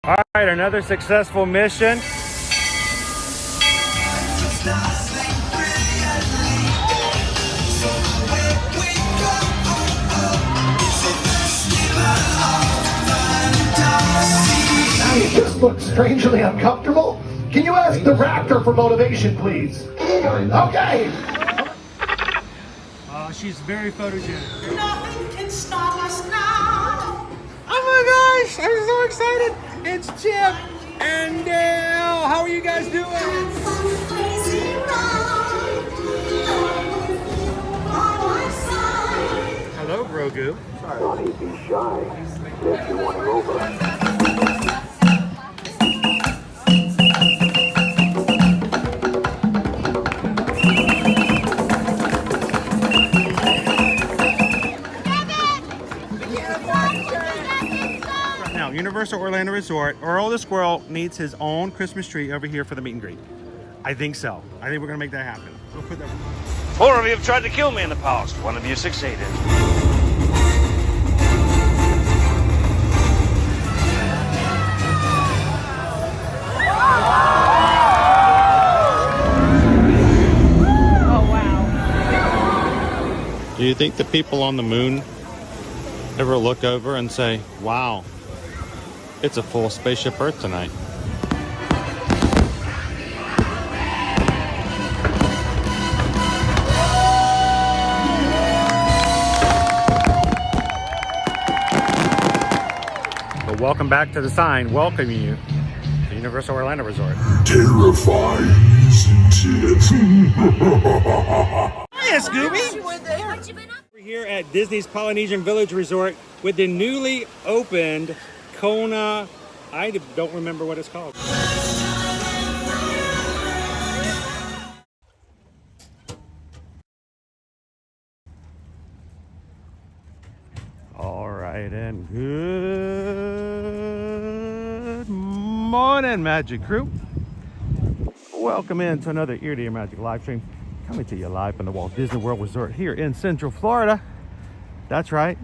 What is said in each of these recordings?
All right, another successful mission. You just look strangely uncomfortable. Can you ask the raptor for motivation, please? Okay. She's very photogenic. Nothing can stop us now. Oh my gosh, I'm so excited. It's Chip and Dale. How are you guys doing? Hello, Grogu. Don't be shy. If you want him over. Universal Orlando Resort, Earl the Squirrel needs his own Christmas tree over here for the meet and greet. I think so. I think we're gonna make that happen. We'll put that. 4 of you have tried to kill me in the past. 1 of you succeeded. Oh, wow. Do you think the people on the moon ever look over and say, wow, it's a full spaceship Earth tonight? But welcome back to the sign welcoming you to Universal Orlando Resort. Terrifying, isn't it? Hiya, Scooby! We're here at Disney's Polynesian Village Resort with the newly opened Kona, I don't remember what it's called. All right, and good morning, Magic Crew. Welcome into another Ear to Ear Magic live stream, coming to you live from the Walt Disney World Resort here in Central Florida. That's right,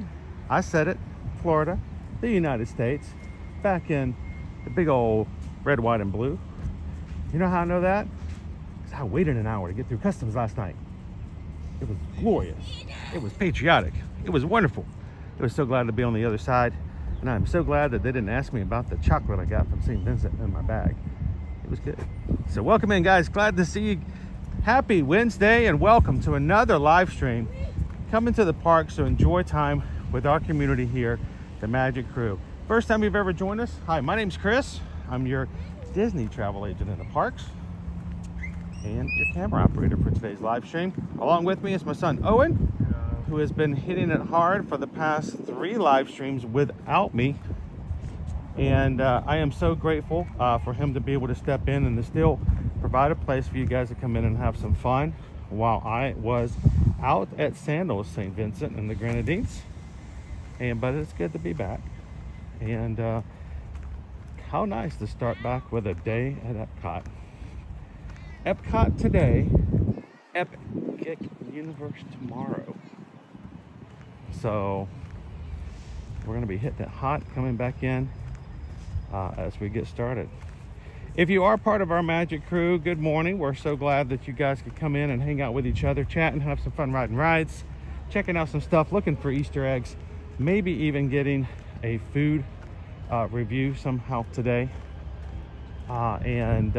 I said it, Florida, the United States, back in the big old red, white, and blue. You know how I know that? Because I waited an hour to get through customs last night. It was glorious. It was patriotic. It was wonderful. I was so glad to be on the other side. And I'm so glad that they didn't ask me about the chocolate I got from St. Vincent in my bag. It was good. So welcome in, guys. Glad to see you. Happy Wednesday and welcome to another live stream. Coming to the park, so enjoy time with our community here, the Magic Crew. First time you've ever joined us, hi, my name's Chris. I'm your Disney travel agent in the parks and your camera operator for today's live stream. Along with me is my son, Owen, who has been hitting it hard for the past 3 live streams without me. And I am so grateful for him to be able to step in and to still provide a place for you guys to come in and have some fun while I was out at Sandals, St. Vincent and the Grenadines. But it's good to be back. And how nice to start back with a day at Epcot. Epcot today, Epic Universe tomorrow. So we're going to be hitting it hot coming back in as we get started. If you are part of our Magic Crew, good morning. We're so glad that you guys could come in and hang out with each other, chat and have some fun riding rides, checking out some stuff, looking for Easter eggs, maybe even getting a food review somehow today. And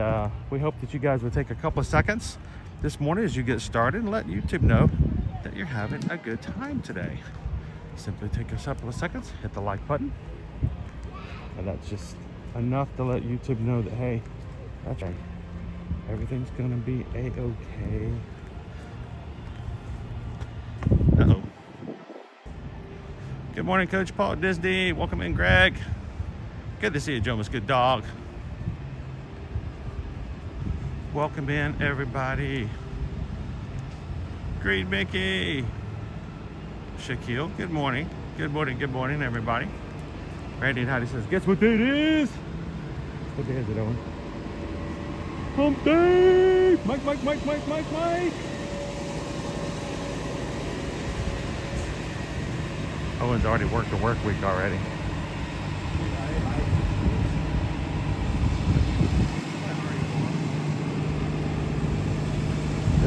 we hope that you guys would take a couple of seconds this morning as you get started and let YouTube know that you're having a good time today. Simply take a couple of seconds, hit the like button, and that's just enough to let YouTube know that, hey, that's right, everything's gonna be a-okay. Uh-oh. Good morning, Coach Paul Disney. Welcome in, Greg. Good to see you, Jonas. Good dog. Welcome in, everybody. Great Mickey. Shaquille, good morning. Good morning, everybody. Randy and Heidi says, guess what day it is? What day is it, Owen? Hump day! Mike. Owen's already worked the work week already.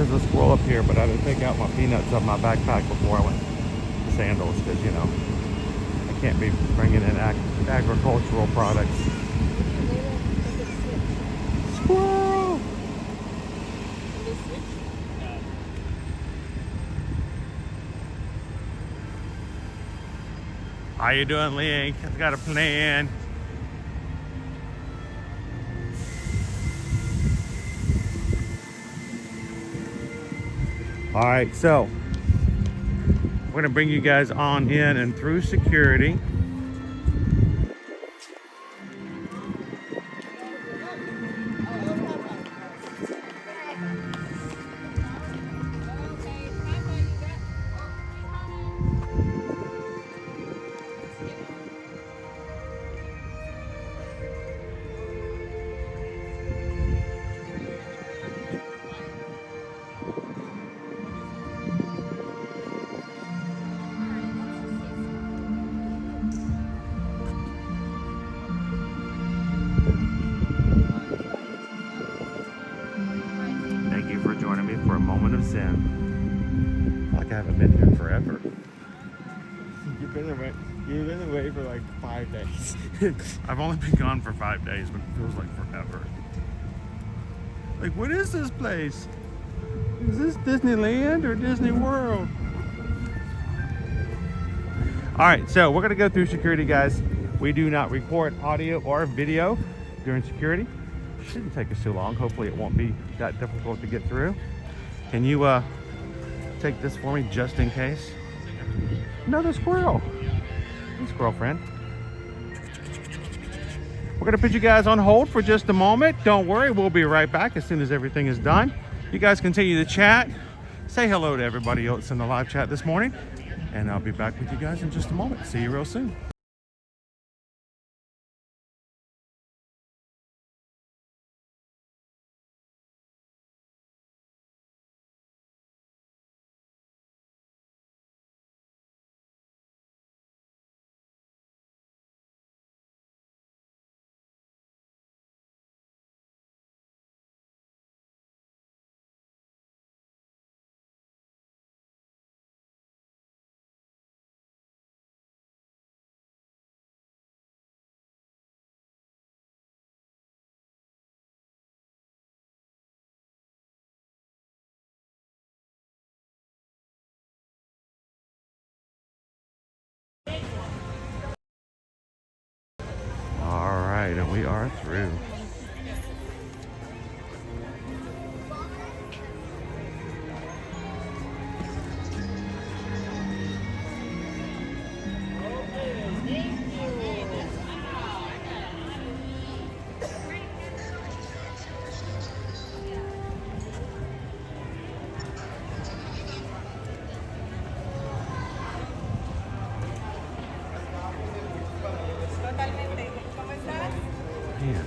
there's a squirrel up here, but I had to take out my peanuts of my backpack before I went to sandals because, you know, I can't be bringing in agricultural products. Squirrel! How you doing, Link? I've got a plan. All right, so we're gonna bring you guys on in and through security. Thank you for joining me for a moment of sin. I feel like I haven't been here forever. You've been away for like 5 days. I've only been gone for 5 days, but it feels like forever. Like, what is this place? Is this Disneyland or Disney World? All right, so we're gonna go through security, guys. We do not record audio or video during security. Shouldn't take us too long. Hopefully it won't be that difficult to get through. Can you take this for me just in case? Another squirrel. Hey, squirrel friend. We're gonna put you guys on hold for just a moment. Don't worry, we'll be right back as soon as everything is done. You guys continue to chat. Say hello to everybody else in the live chat this morning. And I'll be back with you guys in just a moment. See you real soon. All right, and we are through. Man,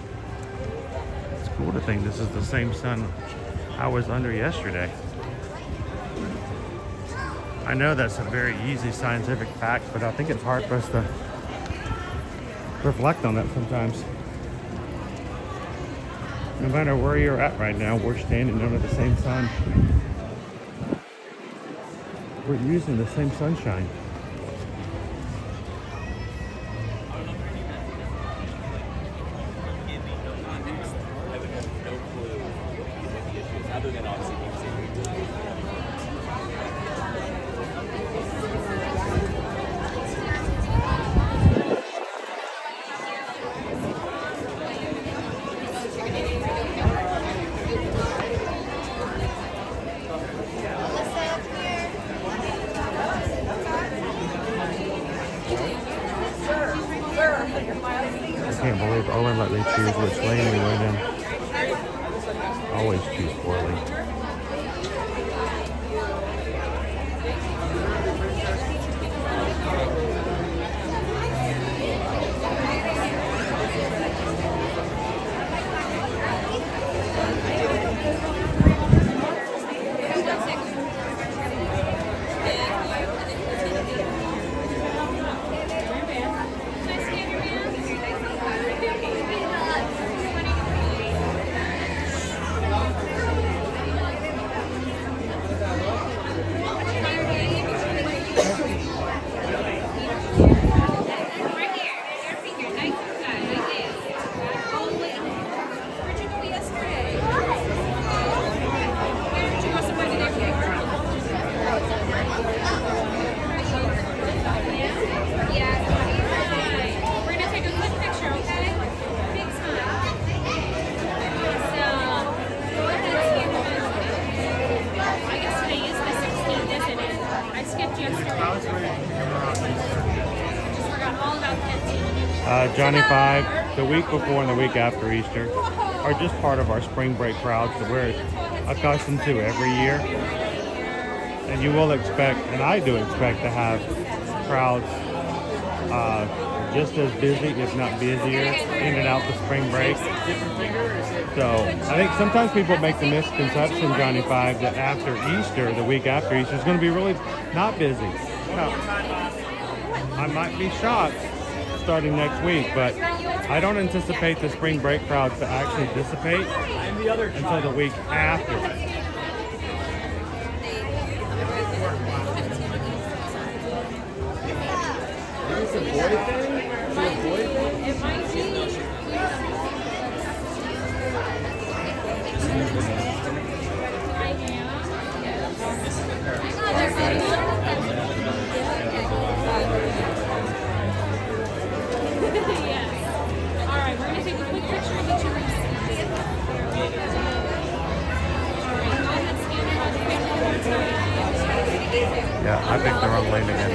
it's cool to think this is the same sun I was under yesterday. I know that's a very easy scientific fact, but I think it's hard for us to reflect on that sometimes. No matter where you're at right now, we're standing under the same sun. We're using the same sunshine. I can't believe Owen let me choose which lane we went in. Always choose poorly. Johnny 5, the week before and the week after Easter are just part of our spring break crowds that we're accustomed to every year. And you will expect, and I do expect, to have crowds just as busy, if not busier, in and out the spring break. So I think sometimes people make the misconception, Johnny 5, that after Easter, the week after Easter, is going to be really not busy. No. I might be shocked starting next week, but I don't anticipate the spring break crowds to actually dissipate until the week after. Yeah, I picked the wrong lane again.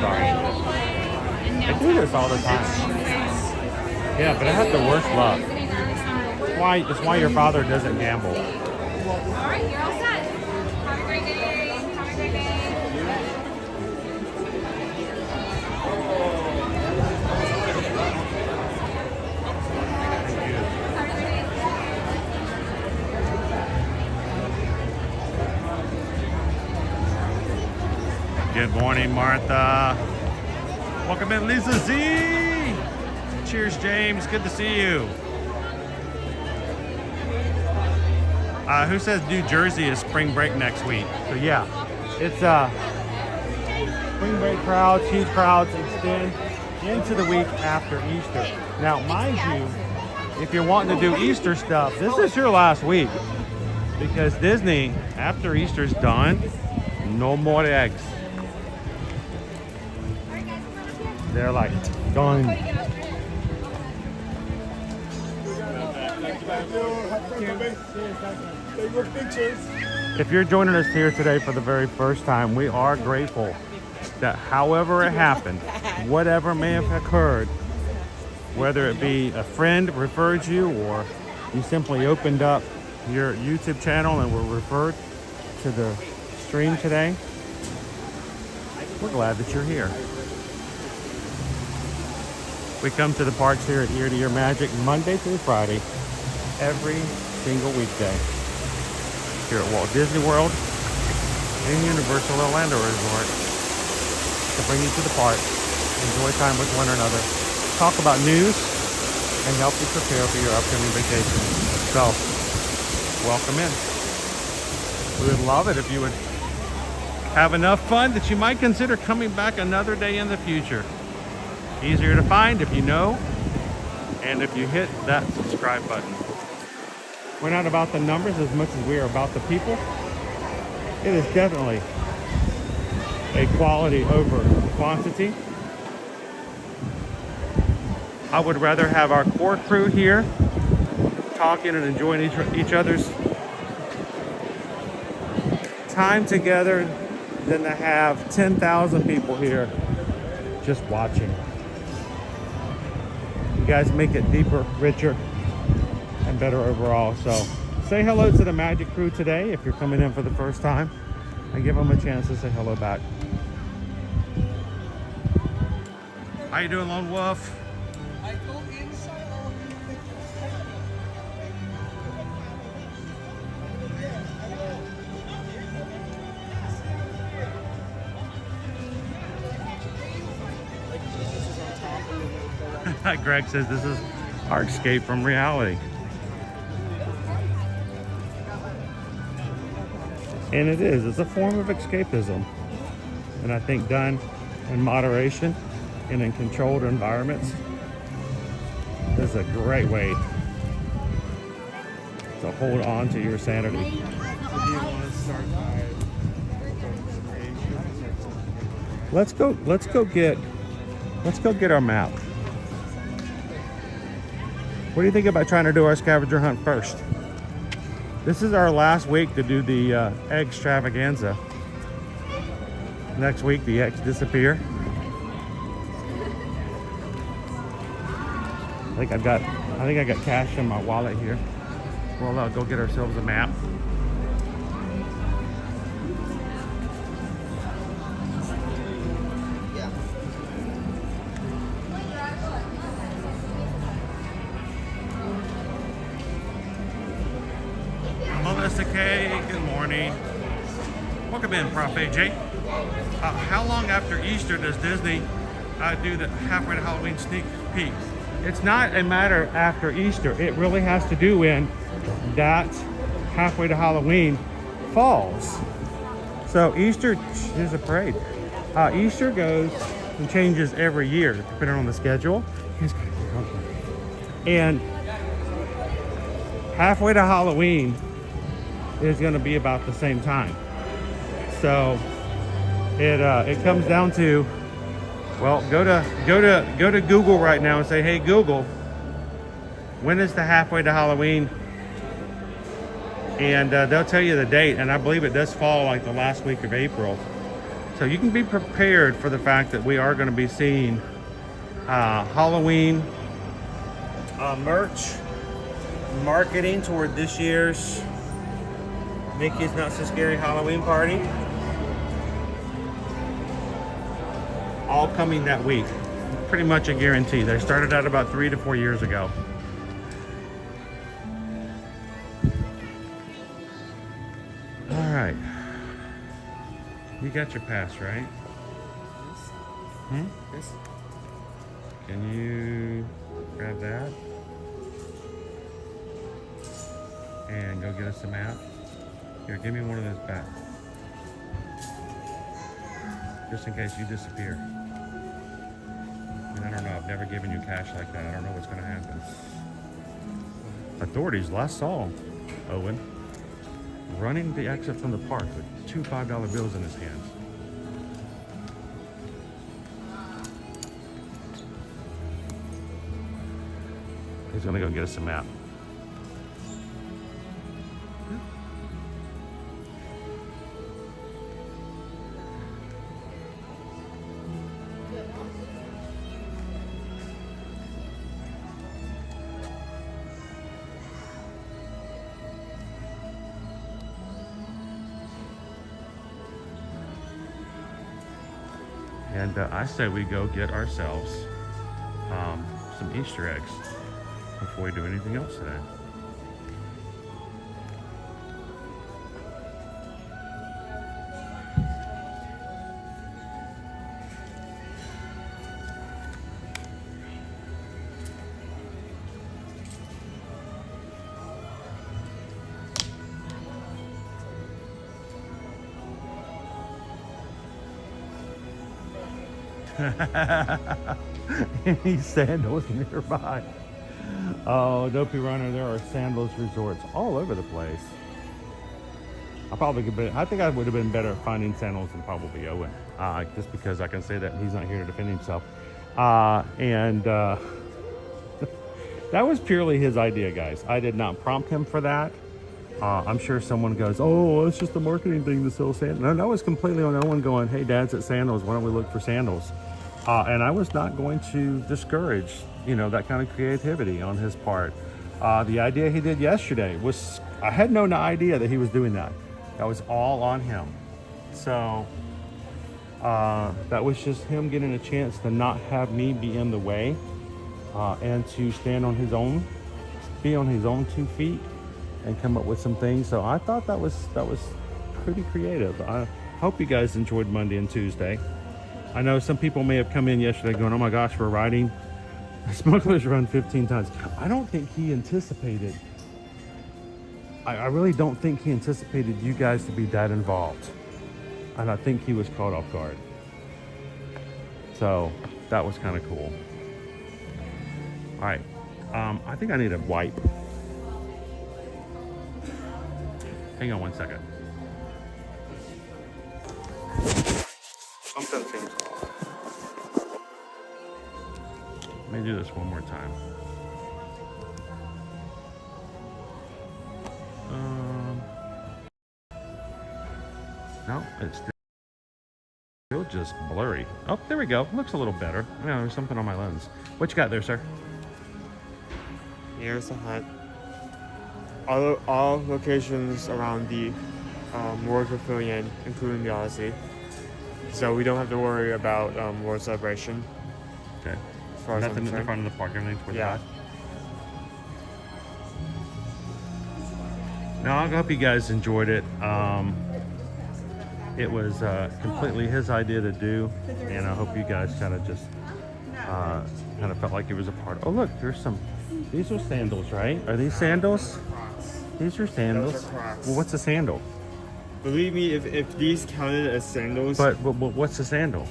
Sorry. I do this all the time. Yeah, but I have the worst luck. It's why your father doesn't gamble. All right, you're all set. Have a great day. Have a great day. Good morning, Martha. Welcome in, Lisa Z. Cheers, James. Good to see you. Who says New Jersey is spring break next week? So yeah, it's spring break crowds, huge crowds extend into the week after Easter. Now, mind you, if you're wanting to do Easter stuff, this is your last week, because Disney, after Easter's done, no more eggs. They're like done. If you're joining us here today for the very first time, we are grateful that however it happened, whatever may have occurred, whether it be a friend referred you or you simply opened up your YouTube channel and were referred to the stream today, we're glad that you're here. We come to the parks here at Ear to Ear Magic Monday through Friday, every single weekday, here at Walt Disney World and Universal Orlando Resort, to bring you to the park, enjoy time with one another, talk about news, and help you prepare for your upcoming vacation. So, welcome in. We would love it if you would have enough fun that you might consider coming back another day in the future. Easier to find if you know, and if you hit that subscribe button. We're not about the numbers as much as we are about the people. It is definitely a quality over quantity. I would rather have our core crew here talking and enjoying each other's time together than to have 10,000 people here just watching. You guys make it deeper, richer, and better overall. So say hello to the Magic crew today if you're coming in for the first time, and give them a chance to say hello back. How you doing, Lone Wolf? I go inside. Greg says this is our escape from reality. And it is. It's a form of escapism. And I think done in moderation and in controlled environments is a great way to hold on to your sanity. Let's go get our map. What do you think about trying to do our scavenger hunt first? This is our last week to do the egg extravaganza. Next week the eggs disappear. think I got cash in my wallet here. We'll go get ourselves a map. Melissa K, good morning. Welcome in, Prof. AJ. How long after Easter does Disney do the halfway to Halloween sneak peek? It's not a matter after Easter. It really has to do when that halfway to Halloween falls. So Easter, here's a parade. Easter goes and changes every year depending on the schedule. And halfway to Halloween is going to be about the same time. So it comes down to, well, go to Google right now and say, hey Google, when is the halfway to Halloween? And they'll tell you the date, and I believe it does fall like the last week of April. So you can be prepared for the fact that we are going to be seeing Halloween merch marketing toward this year's Mickey's Not So Scary Halloween party. All coming that week. Pretty much a guarantee. They started out about 3 to 4 years ago. All right. You got your pass, right? Yes. Can you grab that? And go get us a map? Here, give me one of those back. Just in case you disappear. I don't know, I've never given you cash like that. I don't know what's gonna happen. Authorities last saw Owen running the exit from the park with 2 $5 bills in his hands. He's gonna go get us a map. And I say we go get ourselves some Easter eggs before we do anything else today. Any sandals nearby? Oh, Dopey Runner, there are sandals resorts all over the place. I think I would have been better at finding sandals than probably Owen, just because I can say that he's not here to defend himself. That was purely his idea, guys. I did not prompt him for that. I'm sure someone goes, oh, it's just a marketing thing to sell sandals. No, that was completely on Owen going, hey, Dad's at sandals. Why don't we look for sandals? And I was not going to discourage, that kind of creativity on his part. The idea he did yesterday was, I had no idea that he was doing that. That was all on him. So that was just him getting a chance to not have me be in the way and to stand on his own, be on his own 2 feet and come up with some things. So I thought that was pretty creative. I hope you guys enjoyed Monday and Tuesday. I know some people may have come in yesterday going, oh my gosh, we're riding Smuggler's Run 15 times. I don't think he anticipated, I really don't think he anticipated you guys to be that involved. And I think he was caught off guard. So that was kind of cool. All right, I think I need a wipe. Hang on 1 second. Something seems off. Let me do this one more time. No, it's still just blurry. Oh, there we go. Looks a little better. There's something on my lens. What you got there, sir? Here's the hut. All locations around the World Pavilion, including the Odyssey. So we don't have to worry about World Celebration. Okay. As far as Nothing I'm in the concerned. front of the park, everything's with Yeah. that. Now, I hope you guys enjoyed it. It was completely his idea to do, and I hope you guys kind of just kind of felt like it was a part. Oh, look, there's some. These are sandals, right? Are these sandals? These are sandals. Those are Crocs. Well, what's a sandal? Believe me, if these counted as sandals, But what's a sandal?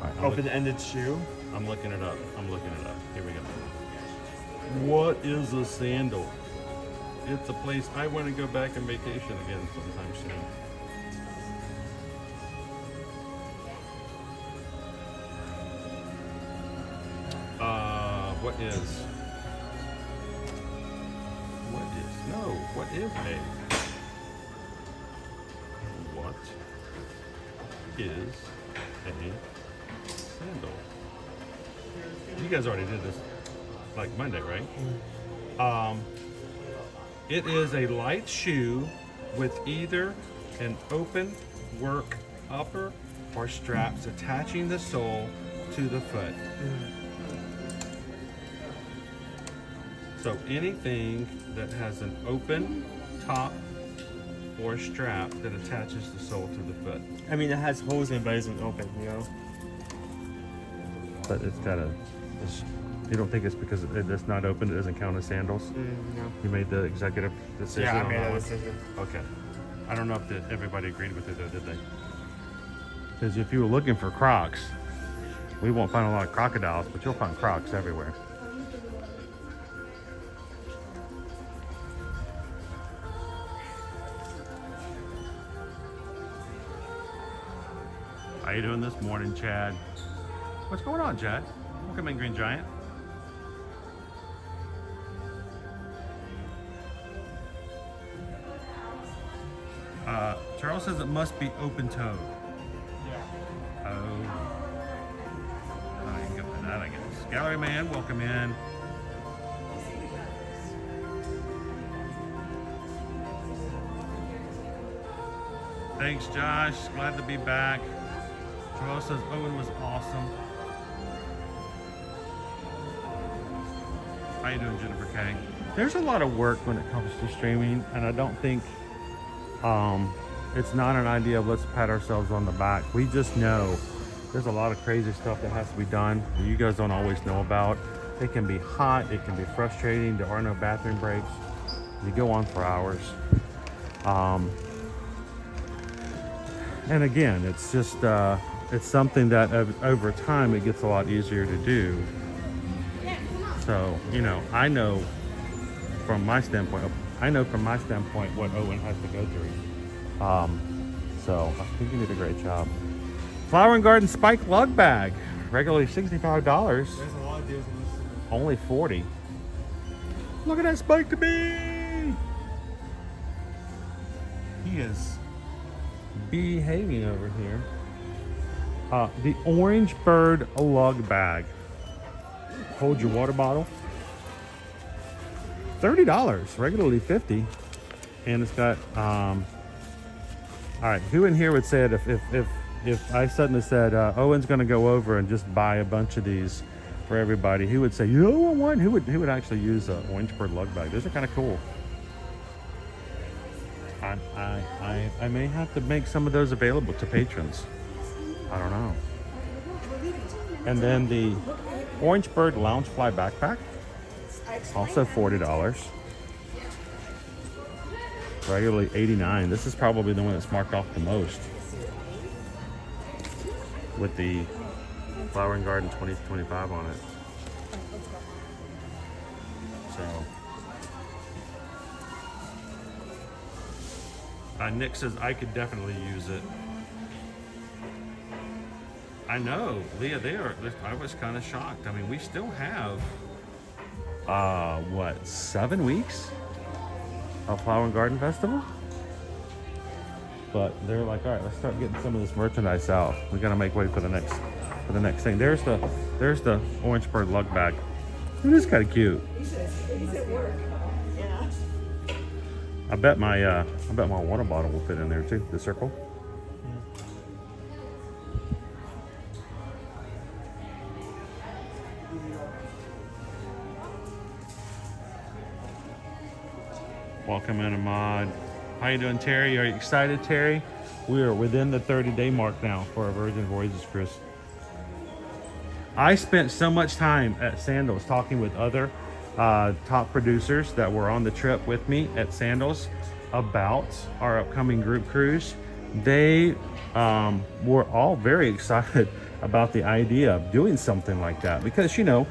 All right, open-ended shoe. I'm looking it up. Here we go. What is a sandal? It's a place I want to go back on vacation again sometime soon. What is a sandal? You guys already did this like Monday, right? It is a light shoe with either an open work upper or straps attaching the sole to the foot. So anything that has an open top or strap that attaches the sole to the foot. I mean, it has holes in it, but it isn't open, you know? But it's got a. You don't think it's because it's not open, it doesn't count as sandals? No. You made the executive decision Yeah, I on made that that one? decision. Okay. I don't know if everybody agreed with it though, did they? Because if you were looking for Crocs, we won't find a lot of crocodiles, but you'll find Crocs everywhere. How you doing this morning, Chad? What's going on, Chad? Welcome in, Green Giant. Charles says it must be open-toed. Yeah. Oh, you can go for that, I guess. Gallery Man, welcome in. Thanks, Josh. Glad to be back. Charles says Owen was awesome. How you doing, Jennifer K? There's a lot of work when it comes to streaming, and I don't think it's not an idea of let's pat ourselves on the back. We just know there's a lot of crazy stuff that has to be done that you guys don't always know about. It can be hot, it can be frustrating, there are no bathroom breaks. You go on for hours. And again, it's just it's something that over time it gets a lot easier to do. So, you know, I know from my standpoint what Owen has to go through. So I think you did a great job. Flower and Garden Spike Lug Bag, regularly $65. There's a lot of deals in this. Only $40. Look at that Spike to me. He is behaving over here. The Orange Bird Lug Bag. Hold your water bottle. $30, regularly $50. And it's got all right, who in here would say it if I suddenly said Owen's gonna go over and just buy a bunch of these for everybody? Who would say, you know what one? Who would actually use a Orange Bird Lug Bag? Those are kind of cool. I may have to make some of those available to patrons. I don't know. And then the Orange Bird Loungefly Backpack, also $40. Regularly $89. This is probably the one that's marked off the most, with the Flower and Garden 2025 on it. So Nick says I could definitely use it. I know, Leah, I was kind of shocked. I mean, we still have what, 7 weeks of Flower and Garden Festival? But they're like, all right, let's start getting some of this merchandise out. We gotta make way for the next thing. There's the Orange Bird Lug Bag, It is kind of cute. I bet my water bottle will fit in there too. The circle. Welcome in, Ahmad. How you doing, Terry? Are you excited, Terry? We are within the 30-day mark now for our Virgin Voyages cruise. I spent so much time at Sandals talking with other top producers that were on the trip with me at Sandals about our upcoming group cruise. They were all very excited about the idea of doing something like that because, you know,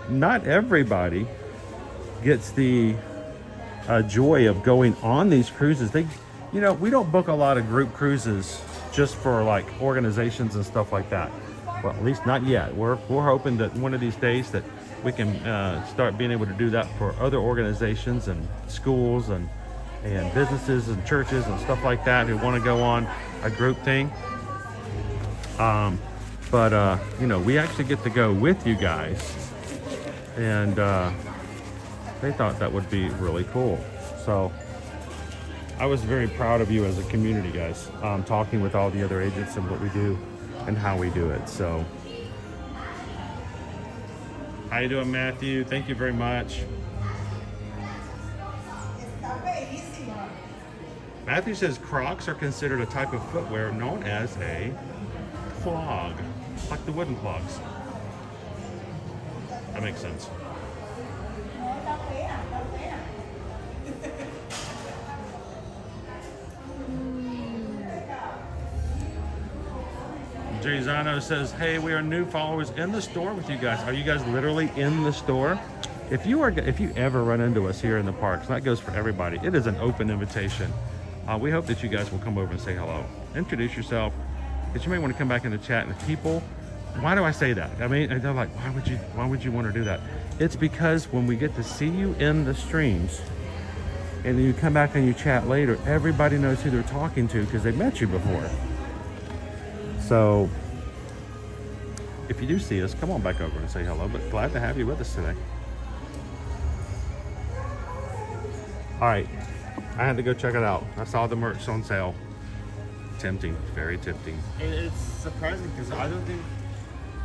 not everybody gets the joy of going on these cruises. They, you know, we don't book a lot of group cruises just for like organizations and stuff like that. Well, at least not yet. We're hoping that one of these days that we can start being able to do that for other organizations and schools and businesses and churches and stuff like that who want to go on a group thing. But you know, we actually get to go with you guys, and they thought that would be really cool. So I was very proud of you as a community, guys, talking with all the other agents and what we do and how we do it. So how you doing, Matthew? Thank you very much. Matthew says Crocs are considered a type of footwear known as a clog, like the wooden clogs. That makes sense. Jay Zano says, hey, we are new followers in the store with you guys. Are you guys literally in the store? If you ever run into us here in the parks, that goes for everybody. It is an open invitation. We hope that you guys will come over and say hello. Introduce yourself, because you may want to come back in the chat. And people, why do I say that? I mean, they're like, why would you want to do that? It's because when we get to see you in the streams, and then you come back and you chat later, everybody knows who they're talking to because they've met you before. So if you do see us, come on back over and say hello, but glad to have you with us today. All right, I had to go check it out. I saw the merch on sale. Tempting, very tempting. It's surprising because I don't think...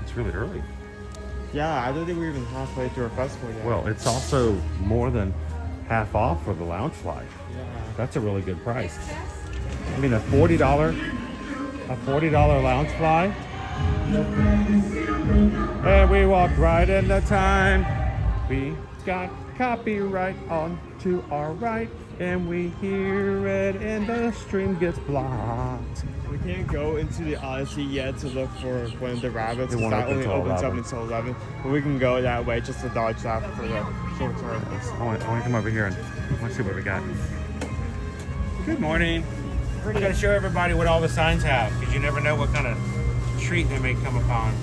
It's really early. Yeah, I don't think we're even halfway through our festival yet. Well, it's also more than half off for the lounge fly. Yeah. That's a really good price. I mean, a $40 lounge fly. And we walked right into time. We got copyright on to our right, and we hear it and the stream gets blocked. We can't go into the Odyssey yet to look for one of the rabbits. It won't that open only till opens 11. up until 11. But we can go that way just to dodge that for the short term. I want to come over here and let's see what we got. Good morning. We're going to show everybody what all the signs have, because you never know what kind of treat they may come upon.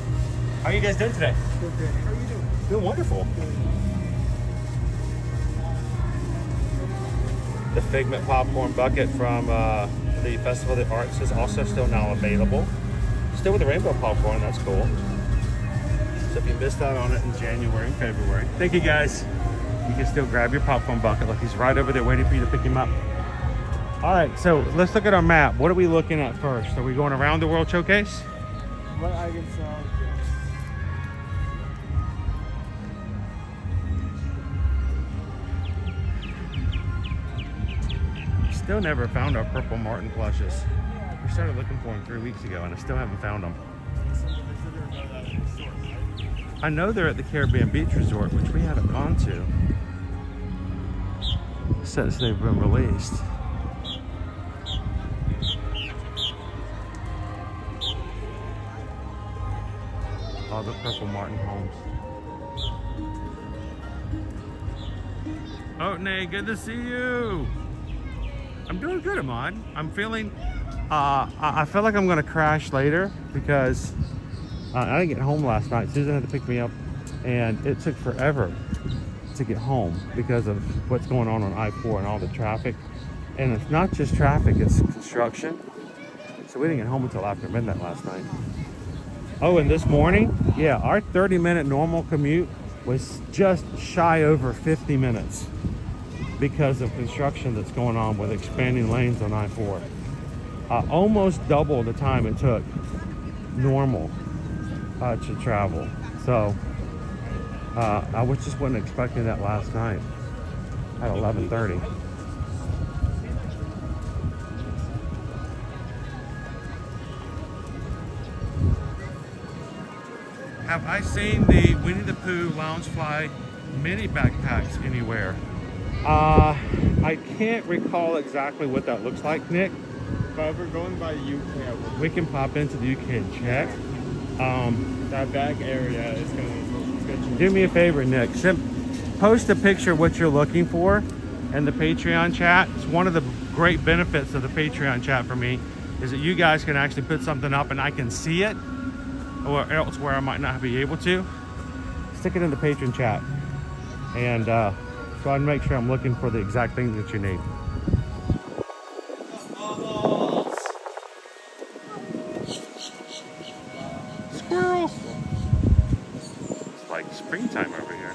How are you guys doing today? Good. How are you doing? Doing wonderful. The Figment popcorn bucket from the Festival of the Arts is also still now available. Still with the rainbow popcorn, that's cool. So if you missed out on it in January and February, thank you guys. You can still grab your popcorn bucket. Look, he's right over there waiting for you to pick him up. All right, so let's look at our map. What are we looking at first? Are we going around the World Showcase? What I can sell. Still never found our purple martin plushes. We started looking for them 3 weeks ago and I still haven't found them. I know they're at the Caribbean Beach Resort, which we haven't gone to since they've been released. All the purple martin homes. Otney, good to see you. I'm doing good, Ahmad. I'm feeling, I feel like I'm gonna crash later because I didn't get home last night. Susan had to pick me up and it took forever to get home because of what's going on I-4 and all the traffic. And it's not just traffic, it's construction. So we didn't get home until after midnight last night. Oh, and this morning, yeah, our 30-minute normal commute was just shy over 50 minutes because of construction that's going on with expanding lanes on I-4. Almost double the time it took normal to travel. So I was just wasn't expecting that last night at 11:30. Have I seen the Winnie the Pooh Loungefly mini backpacks anywhere? I can't recall exactly what that looks like, Nick. But we're going by UK. We can pop into the UK and check. That back area is gonna Do me a favor, Nick. Post a picture of what you're looking for in the Patreon chat. It's one of the great benefits of the Patreon chat for me is that you guys can actually put something up and I can see it, or else where I might not be able to. Stick it in the Patreon chat, and so I can make sure I'm looking for the exact thing that you need. Squirrels! It's like springtime over here.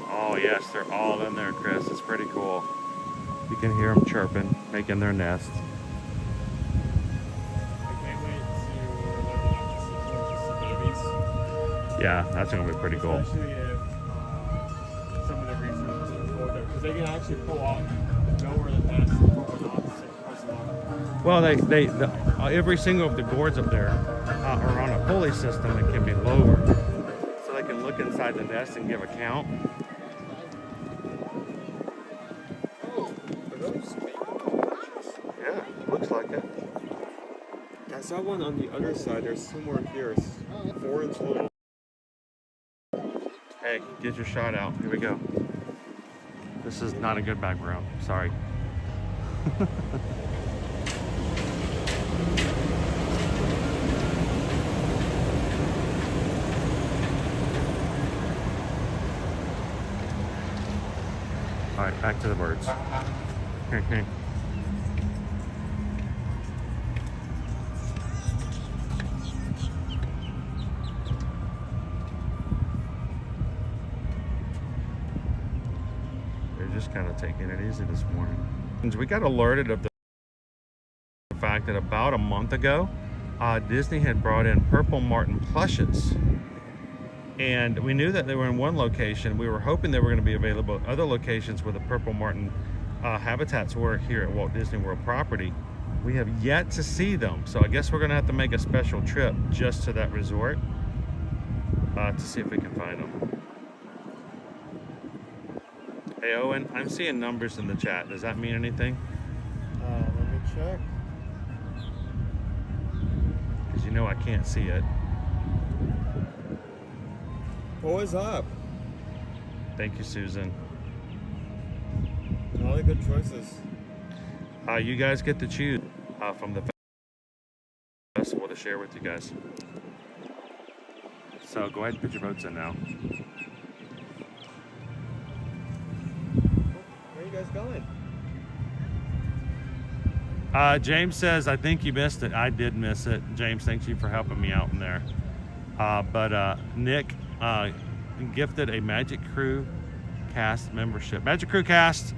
Oh yes, they're all in there, Chris. It's pretty cool. You can hear them chirping, making their nest. Yeah, that's gonna be pretty cool. Especially if some of the researchers are older, because they can actually pull off, know where the nest is going off. Well, every single of the gourds up there are on a pulley system that can be lowered, so they can look inside the nest and give a count. Oh, are those big? Yeah, looks like it. I saw one on the other side. There's two more here. It's 4 in total. Hey, get your shot out. Here we go. This is not a good background. Sorry. All right, back to the birds. Just kind of taking it easy this morning. We got alerted of the fact that about a month ago, Disney had brought in purple martin plushes, and we knew that they were in one location. We were hoping they were going to be available at other locations where the purple martin habitats were here at Walt Disney World property. We have yet to see them, so I guess we're going to have to make a special trip just to that resort to see if we can find them. Hey Owen, I'm seeing numbers in the chat. Does that mean anything? Let me check. Because you know I can't see it. What was up? Thank you, Susan. All the good choices. You guys get to choose from the festival to share with you guys. So go ahead and put your votes in now. Where are you guys going? James says, I think you missed it. I did miss it. James, thank you for helping me out in there. But Nick gifted a Magic Crew Cast membership. Magic Crew Cast,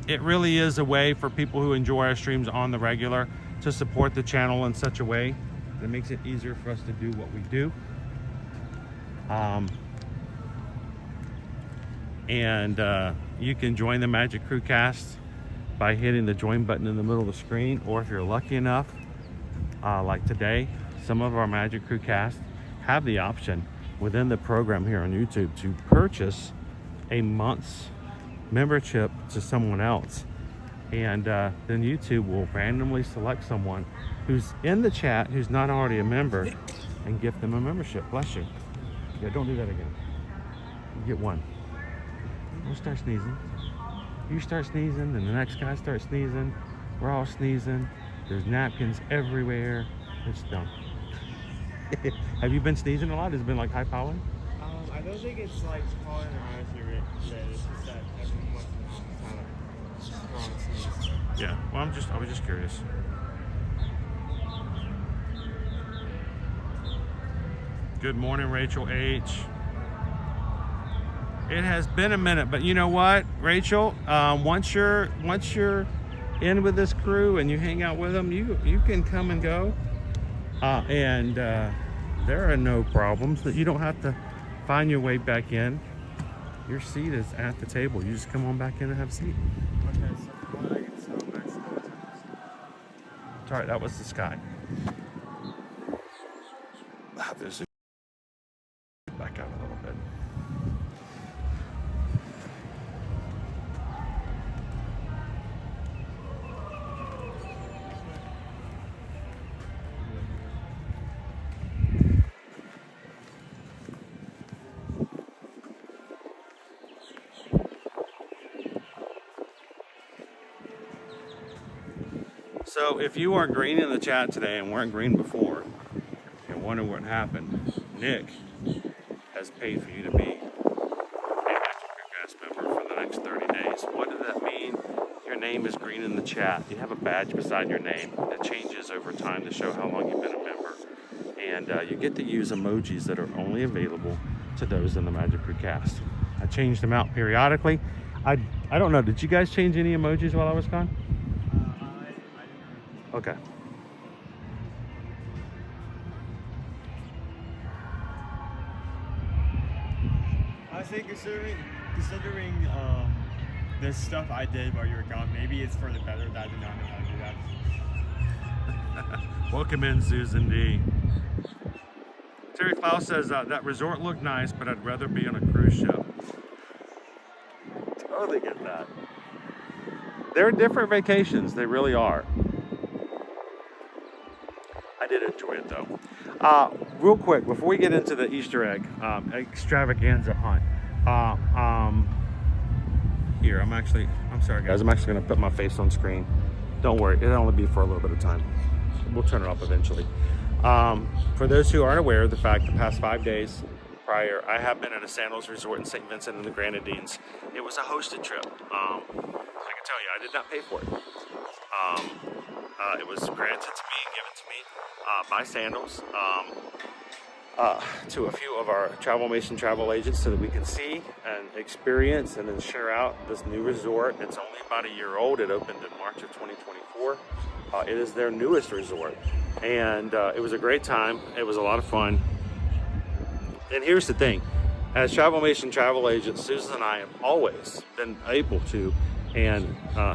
it really is a way for people who enjoy our streams on the regular to support the channel in such a way that makes it easier for us to do what we do. And you can join the Magic Crew Cast by hitting the join button in the middle of the screen, or if you're lucky enough, like today, some of our Magic Crew Cast have the option within the program here on YouTube to purchase a month's membership to someone else, and then YouTube will randomly select someone who's in the chat who's not already a member and gift them a membership. Bless you. Yeah, don't do that again. You get one. Don't start sneezing. You start sneezing, and the next guy starts sneezing. We're all sneezing. There's napkins everywhere. It's dumb. Have you been sneezing a lot? Has it been like high pollen? I don't think it's like pollen or honestly related. It's just that every once in a while it's kind of strong sneeze. Yeah. Well, I was just curious. Good morning, Rachel H. It has been a minute, but you know what, Rachel? Once you're in with this crew and you hang out with them, you can come and go, and there are no problems. That you don't have to find your way back in. Your seat is at the table. You just come on back in and have a seat. Okay, so what I can tell next time. Sorry, that was the sky. There's back out a little bit. So if you are green in the chat today and weren't green before, and wonder what happened, Nick has paid for you to be a cast member for the next 30 days. What does that mean? Your name is green in the chat. You have a badge beside your name that changes over time to show how long you've been a member. And you get to use emojis that are only available to those in the Magic Crew cast. I changed them out periodically. I don't know, did you guys change any emojis while I was gone? Okay. I think considering the stuff I did while you were gone, maybe it's for the better that I did not know how to do that. Welcome in, Susan D. Terry Klaus says that resort looked nice, but I'd rather be on a cruise ship. Totally get that. They're different vacations. They really are. I did enjoy it though. Real quick, before we get into the Easter egg extravaganza hunt, here, I'm sorry guys, I'm actually gonna put my face on screen. Don't worry, it'll only be for a little bit of time. We'll turn it off eventually. For those who aren't aware of the fact, the past 5 days prior, I have been at a Sandals resort in St. Vincent and the Grenadines. It was a hosted trip. I can tell you, I did not pay for it. It was granted to me and given to me by Sandals to a few of our Travelmation travel agents so that we can see and experience and then share out this new resort. It's only about a year old. It opened in March of 2024. It is their newest resort, and it was a great time. It was a lot of fun. And here's the thing, as Travelmation travel agents, Susan and I have always been able to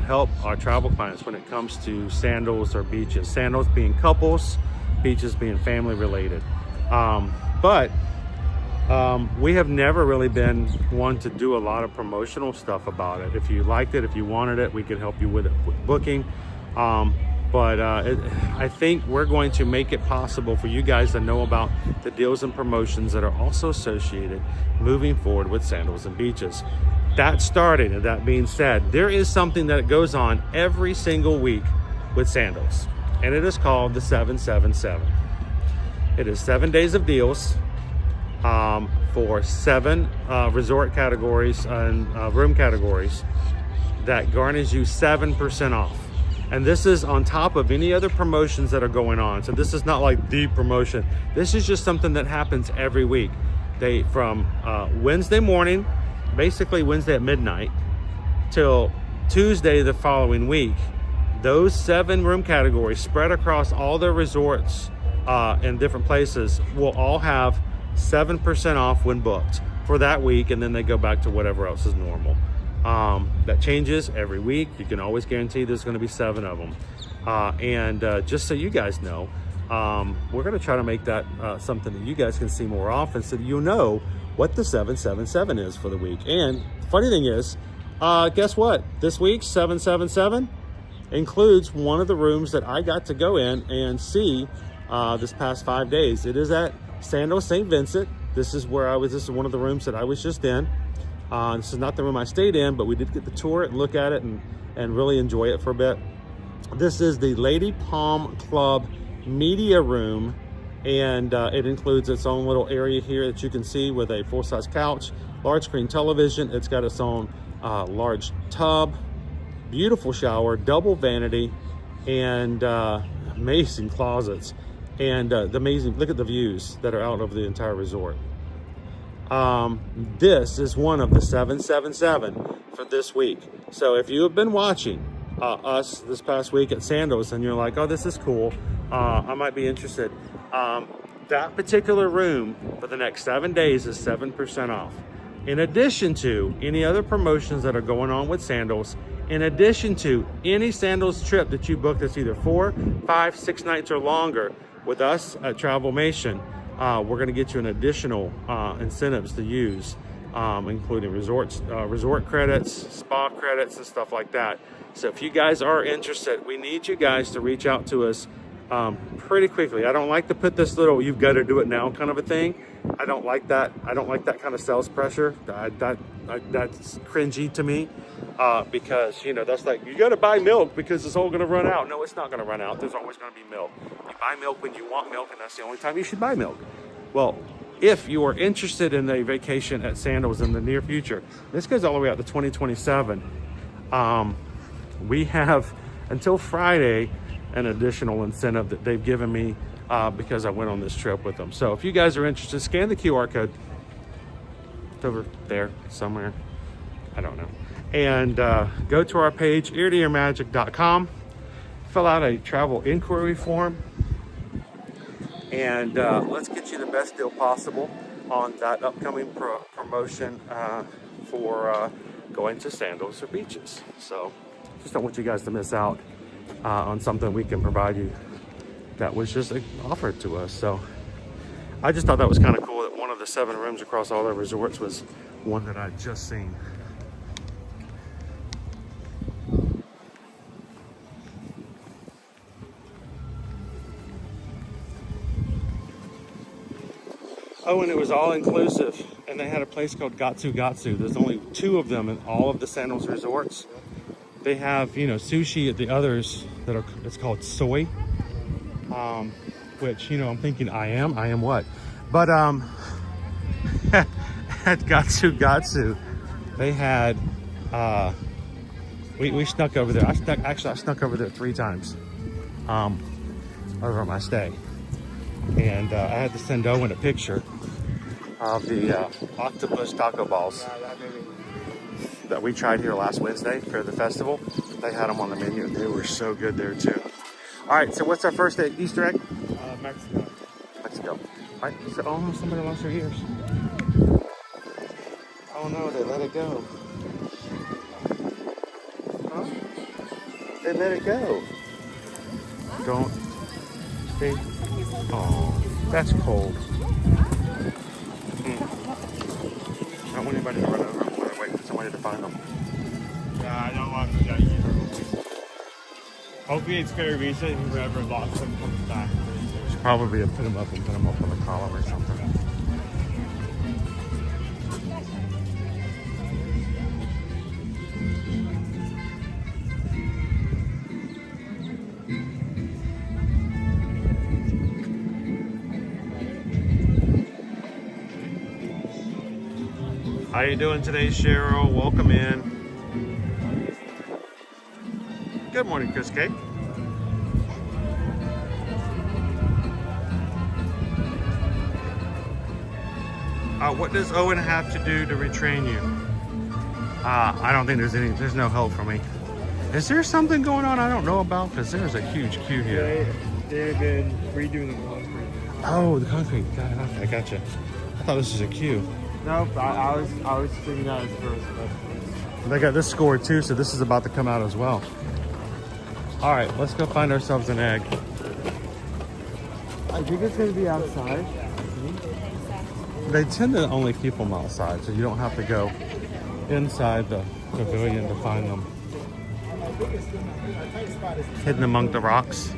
help our travel clients when it comes to Sandals or beaches. Sandals being couples, beaches being family related. But we have never really been one to do a lot of promotional stuff about it. If you liked it, if you wanted it, we could help you with it with booking. I think we're going to make it possible for you guys to know about the deals and promotions that are also associated moving forward with Sandals and Beaches. That started, and that being said, there is something that goes on every single week with Sandals, and it is called the 777. It is 7 days of deals for 7 resort categories and room categories that garners you 7% off. And this is on top of any other promotions that are going on. So this is not like the promotion. This is just something that happens every week. From Wednesday morning, basically Wednesday at midnight, till Tuesday the following week, those 7 room categories spread across all their resorts in different places will all have 7% off when booked for that week, and then they go back to whatever else is normal. That changes every week. You can always guarantee there's going to be 7 of them. Just so you guys know, we're going to try to make that something that you guys can see more often, so that you know what the 777 is for the week. And the funny thing is, guess what? This week's 777 includes one of the rooms that I got to go in and see this past 5 days. It is at Sandals St. Vincent. This is where I was. This is one of the rooms that I was just in. This is not the room I stayed in, but we did get to tour it and look at it and really enjoy it for a bit. This is the Lady Palm Club media room, and it includes its own little area here that you can see with a full-size couch, large screen television. It's got its own large tub, beautiful shower, double vanity, and amazing closets. And the amazing, look at the views that are out over the entire resort. This is one of the 777 for this week. So if you have been watching us this past week at Sandals and you're like, oh, this is cool, I might be interested. That particular room for the next 7 days is 7% off. In addition to any other promotions that are going on with Sandals, in addition to any Sandals trip that you book that's either 4, 5, 6 nights or longer with us at Travelmation, we're going to get you an additional incentives to use, including resort credits, spa credits, and stuff like that. So if you guys are interested, we need you guys to reach out to us pretty quickly. I don't like to put this little "you've got to do it now" kind of a thing. I don't like that. I don't like that kind of sales pressure. That's cringy to me, because, you know, that's like, you got to buy milk because it's all going to run out. No, it's not going to run out. There's always going to be milk. You buy milk when you want milk, and that's the only time you should buy milk. Well, if you are interested in a vacation at Sandals in the near future, this goes all the way out to 2027. We have until Friday an additional incentive that they've given me because I went on this trip with them. So if you guys are interested, scan the QR code. It's over there somewhere. I don't know. And go to our page, eartoearmagic.com. Fill out a travel inquiry form. And let's get you the best deal possible on that upcoming promotion for going to Sandals or beaches. So just don't want you guys to miss out on something we can provide you that was just offered to us. So I just thought that was kind of cool that one of the 7 rooms across all their resorts was one that I'd just seen. Oh, and it was all inclusive, and they had a place called Gatsu Gatsu. There's only 2 of them in all of the Sandals resorts. They have, you know, sushi at the others that are, it's called soy, which, you know, I'm thinking I am what? But at Gatsu Gatsu, they had, we snuck over there. I snuck over there 3 times over my stay. And I had to send Owen a picture of the octopus taco balls that we tried here last Wednesday for the festival. They had them on the menu. They were so good there too. All right, so what's our first Easter egg? Mexico. Mexico. All right, so, oh, somebody lost their ears. Oh no, they let it go. Huh? They let it go. Don't see. Oh, that's cold. I don't want anybody to run over them. I wait for somebody to find them. Yeah, I don't want to that either. Hopefully it's very recent and whoever lost them comes back. Should probably put them up and put them up on the column or something. How you doing today, Cheryl? Welcome in. Good morning, Chris K. What does Owen have to do to retrain you? I don't think there's no help for me. Is there something going on I don't know about? Because there's a huge queue here. They've been redoing the concrete. Oh, the concrete. I gotcha. I thought this was a queue. Nope, I was thinking that as first, but They got this score too, so this is about to come out as well. All right, let's go find ourselves an egg. I think it's gonna be outside. They tend to only keep them outside, so you don't have to go inside the pavilion to find them. Hidden among the rocks.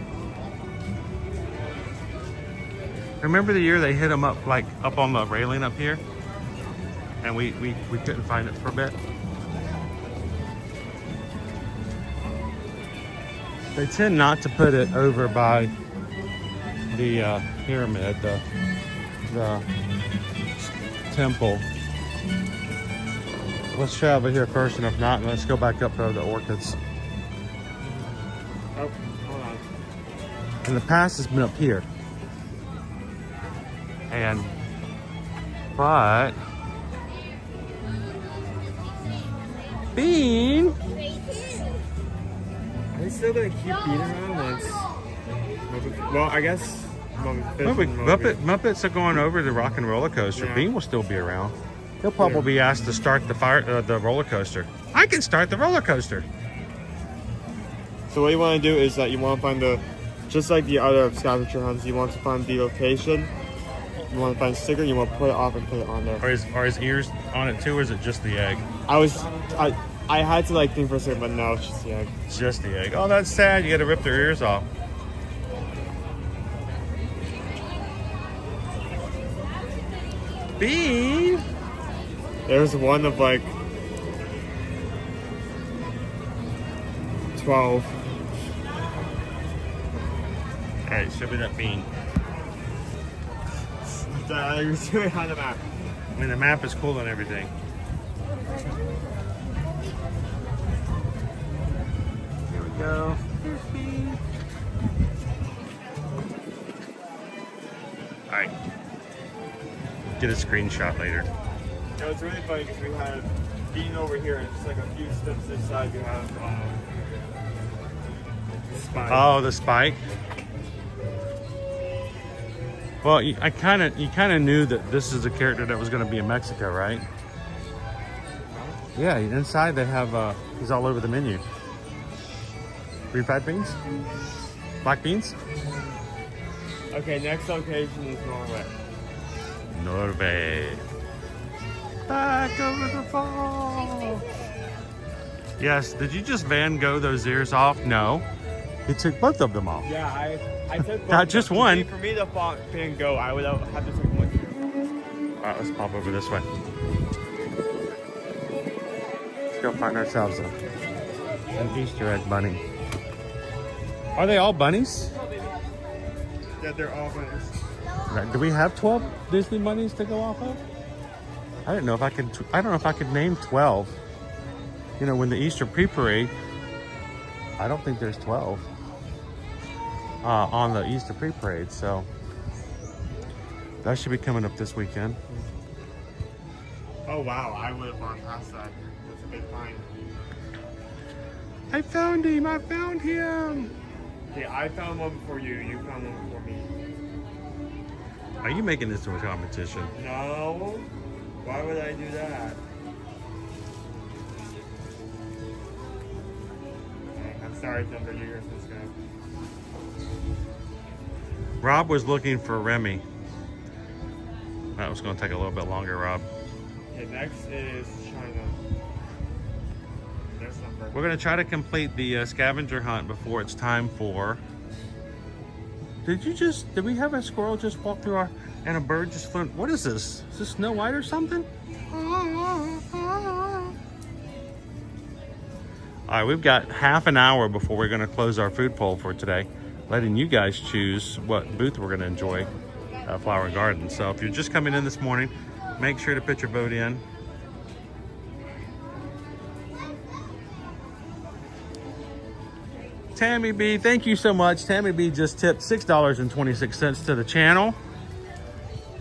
Remember the year they hit them up, like up on the railing up here? And we couldn't find it for a bit. They tend not to put it over by the pyramid, the temple. Let's try over here first, and if not, let's go back up to the orchids. Oh, hold on. In the past, it's been up here. But Bean, Are they still gonna keep beating around once? Well, I guess. Muppets are going over the Rock and Roller Coaster. Yeah. Bean will still be around. He'll probably be asked to start the roller coaster. I can start the roller coaster. So what you want to do is that you want to find just like the other scavenger hunts, you want to find the location. You want to find a sticker. You want to put it off and put it on there. Are his ears on it too, or is it just the egg? I had to like think for a second, but no, it's just the egg. It's just the egg. Oh, that's sad. You got to rip their ears off. Bean. There's one of like 12. All right, show me that bean. You're doing on the map. I mean, the map is cool and everything. Here we go. All right. Get a screenshot later. No, it's really funny because we have Bean over here, and just like a few steps this side, you have Spike. Oh, the Spike. Well, you kind of knew that this is a character that was going to be in Mexico, right? Yeah, inside they have he's all over the menu. Refried beans, black beans. Okay, next location is Norway. Norway. Back over the fall. Yes, did you just Van Gogh those ears off? No. He took both of them off. Yeah, I took both. Not just one. For me to Van Gogh, I would have to take one too. Alright, let's pop over this way. Let's go find ourselves an Easter egg bunny. Are they all bunnies? Yeah, they're all bunnies. Do we have 12 Disney bunnies to go off of? I don't know if I could name 12. You know, when the Easter pre-parade, I don't think there's 12 on the Easter pre-parade, so that should be coming up this weekend. Oh wow, I would have gone past that. That's a big find. I found him! I found him! Okay, I found one before you. You found one before me. Are you making this into a competition? No. Why would I do that? Okay, I'm sorry, Thunder. You're just gonna. Rob was looking for Remy. That was going to take a little bit longer, Rob. Okay, next is China. There's number. We're going to try to complete the scavenger hunt before it's time for... Did we have a squirrel just walk through our... And a bird just flew... What is this? Is this Snow White or something? All right, we've got half an hour before we're going to close our food poll for today, letting you guys choose what booth we're going to enjoy at Flower Garden. So if you're just coming in this morning, make sure to put your vote in. Tammy B, thank you so much. Tammy B just tipped $6.26 to the channel.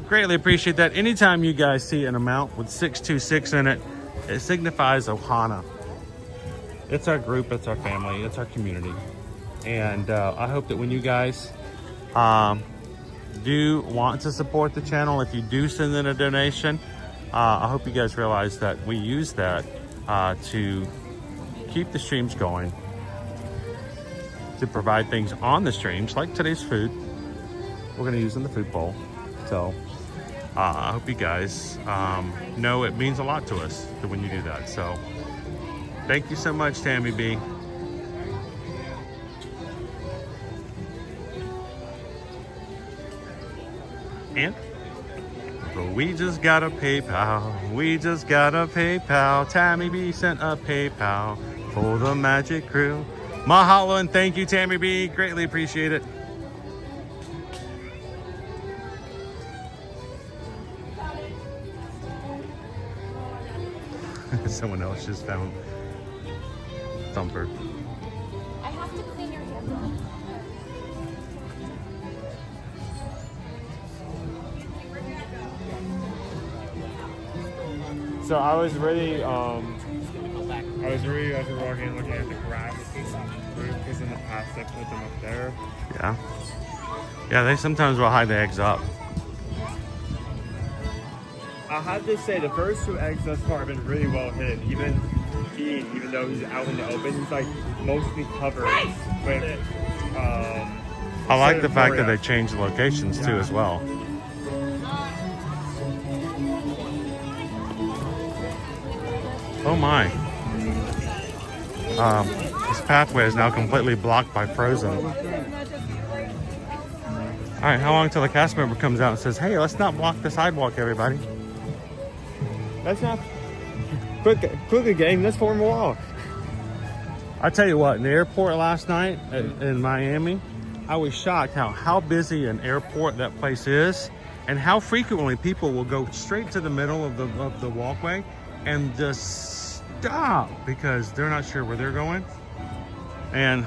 Greatly appreciate that. Anytime you guys see an amount with 626 in it, it signifies Ohana. It's our group, it's our family, it's our community. And I hope that when you guys do want to support the channel, if you do send in a donation, I hope you guys realize that we use that to keep the streams going, to provide things on the streams, like today's food. We're going to use in the food bowl. So I hope you guys know it means a lot to us when you do that. So thank you so much, Tammy B. And we just got a PayPal. We just got a PayPal. Tammy B sent a PayPal for the Magic Crew. Mahalo and thank you, Tammy B. Greatly appreciate it. Someone else just found Thumper. I have to clean your hands. So I was really, as we're walking, looking at the grass roof, because in the past they put them up there. Yeah. Yeah, they sometimes will hide the eggs up. I have to say, the first 2 eggs thus far have been really well hidden. Even Dean, even though he's out in the open, he's like mostly covered with. I like the fact that they changed the locations too as well. Oh my. This pathway is now completely blocked by frozen. All right, how long till the cast member comes out and says, hey, let's not block the sidewalk, everybody. That's not quickly game. Let's form a wall. I tell you what, in the airport last night in Miami, I was shocked how busy an airport that place is, and how frequently people will go straight to the middle of the walkway and just stop because they're not sure where they're going. And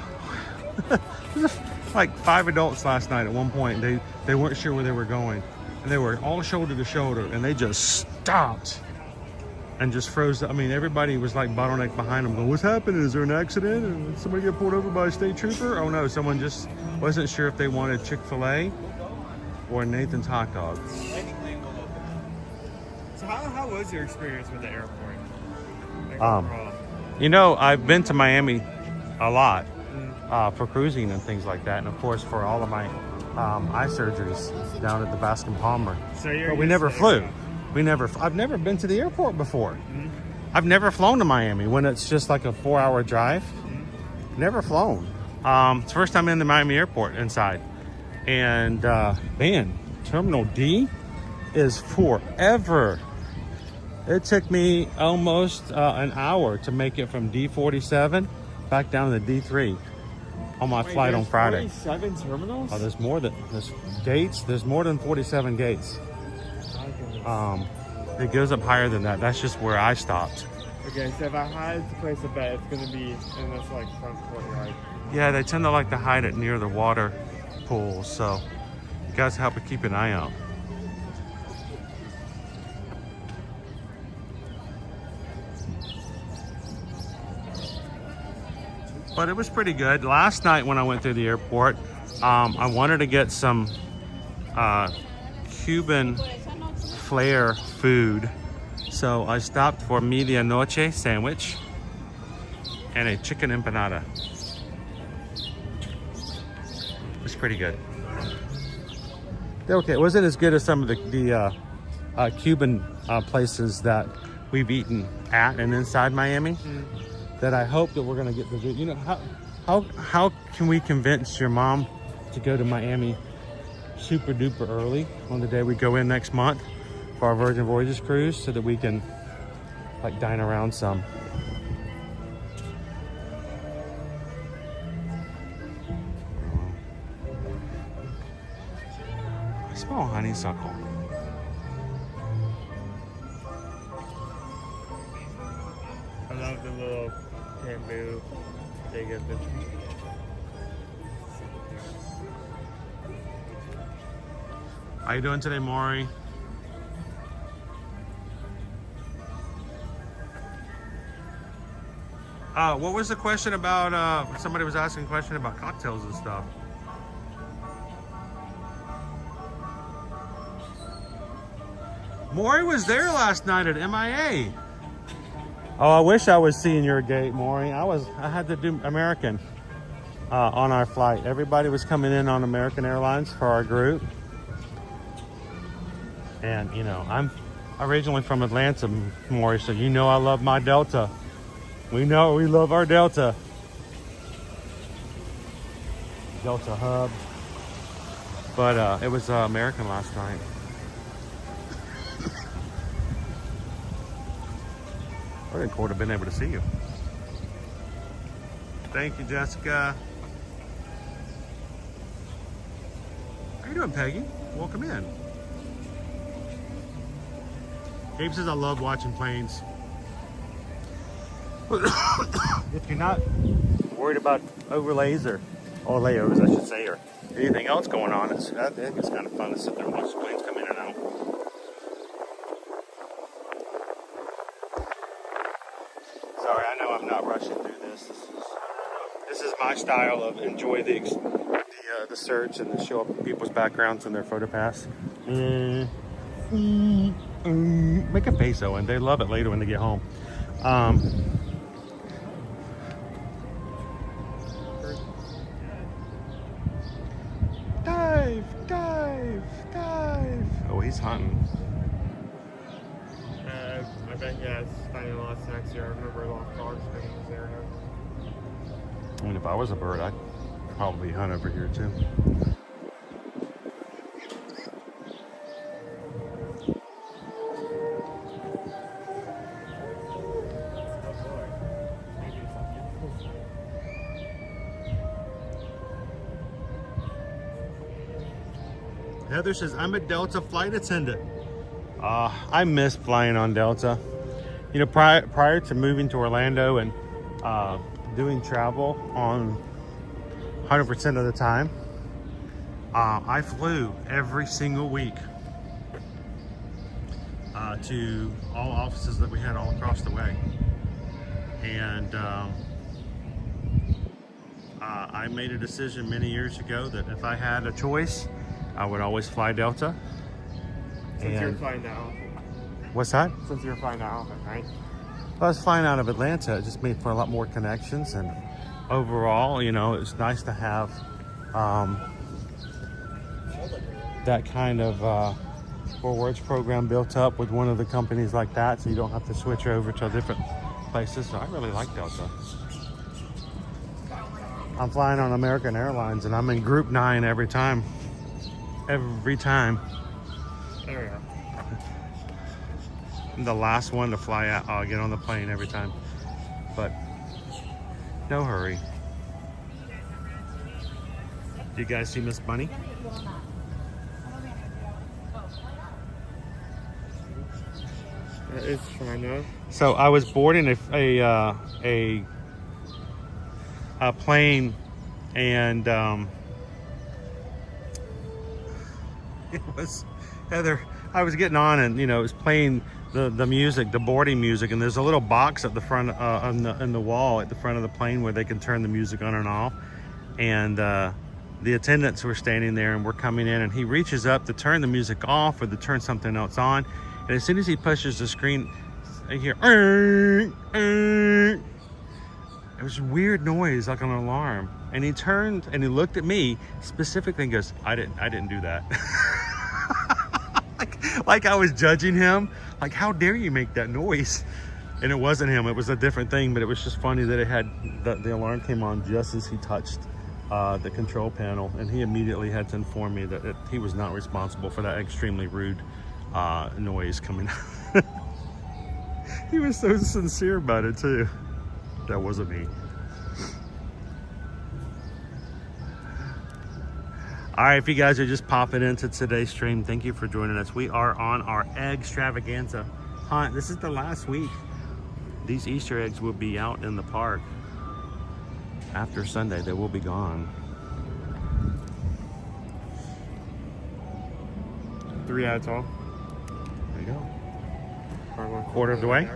like 5 adults last night at one point, they weren't sure where they were going, and they were all shoulder to shoulder, and they just stopped and just froze. I mean, everybody was like bottleneck behind them going, what's happening? Is there an accident? Did somebody get pulled over by a state trooper? Oh no, someone just wasn't sure if they wanted Chick-fil-A or Nathan's hot dog. So how was your experience with the airport? Like, overall? You know, I've been to Miami a lot for cruising and things like that, and of course for all of my eye surgeries down at the Bascom Palmer. So but we never flew. I've never been to the airport before. I've never flown to Miami when it's just like a 4-hour drive. Never flown. It's the first time in the Miami airport inside. And man, Terminal D is forever. It took me almost an hour to make it from D47 back down to D3 on my flight on Friday. 47 terminals? Oh, there's more than 47 gates. It goes up higher than that. That's just where I stopped. Okay, so if I had to place a bet, it's gonna be in this like front courtyard. Yeah, they tend to like to hide it near the water pool, so you guys have to keep an eye out. But it was pretty good. Last night when I went through the airport, I wanted to get some Cuban flair food. So I stopped for medianoche sandwich and a chicken empanada. It was pretty good. Okay, it wasn't as good as some of the Cuban places that we've eaten at and inside Miami. That I hope that we're gonna get to do. You know, how can we convince your mom to go to Miami super duper early on the day we go in next month for our Virgin Voyages cruise, so that we can like dine around some. I smell honeysuckle. I love the little bamboo they get the. How you doing today, Maury? What was the question about, somebody was asking a question about cocktails and stuff. Maury was there last night at MIA. Oh, I wish I was seeing your gate, Maury. I had to do American on our flight. Everybody was coming in on American Airlines for our group. And you know, I'm originally from Atlanta, Maury, so you know I love my Delta. We know we love our Delta. Delta hub. But it was American last night. I didn't quite have been able to see you. Thank you, Jessica. How you doing, Peggy? Welcome in. Gabe says I love watching planes. If you're not worried about overlays or layovers, I should say, or anything else going on, I think it's kind of fun to sit there and watch the planes come in and out. I'm not rushing through this. This is my style of enjoy the search and the show up people's backgrounds and their photo pass. Make a face, Owen. They love it later when they get home. Dive, dive, dive. Oh, he's hunting. I bet he has finding a lot of snacks here. I remember a lot of frogs in this area. I mean, if I was a bird, I'd probably hunt over here too. Heather says, I'm a Delta flight attendant. I miss flying on Delta. You know, prior to moving to Orlando and doing travel on 100% of the time, I flew every single week to all offices that we had all across the way. And I made a decision many years ago that if I had a choice, I would always fly Delta. Since you're flying now. What's that? Since you're flying now, right? I was flying out of Atlanta. It just made for a lot more connections, and overall, you know, it's nice to have that kind of rewards program built up with one of the companies like that, so you don't have to switch over to different places. So I really like Delta. I'm flying on American Airlines, and I'm in Group 9 every time. Every time. There we go. I'm the last one to fly out. I'll get on the plane every time, but no hurry. Do you guys see Miss Bunny? It's China. So I was boarding a plane, and it was Heather. I was getting on, and you know, it was playing the music, the boarding music, and there's a little box at the front in the wall at the front of the plane where they can turn the music on and off. And the attendants were standing there, and we're coming in, and he reaches up to turn the music off or to turn something else on. And as soon as he pushes the screen, I hear it was a weird noise, like an alarm. And he turned and he looked at me specifically and goes, I didn't do that. like I was judging him. Like, how dare you make that noise? And it wasn't him, it was a different thing, but it was just funny that it had the alarm came on just as he touched the control panel, and he immediately had to inform me that he was not responsible for that extremely rude noise coming out. He was so sincere about it too. That wasn't me. All right, if you guys are just popping into today's stream, thank you for joining us. We are on our egg extravaganza hunt. This is the last week. These Easter eggs will be out in the park. After Sunday, they will be gone. 3 out of 12. There you go. Quarter of the way.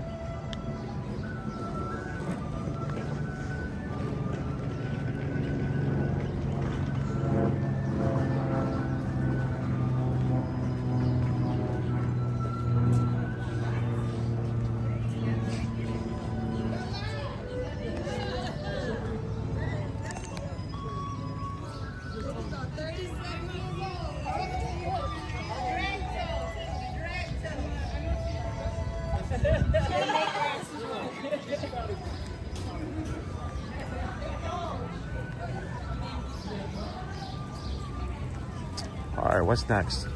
All right, what's next?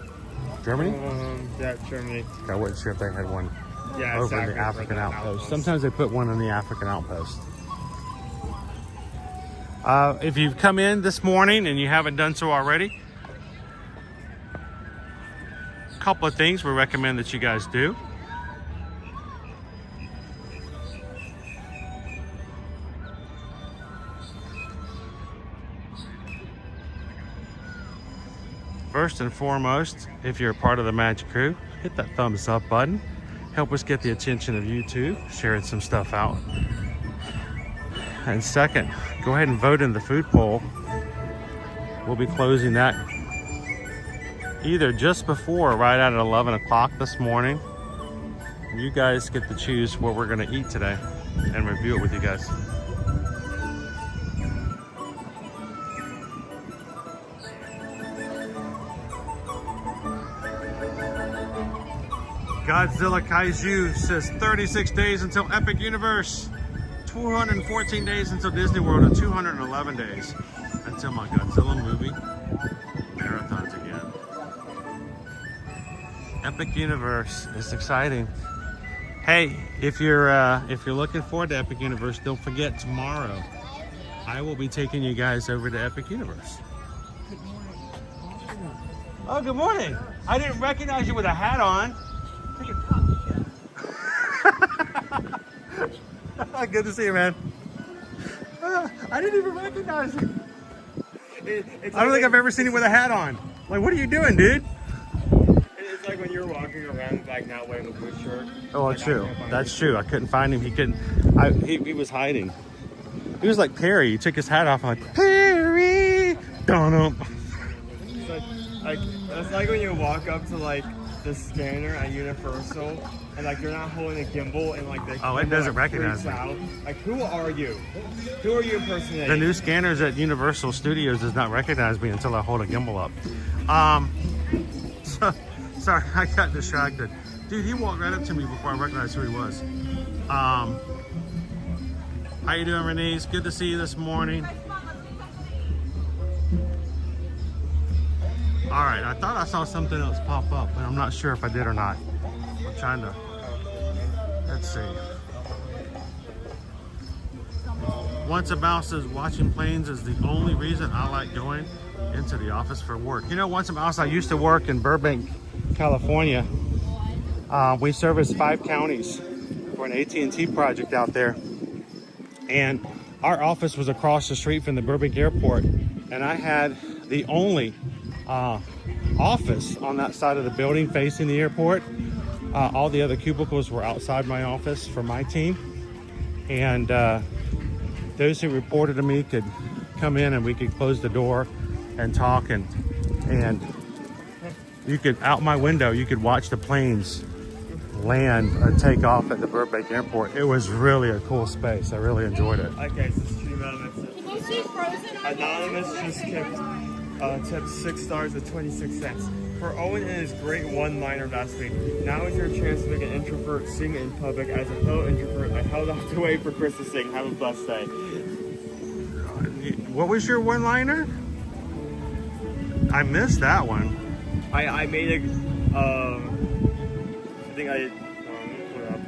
Germany? Yeah, Germany. I wasn't sure if they had one Yeah, over in exactly, the African for the outpost. outpost. Sometimes they put one on the African outpost. If you've come in this morning and you haven't done so already, a couple of things we recommend that you guys do. First and foremost, if you're a part of the Magic Crew, hit that thumbs up button. Help us get the attention of YouTube, sharing some stuff out. And second, go ahead and vote in the food poll. We'll be closing that either just before or right at 11 o'clock this morning. You guys get to choose what we're gonna eat today and review it with you guys. Godzilla Kaiju says 36 days until Epic Universe, 214 days until Disney World, and 211 days until my Godzilla movie marathons again. Epic Universe is exciting. Hey, if you're looking forward to Epic Universe, don't forget tomorrow I will be taking you guys over to Epic Universe. Good morning. Oh, good morning. I didn't recognize you with a hat on. Good to see you, man. I didn't even recognize you. I don't think I've ever seen you with a hat on. Like, what are you doing, dude? It's like when you're walking around, like not wearing a blue shirt. Oh, like, true. That's true. I couldn't find him. He couldn't. He was hiding. He was like Perry. He took his hat off. I'm like, Perry! Don't. It's like when you walk up to like the scanner at Universal and like you're not holding a gimbal and like the Oh, it doesn't recognize me. out. Like, who are you? Who are you impersonating? The new scanners at Universal Studios does not recognize me until I hold a gimbal up. Sorry, I got distracted. Dude, he walked right up to me before I recognized who he was. How you doing, Renee? Good to see you this morning. All right, I thought I saw something else pop up, but I'm not sure if I did or not. I'm trying to, let's see. Once a Mouse says watching planes is the only reason I like going into the office for work. You know, Once a Mouse, I used to work in Burbank, California. We service 5 counties for an AT&T project out there. And our office was across the street from the Burbank airport. And I had the only office on that side of the building facing the airport. All the other cubicles were outside my office for my team. And those who reported to me could come in and we could close the door and talk, and you could, out my window, you could watch the planes land or take off at the Burbank airport. It was really a cool space. I really enjoyed it. Okay, so Stream Anonymous just tipped 6 stars at 26 cents. For Owen and his great one-liner last week, now is your chance to make an introvert sing in public. As a fellow introvert, I held out to wait for Chris to sing. Have a blessed day. What was your one-liner? I missed that one. I made a, I think I, put it up.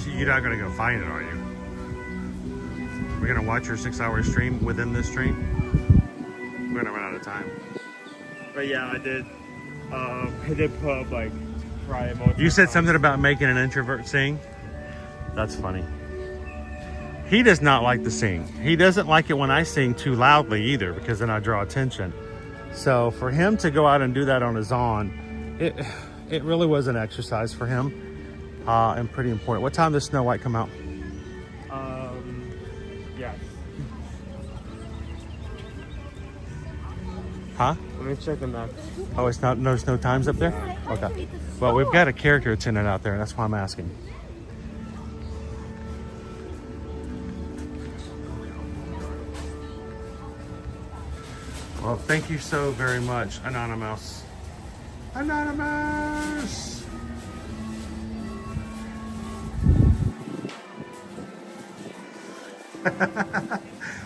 You're not gonna go find it, are you? We're gonna watch your 6-hour stream within this stream? We're gonna run out of time. But yeah, I did put up like Friday multiple You said times. something about making an introvert sing? That's funny. He does not like to sing. He doesn't like it when I sing too loudly either, because then I draw attention. So for him to go out and do that on his own, it really was an exercise for him, and pretty important. What time does Snow White come out? Yeah. Huh? Let me check the map. Oh, it's not, there's no times up there? Okay. Well, we've got a character attendant out there, and that's why I'm asking. Well, thank you so very much, Anonymous. Anonymous!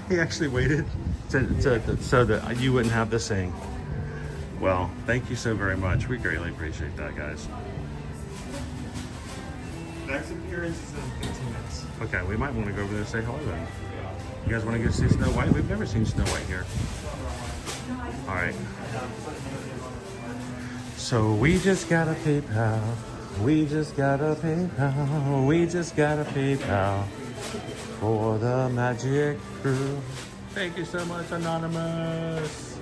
He actually waited so that you wouldn't have to sing. Well, thank you so very much. We greatly appreciate that, guys. Next appearance is in 15 minutes. Okay, we might want to go over there and say hello then. You guys want to go see Snow White? We've never seen Snow White here. All right. So we just got a PayPal. We just got a PayPal. We just got a PayPal for the Magic Crew. Thank you so much, Anonymous.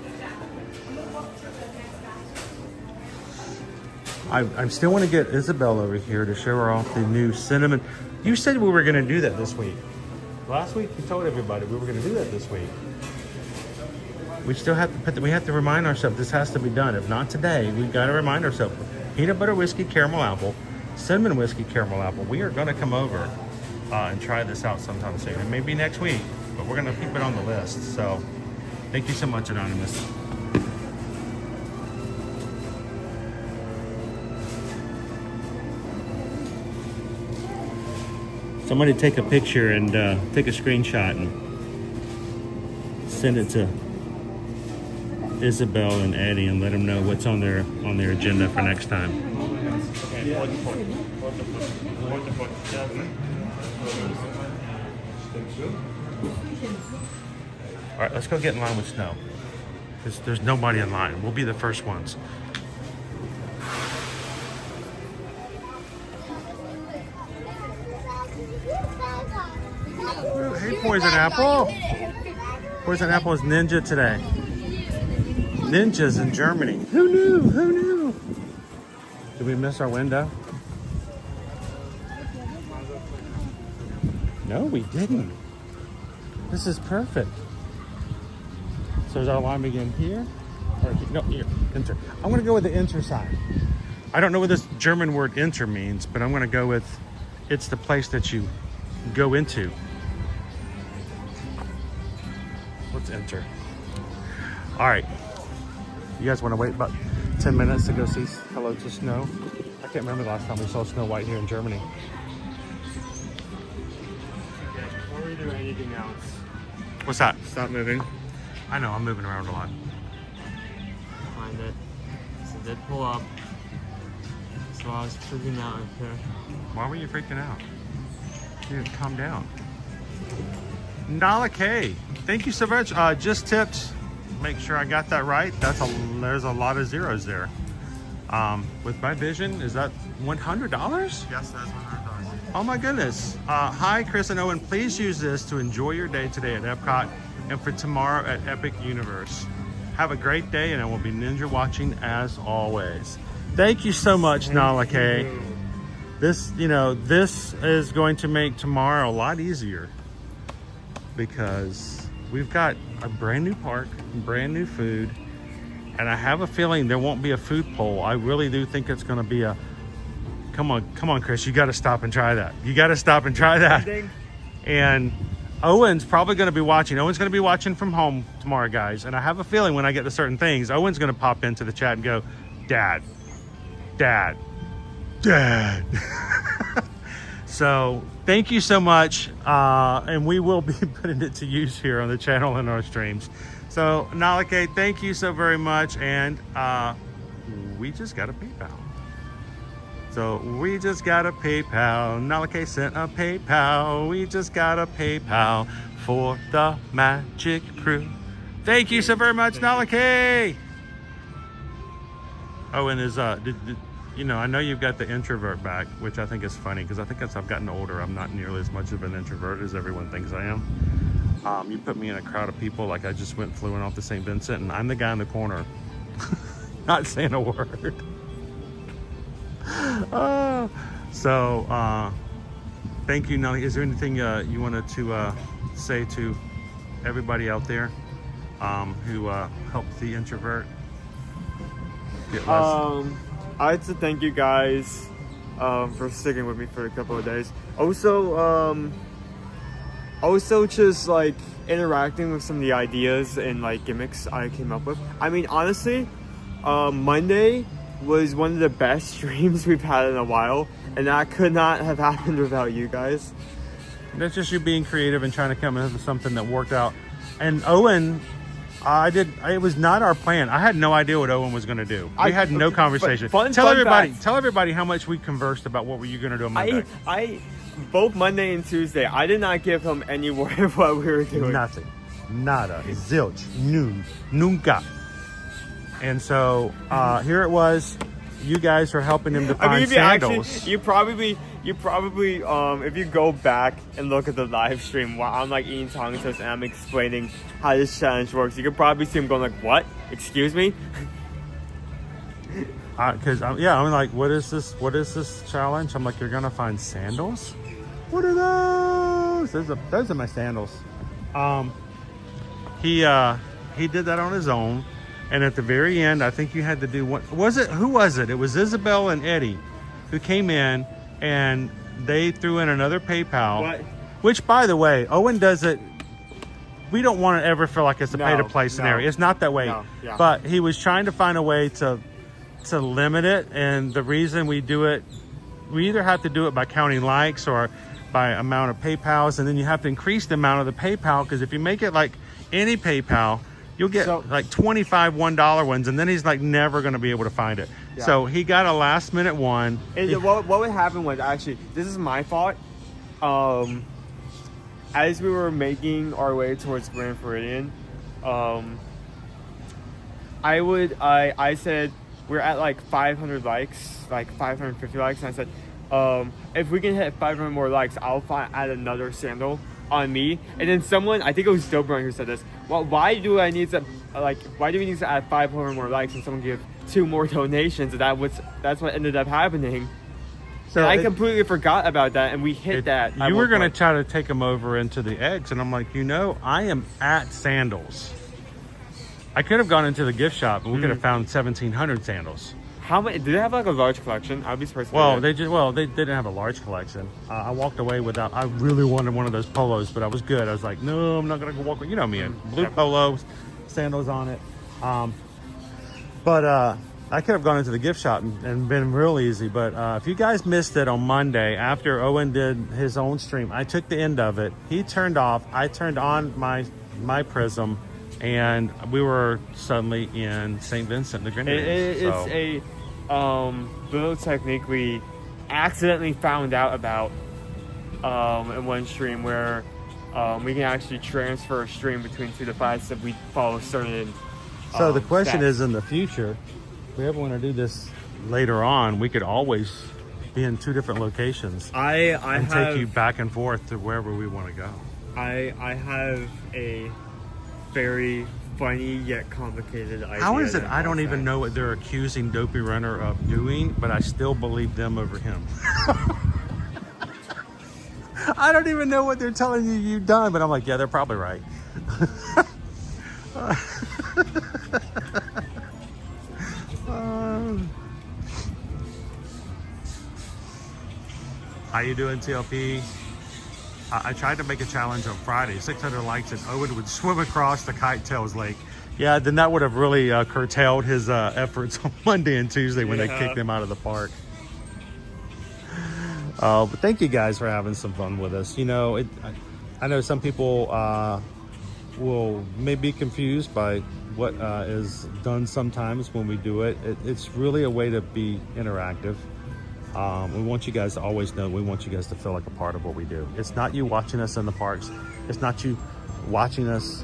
I still want to get Isabel over here to show her off the new cinnamon. You said we were going to do that this week. Last week we told everybody we were going to do that this week. We still have to we have to remind ourselves this has to be done. If not today, we've got to remind ourselves. Peanut butter whiskey caramel apple, cinnamon whiskey caramel apple. We are going to come over and try this out sometime soon. It may be next week, but we're going to keep it on the list. So thank you so much, Anonymous. Somebody take a picture and take a screenshot and send it to Isabel and Eddie and let them know what's on their agenda for next time. Okay, hold the foot. All right, let's go get in line with Snow. Because there's nobody in line. We'll be the first ones. Hey, Poison Apple. Poison Apple is ninja today. Ninjas in Germany. Who knew? Who knew? Did we miss our window? No, we didn't. This is perfect. So is our line begin here? Or no, here. Enter. I'm going to go with the enter side. I don't know what this German word enter means, but I'm going to go with it's the place that you go into. Let's enter. All right. You guys want to wait about 10 minutes to go see Hello to Snow? I can't remember the last time we saw Snow White here in Germany. Before we do anything else, What's that? stop moving. I know, I'm moving around a lot. Find it. So did pull up. So I was freaking out up here. Why were you freaking out? Dude, calm down. Nala K, thank you so much. Just tipped. Make sure I got that right. There's a lot of zeros there. With my vision, is that $100? Yes, that's $100. Oh my goodness. Hi, Chris and Owen. Please use this to enjoy your day today at Epcot and for tomorrow at Epic Universe. Have a great day, and I will be ninja watching as always. Thank you so much, Nala K. This is going to make tomorrow a lot easier because we've got a brand new park, brand new food, and I have a feeling there won't be a food poll. I really do think it's going to be a come on, Chris, you got to stop and try that. You got to stop and try that. And Owen's probably going to be watching. Owen's going to be watching from home tomorrow, guys. And I have a feeling when I get to certain things, Owen's going to pop into the chat and go, Dad. So thank you so much. And we will be putting it to use here on the channel and our streams. So Nalike, thank you so very much. And we just got a PayPal. So we just got a PayPal. Nalike sent a PayPal. We just got a PayPal for the Magic Crew. Thank you so very much, Nalike. Oh, and is you know, I know you've got the introvert back, which I think is funny because I think as I've gotten older, I'm not nearly as much of an introvert as everyone thinks I am. You put me in a crowd of people like I just went flew in off the St. Vincent, and I'm the guy in the corner, not saying a word. Thank you, Nelly. Is there anything you wanted to say to everybody out there who helped the introvert get less? I'd like to thank you guys for sticking with me for a couple of days. Also just like interacting with some of the ideas and like gimmicks I came up with. I mean, honestly, Monday was one of the best streams we've had in a while, and that could not have happened without you guys. That's just you being creative and trying to come up with something that worked out. And Owen, it was not our plan. I had no idea what Owen was going to do. We had no conversation. Tell everybody how much we conversed about what were you going to do on Monday. I both Monday and Tuesday, I did not give him any word of what we were doing. Nothing. Nada. Zilch. Nunca. And so here it was. You guys are helping him to find sandals. You probably, if you go back and look at the live stream while I'm like eating tongue toast and I'm explaining how this challenge works, you could probably see him going like, "What? Excuse me?" Because I'm like, what is this challenge? I'm like, you're gonna find sandals? What are shoes. Those are my sandals. He did that on his own, and at the very end, I think you had to do what was it? Who was it? It was Isabel and Eddie who came in, and they threw in another PayPal. What? Which, by the way, Owen does it. We don't want to ever feel like it's a pay-to-play scenario. It's not that way. No, yeah. But he was trying to find a way to limit it, and the reason we do it, we either have to do it by counting likes or by amount of PayPals, and then you have to increase the amount of the PayPal, because if you make it like any PayPal, you'll get like 25 $1 ones, and then he's like never going to be able to find it. Yeah. So he got a last minute one. What would happen was, actually, this is my fault. As we were making our way towards Grand Floridian, I said we're at like 500 likes, like 550 likes, and I said, if we can hit 500 more likes, I'll add another sandal on me. And then someone, I think it was Dobron who said this, well, why do we need to add 500 more likes and someone give 2 more donations? And that's what ended up happening. So I completely forgot about that, and we hit that. You were going to try to take him over into the eggs, and I'm like, I am at sandals. I could have gone into the gift shop, and we could have found 1,700 sandals. How many? Do they have like a large collection? I'd be surprised. Well, they didn't have a large collection. I walked away without. I really wanted one of those polos, but I was good. I was like, no, I'm not going to go walk. You know me, blue polos, sandals on it. But I could have gone into the gift shop and been real easy, but if you guys missed it on Monday, after Owen did his own stream, I took the end of it. He turned off, I turned on my prism, and we were suddenly in St. Vincent the Grenadines. It's a little technique we accidentally found out about in one stream, where we can actually transfer a stream between 2 devices if we follow certain So the question stats. is, in the future, if we ever want to do this later on, we could always be in 2 different locations and take you back and forth to wherever we want to go. I have a very funny yet complicated idea. How is it I don't even know what they're accusing Dopey Runner of doing, but I still believe them over him? I don't even know what they're telling you you've done, but I'm like, yeah, they're probably right. How you doing, TLP? I tried to make a challenge on Friday, 600 likes, and Owen would swim across the Kite Tails Lake. Yeah, then that would have really curtailed his efforts on Monday and Tuesday when they kicked him out of the park. But thank you guys for having some fun with us. I know some people will maybe be confused by what is done sometimes when we do it. It's really a way to be interactive. We want you guys to always know, we want you guys to feel like a part of what we do. It's not you watching us in the parks. It's not you watching us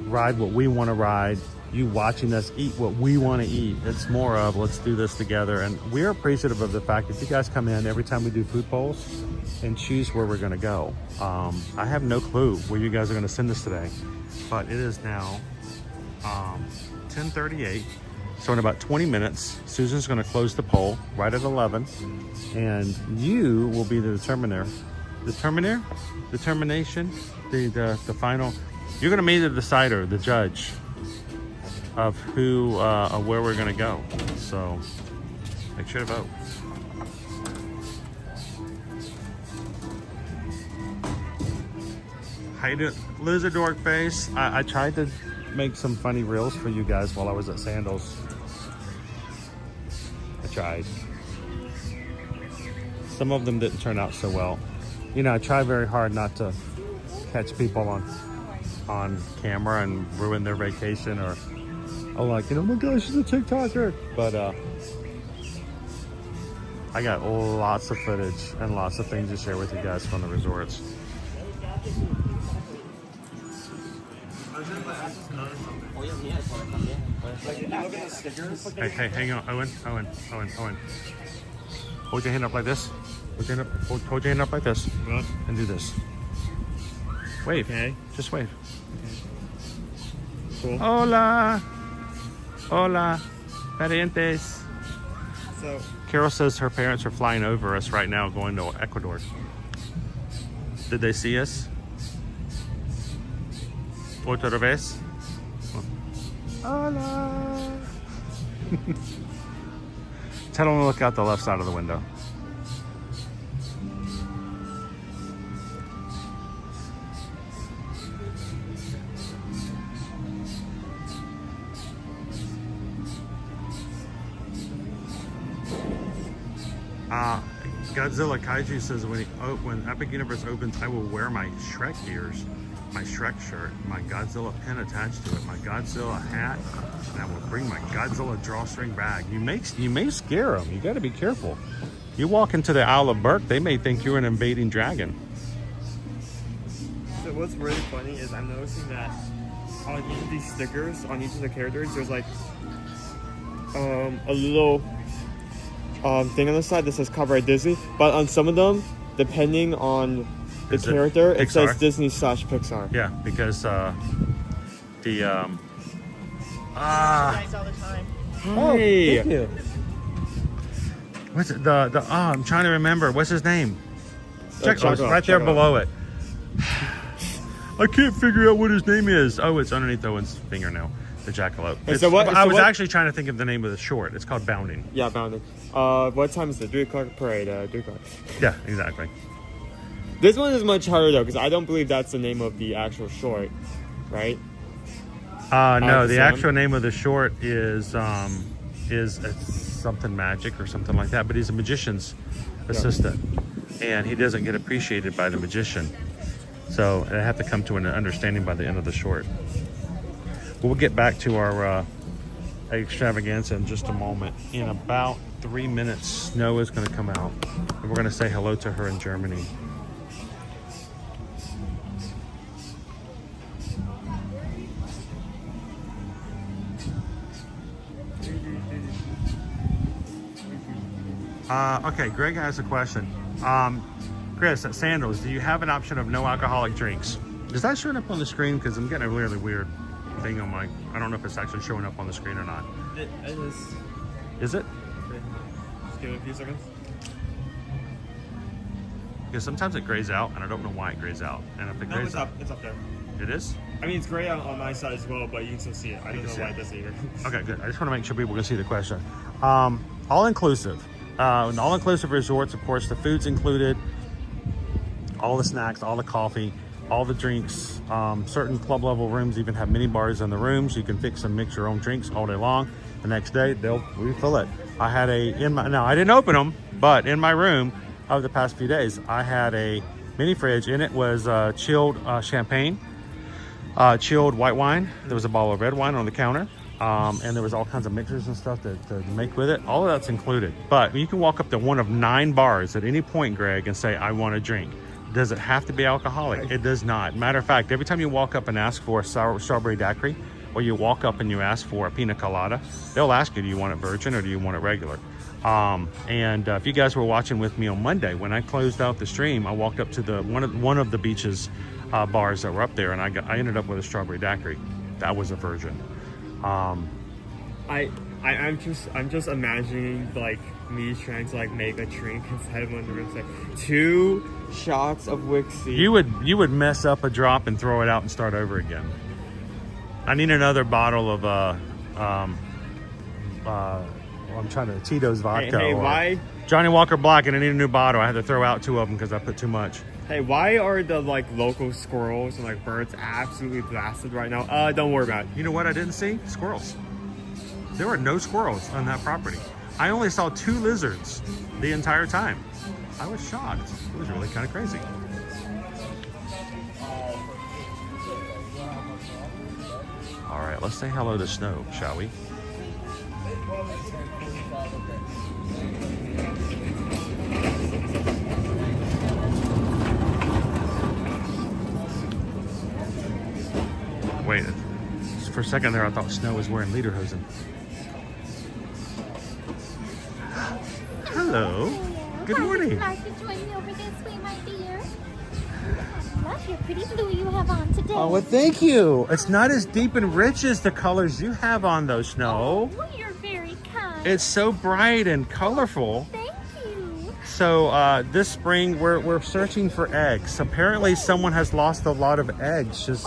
ride what we want to ride. You watching us eat what we want to eat. It's more of, let's do this together. And we're appreciative of the fact that you guys come in every time we do food polls and choose where we're going to go. I have no clue where you guys are going to send us today, but it is now 10:38. So in about 20 minutes, Susan's going to close the poll right at 11, and you will be the determination, the final. You're going to be the decider, the judge of where we're going to go. So make sure to vote. How you doing, Lizard Dork Face? I tried to make some funny reels for you guys while I was at Sandals. I tried. Some of them didn't turn out so well. I try very hard not to catch people on camera and ruin their vacation, or oh my gosh, she's a TikToker. But I got lots of footage and lots of things to share with you guys from the resorts. Hey, hang on, Owen. Hold your hand up like this. Hold your hand up like this. And do this. Wave. Okay. Just wave. Okay. Cool. Hola, parientes. So Carol says her parents are flying over us right now, going to Ecuador. Did they see us? Otra vez? Hola. Tell them to look out the left side of the window. Godzilla Kaiju says when Epic Universe opens, I will wear my Shrek ears, my Shrek shirt, my Godzilla pin attached to it, my Godzilla hat, and I will bring my Godzilla drawstring bag. You may scare them. You got to be careful. You walk into the Isle of Berk, they may think you're an invading dragon. So what's really funny is I'm noticing that on each of these stickers, on each of the characters, there's like a little thing on the side that says copyright Disney, but on some of them, depending on the character, it says Disney/Pixar. Yeah, because Nice all the time. Hey, thank you. What's it? I'm trying to remember. What's his name? Check right there below it. I can't figure out what his name is. Oh, it's underneath Owen's fingernail. The jackalope. I was actually trying to think of the name of the short. It's called Bounding. Yeah, Bounding. What time is it? 3 o'clock parade. 3 o'clock. Yeah, exactly. This one is much harder though, because I don't believe that's the name of the actual short, right? No, the actual name of the short is something magic or something like that. But he's a magician's assistant, and he doesn't get appreciated by the magician. So I have to come to an understanding by the end of the short. We'll get back to our extravaganza in just a moment. In about 3 minutes, Snow is going to come out, and we're going to say hello to her in Germany. Okay, Greg has a question. Chris, at Sandals, do you have an option of no alcoholic drinks? Is that showing up on the screen? Because I'm getting a really weird thing on my... I don't know if it's actually showing up on the screen or not. It is. Is it? Just give it a few seconds. Because sometimes it grays out, and I don't know why it grays out. And if it grays out... It's up there. It is? I mean, it's gray on my side as well, but you can still see it. I don't know why it does it either. Okay, good. I just want to make sure people can see the question. All-inclusive. An all-inclusive resorts, of course, the food's included, all the snacks, all the coffee, all the drinks. Certain club level rooms even have mini bars in the rooms. You can fix and mix your own drinks all day long. The next day, they'll refill it. I had I didn't open them, but in my room over the past few days, I had a mini fridge. In it was chilled champagne, chilled white wine. There was a bottle of red wine on the counter. And there was all kinds of mixers and stuff to make with it. All of that's included. But you can walk up to one of 9 bars at any point, Greg, and say, I want a drink. Does it have to be alcoholic? It does not. Matter of fact, every time you walk up and ask for a strawberry daiquiri, or you walk up and you ask for a pina colada, they'll ask you, do you want it virgin or do you want it regular? If you guys were watching with me on Monday, when I closed out the stream, I walked up to one of the beaches bars that were up there, and I ended up with a strawberry daiquiri. That was a virgin. I'm just imagining like me trying to like make a drink inside of one of the rooms, like 2 shots of Wixie. You would mess up a drop and throw it out and start over again. I need another bottle of I'm trying to Tito's vodka. Hey, why Johnny Walker Black, and I need a new bottle. I had to throw out 2 of them because I put too much. Hey, why are the like local squirrels and like birds absolutely blasted right now? Don't worry about it. You know what I didn't see? Squirrels. There were no squirrels on that property. I only saw 2 lizards the entire time. I was shocked. It was really kind of crazy. All right, let's say hello to Snow, shall we? Wait, for a second there I thought Snow was wearing lederhosen. Hello. Good morning. Would you like to join me over this way, my dear? Love your pretty blue you have on today. Oh, well, thank you. It's not as deep and rich as the colors you have on, though, Snow. Oh, you're very kind. It's so bright and colorful. Thank you. So this spring we're searching for eggs. Apparently someone has lost a lot of eggs just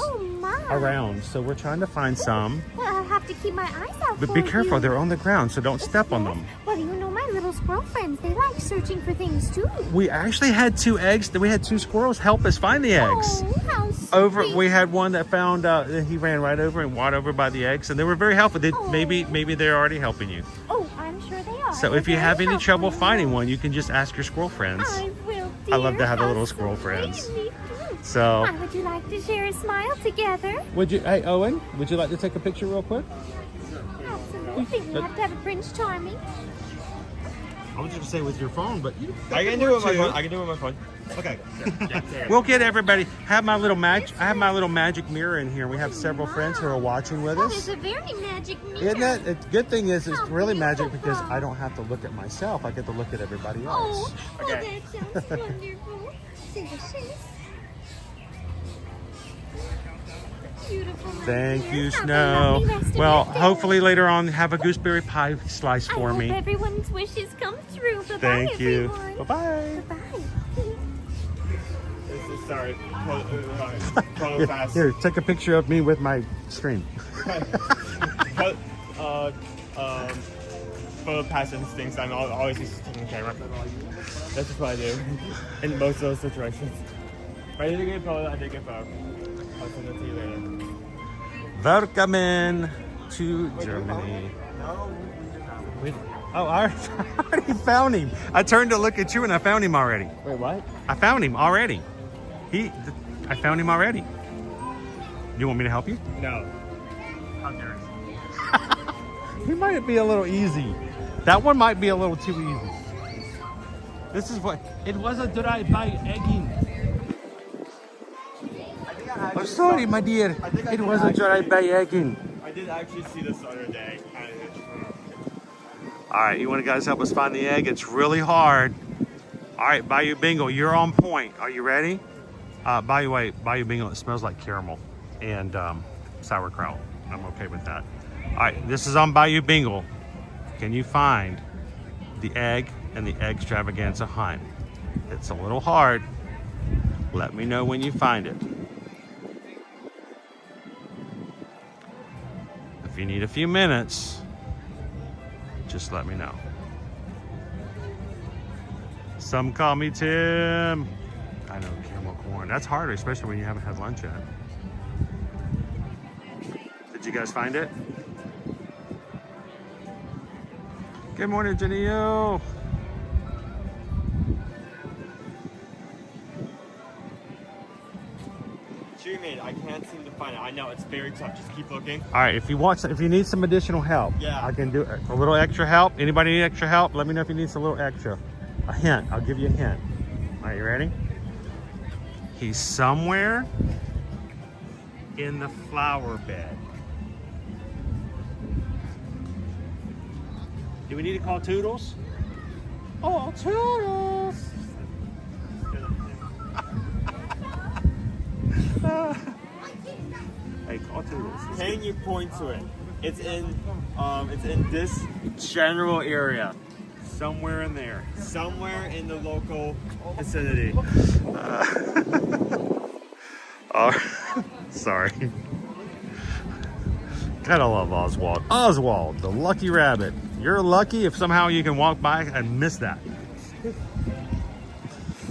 around. So we're trying to find some. Well, I'll have to keep my eyes out But be for careful, you. they're on the ground, so don't step on them. Well, you know my little squirrel friends, they like searching for things too. We actually had 2 eggs. We had 2 squirrels help us find the eggs. Oh, how sweet. We had one that found he ran right over and walked over by the eggs, and they were very helpful. Maybe they're already helping you. Oh, I'm sure they are. So if you have any trouble finding one, you can just ask your squirrel friends. I will, dear. I love to have the How little squirrel sweet. friends. Me too. So How would you like to share a smile together? hey Owen, would you like to take a picture real quick? Absolutely. We have to have a Prince Charming. I was just gonna say with your phone, but I can do it with my phone. I can do it with my phone. Okay. We'll get everybody. I have my little magic mirror in here. We have several friends who are watching with That us. is a very magic mirror. Isn't that? The good thing is it's How really magic because beautiful. I don't have to look at myself. I get to look at everybody else. Oh, that sounds wonderful. See the shoes. Beautiful. my Thank dear. you, Have a Snow. lovely rest of Well, your day. hopefully later on have a gooseberry pie slice I for hope me. everyone's wishes come true. Bye-bye, Thank you. everyone. Bye-bye. Bye-bye. Sorry. Follow fast. Here, take a picture of me with my screen. Follow past instincts. I'm always used to taking the camera. That's just what I do in most of those situations. But I did get a photo. I did get a photo. I'll send it to you later. Welcome to Germany. Oh, I already found him. I turned to look at you and I found him already. Wait, what? I found him already. I found him already. You want me to help you? No. How dare you? He might be a little easy. That one might be a little too easy. This is what it was a drive-by egging. I'm sorry, my dear. It was a drive-by egging. I did actually see this the other day. All right, you want to guys help us find the egg? It's really hard. All right, Bayou Bingo, you're on point. Are you ready? By the way, Bayou Bingo, it smells like caramel and sauerkraut. I'm okay with that. All right, this is on Bayou Bingo. Can you find the egg and the extravaganza hunt? It's a little hard. Let me know when you find it. If you need a few minutes, just let me know. Some call me Tim. I know, caramel corn. That's harder, especially when you haven't had lunch yet. Did you guys find it? Good morning, Janio. Jimmy, I can't seem to find it. I know it's very tough. Just keep looking. All right, if you need some additional help, Yeah. I can do a little extra help. Anybody need extra help? Let me know if you need some little extra. A hint. I'll give you a hint. All right, you ready? He's somewhere in the flower bed. Do we need to call Toodles? Oh, Toodles! Hey, call Toodles. Can you point to it? It's in this general area. Somewhere in there. Somewhere in the local vicinity. Oh, sorry. Gotta love Oswald. Oswald, the lucky rabbit. You're lucky if somehow you can walk by and miss that.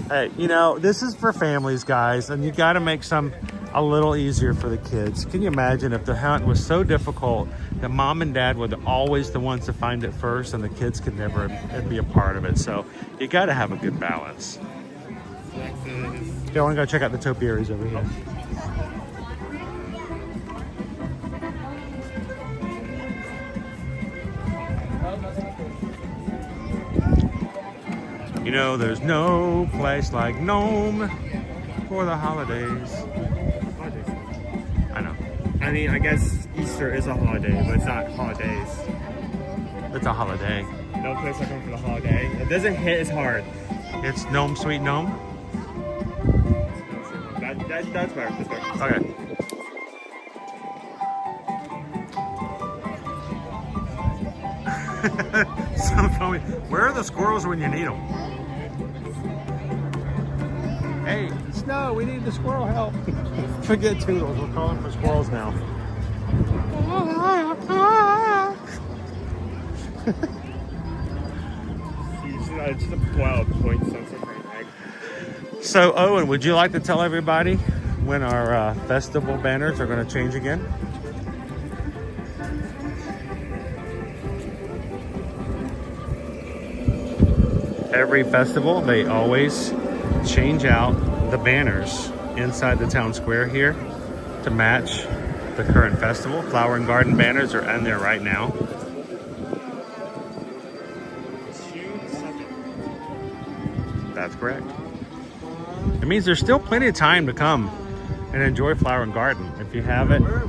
Hey, you know, this is for families, guys, and you gotta make some a little easier for the kids. Can you imagine if the hunt was so difficult that mom and dad were always the ones to find it first and the kids could never be a part of it? So you gotta have a good balance. Okay, I wanna go check out the topiaries over here. You know, there's no place like Nome for the holidays. I know. I mean, I guess Easter is a holiday, but it's not holidays. It's a holiday. No place like home for the holiday. It doesn't hit as hard. It's Nome, Sweet Nome. That's better. That's better. Okay. Some tell me, where are the squirrels when you need them? Hey, Snow, we need the squirrel help. Forget Toodles, we're calling for squirrels now. It's just a wild point sensor for an egg. So, Owen, would you like to tell everybody when our festival banners are going to change again? Every festival, they always change out the banners inside the town square here to match the current festival. Flower and garden banners are in there right now. That's correct. It means there's still plenty of time to come and enjoy Flower and Garden if you have it. We're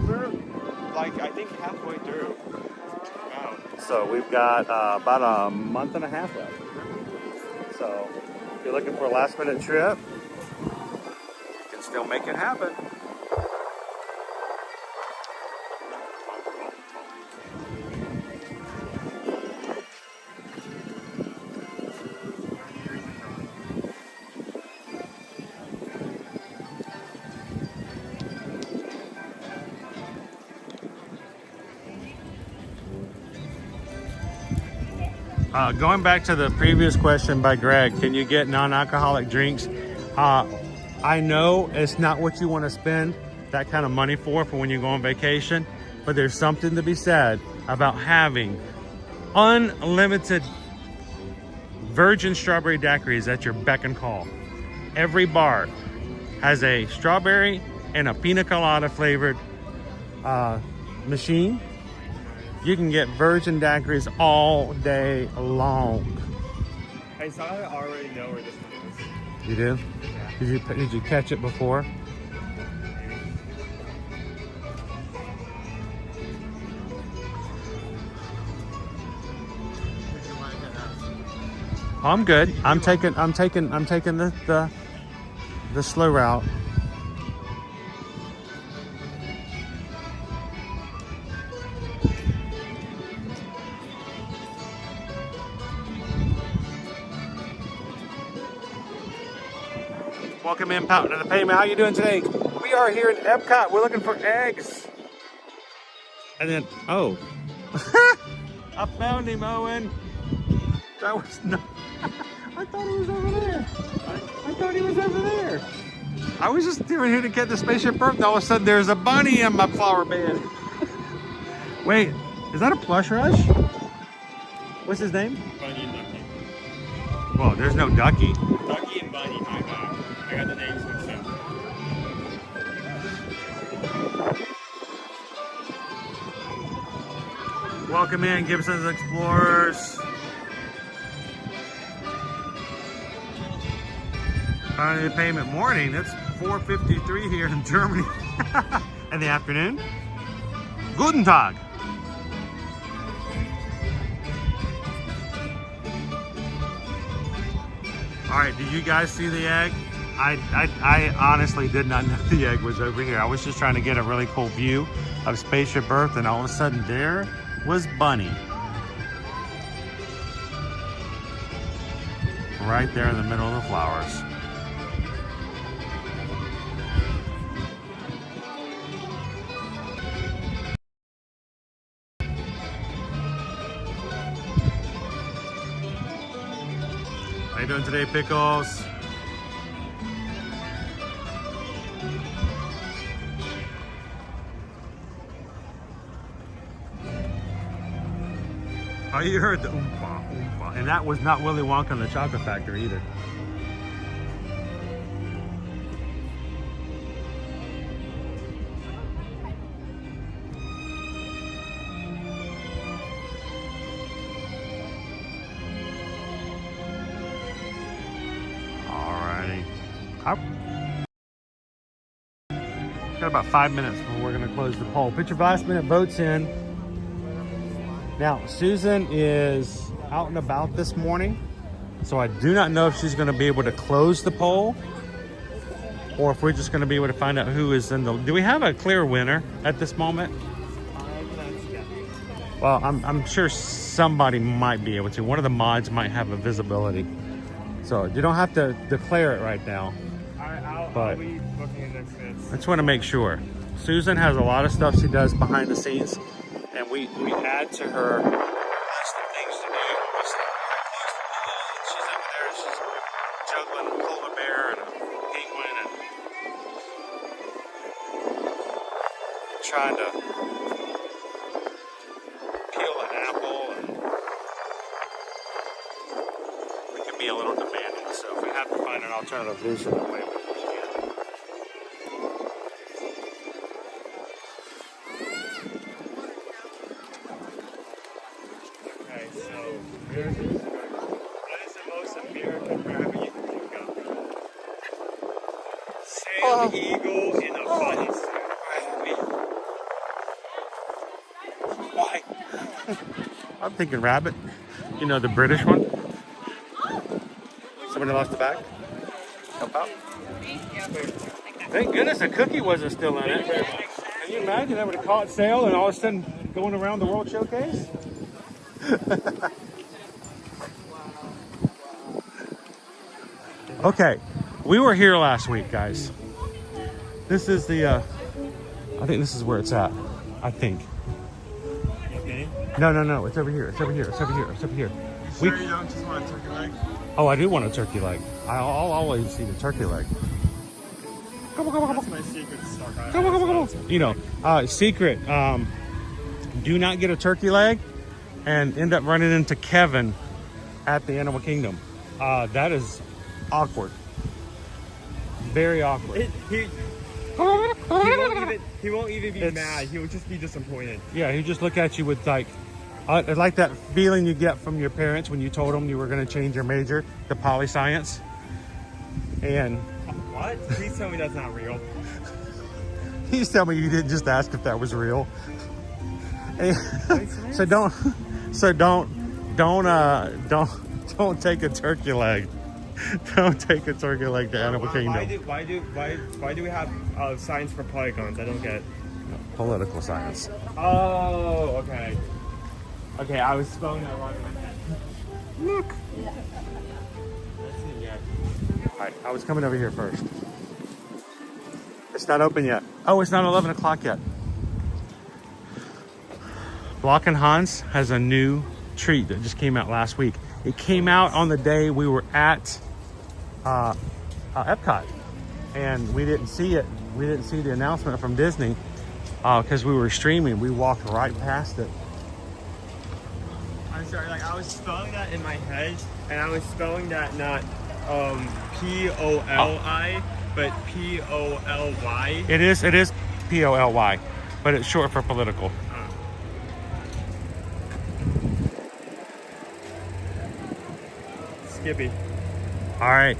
like, I think halfway through. Wow. So we've got about a month and a half left. So if you're looking for a last minute trip, you can still make it happen. Going back to the previous question by Greg, can you get non-alcoholic drinks? I know it's not what you want to spend that kind of money for when you go on vacation, but there's something to be said about having unlimited virgin strawberry daiquiris at your beck and call. Every bar has a strawberry and a pina colada flavored machine. You can get virgin daiquiris all day long. Hey, so I already know where this one is. You do? Yeah. Did you catch it before? I'm good. I'm taking the slow route. Welcome in, Pouting to the Pavement. How you doing today? We are here in Epcot. We're looking for eggs. And then, oh. I found him, Owen. That was no. I thought he was over there. I thought he was over there. I was just doing here to get the spaceship Earth, and all of a sudden there's a bunny in my flower bed. Wait, is that a plush rush? What's his name? Bunny and Ducky. Well, there's no Ducky. Ducky and Bunny, my bad. I got the names mixed up. Welcome in, Gibson's Explorers. Finally, the payment morning. It's 4:53 here in Germany. In the afternoon. Guten Tag. All right, did you guys see the egg? I honestly did not know the egg was over here. I was just trying to get a really cool view of Spaceship Earth, and all of a sudden there was Bunny. Right there in the middle of the flowers. How you doing today, Pickles? Oh, you heard the oompa, oompa. And that was not Willy Wonka and the Chocolate Factory either. Alrighty. Got about 5 minutes before we're going to close the poll. Put your last minute votes in. Now, Susan is out and about this morning, so I do not know if she's going to be able to close the poll or if we're just going to be able to find out who is in the... Do we have a clear winner at this moment? Well, I'm sure somebody might be able to. One of the mods might have a visibility. So you don't have to declare it right now. I but we booking in next minute? I just want to make sure. Susan has a lot of stuff she does behind the scenes, and we add to her list of things to do. She's up there, she's juggling a polar bear and a penguin and trying to peel an apple, and we can be a little demanding, so if we have to find an alternative vision way we can. Okay, so what is the most American rabbit you can think of? Sail eagle in a bunny suit. Why? I'm thinking rabbit. You know, the British one. Somebody lost the bag? Help out. Thank goodness the cookie wasn't still in it. Can you imagine that would have caught sail and all of a sudden going around the World Showcase? Okay, we were here last week, guys. This is the, I think this is where it's at. I think. Okay. No, it's over here. It's over here. It's over here. It's over here. Sure you don't just want a turkey leg? Oh, I do want a turkey leg. I'll always eat a turkey leg. Come on. That's my secret stock. Come on. You know, secret. Do not get a turkey leg and end up running into Kevin at the Animal Kingdom. That is awkward. Very awkward. He won't even be mad. He will just be disappointed. Yeah, he just look at you with like that feeling you get from your parents when you told them you were going to change your major to poli-science. And what? Please tell me that's not real. Please tell me you didn't just ask if that was real. And, so don't take a turkey leg. Don't take a turkey leg to Animal Kingdom. Why do we have science for polygons? I don't get it. Political science. Oh, okay. Okay, I was spelling that wrong in my head. Look. Alright, I was coming over here first. It's not open yet. Oh, it's not 11 o'clock yet. Block and Hans has a new treat that just came out last week. It came out on the day we were at Epcot, and we didn't see it. We didn't see the announcement from Disney because we were streaming. We walked right past it. I'm sorry, like I was spelling that in my head, and I was spelling that not P-O-L-I, but P-O-L-Y. It is P-O-L-Y, but it's short for political. Skippy. All right,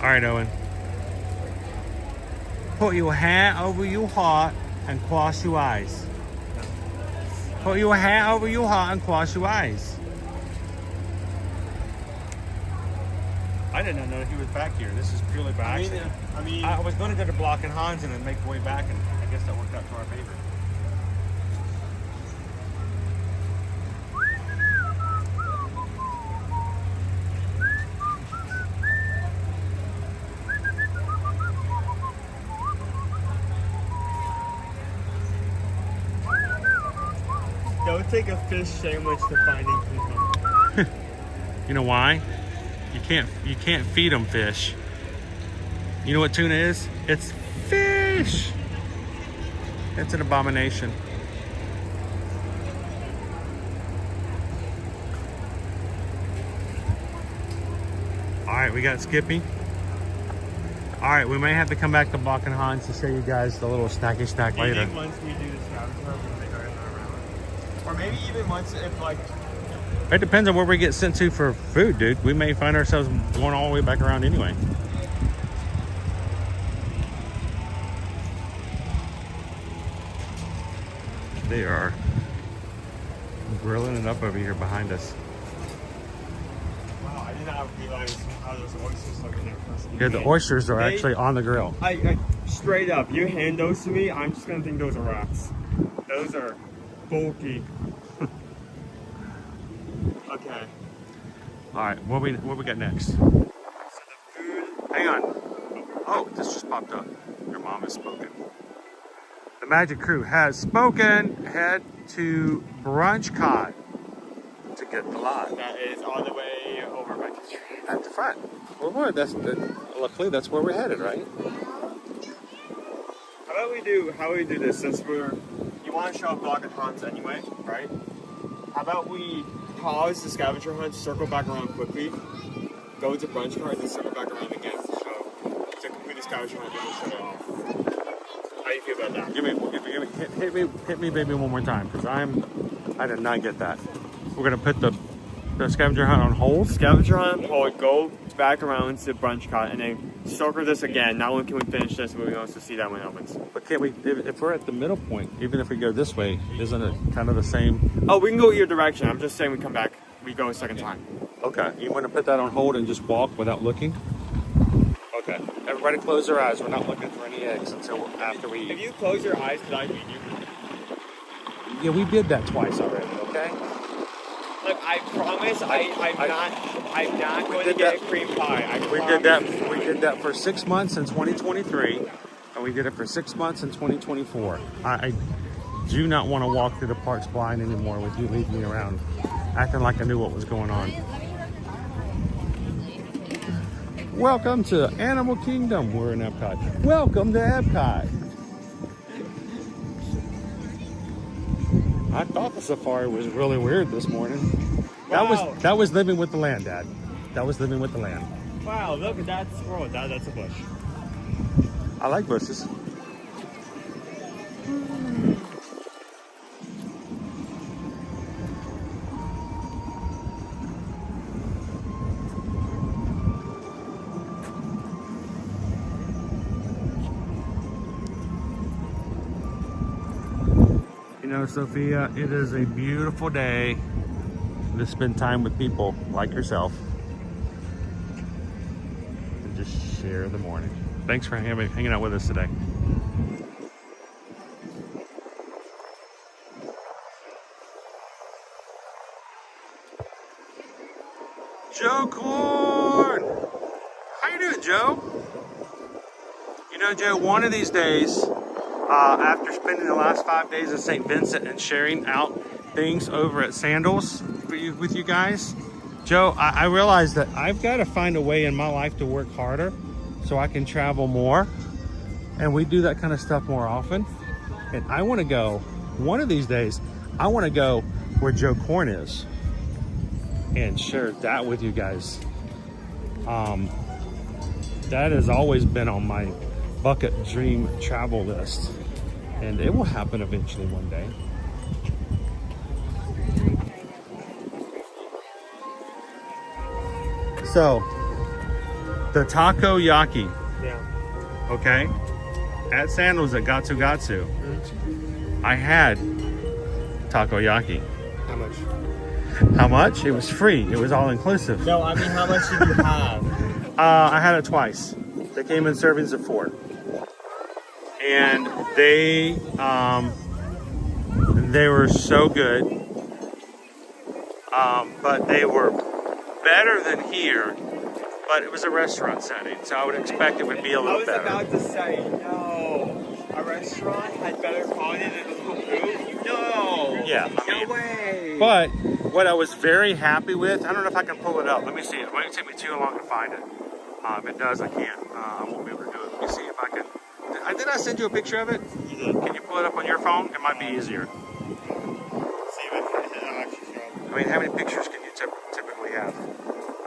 Owen. Put your hand over your heart and cross your eyes. Put your hand over your heart and cross your eyes. I did not know he was back here. This is purely by accident. I was going to go to Block and Hans and then make the way back, and I guess that worked out to our favor. Don't take a fish sandwich to Finding People. You know why? You can't feed them fish. You know what tuna is? It's fish. It's an abomination. All right, we got Skippy. All right, we may have to come back to Block and Hans to show you guys the little snacky snack later. Maybe once we do the scavenger, we'll make our around. Or maybe even once if like. It depends on where we get sent to for food, dude. We may find ourselves going all the way back around anyway. They are grilling it up over here behind us. Wow, I did not realize how those oysters look in there. Yeah, the oysters are actually on the grill. I straight up, you hand those to me, I'm just gonna think those are rocks. Those are bulky. Okay. All right, what we got next? So the food. Hang on. Oh, this just popped up. Your mom has spoken. The Magic Crew has spoken. Head to Brunchcot to get the lot. That is on the way over by the street. At the front. Well, boy, luckily that's where we're headed, right? How about we do this since you want to show off block and hunts anyway, right? How about we pause the scavenger hunt, circle back around quickly, go to brunch cart, and then circle back around again to complete the scavenger hunt and we'll shut it off. How do you feel about that? Hit me, baby, one more time, because I did not get that. We're gonna put the scavenger hunt on hold. Scavenger hunt, hold, go back around to brunch cart, and then circle this again. Not only can we finish this, but we can also see that when it opens. But can't we? If we're at the middle point, even if we go this way, isn't it kind of the same? Oh, we can go either direction. I'm just saying we come back. We go a second time. Okay. You want to put that on hold and just walk without looking? Okay. Everybody close their eyes. We're not looking for any eggs until after we eat. If you close your eyes, could I feed you? Yeah, we did that twice already, okay? Look, I promise I'm not going to get a cream pie. We did that for 6 months in 2023, and we did it for 6 months in 2024. I do not want to walk through the parks blind anymore with you leading me around, acting like I knew what was going on. Welcome to Animal Kingdom. We're in Epcot. Welcome to Epcot. I thought the safari was really weird this morning. Wow. That was living with the land, Dad. That was living with the land. Wow, look at that squirrel. That's a bush. I like bushes. You know, Sophia, it is a beautiful day to spend time with people like yourself and just share the morning. Thanks for hanging out with us today. Joe Corn! How you doing, Joe? You know, Joe, one of these days, after spending the last 5 days at St. Vincent and sharing out things over at Sandals with you guys, Joe, I realized that I've got to find a way in my life to work harder so I can travel more, and we do that kind of stuff more often. And I want to go, one of these days, I want to go where Joe Corn is and share that with you guys. That has always been on my bucket dream travel list, and it will happen eventually one day. So the takoyaki, Yeah. okay, at Sandals at Gatsu Gatsu, I had takoyaki. How much? How much? It was free. It was all inclusive. No, I mean, how much did you have? I had it twice. They came in servings of 4. And they were so good. But they were better than here. But it was a restaurant setting, so I would expect it would be a little better. I was about to say, no. A restaurant had better quality than the local food? No. Yeah. No way. But what I was very happy with, I don't know if I can pull it up. Let me see. It might take me too long to find it. If it does, I can't. I won't be able to do it. Let me see if I can. Did I send you a picture of it? You did. Can you pull it up on your phone? It might be easier. See if it'll actually show up. I mean, how many pictures can you typically have?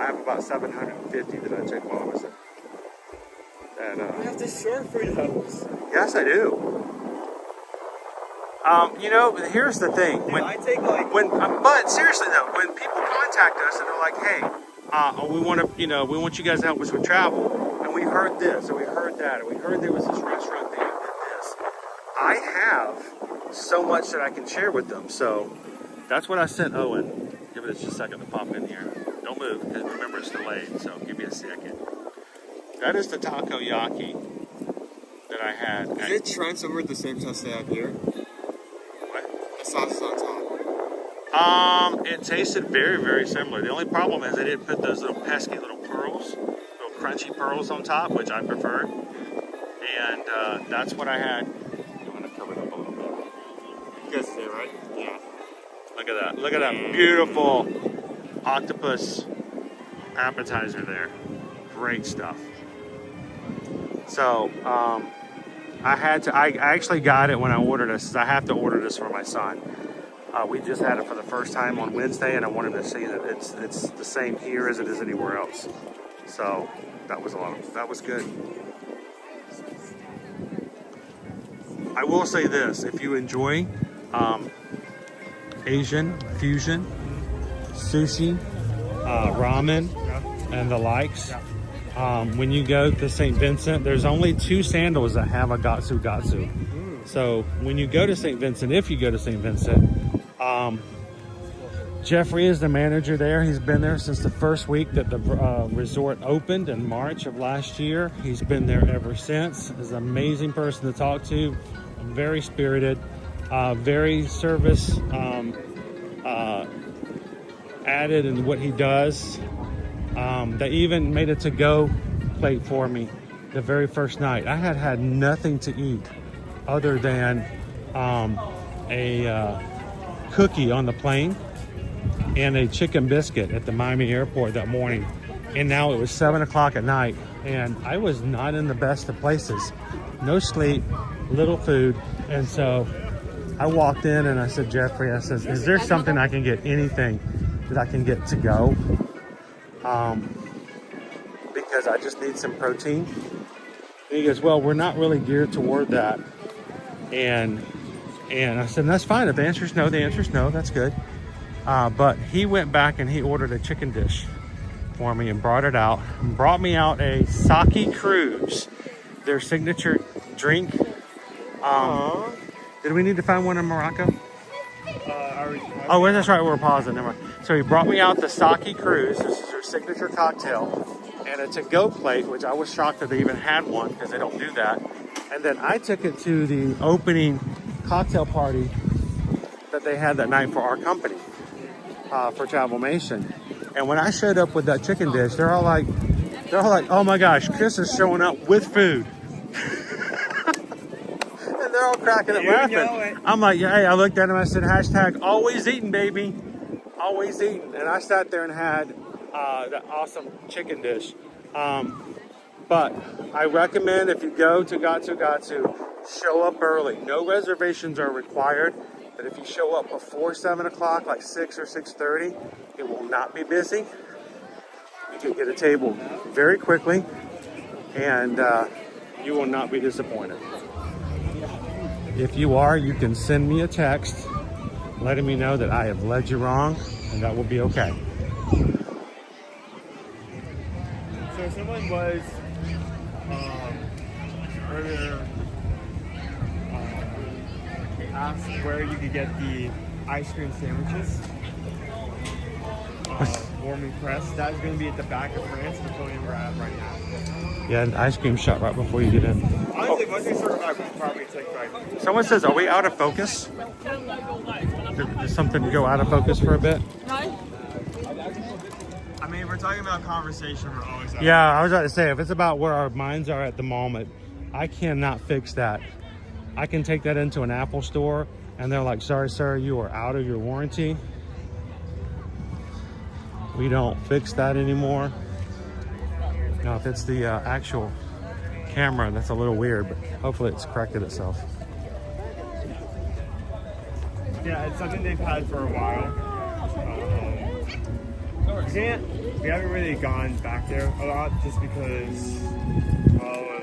I have about 750 that I took while I was at You have to sort for those. Yes, I do. You know, here's the thing. I take like... But seriously though, when people contact us and they're like, "Hey, we want you guys to help us with travel, and we heard this, and we heard that, and we heard there was this restaurant there that did this," I have so much that I can share with them. So that's what I sent Owen. Give it just a second to pop in here. Don't move, because remember it's delayed. So give me a second. That is the takoyaki that I had. Is it transferred with the same sauce they have here? What? The sauce is on top. It tasted very, very similar. The only problem is they didn't put those little pesky little pearls, little crunchy pearls on top, which I prefer. And that's what I had. I'm gonna cover it up a little bit. You guys see it, right? Yeah. Look at that. Look at that beautiful octopus appetizer there. Great stuff. So I actually got it when I ordered this. I have to order this for my son. We just had it for the first time on Wednesday, and I wanted to see that it's the same here as it is anywhere else. So that was good. I will say this: if you enjoy Asian fusion, sushi, ramen, and the likes, when you go to St. Vincent, there's only 2 sandals that have a gatsu. So when you go to St. Vincent, if you go to St. Vincent, Jeffrey is the manager there. He's been there since the first week that the resort opened in March of last year. He's been there ever since. He's an amazing person to talk to, very spirited, very service added in what he does. They even made a to-go plate for me the very first night. I had nothing to eat other than a cookie on the plane and a chicken biscuit at the Miami airport that morning. And now it was 7 o'clock at night, and I was not in the best of places. No sleep, little food. And so I walked in and I said, Jeffrey, I said, is there something I can get, anything that I can get to go? Because I just need some protein. And he goes, well, we're not really geared toward that. And I said, that's fine. If the answer is no, the answer is no. That's good. But he went back and he ordered a chicken dish for me and brought it out. And brought me out a sake cruise, their signature drink. Did we need to find one in Morocco? Oh, that's right. We're pausing. Never mind. So he brought me out the sake cruise. This is their signature cocktail. And a to-go plate, which I was shocked that they even had one because they don't do that. And then I took it to the opening cocktail party that they had that night for our company, for Travelmation. And when I showed up with that chicken dish, they're all like, oh my gosh, Chris is showing up with food. And they're all cracking up laughing. I'm like, yeah, hey, I looked at him, I said, hashtag always eating, baby. Always eating. And I sat there and had that awesome chicken dish. But I recommend if you go to Gatsu, show up early. No reservations are required, but if you show up before 7 o'clock, like 6 or 6:30, it will not be busy. You can get a table very quickly, and you will not be disappointed. If you are, you can send me a text letting me know that I have led you wrong, and that will be okay. So someone was earlier asked where you could get the ice cream sandwiches. Warm and pressed. That's going to be at the back of France, the pavilion we're at right now. Yeah, an ice cream shop right before you get in. Honestly, once we circle back, we can probably take right. Someone says, are we out of focus? Did something go out of focus for a bit? I mean, we're talking about conversation, we're always out. Yeah, I was about to say, if it's about where our minds are at the moment, I cannot fix that. I can take that into an Apple store and they're like, sorry, sir, you are out of your warranty. We don't fix that anymore. Now, if it's the actual camera, that's a little weird, but hopefully it's corrected itself. Yeah, it's something they've had for a while. We haven't really gone back there a lot just because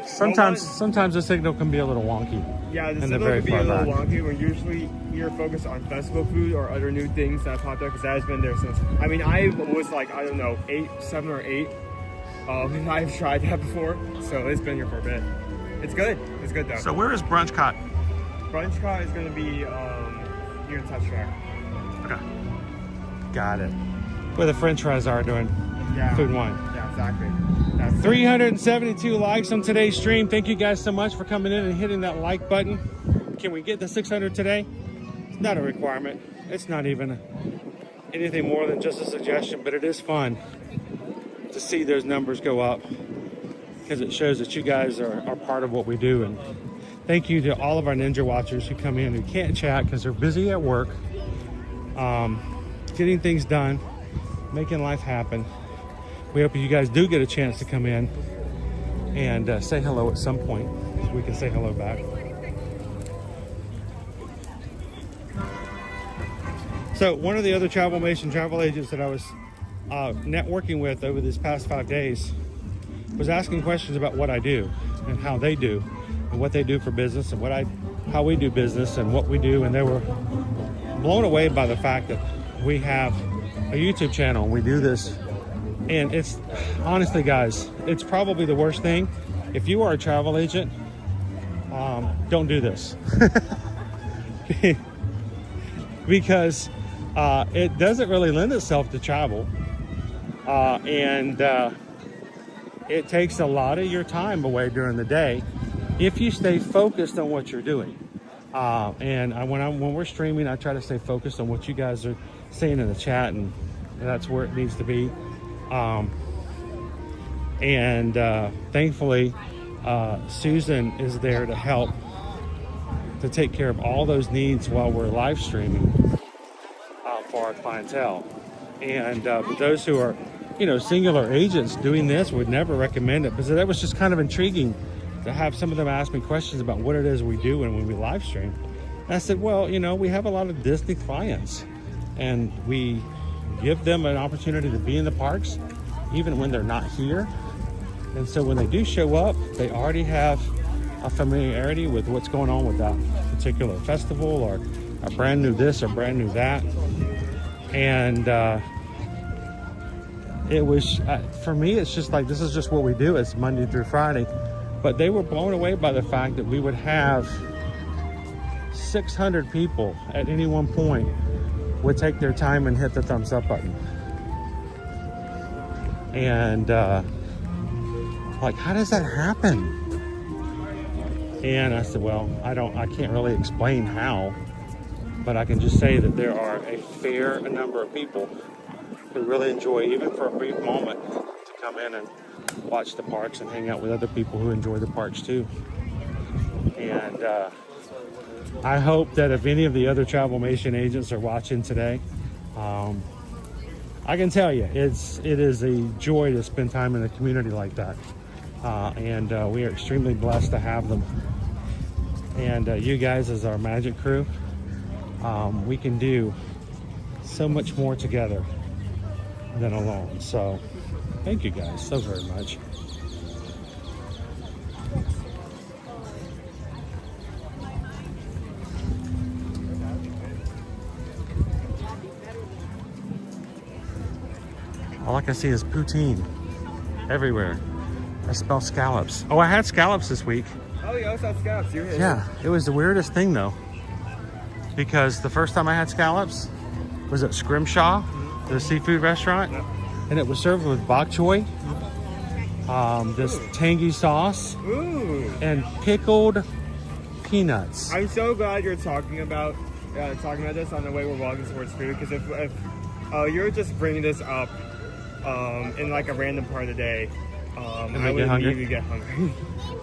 sometimes the signal can be a little wonky. Yeah, the signal can be a little wonky. We're usually here focused on festival food or other new things that popped up because that has been there since. I mean, I was like, I don't know, 7 or 8. I've tried that before, so it's been here for a bit. It's good. It's good though. So where is Brunchcott? Brunchcott is going to be near the touch track. Okay. Got it. Where the French fries are doing Food and Wine. Yeah, exactly. 372 likes on today's stream. Thank you guys so much for coming in and hitting that like button. Can we get the 600 today? It's not a requirement. It's not even anything more than just a suggestion, but it is fun to see those numbers go up. because it shows that you guys are part of what we do. And thank you to all of our Ninja Watchers who come in who can't chat because they're busy at work, getting things done, making life happen. We hope you guys do get a chance to come in and say hello at some point so we can say hello back. So one of the other Travelmation travel agents that I was networking with over these past 5 days was asking questions about what I do and how they do and what they do for business and how we do business and what we do. And they were blown away by the fact that we have a YouTube channel and we do this. And it's honestly, guys, it's probably the worst thing. If you are a travel agent, don't do this. Because it doesn't really lend itself to travel. And it takes a lot of your time away during the day if you stay focused on what you're doing. When we're streaming, I try to stay focused on what you guys are saying in the chat, and that's where it needs to be. Thankfully, Susan is there to help to take care of all those needs while we're live streaming for our clientele. And but those who are, singular agents doing this would never recommend it, because that was just kind of intriguing to have some of them ask me questions about what it is we do when we live stream. And I said, well, we have a lot of Disney clients, and we give them an opportunity to be in the parks even when they're not here. And so when they do show up, they already have a familiarity with what's going on with that particular festival, or a brand new this or brand new that. And it was, for me, it's just like, this is just what we do. It's Monday through Friday. But they were blown away by the fact that we would have 600 people at any one point would take their time and hit the thumbs up button. And like, how does that happen? And I said, well, I can't really explain how, but I can just say that there are a fair number of people who really enjoy, even for a brief moment, to come in and watch the parks and hang out with other people who enjoy the parks too. And I hope that if any of the other Travelmation agents are watching today, I can tell you, it is a joy to spend time in a community like that. And we are extremely blessed to have them. And you guys as our magic crew, we can do so much more together than alone. So thank you guys so very much. All I can see is poutine everywhere. I smell scallops. Oh, I had scallops this week. Oh, you also had scallops. Yeah, it was the weirdest thing though, because the first time I had scallops was at Scrimshaw, the seafood restaurant, and it was served with bok choy, this tangy sauce, and pickled peanuts. I'm so glad you're talking about this on the way we're walking towards food, because if you're just bringing this up in like a random part of the day, I would immediately get hungry.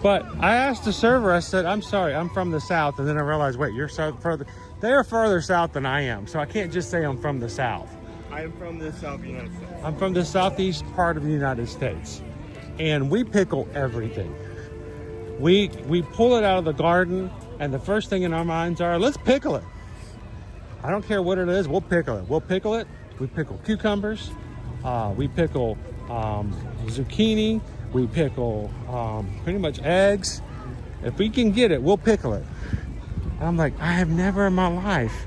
But I asked the server, I said, I'm sorry, I'm from the South. And then I realized, wait, you're further. They are further south than I am. So I can't just say I'm from the South. I'm from the South United States. I'm from the southeast part of the United States. And we pickle everything. We pull it out of the garden, and the first thing in our minds are, let's pickle it. I don't care what it is, we'll pickle it. We'll pickle it. We pickle cucumbers. We pickle zucchini. We pickle pretty much eggs. If we can get it, we'll pickle it. And I'm like, I have never in my life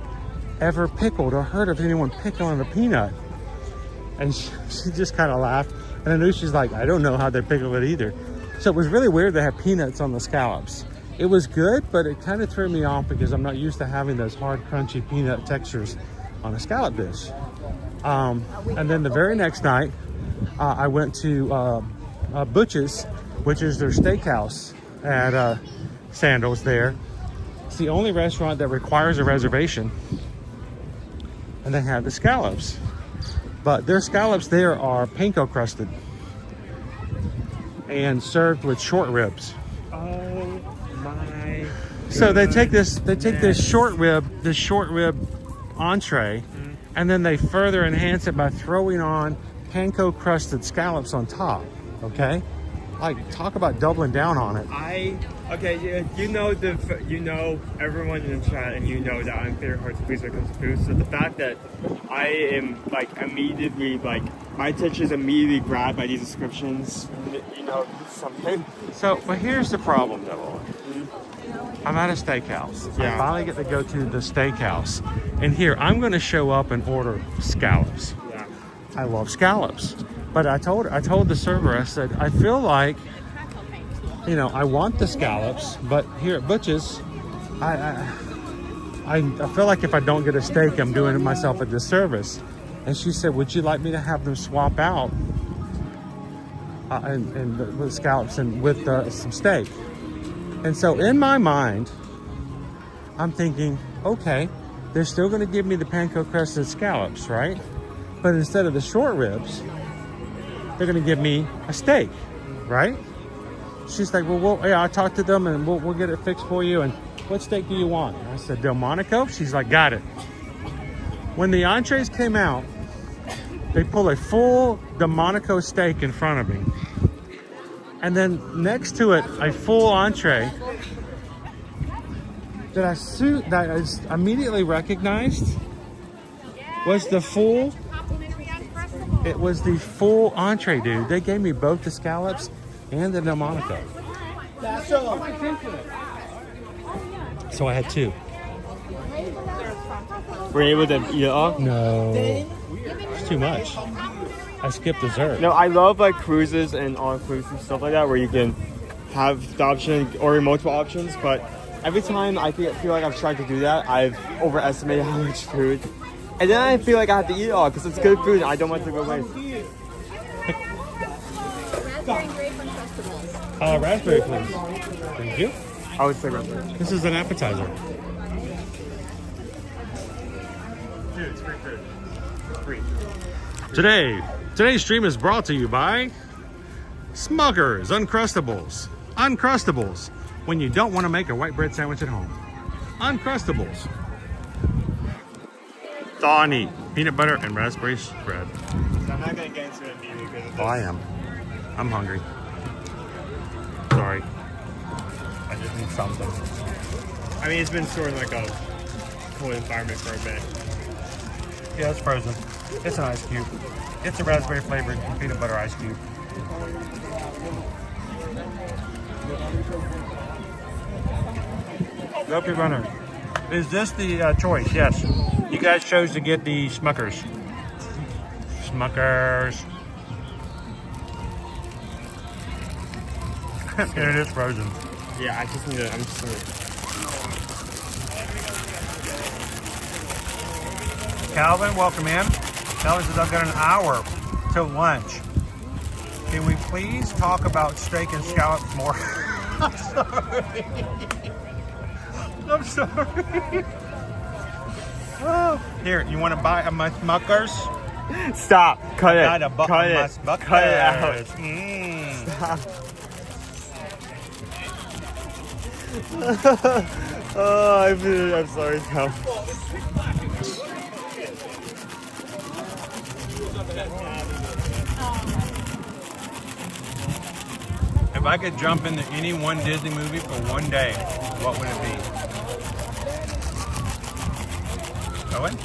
ever pickled or heard of anyone pickling a peanut. And she just kind of laughed. And I knew she's like, I don't know how they pickle it either. So it was really weird to have peanuts on the scallops. It was good, but it kind of threw me off because I'm not used to having those hard, crunchy peanut textures on a scallop dish. And then the very next night, I went to Butch's, which is their steakhouse at Sandals there. It's the only restaurant that requires a reservation, and they have the scallops. But their scallops there are panko crusted. and served with short ribs. Oh my. So they take this short rib entree, and then they further enhance it by throwing on panko crusted scallops on top. Okay, like talk about doubling down on it. You know everyone in the chat, and you know that I'm favorite heart to please when it comes to food. So the fact that I am like immediately like my attention is immediately grabbed by these descriptions, you know, something. So, but here's the problem, though. I'm at a steakhouse. Yeah. I finally get to go to the steakhouse, and here I'm going to show up and order scallops. Yeah. I love scallops, but I told the server, I said, I feel like, you know, I want the scallops, but here at Butch's, I feel like if I don't get a steak, I'm doing myself a disservice. And she said, would you like me to have them swap out and the scallops and with some steak? And so in my mind, I'm thinking, okay, they're still going to give me the panko crusted scallops, right? But instead of the short ribs, they're going to give me a steak, right? She's like, well, yeah, I'll talk to them and we'll get it fixed for you. And what steak do you want? I said, Delmonico. She's like, got it. When the entrees came out, they pull a full Delmonico steak in front of me. And then next to it, a full entree that I immediately recognized was the full. It was the full entree, dude. They gave me both the scallops and the Delmonico. So I had two. Were you able to eat it all? No, it's too much. I skipped dessert. No, I love like cruises and all-inclusive stuff like that where you can have the option or multiple options, but every time I feel like I've tried to do that, I've overestimated how much food. And then I feel like I have to eat it all because it's good food and I don't want to go waste. Raspberry, please. Thank you. I would say raspberry. This is an appetizer. Dude, it's free food. Free. Today's stream is brought to you by Smuckers Uncrustables. Uncrustables, when you don't want to make a white bread sandwich at home. Uncrustables. Thawny, peanut butter and raspberry spread. So I'm not going to get into it immediately because of this. Oh, I am. I'm hungry. Sorry. I just need something. I mean, it's been stored in like a cold environment for a bit. Yeah, it's frozen. It's an ice cube. It's a raspberry flavored peanut butter ice cube. Guppy Runner. Is this the choice? Yes. You guys chose to get the Smuckers. Smuckers. And it is frozen. Yeah, I'm just gonna. Calvin, welcome in. Calvin says, I've got an hour till lunch. Can we please talk about steak and scallops more? I'm sorry. I'm sorry. Oh. Here, you want to buy a Smuckers? Stop. Cut it. Got a Cut it. Smuckers. Cut it out. Mm. Stop. Oh, I'm sorry, Cal. If I could jump into any one Disney movie for one day, what would it be? Owen?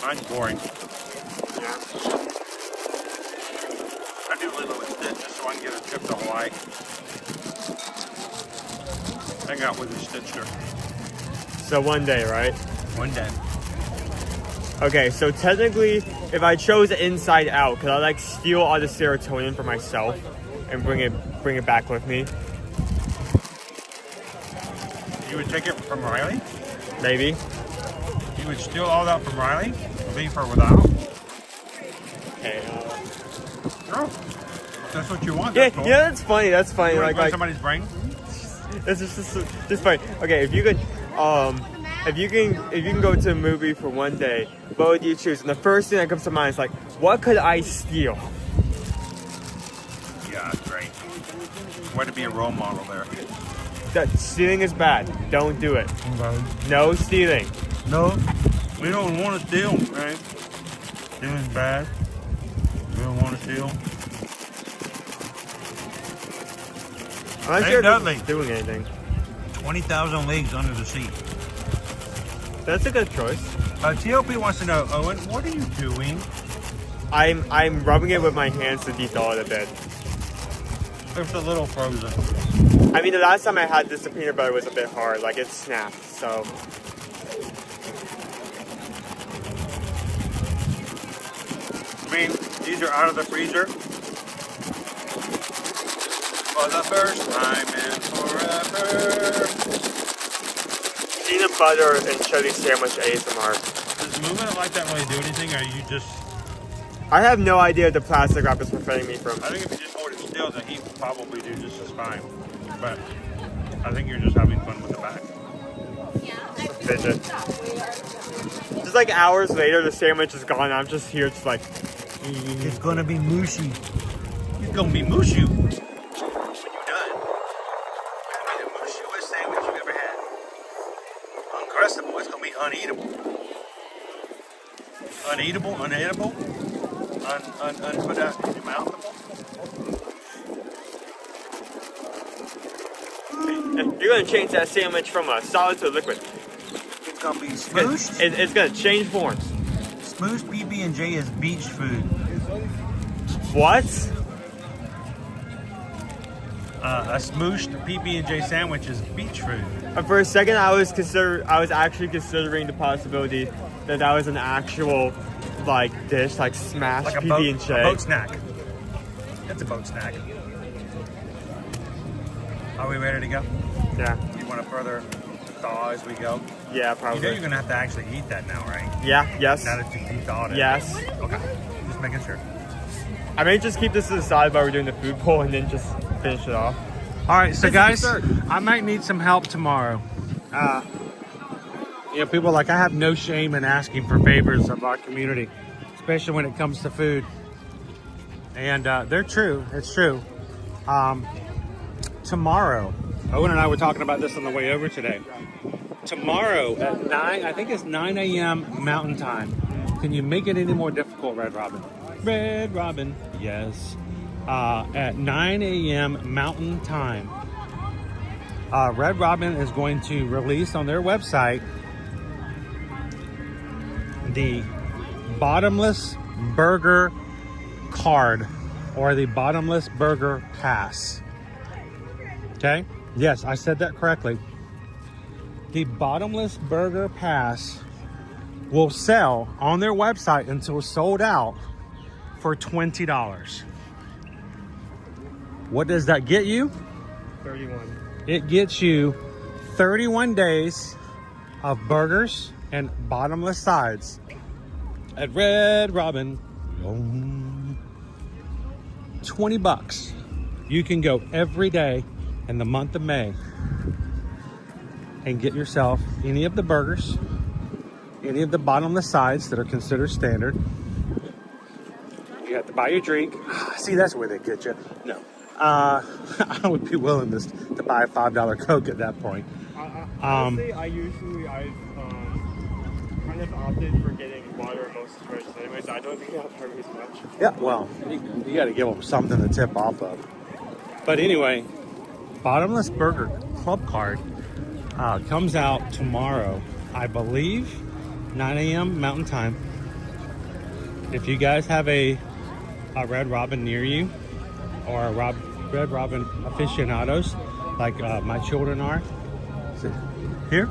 Mine's boring. Yeah. I do Lilo and Stitch just so I can get a trip to Hawaii. Hang out with the Stitcher. So one day, right? One day. Okay, so technically, if I chose Inside Out, could I like steal all the serotonin for myself and bring it back with me? You would take it from Riley? Maybe. You would steal all that from Riley? Leave her without? Okay. Sure. If that's what you want. Yeah, That's cool. yeah, that's funny. That's funny. You want to Like somebody's brain? it's just funny. Okay, if you could, if you can go to a movie for one day, what would you choose? And the first thing that comes to mind is like, what could I steal? Yeah, great. Way to be a role model there. That stealing is bad. Don't do it. No stealing. No, we don't want to steal, right? Stealing's bad. We don't want to steal. I'm not Hey, sure Dudley. if it's doing anything. 20,000 leagues under the sea. That's a good choice. TLP wants to know, Owen, what are you doing? I'm rubbing it with my hands to de-thaw it a bit. It's a little frozen. I mean, the last time I had this, the peanut butter was a bit hard. Like, it snapped, so. I mean, these are out of the freezer. For the first time in forever. Peanut butter and chili sandwich ASMR. Does moving it like that really do anything, or are you just... I have no idea what the plastic wrap is preventing me from. I think if you just hold it still, the heat will probably do just as fine. But I think you're just having fun with the bag. Fidget. Just like hours later, the sandwich is gone. I'm just here, just like. It's gonna be mushy. It's gonna be mushy. When you're done, it's gonna be the mushiest sandwich you've ever had. Uncrustable. It's gonna be uneatable. Uneatable, unedible, unmouthable. You're gonna change that sandwich from a solid to a liquid. It's gonna be smooshed. It's gonna change forms. Smooshed PB&J is beach food. What? A smooshed PB&J sandwich is beach food. For a second, I was actually considering the possibility that was an actual like dish, like smashed Like a PB&J. boat snack. It's a boat snack. Are we ready to go? Yeah. You want to further thaw as we go? Yeah, You probably. know you're gonna have to actually eat that now, right? Yeah. Yes. Now that you've de-thawed it. Yes. Okay. Just making sure. I may just keep this to the side while we're doing the food poll and then just finish it off. All right, so guys, dessert. I might need some help tomorrow. You know, people are like, I have no shame in asking for favors of our community, especially when it comes to food. And they're true. It's true. Tomorrow, Owen and I were talking about this on the way over today. Tomorrow at 9, I think it's 9 a.m. Mountain Time. Can you make it any more difficult, Red Robin? Red Robin, yes. At 9 a.m. Mountain Time, Red Robin is going to release on their website the Bottomless Burger Card or the Bottomless Burger Pass. Okay? Yes, I said that correctly. The Bottomless Burger Pass will sell on their website until sold out for $20. What does that get you? 31. It gets you 31 days of burgers and bottomless sides at Red Robin. $20. You can go every day in the month of May and get yourself any of the burgers, any of the bottomless sides that are considered standard. You have to buy your drink. See, that's where they get you. No. I would be willing to buy a $5 Coke at that point. Honestly, I've kind of opted for getting water in most situations anyway, so I don't think that'll hurt me as much. Yeah, well, you got to give them something to tip off of. But anyway, Bottomless Burger Club Card comes out tomorrow, I believe, 9 a.m. Mountain Time. If you guys have a Red Robin near you, or a Red Robin aficionados, like my children are. Is it here?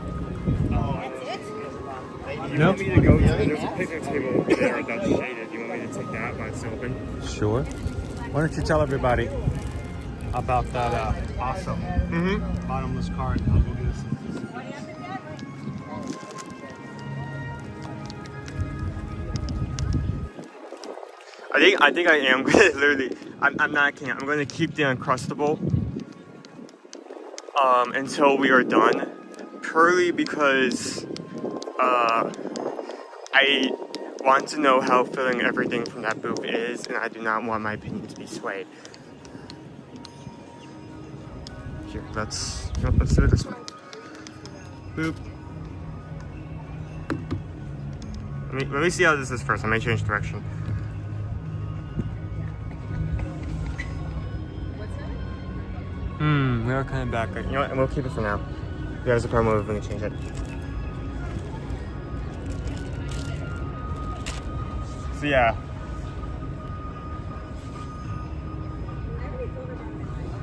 You Nope. want me to go? There's a picnic table over there that's shaded. You want me to take that while it's open? Sure. Why don't you tell everybody about that awesome bottomless card? I'll go get us some. I think I am gonna literally. I'm not kidding. I'm gonna keep the Uncrustable until we are done. Purely because I want to know how filling everything from that booth is, and I do not want my opinion to be swayed. Here, let's do it this way. Boop. Let me see how this is first. I may change direction. We are kind of back. You know what? We'll keep it for now. If there's a problem, we're going to change it. So yeah.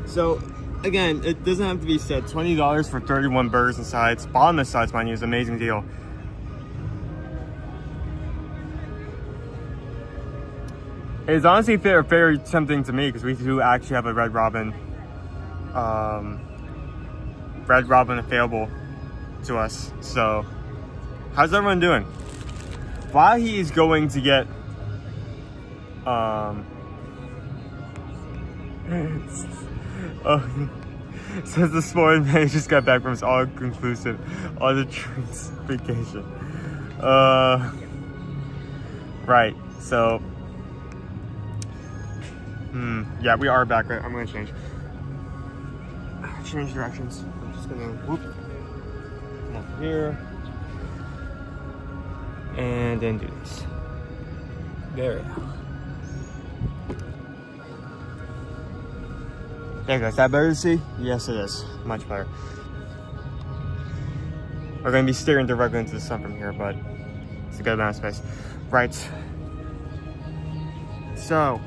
So again, it doesn't have to be said. $20 for 31 burgers and sides. Bottomless sides, mind you, is an amazing deal. It's honestly very tempting to me because we do actually have a Red Robin available to us. So how's everyone doing? While he's going to get says this morning man, he just got back from his all-inclusive on the drinks vacation. Right, so yeah, we are back. I'm gonna change directions. I'm just gonna whoop come up here and then do this. There we go. There you go. Is that better to see? Yes, it is. Much better. We're gonna be staring directly into the sun from here, but it's a good amount of space. Right. So,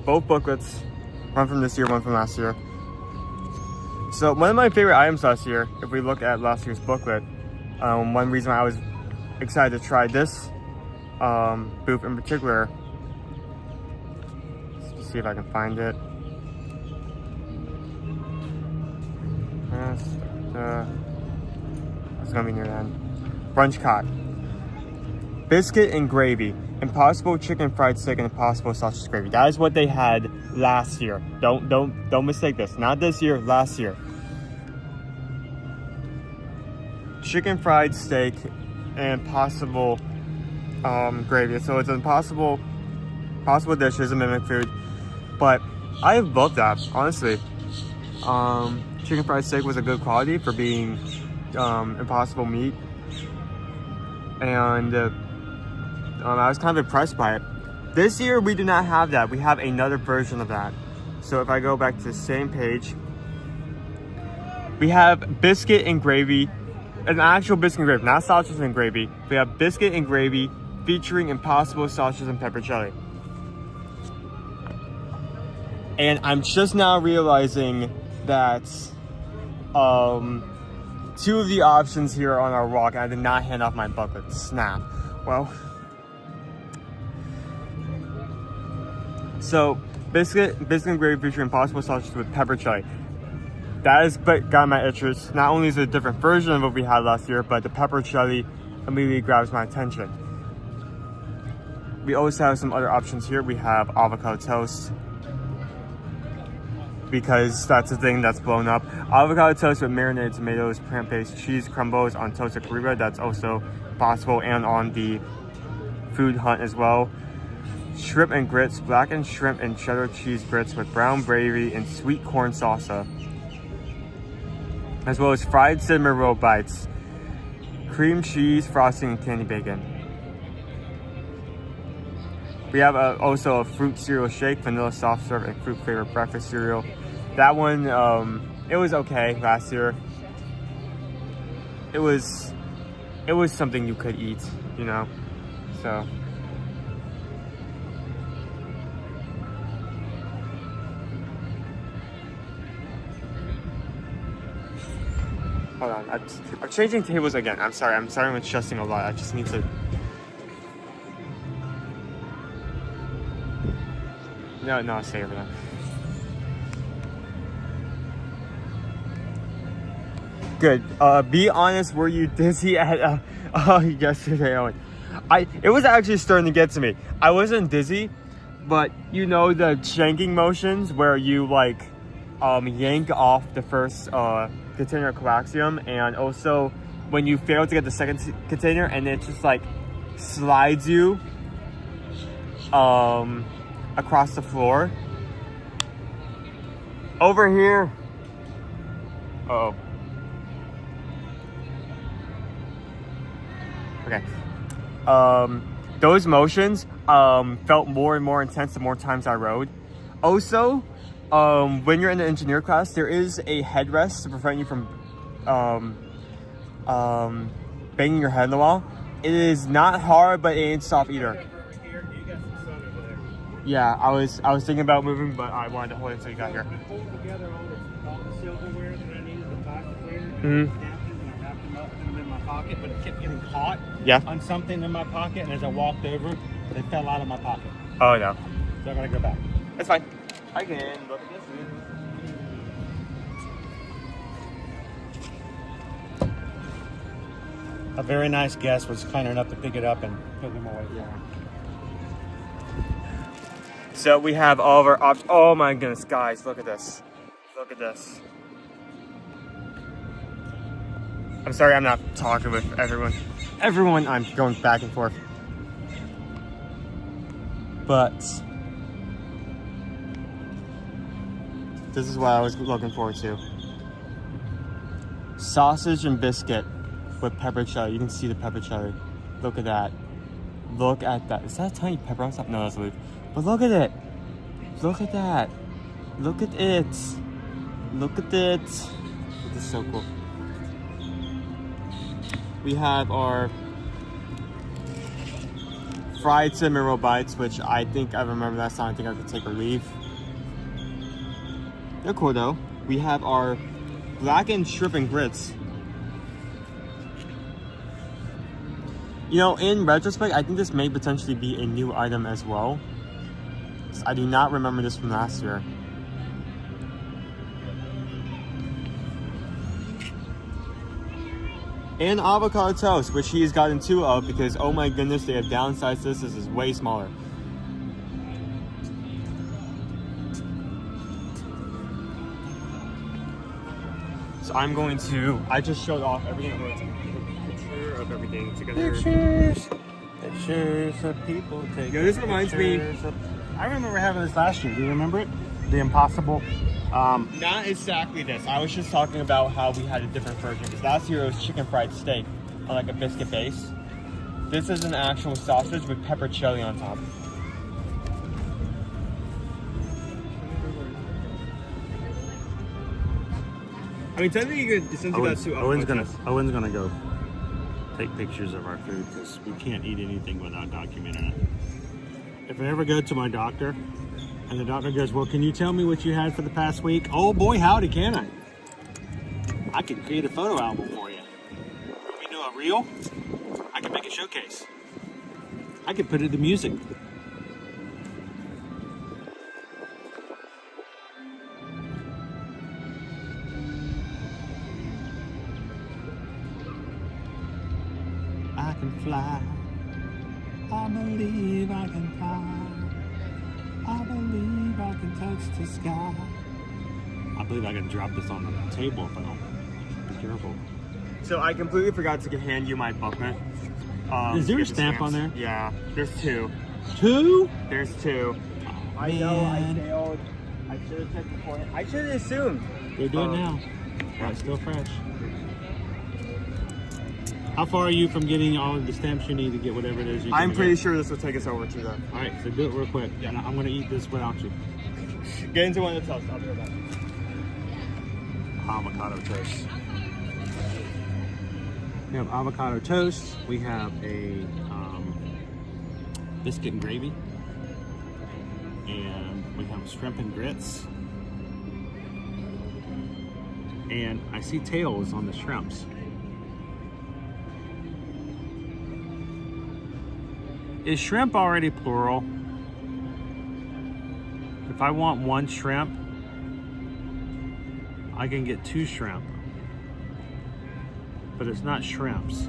both booklets, one from this year, one from last year. So, one of my favorite items last year, if we look at last year's booklet, one reason why I was excited to try this booth in particular, let's see if I can find it. It's gonna be near the end. Brunch Cot. Biscuit and gravy. Impossible chicken fried steak and impossible sausage gravy. That is what they had last year. Don't mistake this. Not this year, last year. Chicken fried steak and impossible gravy. So it's an impossible dish, is a mimic food. But I love that, honestly. Chicken fried steak was a good quality for being impossible meat. And I was kind of impressed by it. This year, we do not have that. We have another version of that. So if I go back to the same page, we have biscuit and gravy, an actual biscuit and gravy, not sausages and gravy. We have biscuit and gravy featuring impossible sausages and peppercelli. And I'm just now realizing that two of the options here are on our walk, and I did not hand off my bucket. Snap. Well, so biscuit and gravy featuring impossible sausages with peppercelli. That has got my interest. Not only is it a different version of what we had last year, but the peppercelli immediately grabs my attention. We also have some other options here. We have avocado toast, because that's the thing that's blown up. Avocado toast with marinated tomatoes, plant-based cheese crumbles on toasted Kariba. That's also possible and on the Food Hunt as well. Shrimp and grits, blackened shrimp and cheddar cheese grits with brown gravy and sweet corn salsa, as well as fried cinnamon roll bites, cream cheese, frosting, and candy bacon. We have also a fruit cereal shake, vanilla soft serve, and fruit flavored breakfast cereal. That one, it was okay last year. It was something you could eat, you know. So hold on, I'm changing tables again. I'm sorry. I'm starting with adjusting a lot. I just need to. No, I'll stay over there. Good. Be honest, were you dizzy at yesterday, Owen? It was actually starting to get to me. I wasn't dizzy, but you know the shanking motions where you like yank off the first container of coaxium, and also when you fail to get the second container, and it just like slides you across the floor. Over here. Uh-oh. Okay. Those motions felt more and more intense the more times I rode. Also, when you're in the engineer class, there is a headrest to prevent you from banging your head on the wall. It is not hard, but it ain't soft either. Yeah, I was thinking about moving, but I wanted to hold it until you got here. I pulled together all the silverware that I needed, the plasticware, Mhm. napkins, and I wrapped them up, put them in my pocket, but it kept getting caught on something in my pocket, and as I walked over, they fell out of my pocket. Oh no. So I gotta go back. That's fine. I can look at this. A very nice guest was kind enough to pick it up and put them away. Yeah. So we have all of our options. Oh my goodness, guys, look at this. Look at this. I'm sorry I'm not talking with everyone. Everyone, I'm going back and forth. But this is what I was looking forward to. Sausage and biscuit with pepper chili. You can see the pepper chili. Look at that. Look at that. Is that a tiny pepper on top? No, that's a leaf. But look at it. Look at that. Look at it. Look at it. This is so cool. We have our fried cinnamon roll bites, which I think I remember last time. I think I could take or leave. They're cool though. We have our blackened shrimp and grits. You know, in retrospect, I think this may potentially be a new item as well. I do not remember this from last year. And avocado toast, which he's gotten two of because, oh my goodness, they have downsized this. This is way smaller. So I'm going to, I just showed off everything. I'm going to take a picture of everything together. Pictures of people taking. Yeah, this reminds me. I remember having this last year. Do you remember it? The Impossible. Not exactly this. I was just talking about how we had a different version. Because last year it was chicken fried steak on like a biscuit base. This is an actual sausage with pepper chili on top. I mean, technically, you could since you got two. Owen's gonna go take pictures of our food because we can't eat anything without documenting it. If I ever go to my doctor and the doctor goes, "Well, can you tell me what you had for the past week?" Oh boy, howdy, can I? I can create a photo album for you. We do a reel. I can make a showcase. I can put it to music. I can fly. I believe I can fly. I believe I can touch the sky. I believe I can drop this on the table if I don't be careful. So I completely forgot to hand you my booklet. Is there a get the stamp on stamps. there? Yeah, there's two. Two? There's two. I know, I failed. I should have checked beforehand. I should have assumed. They do it now. While it's still fresh. How far are you from getting all of the stamps you need to get whatever it is you I'm pretty sure this will take us over to the... All right, so do it real quick. Yeah. I'm going to eat this without you. Get into one of the toasts. I'll be right back. Avocado toast. We have avocado toast. We have a biscuit and gravy. And we have shrimp and grits. And I see tails on the shrimps. Is shrimp already plural? If I want one shrimp, I can get two shrimp. But it's not shrimps.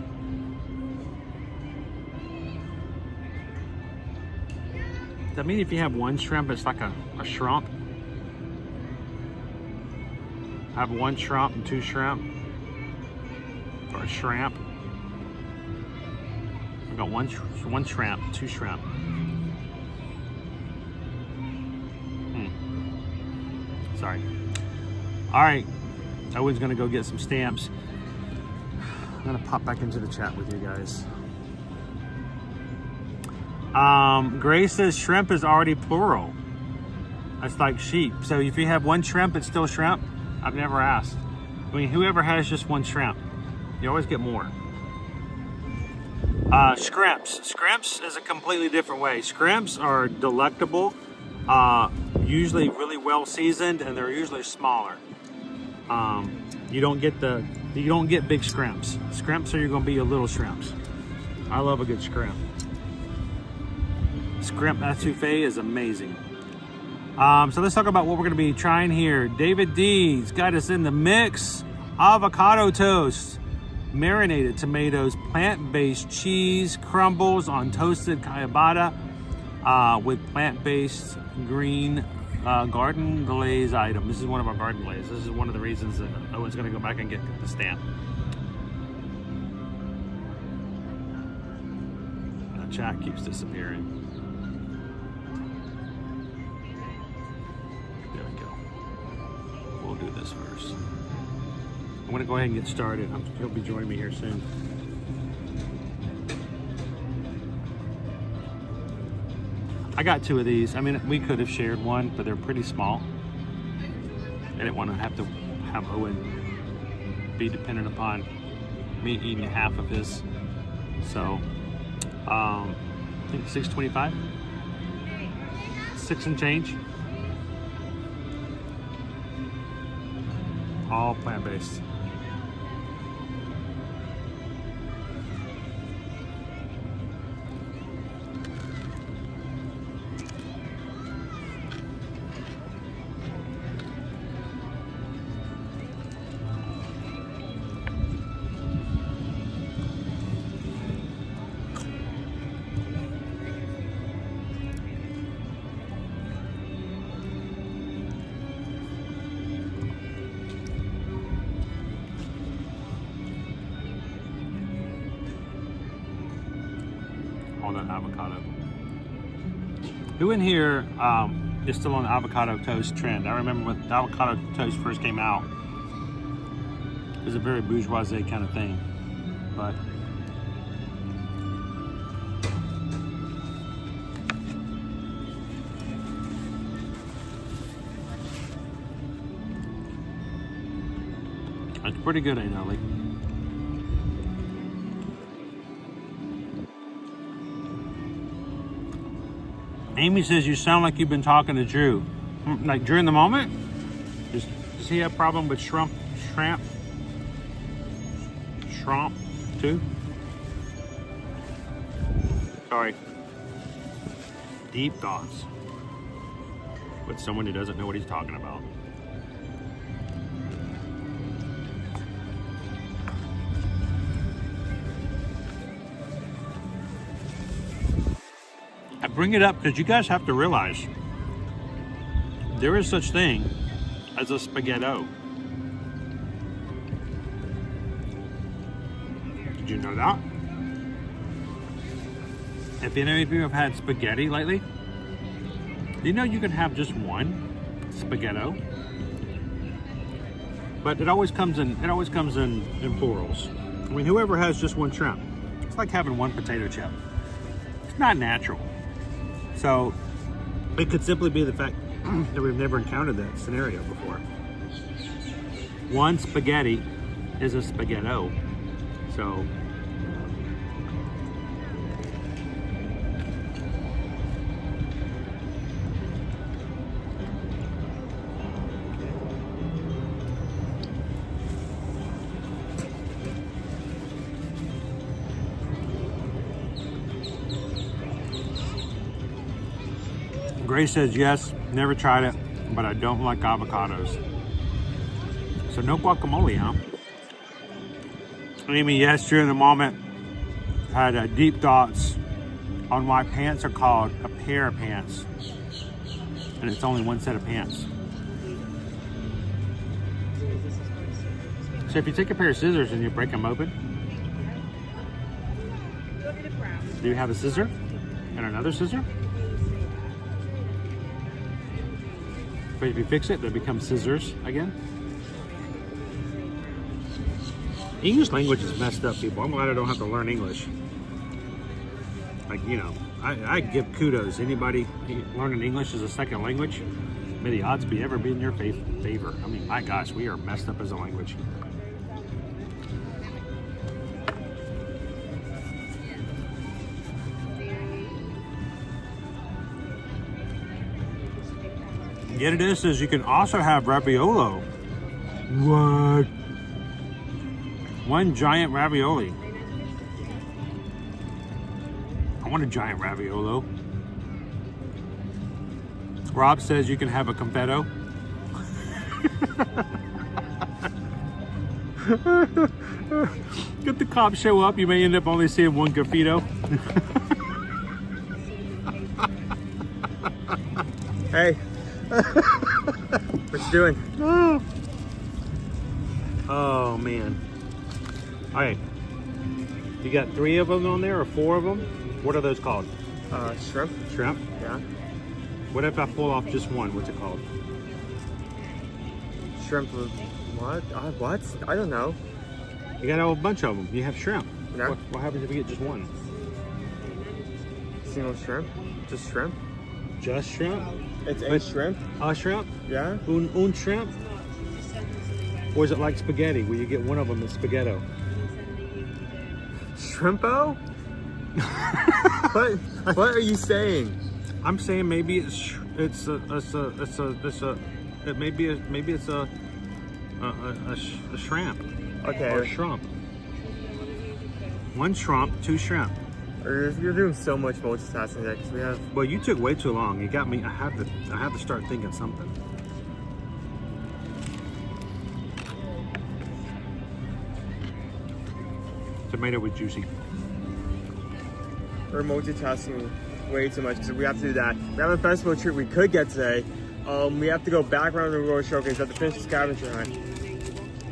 Does that mean if you have one shrimp, it's like a shrimp? I have one shrimp and two shrimp? for a shrimp. I got one shrimp, 2 shrimp. Sorry. All right, Owen's gonna go get some stamps. I'm gonna pop back into the chat with you guys. Grace says shrimp is already plural. That's like sheep. So if you have 1 shrimp, it's still shrimp? I've never asked. I mean, whoever has just 1 shrimp, you always get more. Scrimps. Scrimps is a completely different way. Scrimps are delectable, usually really well seasoned, and they're usually smaller. You don't get big scrimps. Scrimps are gonna be your little shrimps. I love a good scrimp. Scrimp etouffee is amazing. So let's talk about what we're gonna be trying here. David D's got us in the mix. Avocado toast, marinated tomatoes, plant-based cheese, crumbles on toasted ciabatta with plant-based green garden glaze item. This is one of our garden glaze. This is one of the reasons that Owen's gonna go back and get the stamp. The chat keeps disappearing. There we go. We'll do this first. I'm gonna go ahead and get started. He'll be joining me here soon. I got 2 of these. I mean, we could have shared one, but they're pretty small. I didn't want to have Owen be dependent upon me eating half of his. So, I think $6.25, 6 and change. All plant-based. That avocado. Who in here is still on the avocado toast trend? I remember when the avocado toast first came out, it was a very bourgeoisie kind of thing, but it's pretty good, ain't it, Ollie? Amy says you sound like you've been talking to Drew. Like during the moment? Does he have a problem with shrimp too? Sorry. Deep thoughts with someone who doesn't know what he's talking about. I bring it up because you guys have to realize there is such thing as a spaghetto. Did you know that? If any of you have had spaghetti lately, do you know you can have just one spaghetto? But it always comes in plurals. I mean, whoever has just one shrimp, it's like having one potato chip. It's not natural. So it could simply be the fact that we've never encountered that scenario before. One spaghetti is a spaghetto. So Grace says yes, never tried it, but I don't like avocados. So no guacamole, huh? Amy, yes, during the moment, had deep thoughts on why pants are called a pair of pants. And it's only one set of pants. So if you take a pair of scissors and you break them open, do you have a scissor and another scissor? But if you fix it, they become scissors again. English language is messed up, people. I'm glad I don't have to learn English. Like, you know, I give kudos. Anybody learning English as a second language, may the odds be ever be in your favor. I mean, my gosh, we are messed up as a language. Get it is you can also have raviolo. What? One giant ravioli. I want a giant raviolo. Rob says you can have a confetto. If the cops show up, you may end up only seeing one confetto. Hey. What you doing? Oh man. Alright. You got 3 of them on there or 4 of them? What are those called? Shrimp. Shrimp? Yeah. What if I pull off just one? What's it called? Shrimp. What? What? I don't know. You got a whole bunch of them. You have shrimp. Yeah. What happens if you get just one? Single shrimp. Just shrimp. Just shrimp? It's a shrimp. A shrimp? Yeah. Un shrimp? Or is it like spaghetti where you get one of them as spaghetto? Shrimpo? What are you saying? I'm saying maybe it's shrimp. Okay. Or shrimp. 1 shrimp, 2 shrimp. You're doing so much multitasking today because we have. Well, you took way too long. You got me. I have to start thinking something. Tomato was juicy. We're multitasking way too much because we have to do that. We have a festival trip we could get today. We have to go back around the Royal Showcase. We have to finish the scavenger hunt.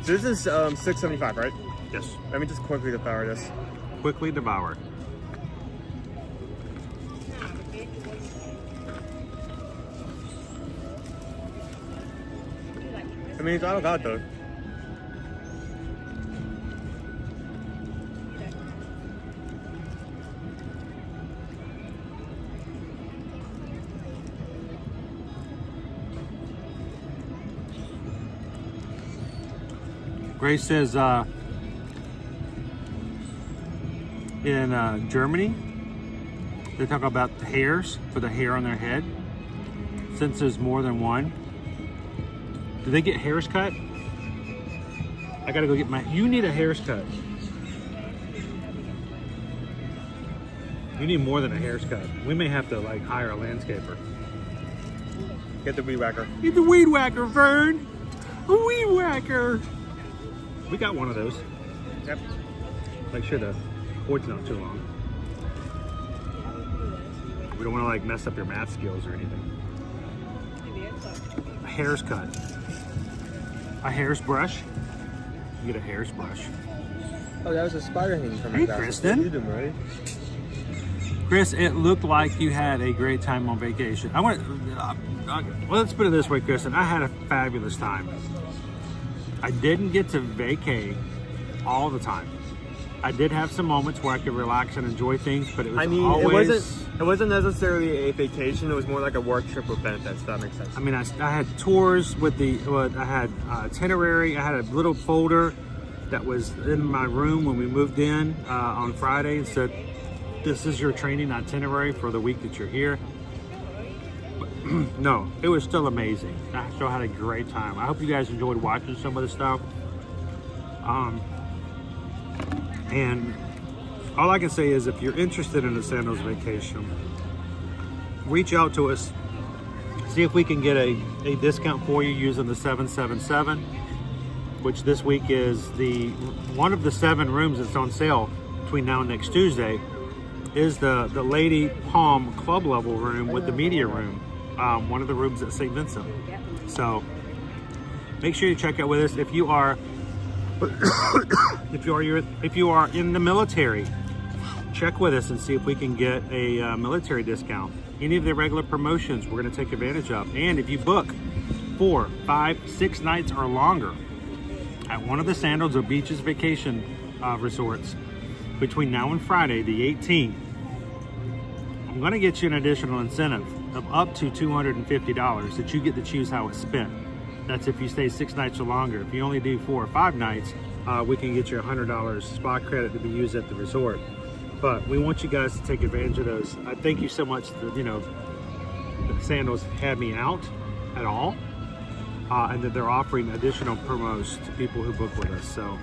So this is $6.75, right? Yes. Let me just quickly devour this. Quickly devour. I mean, it's not bad though. Grace says in Germany, they talk about hairs for the hair on their head. Since there's more than one, do they get hairs cut? I gotta go get my. You need a hairs cut. You need more than a hairs cut. We may have to like hire a landscaper. Get the weed whacker. Get the weed whacker, Vern. A weed whacker. We got one of those. Yep. Make sure the cord's not too long. We don't want to like mess up your math skills or anything. A hair's cut. A hair's brush. You get a hair's brush. Oh, that was a spider hanging from my Hey, back. Kristen. You doing, right? Chris, it looked like you had a great time on vacation. I want. Well, let's put it this way, Kristen. I had a fabulous time. I didn't get to vacay all the time. I did have some moments where I could relax and enjoy things, but it was always. It wasn't necessarily a vacation. It was more like a work trip with benefits. If that makes sense. I mean, I had tours with the. I had itinerary. I had a little folder that was in my room when we moved in on Friday and said, "This is your training itinerary for the week that you're here." No, it was still amazing. I still had a great time. I hope you guys enjoyed watching some of the stuff. And all I can say is if you're interested in a Sandals vacation, reach out to us. See if we can get a discount for you using the 777, which this week is one of the 7 rooms that's on sale between now and next Tuesday is the Lady Palm Club level room with the media room. One of the rooms at St. Vincent. So make sure you check out with us. If you are If you are in the military, check with us and see if we can get a military discount. Any of the regular promotions we're going to take advantage of. And if you book 4, 5, 6 nights or longer at one of the Sandals or Beaches vacation resorts between now and Friday the 18th, I'm going to get you an additional incentive of up to $250 that you get to choose how it's spent. That's if you stay 6 nights or longer. If you only do 4 or 5 nights, we can get you $100 spot credit to be used at the resort. But we want you guys to take advantage of those. I thank you so much that, you know, the Sandals had me out at all, and that they're offering additional promos to people who book with us. So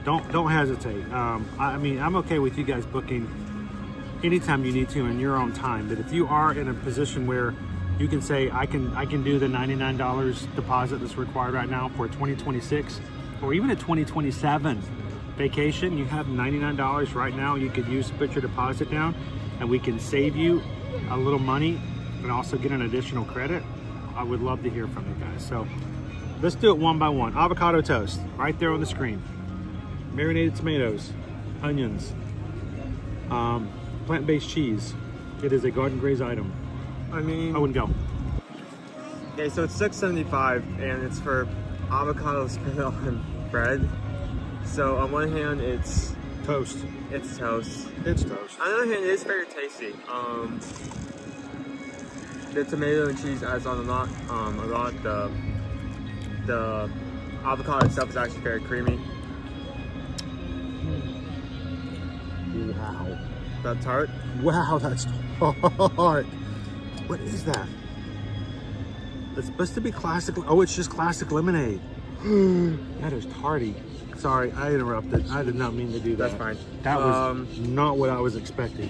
don't hesitate. I mean, I'm okay with you guys booking anytime you need to in your own time. But if you are in a position where you can say, I can do the $99 deposit that's required right now for 2026 or even a 2027 vacation, you have $99 right now. You could use to put your deposit down, and we can save you a little money and also get an additional credit. I would love to hear from you guys. So let's do it one by one. Avocado toast right there on the screen. Marinated tomatoes, onions, plant-based cheese. It is a garden grazed item. I mean, I wouldn't go. Okay, so it's $6.75 and it's for avocado spinach and bread. So on one hand, it's toast. It's toast. It's toast. On the other hand, it is very tasty. The tomato and cheese adds on a lot. The avocado itself is actually very creamy. Wow. That tart? Wow, that's tart. What is that? It's supposed to be classic. Oh, it's just classic lemonade. That is tarty. Sorry, I interrupted. I did not mean to do that. That's fine. That was not what I was expecting.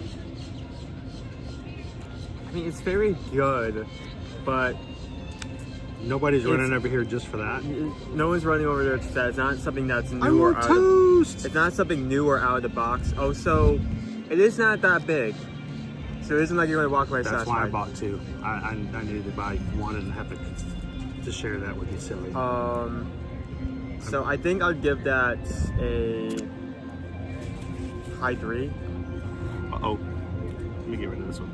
I mean, it's very good, but nobody's running over here just for that. No one's running over there to that. It's not something that's new I or want out toast. It's not something new or out of the box. Oh, so it is not that big. So it isn't like you're going to walk away satisfied. That's why I bought 2. I needed to buy 1 and have to share that with you, silly. So I think I'll give that a high 3. Uh-oh. Let me get rid of this one.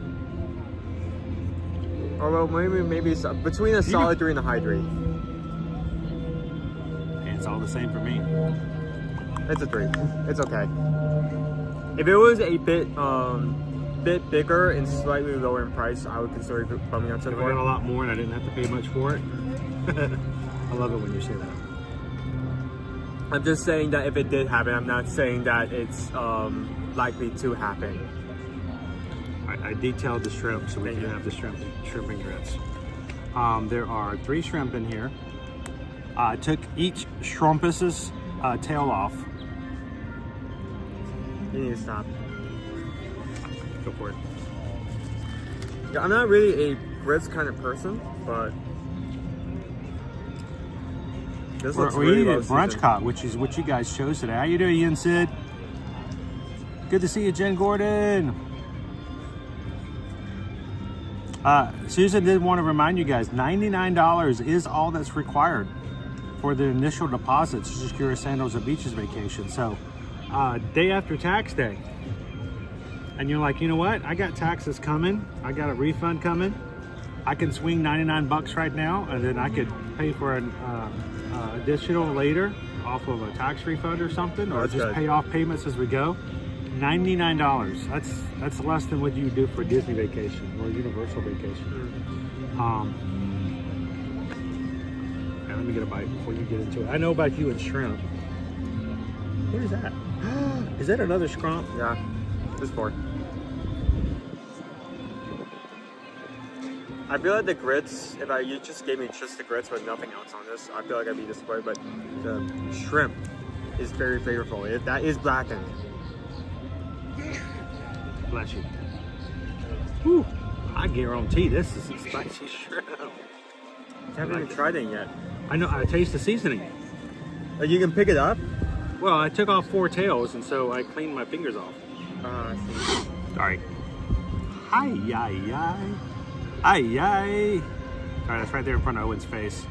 Or well, maybe between a solid 3 and a high 3. And it's all the same for me. It's a 3. It's okay. If it was a bit bigger and slightly lower in price, I would consider bumping up to If I got a lot more and I didn't have to pay much for it. I love it when you say that. I'm just saying that if it did happen, I'm not saying that it's likely to happen. I detailed the shrimp so we can have the shrimp and grits. There are 3 shrimp in here. I took each shrimpus's tail off. You need to stop. Go for it. Yeah, I'm not really a grits kind of person, but this looks We're really eating well at Brunch seasoned. Cot, which is what you guys chose today. How you doing, Ian Sid? Good to see you, Jen Gordon. Susan did want to remind you guys, $99 is all that's required for the initial deposit to secure a Sandals or Beaches vacation. So, day after tax day, and you're like, you know what? I got taxes coming. I got a refund coming. I can swing 99 bucks right now, and then I could pay for an additional later off of a tax refund or something, or That's just good. pay off payments as we go. $99. That's less than what you would do for a Disney vacation or a Universal vacation. Okay, let me get a bite before you get into it. I know about you and shrimp. What is that? Is that another scrump? Yeah, just 4. I feel like the grits, if you just gave me just the grits with nothing else on this, I feel like I'd be disappointed, but the shrimp is very flavorful. That is blackened. Bless you. Whew. I guarantee this is some spicy shrimp. I haven't even tried it yet. I know, I taste the seasoning. Like you can pick it up? Well, I took off 4 tails, and so I cleaned my fingers off. I see. Sorry. Hi-yi-yi. Hi-yi. All right, that's right there in front of Owen's face.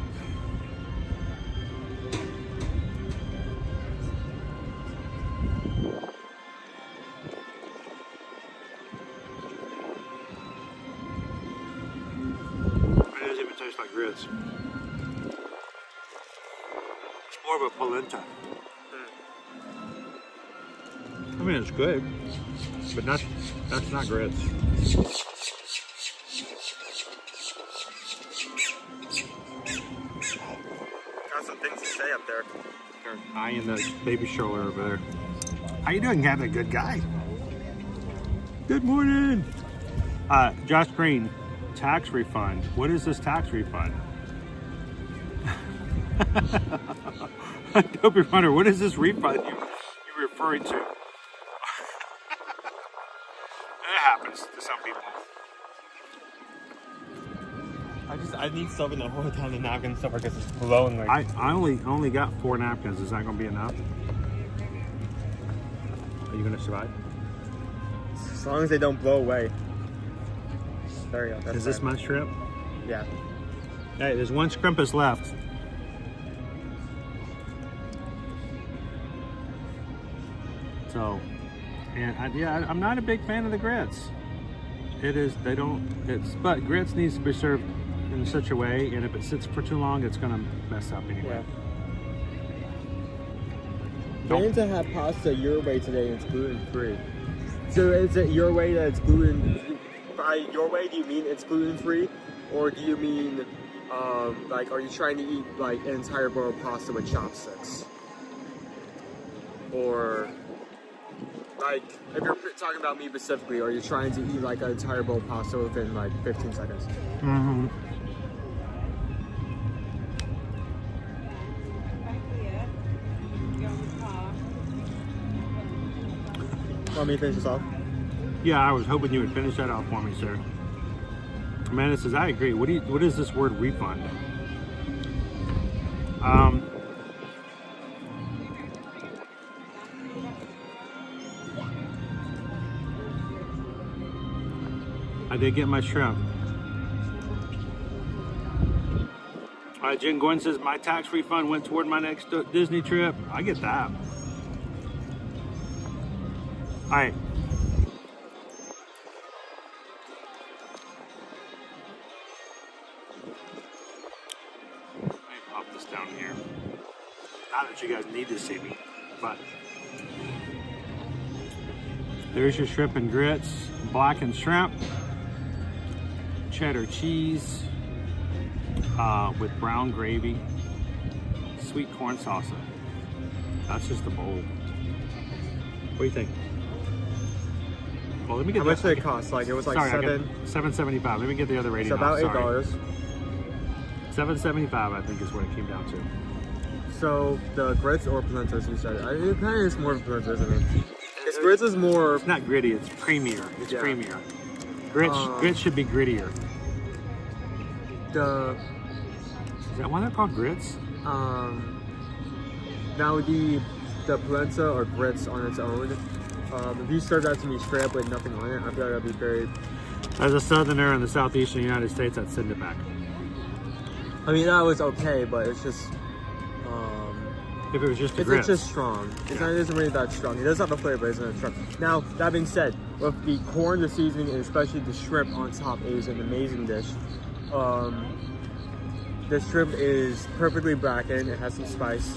tastes like grits. It's more of a polenta. I mean, it's good, but that's not grits. Got some things to say up there. They're eyeing the baby stroller over there. How you doing, Gavin? Good guy. Good morning. Josh Green, tax refund. What is this tax refund? Dopey Runner, what is this refund you're referring to? It happens to some people. I need stuff in the whole time the napkin stuff because it's blowing like. I only got 4 napkins. Is that gonna be enough? Are you gonna survive? As long as they don't blow away. There you go. That's Is this my shrimp? Yeah. Hey, there's 1 scrumpus left. So, and I'm not a big fan of the grits. But grits needs to be served in such a way, and if it sits for too long, it's gonna mess up anyway. Yeah. I need to have pasta your way today, and it's gluten-free. So is it your way that it's gluten? By your way, do you mean it's gluten-free, or do you mean like, are you trying to eat like an entire bowl of pasta with chopsticks, or like if you're talking about me specifically, are you trying to eat like an entire bowl of pasta within like 15 seconds? Mm-hmm. Want me to finish this off? Yeah, I was hoping you would finish that off for me, sir. Amanda says, I agree. What is this word refund? I did get my shrimp. Jen Gwen says, my tax refund went toward my next Disney trip. I get that. All right. Let me pop this down here. Not that you guys need to see me, but there's your shrimp and grits, blackened shrimp, cheddar cheese with brown gravy, sweet corn salsa. That's just a bowl. What do you think? Well, let me get how much did it cost? Like it was like $7.75. Let me get the other rating. So about $8. $7.75, I think, is what it came down to. So the grits or polentas, you said it kind of is more of polenta, isn't it? Because grits is more. It's not gritty. It's creamier. It's creamier. Grits should be grittier. Is that why they're called grits? Now the polenta or grits on its own. If you serve that to me straight up with nothing on it, I feel like I'd be very. As a southerner in the southeastern United States, I'd send it back. I mean, that was okay, but it's just. If it was just the grits. It's just strong. It isn't really that strong. It does have a flavor, but it's not strong. Now, that being said, with the corn, the seasoning, and especially the shrimp on top, it is an amazing dish. The shrimp is perfectly blackened. It has some spice,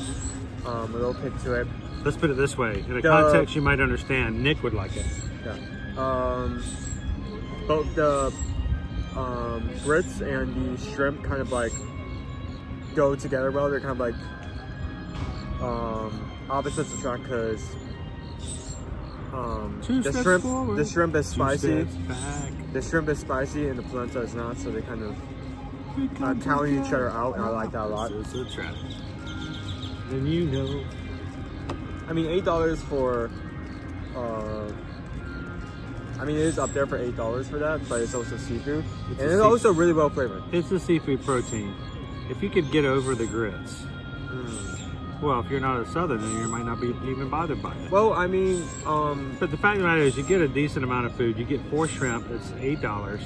a little kick to it. Let's put it this way. In a context you might understand, Nick would like it. Yeah. Both the grits and the shrimp kind of like go together well. They're kind of like opposites attract because the shrimp is spicy. The shrimp is spicy and the polenta is not, so they kind of counting each other out, and I like that a lot. It's a trap. Then you know. I mean, $8 for. I mean, it is up there for $8 for that, but it's also seafood, and it's also really well flavored. It's a seafood protein. If you could get over the grits. Well, if you're not a southerner, you might not be even bothered by it. Well, I mean, but the fact of the matter is, you get a decent amount of food. You get 4 shrimp. It's $8,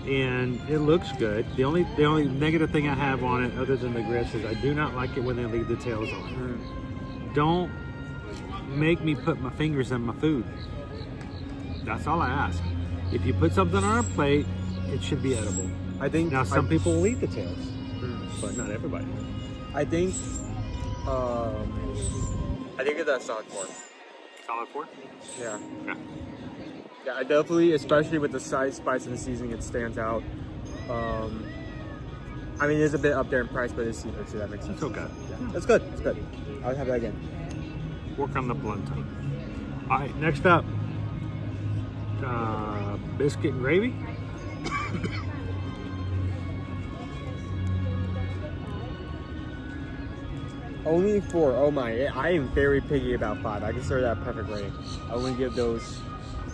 and it looks good. The only negative thing I have on it, other than the grits, is I do not like it when they leave the tails on. Don't make me put my fingers in my food. That's all I ask. If you put something on a plate, it should be edible. I think Now, some people will eat the tails, but not everybody. I think it's that solid 4. Solid 4? Yeah. Yeah. Yeah, I definitely, especially with the size, spice, and the seasoning, it stands out. I mean, it's a bit up there in price, but it's seafood, so that makes sense. It's okay. Yeah. It's good. It's good. I would have that again. Work on the blend. All right, next up, biscuit and gravy. Only 4. Oh my! I am very picky about 5. I consider that a perfect rating. I only give those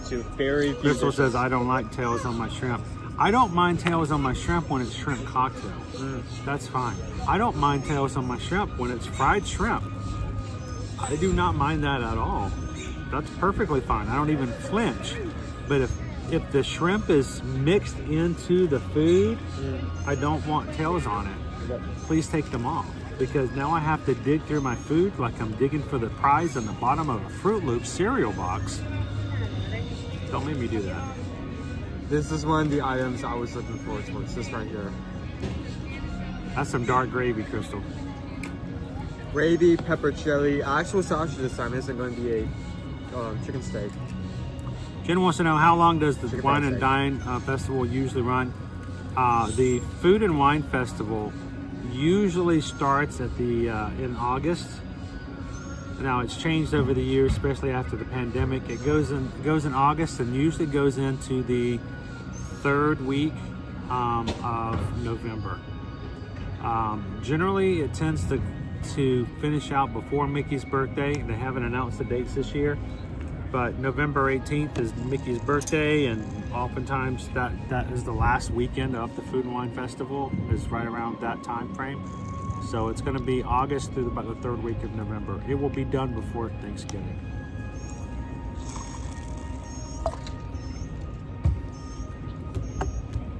to very few. Crystal dishes. says I don't like tails on my shrimp. I don't mind tails on my shrimp when it's shrimp cocktail. That's fine. I don't mind tails on my shrimp when it's fried shrimp. I do not mind that at all. That's perfectly fine. I don't even flinch. But if the shrimp is mixed into the food, I don't want tails on it. Please take them off. Because now I have to dig through my food like I'm digging for the prize in the bottom of a Fruit Loop cereal box. Don't make me do that. This is one of the items I was looking forward to. It's this right here. That's some dark gravy, Crystal. Gravy, pepper chili, actual sausage this time. This isn't going to be a chicken steak. Jen wants to know, how long does the Chicken Wine fried and steak. Dine Festival usually run? The Food and Wine Festival usually starts at the in August. Now it's changed over the years, especially after the pandemic. It goes in August and usually goes into the 3rd week of November. Generally, it tends to finish out before Mickey's birthday. They haven't announced the dates this year, but November 18th is Mickey's birthday, and oftentimes that is the last weekend of the Food and Wine Festival, is right around that time frame. So it's going to be August through about the 3rd week of November. It will be done before Thanksgiving.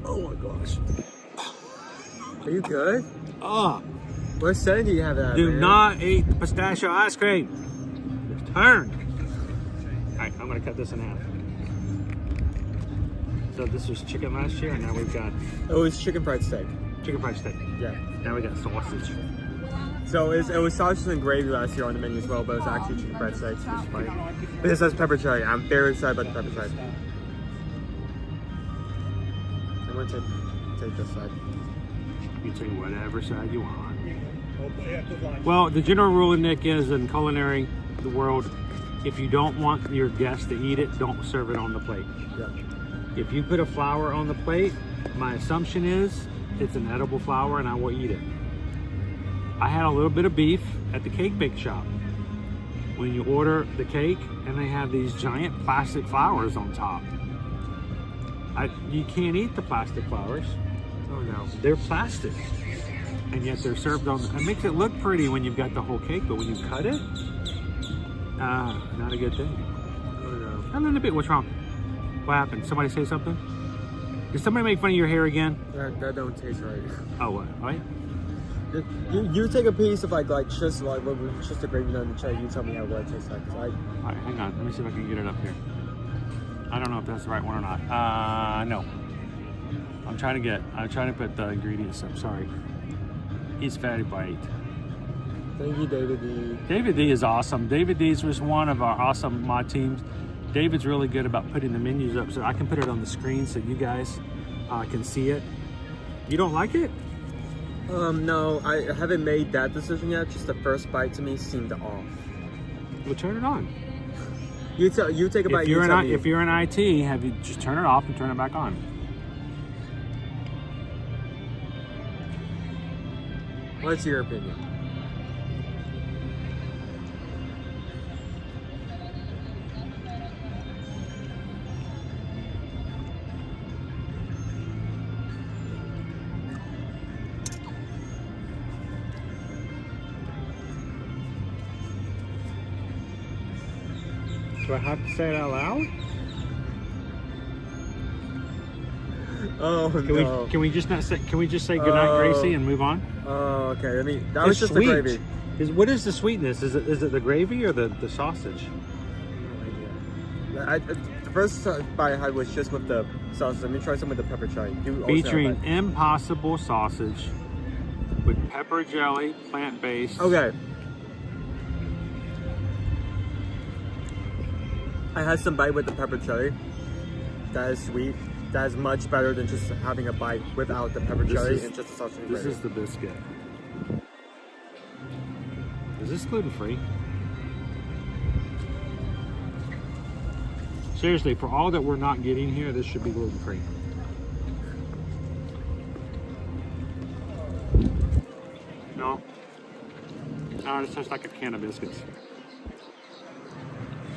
Oh my gosh. Are you good? Oh, What setting do you have that? do man? not eat the pistachio ice cream. Turn. All right, I'm going to cut this in half. So this was chicken last year, and now we've got Oh, it's chicken fried steak. chicken fried steak. Yeah. Now we got sausage. So it was sausage and gravy last year on the menu as well, but it's actually chicken fried steak. So it's funny. This has pepper chili. I'm very excited about the pepper chili. I'm gonna take this side. You take whatever side you want. Well, the general rule, Nick, is in culinary the world, if you don't want your guests to eat it, don't serve it on the plate. Yeah. If you put a flower on the plate, my assumption is it's an edible flower and I will eat it. I had a little bit of beef at the cake bake shop. When you order the cake and they have these giant plastic flowers on top. You can't eat the plastic flowers. Oh no. They're plastic. And yet they're served on, it makes it look pretty when you've got the whole cake, but when you cut it, not a good thing. Oh no. A little bit, what's wrong? What happened? Somebody say something? Did somebody make fun of your hair again? That don't taste right. Oh, what? Right? You take a piece of like just a gravy nut and you tell me what it tastes like. All right, hang on. Let me see if I can get it up here. I don't know if that's the right one or not. No. I'm trying to put the ingredients up. Sorry. He's Fatty Bite. Thank you, David D. David D is awesome. David D was one of our awesome mod teams. David's really good about putting the menus up so I can put it on the screen so you guys can see it. You don't like it? No, I haven't made that decision yet. Just the first bite to me seemed off. Well, turn it on. You take a bite. If you're in IT, have you just turn it off and turn it back on. What's your opinion? Do I have to say it out loud? Oh no. Can we just not say? Can we just say goodnight, Gracie, and move on? Oh, okay. That was just sweet. the gravy. What is the sweetness? Is it the gravy or the sausage? first bite I had was just with the sausage. Let me try some with the pepper chili. Featuring Impossible sausage with pepper jelly, plant-based. Okay. I had some bite with the pepper chili. That is sweet. That is much better than just having a bite without the pepper chili and just the sausage. This is the biscuit. Is this gluten-free? Seriously, for all that we're not getting here, this should be gluten-free. No. No, it tastes like a can of biscuits.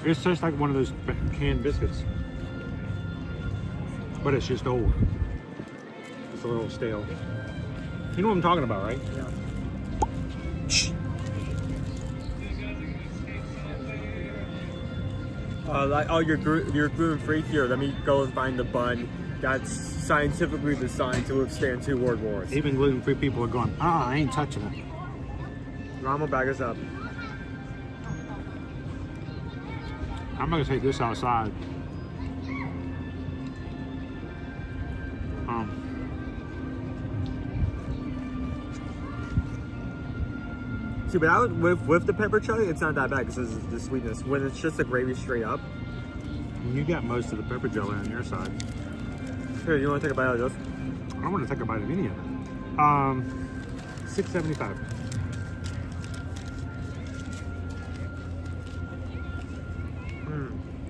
It tastes like one of those canned biscuits. But it's just old. It's a little stale. You know what I'm talking about, right? Yeah. Like, oh, you're gluten-free here. Let me go and find the bun that's scientifically designed to withstand 2 world wars. Even gluten-free people are going, I ain't touching it. I'm gonna bag us up. I'm gonna take this outside. See, but out with the pepper chili, it's not that bad because it's the sweetness. When it's just the gravy straight up. You got most of the pepper jelly on your side. Here, you want to take a bite of this? I don't want to take a bite of any of it. $6.75.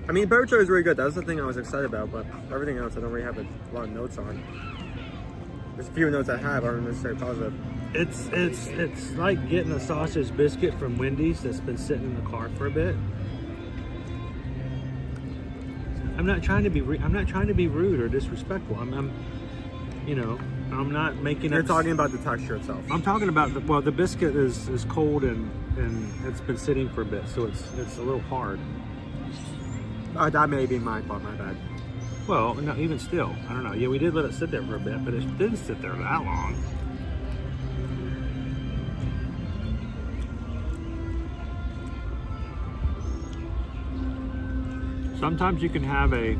I mean, pepper chili is really good. That's the thing I was excited about, but everything else I don't really have a lot of notes on. There's a few notes I have aren't necessarily positive. It's like getting a sausage biscuit from Wendy's that's been sitting in the car for a bit. I'm not trying to be rude or disrespectful. I'm not making. You're talking about the texture itself. I'm talking about the biscuit is cold and it's been sitting for a bit, so it's a little hard. That may be my fault. My bad. Well, no, even still, I don't know. Yeah, we did let it sit there for a bit, but it didn't sit there that long. Sometimes you can have a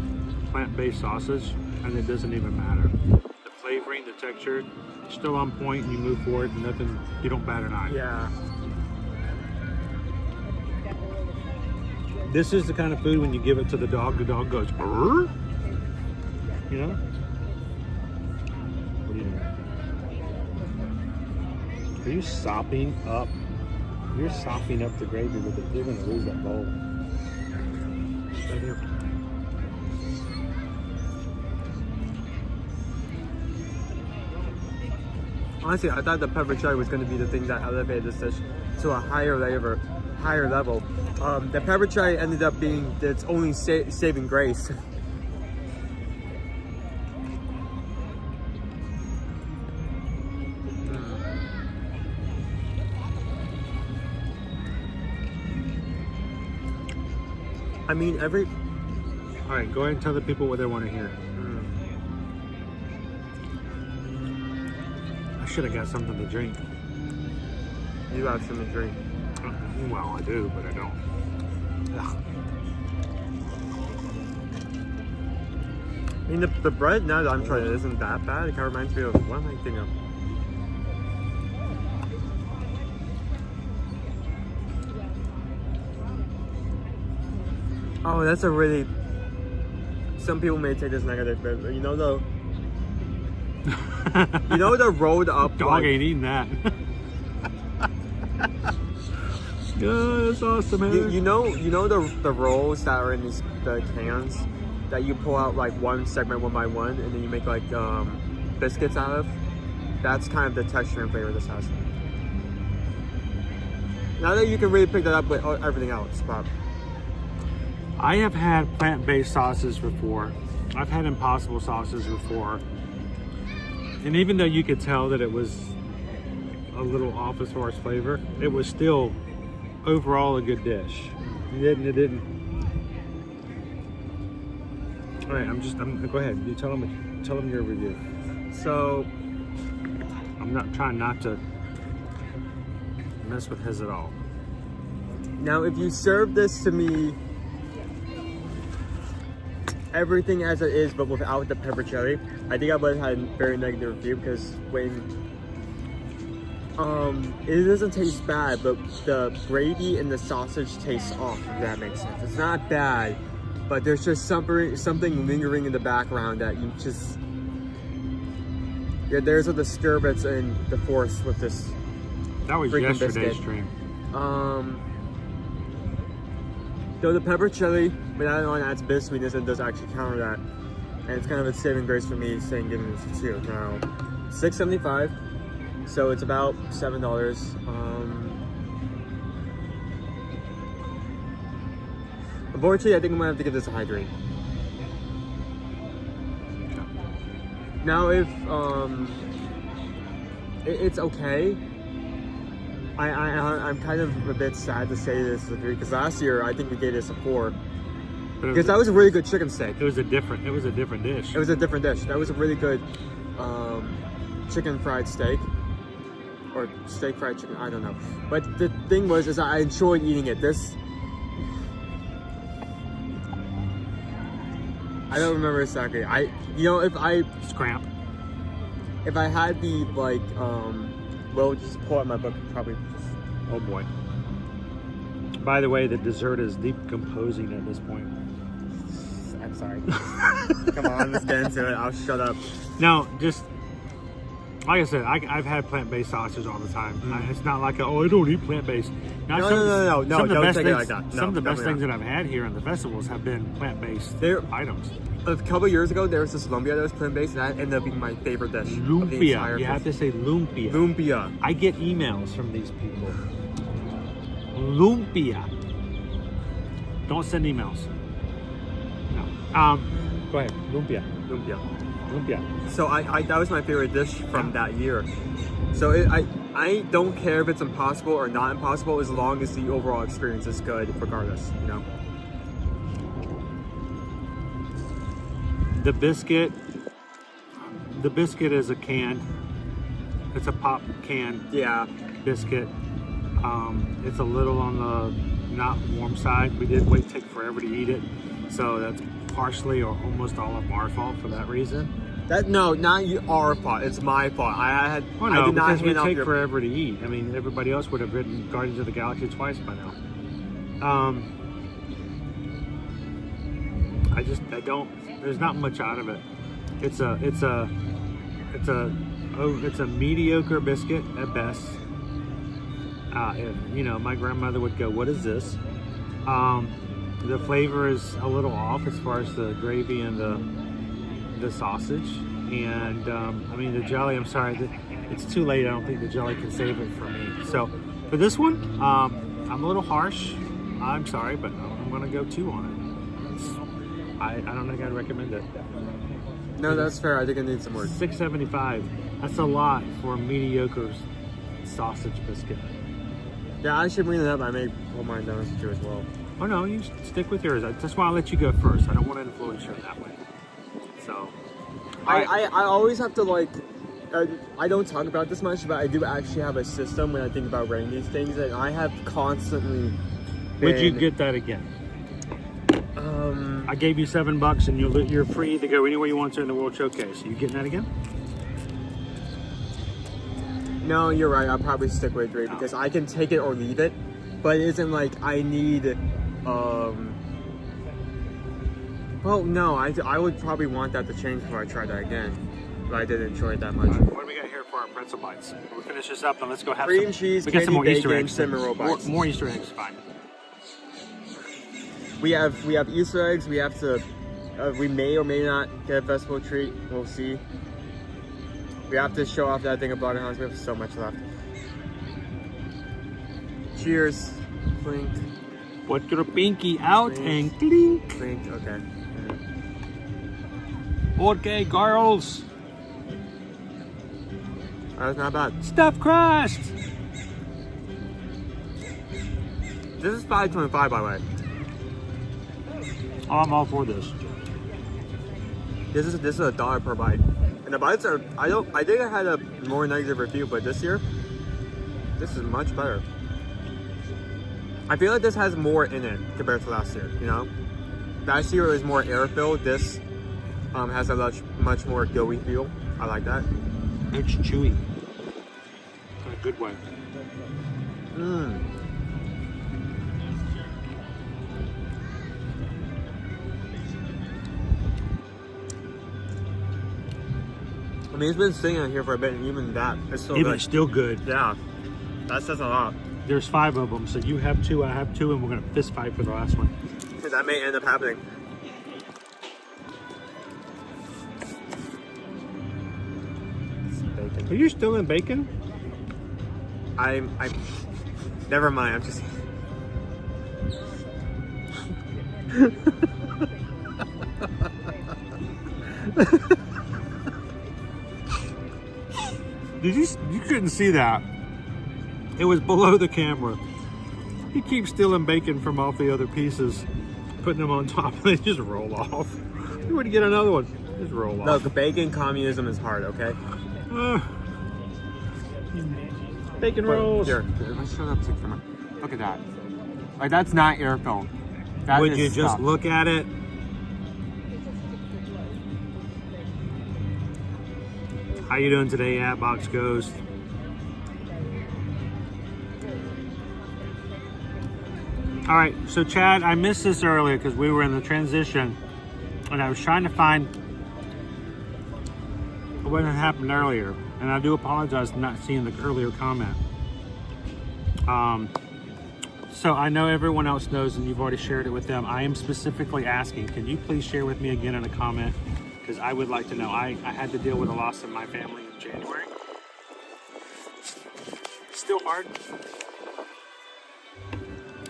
plant-based sausage and it doesn't even matter. The flavoring, the texture, still on point and you move forward and nothing, you don't bat an eye. Yeah. This is the kind of food when you give it to the dog goes, "Brr?" You know? What are you doing? Are you sopping up? You're sopping up the gravy with it. You're gonna lose that bowl. Right here. Honestly, I thought the pepper chili was going to be the thing that elevated this dish to a higher level. The pepper chili ended up being its only saving grace. I mean, all right, go ahead and tell the people what they want to hear. I should have got something to drink. You got something to drink. Well, I do, but I don't. Ugh. I mean, the bread, now that I'm trying it, isn't that bad. It kind of reminds me of, what am I thinking of? Oh, that's a really... Some people may take this negative, but you know the... you know the rolled up... Dog ain't eating that. Yeah, that's awesome, man. You know the rolls that are in the cans that you pull out like one segment one by one and then you make like biscuits out of? That's kind of the texture and flavor this has. Now that you can really pick that up with everything else, Bob. I have had plant-based sauces before. I've had Impossible sauces before. And even though you could tell that it was a little off as far as flavor, it was still overall a good dish. It didn't. All right, go ahead. You tell them your review. So, I'm not trying not to mess with his at all. Now, if you serve this to me everything as it is, but without the pepper cherry. I think I would have had a very negative review because when it doesn't taste bad, but the gravy and the sausage tastes off, if that makes sense. It's not bad, but there's just something lingering in the background that you just... Yeah, there's the skirvets and the force with this. That was yesterday's biscuit. stream. Though the pepper chili, but that one adds bit sweetness and does actually counter that. And it's kind of a saving grace for me saying giving this a 2. Now, $6.75, so it's about $7. Unfortunately, I think I'm gonna have to give this a high 3. Now, if it's okay. I'm kind of a bit sad to say this is a 3 because last year I think we gave this a 4 because that was a really good chicken steak. It was a different dish. It was a different dish. That was a really good chicken fried steak or steak fried chicken. I don't know. But the thing was, is I enjoyed eating it. This I don't remember exactly. It's cramp. If I had the like well, just pull out my book, probably. Oh boy. By the way, the dessert is decomposing at this point. I'm sorry. Come on, let's get into it. I'll shut up. Now, just like I said, I've had plant-based sausage all the time. It's not like, I don't eat plant-based. Now, No, Some don't take it like that. Some of the best things not. that I've had here in the festivals have been plant-based items. A couple years ago, there was this lumpia that was plant-based, and that ended up being my favorite dish. Of the entire Lumpia. You have to say lumpia. Lumpia. I get emails from these people. Lumpia. Don't send emails. No. Go ahead. Lumpia. Lumpia. So I that was my favorite dish from that year. So I don't care if it's impossible or not impossible as long as the overall experience is good regardless, you know? The biscuit is a can. It's a pop can. Yeah. Biscuit. It's a little on the not warm side. We did take forever to eat it, so that's partially or almost all of our fault for that reason. No, not our fault. It's my fault. I did not because we hand off take your... forever to eat. I mean, everybody else would have written Guardians of the Galaxy twice by now. There's not much out of it. It's a mediocre biscuit at best. My grandmother would go, "What is this?" The flavor is a little off as far as the gravy and the sausage, and the jelly. I'm sorry, it's too late. I don't think the jelly can save it for me. So for this one, I'm a little harsh. I'm sorry, but I'm gonna go 2 on it. I don't think I'd recommend it. No, that's fair. I think I need some more. $6.75. That's a lot for a mediocre sausage biscuit. Yeah, I should bring it up. I may pull mine down too as well. Oh no, you stick with yours. That's why I let you go first. I don't want to influence you that way. So, I always have to like. I don't talk about this much, but I do actually have a system when I think about rating these things, and I have constantly. Would you get that again? I gave you $7 and you're free to go anywhere you want to in the World Showcase. Are you getting that again? No, you're right. I'll probably stick with 3 because I can take it or leave it, but it isn't like I need. Well, no, I would probably want that to change before I try that again. But I did enjoy it that much. What do we got here for our pretzel bites? We'll finish this up and let's go have cream cheese, we got some more candy Easter bacon, eggs. cinnamon roll bites. More Easter eggs, fine. We have Easter eggs. We have to. We may or may not get a festival treat. We'll see. We have to show off that thing of Blood Hounds. We have so much left. Cheers. Clink. Put your pinky out Clink. and clink. Clink. Okay. Okay, girls. That's not bad. Stuff crust. This is $5.25 by the way. Oh, I'm all for this. This is $1 per bite. And the bites are I think I had a more negative review, but this year this is much better. I feel like this has more in it compared to last year, you know? Last year it was more air filled. This has a much more doughy feel. I like that. It's chewy. In a good way. Mmm. I mean, it's been sitting out here for a bit, and even that, it's still Even good. it's still good. Yeah, that says a lot. There's 5 of them, so you have 2, I have 2, and we're gonna fist fight for the last one. That may end up happening. Are you still in bacon? I'm. Never mind. I'm just. You couldn't see that. It was below the camera. He keeps stealing bacon from off the other pieces, putting them on top, and they just roll off. You would get another one. Just roll off. Look, bacon communism is hard, okay? Bacon rolls. Here, let's show that to the camera. Look at that. Like, that's not air filled. That Would is you just stuff. look at it? How you doing today, Box Ghost? All right, so Chad, I missed this earlier because we were in the transition, and I was trying to find what had happened earlier, and I do apologize for not seeing the earlier comment. So I know everyone else knows, and you've already shared it with them. I am specifically asking, can you please share with me again in a comment? Because I would like to know. I had to deal with a loss in my family in January. Still hard.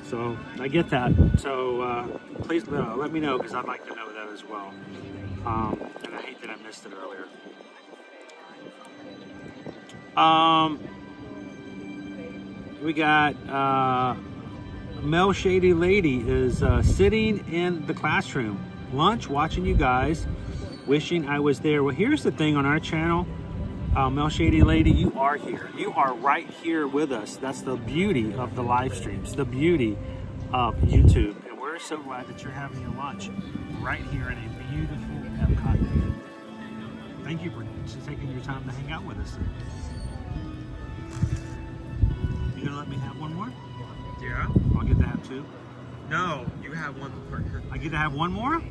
So I get that. So please let me know, because I'd like to know that as well. And I hate that I missed it earlier. We got Mel Shady Lady is sitting in the classroom, lunch, watching you guys, wishing I was there. Well, here's the thing on our channel, Mel Shady Lady, you are here. You are right here with us. That's the beauty of the live streams, the beauty of YouTube. And we're so glad that you're having your lunch right here in a beautiful Epcot day. Thank you for taking your time to hang out with us. You gonna let me have one more? Yeah? I'll get to have 2. No, you have one more. I get to have 1 more?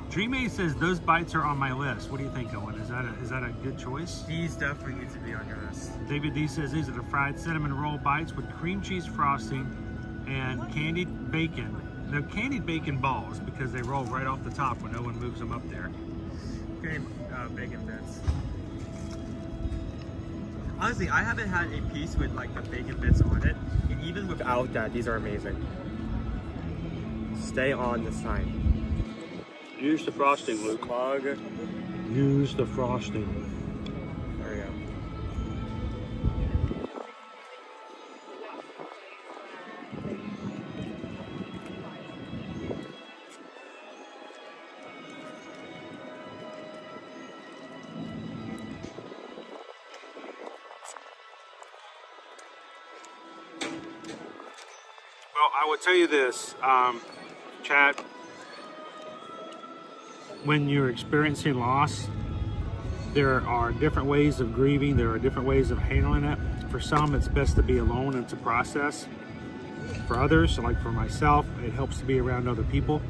Dreamaid says those bites are on my list. What do you think, Owen? Is that a good choice? These definitely need to be on your list. David D says these are the fried cinnamon roll bites with cream cheese frosting and candied bacon. They're candied bacon balls because they roll right off the top when Owen moves them up there. Okay, bacon bits. Honestly, I haven't had a piece with like the bacon bits on it, and even without that, these are amazing. Stay on this time. Use the frosting, Luke. Mug. Use the frosting. There we go. Well, I will tell you this, Chad. When you're experiencing loss, there are different ways of grieving. There are different ways of handling it. For some, it's best to be alone and to process. For others, like for myself, it helps to be around other people.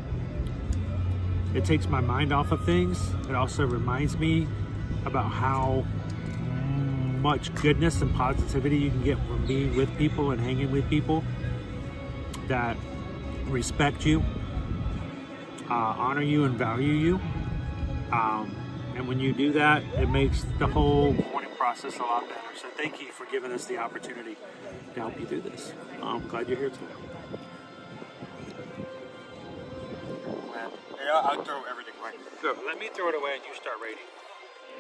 It takes my mind off of things. It also reminds me about how much goodness and positivity you can get from being with people and hanging with people that respect you, honor you, and value you. And when you do that, it makes the whole mourning process a lot better. So thank you for giving us the opportunity to help you do this. I'm glad you're here today. Yeah, I'll throw everything away. Good. Let me throw it away and you start rating.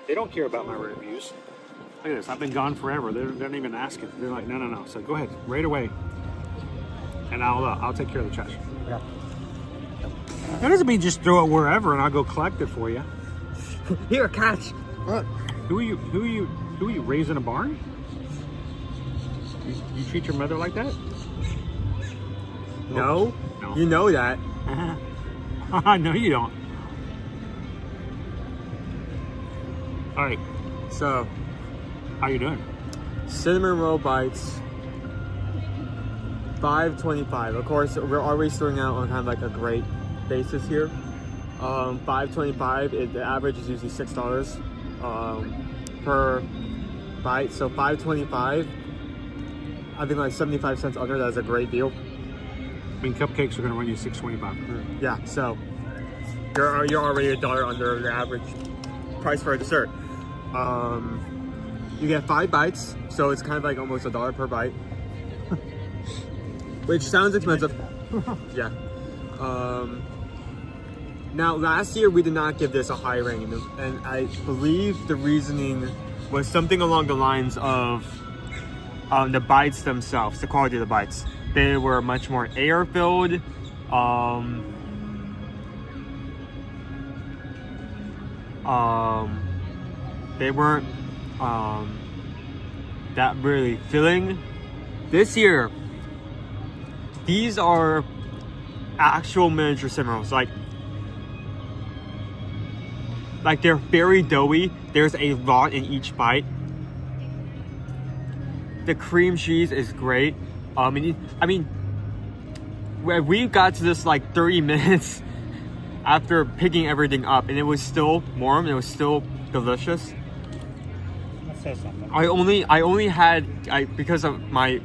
They don't care about my reviews. Look at this. I've been gone forever. They're not even asking. They're like, no. So go ahead, rate away, and I'll take care of the trash. Yeah. That doesn't mean just throw it wherever and I'll go collect it for you. Here, catch. Who are you raising a barn? You treat your mother like that? No. No. You know that. No, you don't. All right. So, How you doing? cinnamon roll bites, $5.25. Of course, we're always starting out on kind of like a great basis here. $5.25. The average is usually $6 per bite. So $5.25. I think like 75 cents under. That's a great deal. I mean, cupcakes are gonna run you $6.25. Yeah. So you're already $1 under the average price for a dessert. You get 5 bites, so it's kind of like almost $1 per bite, which sounds expensive. Yeah. Now, last year we did not give this a high rating, and I believe the reasoning was something along the lines of the bites themselves, the quality of the bites. They were much more air-filled. They weren't that really filling. This year, these are actual miniature cinnamon rolls. Like they're very doughy. There's a lot in each bite. The cream cheese is great. I mean, we got to this like 30 minutes after picking everything up, and it was still warm. It was still delicious. That says something. I only had because of my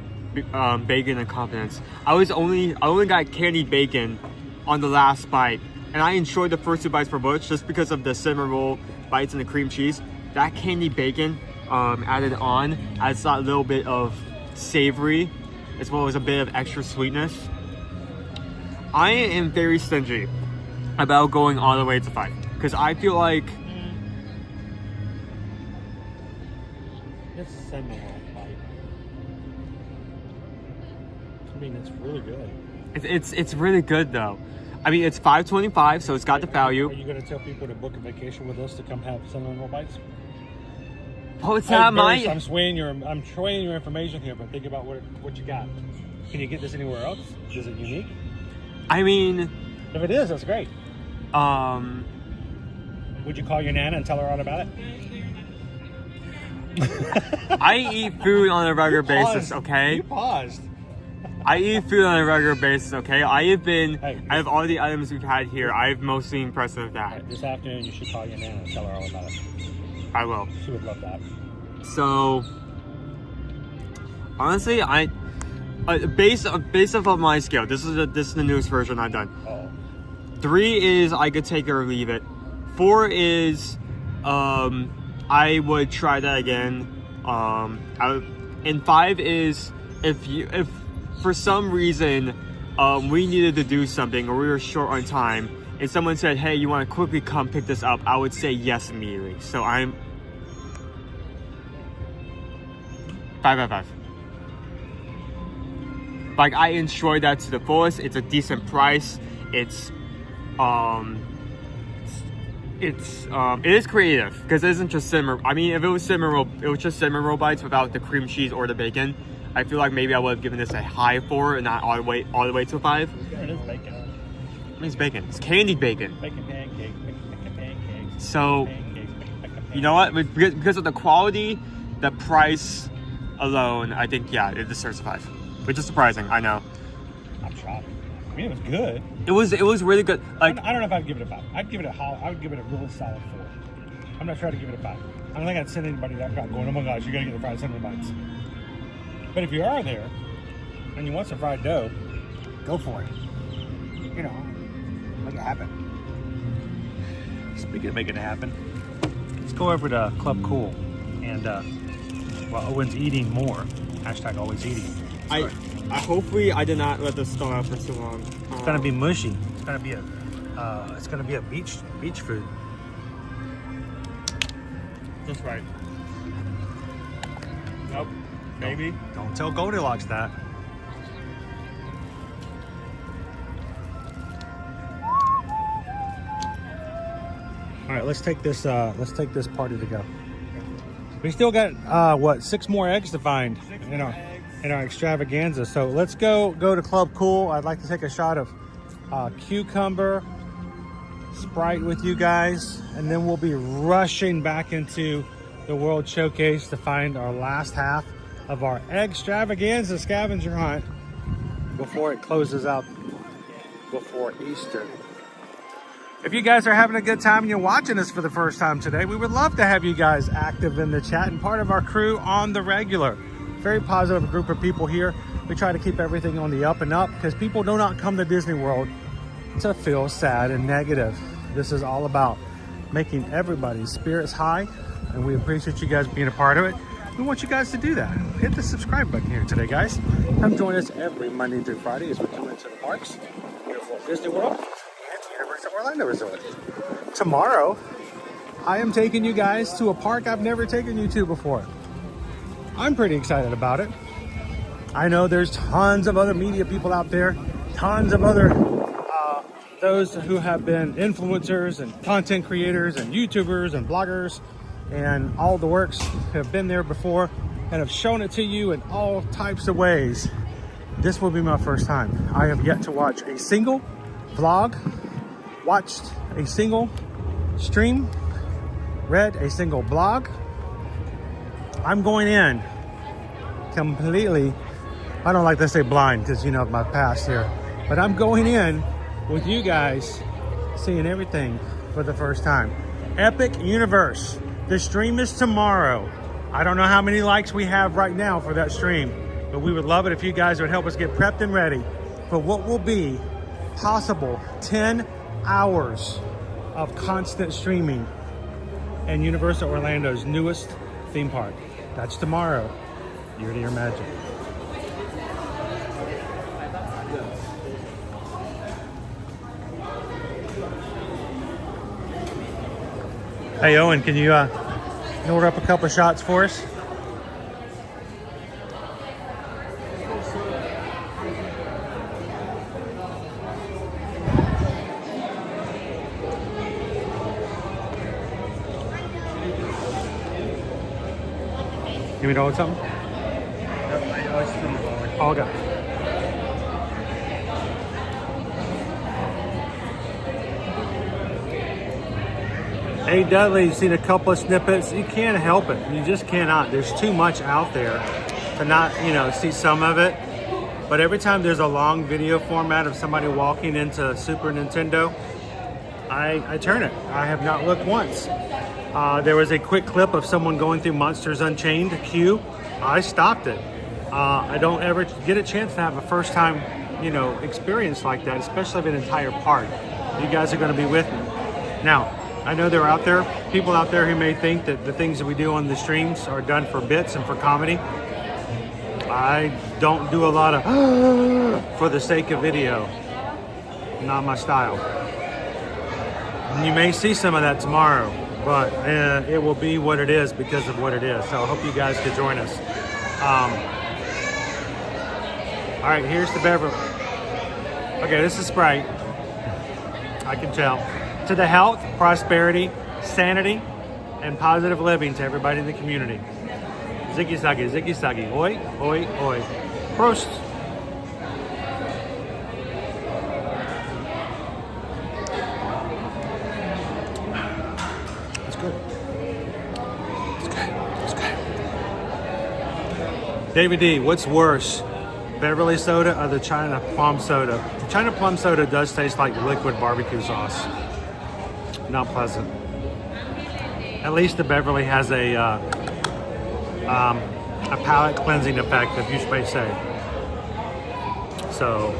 bacon incompetence. I only got candied bacon on the last bite, and I enjoyed the first 2 bites for Butch just because of the cinnamon roll bites and the cream cheese. That candied bacon added on adds that little bit of savory as well as a bit of extra sweetness. I am very stingy about going all the way to 5 because I feel like This cinnamon roll bite. I mean, it's really good. it's really good though. I mean, it's $5.25, so it's got the value. Are you going to tell people to book a vacation with us to come have cinnamon roll bites? Oh, it's not my. I'm swaying your information here, but think about what you got. Can you get this anywhere else? Is it unique? I mean, if it is, that's great. Would you call your nana and tell her all about it? I eat food on a regular basis, okay? You paused. I eat food on a regular basis, okay? Out of all the items we've had here, I've mostly impressed with that. This afternoon, you should call your nana and tell her all about it. I will. She would love that. So, honestly, based off of my scale, this is the newest version I've done. 3 is I could take it or leave it. 4 is I would try that again. And 5 is if for some reason we needed to do something or we were short on time and someone said, hey, you want to quickly come pick this up, I would say yes immediately. So I'm 5 out of 5. Like, I enjoy that to the fullest. It's a decent price. It is creative because it isn't just cinnamon. I mean, if it was cinnamon roll, it was just cinnamon roll bites without the cream cheese or the bacon. I feel like maybe I would have given this a high 4 and not all the way to a 5. It is bacon. I mean, it's bacon. It's candied bacon. Bacon pancakes. Bacon pancakes. So, you know what? Because of the quality, the price alone, I think, yeah, it deserves a 5. Which is surprising, I know. I'm shocked. I mean, it was good. It was really good. Like, I don't know if I'd give it a 5. I would give it a really solid 4. I'm not trying to give it a 5. I don't think I'd send anybody to Epcot going, oh my gosh, you gotta get the fried cinnamon bites. But if you are there and you want some fried dough, go for it. You know, make it happen. Speaking of making it happen, let's go over to Club Cool and while Owen's eating more, hashtag always eating. I hopefully I did not let this stall out for too long. It's gonna be mushy. It's gonna be a beach food. That's right. Nope. Maybe. Don't tell Goldilocks that. All right, let's take this party to go. We still got 6 more eggs to find in our extravaganza. So let's go to Club Cool. I'd like to take a shot of cucumber Sprite with you guys, and then we'll be rushing back into the World Showcase to find our last half of our extravaganza scavenger hunt before it closes out before Easter. If you guys are having a good time and you're watching us for the first time today, we would love to have you guys active in the chat and part of our crew on the regular. Very positive group of people here. We try to keep everything on the up and up because people do not come to Disney World to feel sad and negative. This is all about making everybody's spirits high, and we appreciate you guys being a part of it. We want you guys to do that. Hit the subscribe button here today, guys. Come join us every Monday through Friday as we go into the parks here at Walt Disney World and Universal Orlando Resort. Tomorrow, I am taking you guys to a park I've never taken you to before. I'm pretty excited about it. I know there's tons of other media people out there, tons of other those who have been influencers and content creators and YouTubers and bloggers and all the works have been there before and have shown it to you in all types of ways. This will be my first time. I have yet to watch a single vlog, watched a single stream, read a single blog. I'm going in completely, I don't like to say blind because you know my past here, but I'm going in with you guys seeing everything for the first time. Epic Universe. The stream is tomorrow. I don't know how many likes we have right now for that stream, but we would love it if you guys would help us get prepped and ready for what will be possible 10 hours of constant streaming in Universal Orlando's newest theme park. That's tomorrow. Year to Year Magic. Hey Owen, can you order up a couple of shots for us? Give me to order something? All got. Hey Dudley, you've seen a couple of snippets. You can't help it. You just cannot. There's too much out there to not, see some of it. But every time there's a long video format of somebody walking into Super Nintendo, I turn it. I have not looked once. There was a quick clip of someone going through Monsters Unchained queue. I stopped it. I don't ever get a chance to have a first time, experience like that, especially of an entire park. You guys are going to be with me. Now, I know there are people out there who may think that the things that we do on the streams are done for bits and for comedy. I don't do a lot of for the sake of video. Not my style. You may see some of that tomorrow, but it will be what it is because of what it is. So I hope you guys could join us. All right, here's the beverage. Okay, this is Sprite. I can tell. To the health, prosperity, sanity, and positive living to everybody in the community. Ziggy zaggy, oi, oi, oi. Prost. It's good. It's good. David D, what's worse? Beverly soda or the China plum soda? The China plum soda does taste like liquid barbecue sauce. Not pleasant. At least the Beverly has a palate cleansing effect, if you may say. So,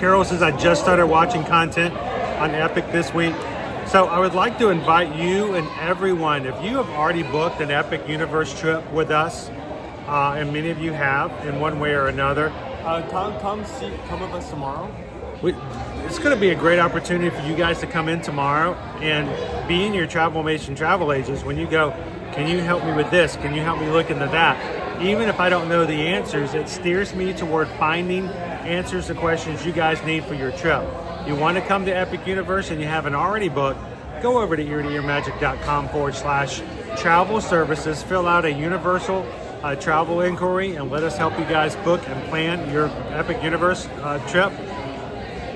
Carol says, I just started watching content on Epic this week. So I would like to invite you and everyone, if you have already booked an Epic Universe trip with us, and many of you have in one way or another, Come with us tomorrow. It's going to be a great opportunity for you guys to come in tomorrow and be in your Travelmation travel agents. When you go, can you help me with this? Can you help me look into that? Even if I don't know the answers, it steers me toward finding answers to questions you guys need for your trip. You want to come to Epic Universe and you haven't already booked, go over to eartoearmagic.com/travel services, fill out a Universal a travel inquiry and let us help you guys book and plan your Epic Universe trip.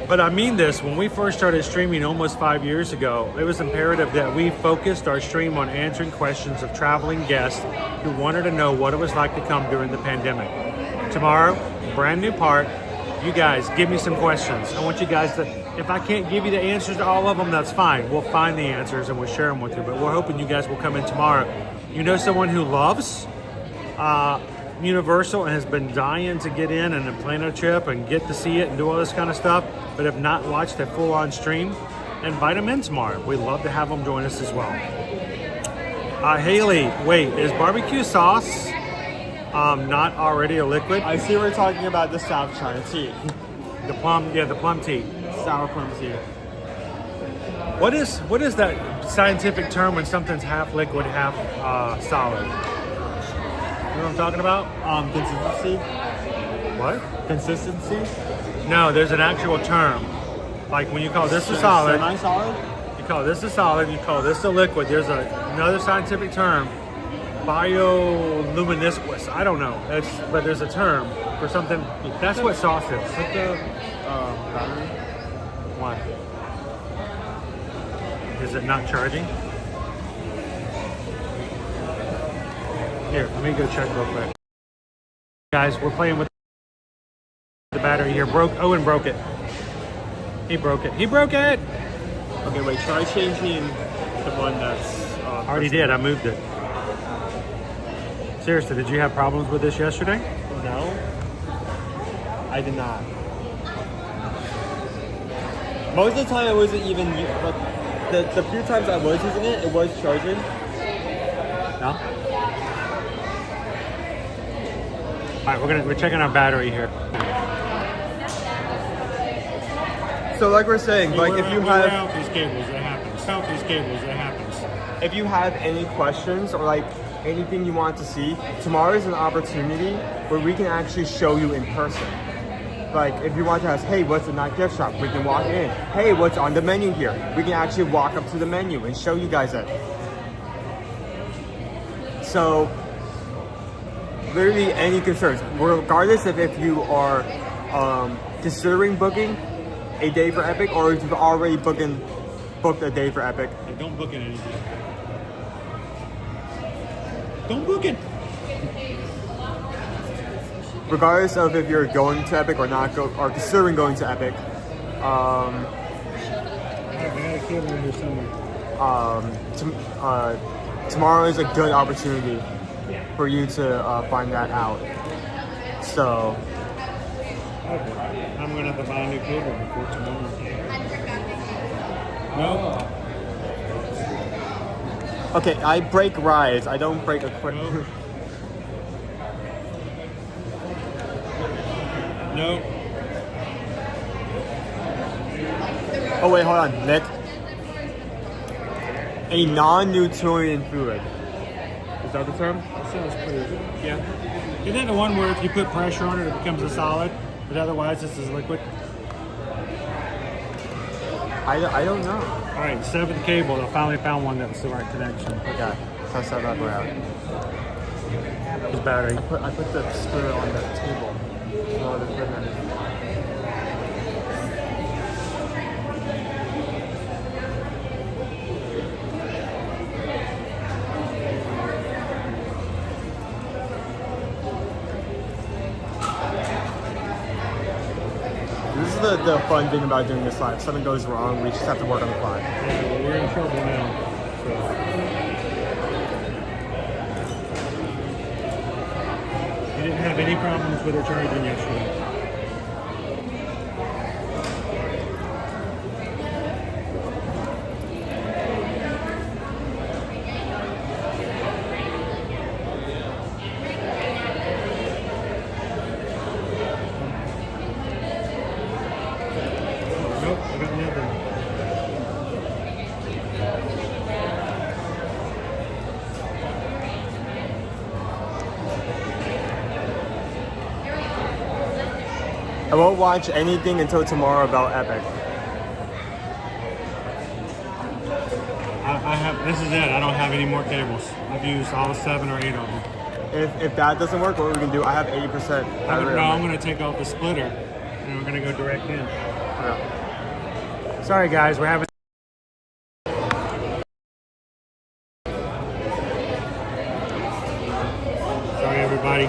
But I mean this, when we first started streaming almost 5 years ago, it was imperative that we focused our stream on answering questions of traveling guests who wanted to know what it was like to come during the pandemic. Tomorrow, brand new park. You guys, give me some questions. I want you guys to, if I can't give you the answers to all of them, that's fine. We'll find the answers and we'll share them with you. But we're hoping you guys will come in tomorrow. You know someone who loves Universal and has been dying to get in and plan a trip and get to see it and do all this kind of stuff, but have not watched a full-on stream, invite them in tomorrow. We'd love to have them join us as well. Haley, wait, is barbecue sauce not already a liquid? I see we're talking about the South China tea. The plum, yeah, the plum tea. Sour plum tea. What is that scientific term when something's half liquid, half solid? You know what I'm talking about? Consistency. What? Consistency? No, there's an actual term. Like when you call this a solid, semi-solid? you call this a solid, you call this a liquid. There's another scientific term, bioluminescence. I don't know. But there's a term for something. That's what sauce is. Put the battery. Why? Is it not charging? Here, let me go check real quick. Guys, we're playing with the battery here. Owen broke it. He broke it. He broke it! Okay, wait, try changing the one that's... I already did. I moved it. Seriously, did you have problems with this yesterday? No, I did not. Most of the time I wasn't even... Like, the few times I was using it, it was charging. No? All right, we're checking our battery here. So like we're saying, like if you have... Out these cables, it happens. Out these cables, it happens. If you have any questions or like anything you want to see, tomorrow is an opportunity where we can actually show you in person. Like if you want to ask, hey, what's the night gift shop? We can walk in. Hey, what's on the menu here? We can actually walk up to the menu and show you guys it. So literally any concerns, regardless of if you are considering booking a day for Epic or if you've already booked a day for Epic. Hey, don't book it anything. Don't book it. Regardless of if you're going to Epic or not, or considering going to Epic, I got a cable in here somewhere. tomorrow is a good opportunity for you to find that out. So, Okay. I'm gonna have to buy a new cable before tomorrow. No. okay, I break rides. I don't break equipment. No. Oh wait, hold on, Nick. A non-Newtonian fluid. Is that the term? That sounds pretty good. Yeah. Isn't that the one where if you put pressure on it, it becomes a solid, but otherwise it's a liquid? I don't know. All right, seventh cable. I finally found one that was the right connection. Okay, test that back out. His battery. I put the screw on the table. Oh, the equipment. This is the fun thing about doing this live. If something goes wrong, we just have to work on the fly. Yeah, well, we're in trouble now. So. You didn't have any problems with it charging yesterday. Nope, I got nothing. I won't watch anything until tomorrow about Epic. I have, this is it. I don't have any more cables. I've used all 7 or 8 of them. if that doesn't work, what we're gonna do? I have 80%. I'm gonna take off the splitter and we're gonna go direct in. Sorry guys, we're having. Sorry everybody.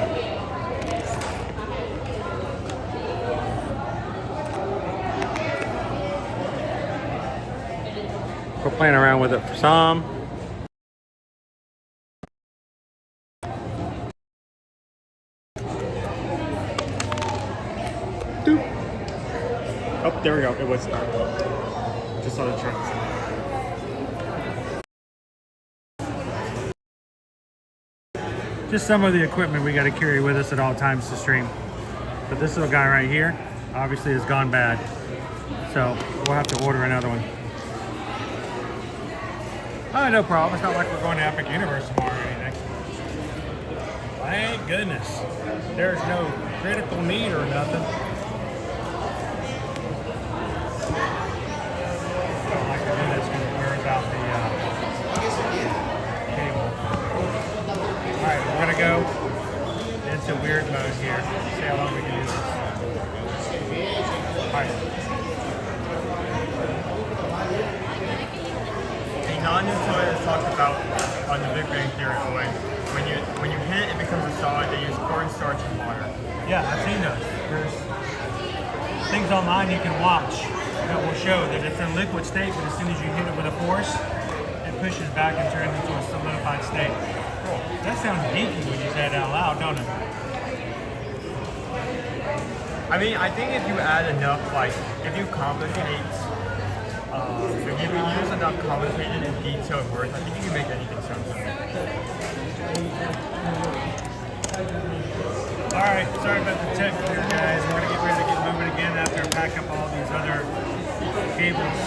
We're playing around with it for some. Oh, there we go. It was start. Just saw the trends. Just some of the equipment we got to carry with us at all times to stream. But this little guy right here, obviously has gone bad. So we'll have to order another one. Oh, no problem. It's not like we're going to Epic Universe tomorrow or anything. Thank goodness. There's no critical need or nothing. Don't like to do this because it wears out the cable. Alright, we're going to go into weird mode here. See how long we can do this. Alright. Non-Newtonians talked about on the Big Bang Theory, Owen. When you hit it, it becomes a solid. They use cornstarch and water. Yeah, I've seen those. There's things online you can watch that will show that it's in liquid state, but as soon as you hit it with a force, it pushes back and turns into a solidified state. That sounds geeky when you say it out loud, don't it? I mean, I think if you add enough, like, if you complicate if you use enough complicated and detailed words, I think you can make anything sound simple. Alright, sorry about the tech here, guys. We're going to get ready to get moving again after I pack up all these other cables.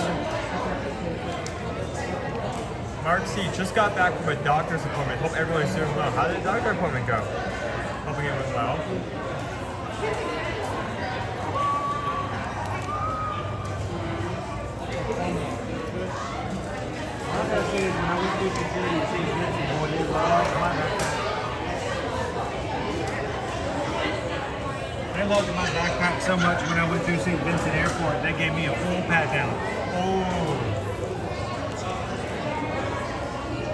Mark C. just got back from a doctor's appointment. Hope everyone's doing well. How did the doctor appointment go? Hoping it went well. They loved my backpack so much when I went through St. Vincent Airport, they gave me a full pat down. Oh.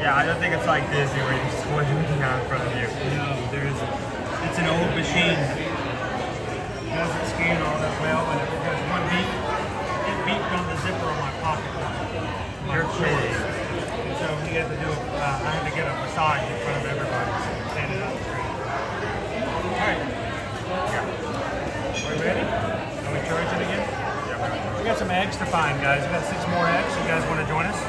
Yeah, I don't think it's like Disney where you just want everything out in front of you. No, it's an old machine. It doesn't scan all that well, and if it does one beep, it beeped on the zipper on my pocket. You're kidding. So we had to do I had to get a massage in front of everybody, standing out straight. Alright. Yeah. Are we ready? Are we charging again? Yeah. We got some eggs to find, guys. We got 6 more eggs. You guys want to join us?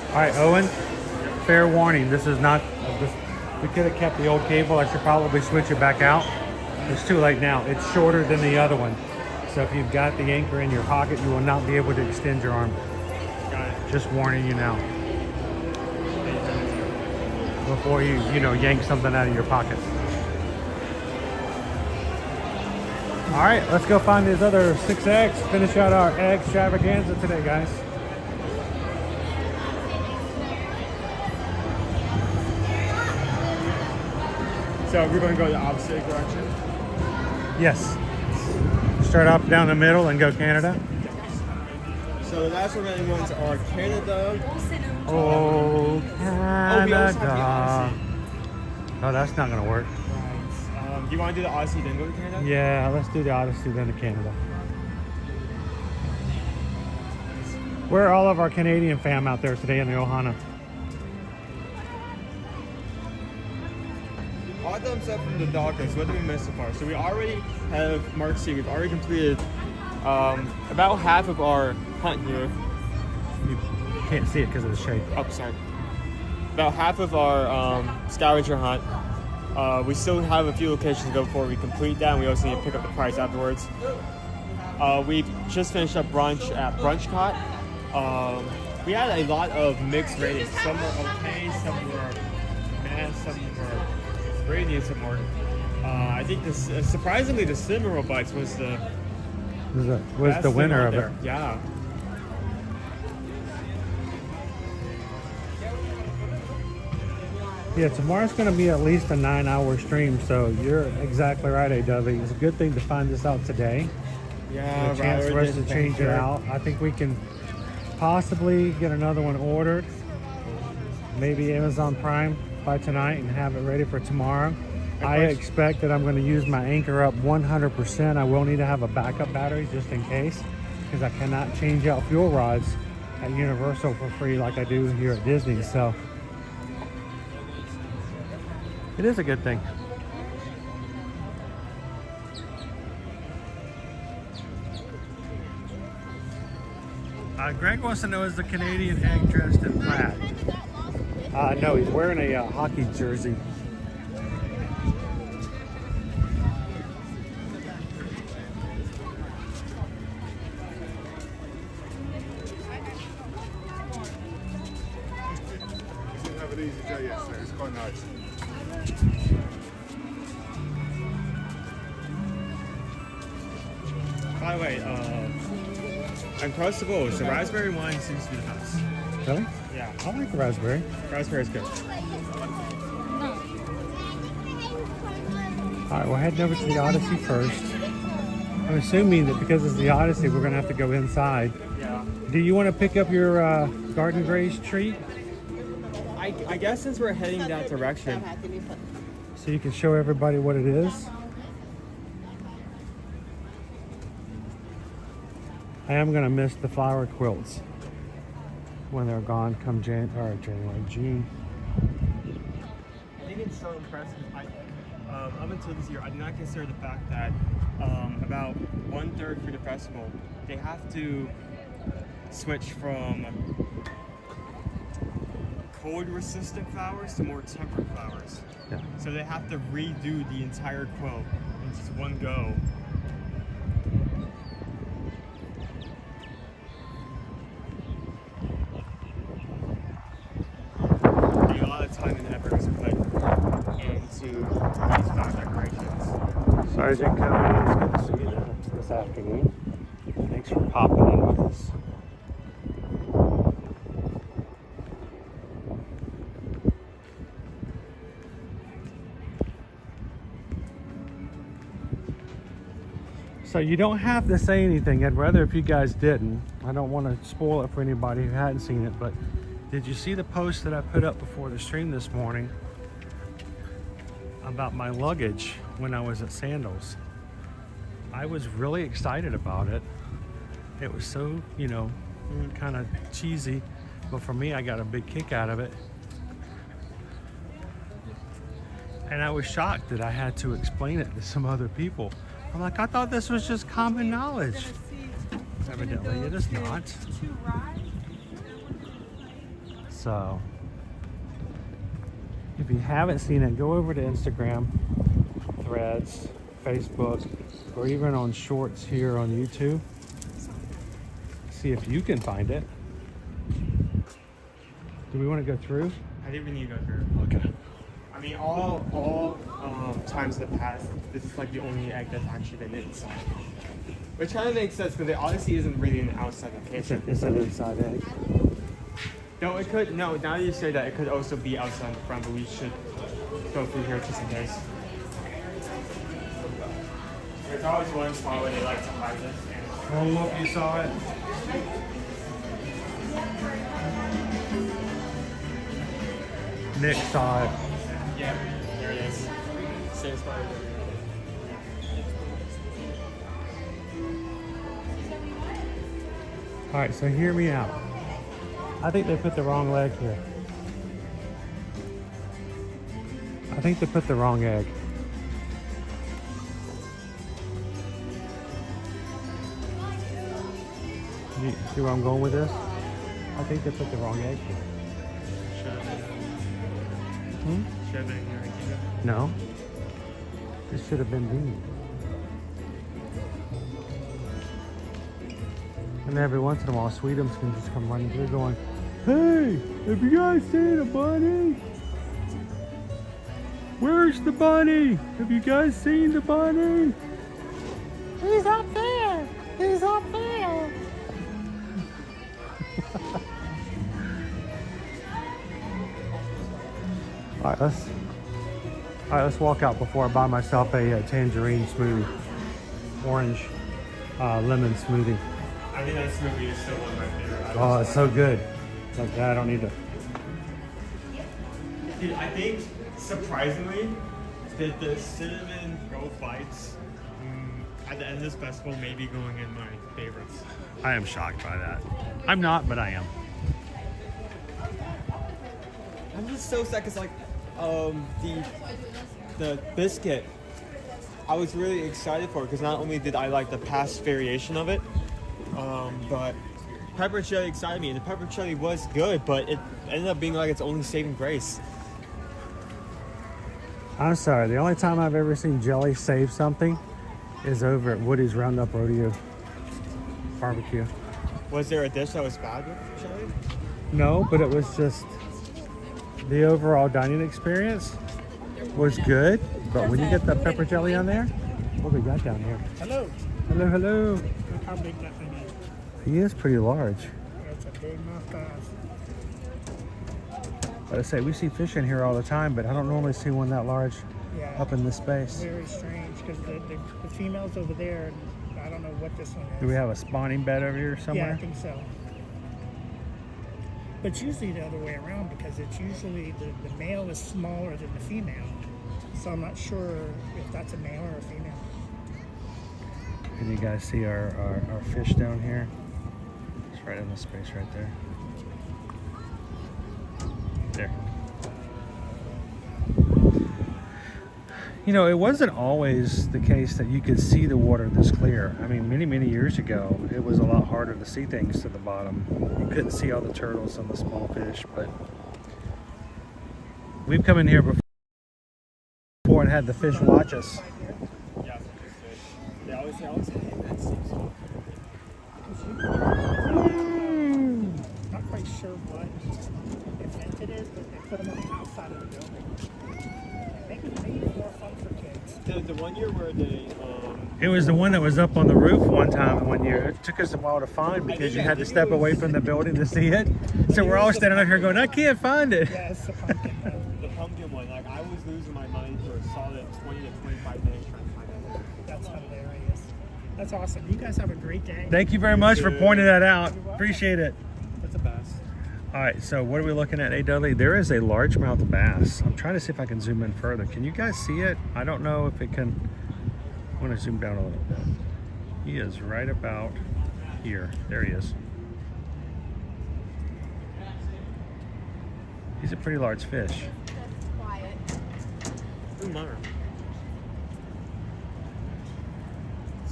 Alright, Owen. Fair warning. This is not. We could have kept the old cable. I should probably switch it back out. It's too late now. It's shorter than the other one. So if you've got the anchor in your pocket, you will not be able to extend your arm. Got it. Just warning you now. Before you yank something out of your pocket. All right, let's go find these other 6 eggs. Finish out our egg extravaganza today, guys. So we're going to go the opposite direction? Yes. Start off down the middle and go Canada. So the last remaining ones are Canada. Oh, Oh, we also have the Canada. Odyssey. Oh, that's not going to work. Do you want to do the Odyssey then go to Canada? Yeah, let's do the Odyssey then to Canada. Where are all of our Canadian fam out there today in the Ohana? All thumbs up from the doctors. What did we miss so far? So we already have Mark C. We've already completed about half of our hunt here. You can't see it because of the shade. Oh, sorry. About half of our scavenger hunt. We still have a few locations to go before we complete that, and we also need to pick up the prize afterwards. We've just finished up brunch at Brunchcot. We had a lot of mixed ratings. Some were okay, some were meh, some were really need some work. I think surprisingly the cinnamon roll bites was the Was the winner of it. Yeah. Yeah, tomorrow's going to be at least a 9-hour stream, so you're exactly right, AW. It's a good thing to find this out today. Yeah, a chance for us to change it out. I think we can possibly get another one ordered, maybe Amazon Prime by tonight, and have it ready for tomorrow. I expect that I'm going to use my Anchor up 100%. I will need to have a backup battery just in case, because I cannot change out fuel rods at Universal for free like I do here at Disney. So it is a good thing. Greg wants to know, is the Canadian egg dressed in plaid? No, he's wearing a hockey jersey. Have an easy day yesterday. It's quite nice. By the way, Uncrustables, the raspberry wine seems to be the best. Really? Yeah. I like the raspberry. Raspberry's good. Alright, we're heading over to the Odyssey first. I'm assuming that because it's the Odyssey, we're going to have to go inside. Yeah. Do you want to pick up your Garden Grace treat? I guess since we're heading that direction. So you can show everybody what it is. I am going to miss the flower quilts when they're gone come June. I think it's so impressive. Up until this year, I did not consider the fact that about 1/3 for the festival, they have to switch from cold-resistant flowers to more temperate flowers. Yeah. So they have to redo the entire quilt in just one go. A lot of time and effort is put into these flower decorations. Sergeant Cody, it's good to see you this afternoon. Thanks for popping in with us. So you don't have to say anything. I'd rather if you guys didn't. I don't want to spoil it for anybody who hadn't seen it, but did you see the post that I put up before the stream this morning about my luggage when I was at Sandals? I was really excited about it. It was so, kind of cheesy, but for me, I got a big kick out of it. And I was shocked that I had to explain it to some other people. I'm like, I thought this was just common knowledge. Evidently, it is not. So, if you haven't seen it, go over to Instagram, Threads, Facebook, or even on Shorts here on YouTube. See if you can find it. Do we want to go through? I think we need to go through. Okay. I mean, all times in the past, this is like the only egg that's actually been inside. Which kind of makes sense because the Odyssey isn't really an outside location. It's an inside egg. No, it could. No, now that you say that, it could also be outside the front, but we should go through here just in case. There's always one spot where they like to hide this. Oh, look, you saw it. Nick saw it. Yeah, there it is. Same spot. All right, so hear me out. I think they put the wrong leg here. I think they put the wrong egg. You see where I'm going with this? I think they put the wrong egg here. Should have been here. No. This should have been B. And every once in a while, Sweetums can just come running through going, "Hey, have you guys seen a bunny? Where's the bunny? Have you guys seen the bunny? He's up there. He's up there." All right, let's walk out before I buy myself a tangerine smoothie, orange lemon smoothie. I think that smoothie is still one of my favorite items. Oh, it's so good. Like that, I don't need to. Dude, I think surprisingly that the cinnamon roll bites at the end of this festival may be going in my favorites. I am shocked by that. I'm not, but I am. I'm just so sad because like the biscuit, I was really excited for it because not only did I like the past variation of it, but pepper jelly excited me, and the pepper jelly was good, but it ended up being like its only saving grace. I'm sorry, the only time I've ever seen jelly save something is over at Woody's Roundup Rodeo barbecue. Was there a dish that was bad with jelly? No, but it was just the overall dining experience was good. But when you get that pepper jelly on there, what do we got down here? Hello. Hello, hello. Look how big that thing is. He is pretty large. It's a big mouth bass. But I say we see fish in here all the time, but I don't normally see one that large Yeah. up in this space. Very strange because the female's over there. And I don't know what this one is. Do we have a spawning bed over here somewhere? Yeah, I think so. But it's usually the other way around because it's usually the male is smaller than the female. So I'm not sure if that's a male or a female. Can you guys see our fish down here? It's right in the space right there. There. You know, it wasn't always the case that you could see the water this clear. I mean, many years ago, it was a lot harder to see things to the bottom. You couldn't see all the turtles and the small fish, but we've come in here before and had the fish watch us. Yeah, I always say that seems so. Not quite sure what event it is, but they put them on the outside of the building. Make it more fun for kids. The one year where they It was the one that was up on the roof one time one year. It took us a while to find because you had to step away from the building to see it. So we're all standing up here going, I can't find it. Yeah, it's the pumpkin. the pumpkin one, like I was losing my mind for a solid 20 to 25 minutes trying to find it. That's hilarious. That's awesome. You guys have a great day. Thank you very much for pointing that out. Appreciate it. That's the best. All right, so what are we looking at, A. Dudley? There is a largemouth bass. I'm trying to see if I can zoom in further. Can you guys see it? I don't know if it can. I want to zoom down a little bit. He is right about here. There he is. He's a pretty large fish.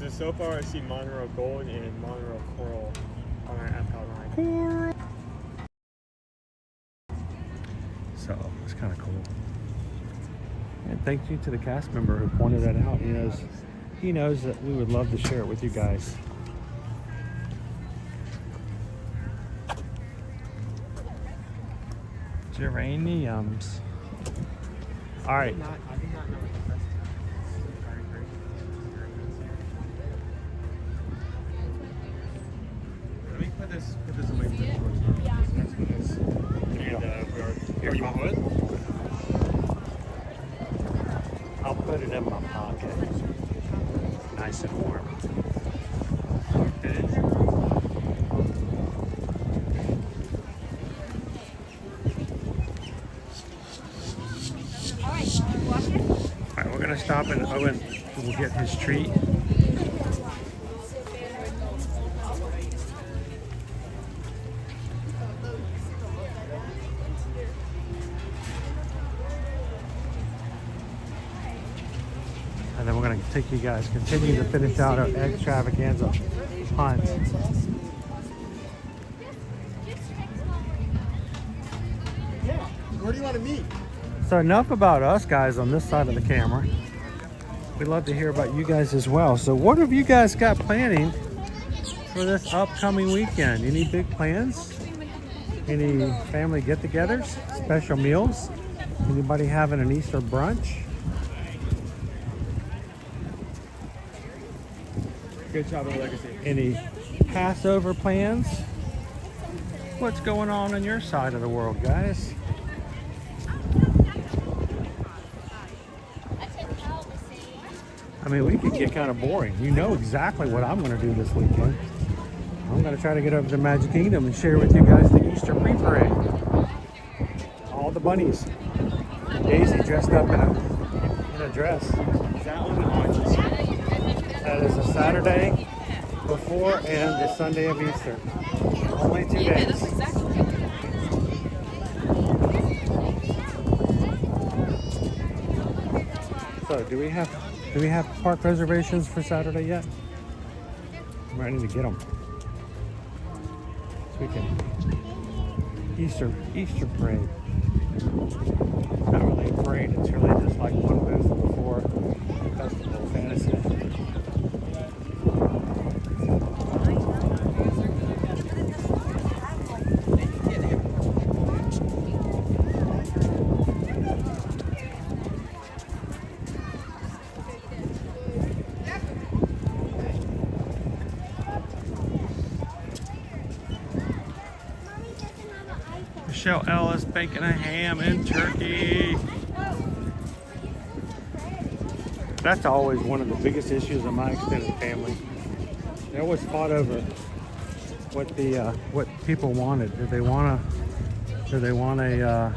So far I see Monroe Gold and Monroe Coral on our Epcot line. Coral. So it's kind of cool. And thank you to the cast member who pointed that out. He knows that we would love to share it with you guys. Geraniums. All right. I did not know what the best Let me put this away for Here, you want wood? I'll put it in my pocket. Nice and warm. Okay. All right, we're gonna stop and Owen will get his treat. And then we're going to take you guys, continue to finish out our extravaganza hunt. Yeah, where do you want to meet? So enough about us guys on this side of the camera. We'd love to hear about you guys as well. So what have you guys got planning for this upcoming weekend? Any big plans? Any family get-togethers? Special meals? Anybody having an Easter brunch? Good job on legacy. Any Passover plans? What's going on your side of the world, guys? I mean, we could get kind of boring. You know exactly what I'm going to do this weekend. I'm going to try to get over to Magic Kingdom and share with you guys the Easter pre-parade. All the bunnies. Daisy dressed up in a dress. That is a Saturday before and the Sunday of Easter. Only 2 days. So, do we have park reservations for Saturday yet? I'm ready to get them. This weekend. Easter parade. Not really a parade, it's really just like one booth before the festival of fantasy. Michelle Ellis baking a ham and turkey. That's always one of the biggest issues of my extended family. They always fought over what people wanted. Did they want a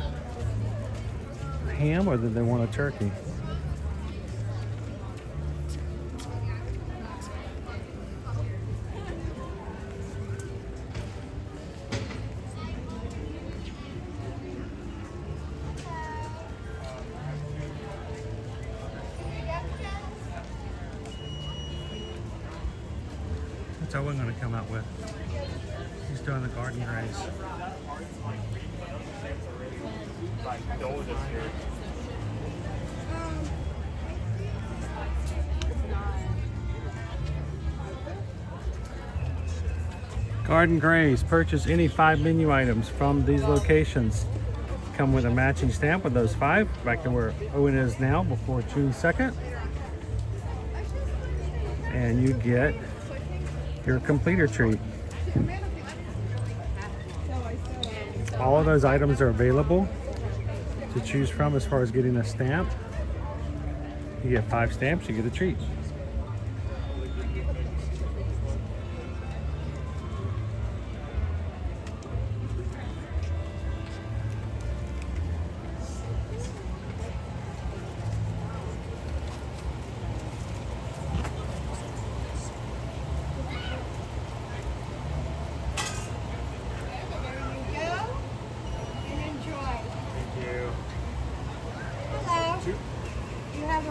ham or did they want a turkey? What's Owen going to come out with? He's doing the garden race. Garden Graze. Purchase any 5 menu items from these locations. Come with a matching stamp with those 5, back to where Owen is now before June 2nd. And you get your completer treat. All of those items are available to choose from as far as getting a stamp. You get 5 stamps, you get a treat.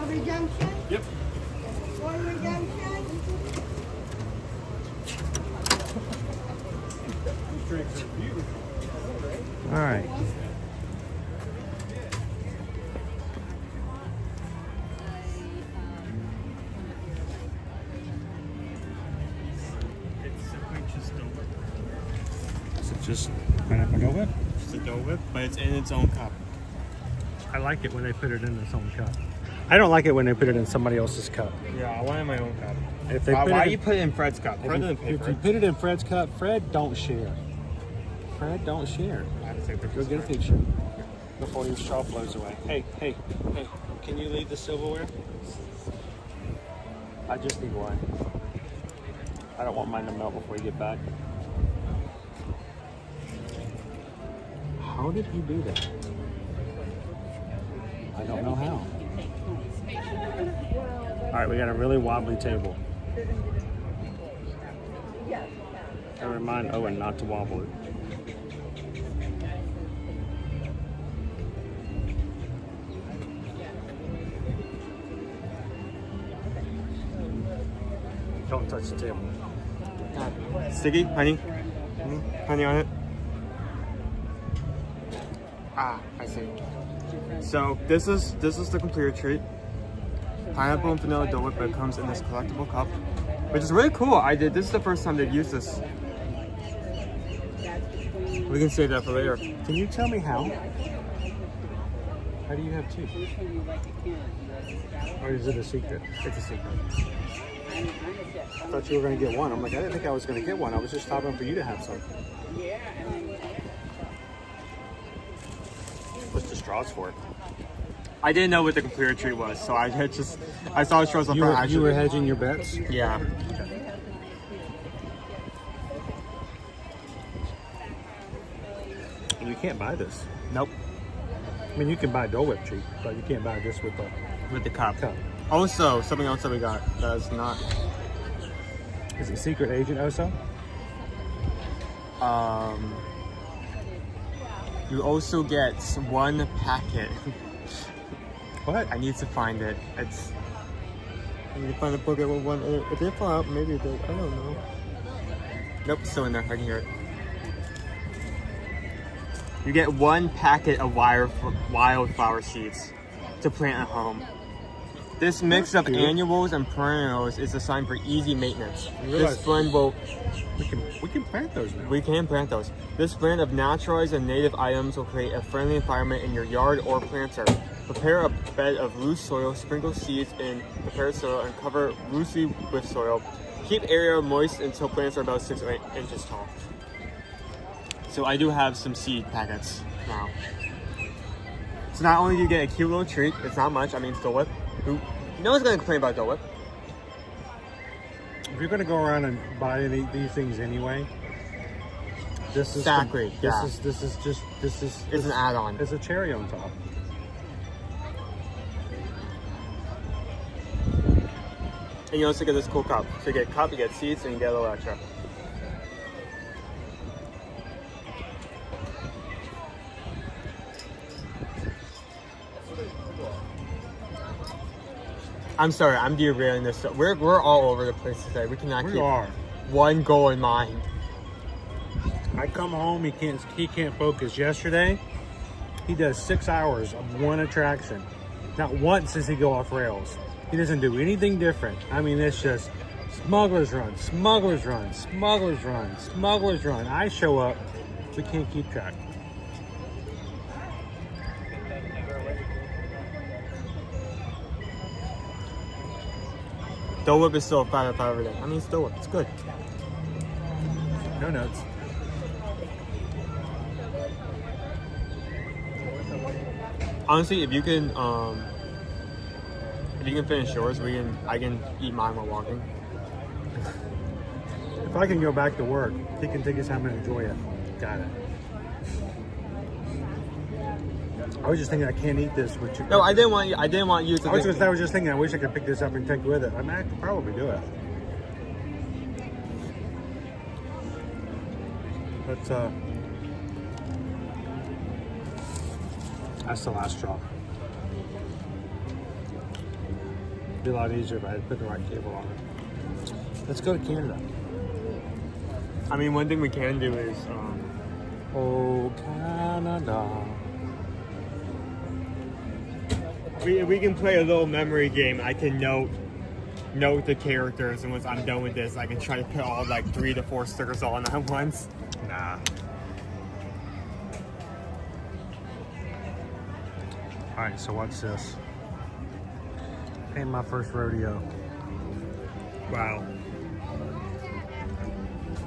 Redemption? Yep. One redemption? These drinks are beautiful. All right. It's simply just Dole Whip. Is it just pineapple Dole Whip? It's a Dole Whip, but it's in its own cup. I like it when they put it in its own cup. I don't like it when they put it in somebody else's cup. Yeah, I want it in my own cup. If they Why you put it in Fred's cup? Fred doesn't pay if for you it. put it in Fred's cup, Fred don't share. Fred don't share. I have to take Go pictures. get a picture before your straw blows away. Hey, can you leave the silverware? I just need one. I don't want mine to melt before you get back. How did you do that? I don't know how. All right, we got a really wobbly table. I remind Owen not to wobble it. Don't touch the table. Sticky, honey? Honey on it? Ah, I see. So this is the completer treat. Pineapple and vanilla Dole Whip, but it comes in this collectible cup, which is really cool. This is the first time they've used this. We can save that for later. Can you tell me how? How do you have 2? Or is it a secret? It's a secret. I thought you were going to get one. I'm like, I didn't think I was going to get one. I was just stopping for you to have some. What's the straws for? I didn't know what the completer treat was, so I saw it shows up. You were hedging your bets? Yeah. And you can't buy this. Nope. I mean, you can buy Dole Whip treat, but you can't buy this with the cup. Also, something else that we got that is not. Is it Secret Agent also? You also get one packet. What? I need to find it. I need to find a book with one. If they fall out, maybe they. I don't know. Nope, still in there. I can hear it. You get one packet of wildflower seeds to plant at home. This mix of annuals and perennials is designed for easy maintenance. This blend will. We can plant those now. We can plant those. This blend of naturalized and native items will create a friendly environment in your yard or planter. Prepare a bed of loose soil, sprinkle seeds in prepared soil, and cover loosely with soil. Keep area moist until plants are about 6 or 8 inches tall. So I do have some seed packets now. So not only do you get a cute little treat, it's not much. I mean, it's Dole Whip. No one's gonna complain about Dole Whip. If you're gonna go around and buy these things anyway, this is exactly. This is it's an add-on. It's a cherry on top. And you also get this cool cup. So you get a cup, you get seeds, and you get a little extra. I'm sorry, I'm derailing this. We're all over the place today. We cannot keep one goal in mind. I come home, he can't focus. Yesterday, he does 6 hours of one attraction. Not once does he go off rails. He doesn't do anything different. I mean, it's just Smuggler's Run, Smuggler's Run, Smuggler's Run, Smuggler's Run. I show up, we can't keep track. Dole Whip is still a 5 out of 5 every day. I mean, it's Dole Whip. It's good. No notes. Honestly, if you can finish yours, I can eat mine while walking. If I can go back to work, he can take his time and enjoy it. Got it. I was just thinking I can't eat this with you. No, I didn't want you to. I was just thinking I wish I could pick this up and take with it. I mean, I could probably do it. But that's the last straw. It'd be a lot easier if I had put the right cable on it. Let's go to Canada. I mean, one thing we can do is oh, Canada. We can play a little memory game. I can note the characters, and once I'm done with this, I can try to put all like 3 to 4 stickers all on at once. Nah. All right, so what's this? Ain't my first rodeo. Wow.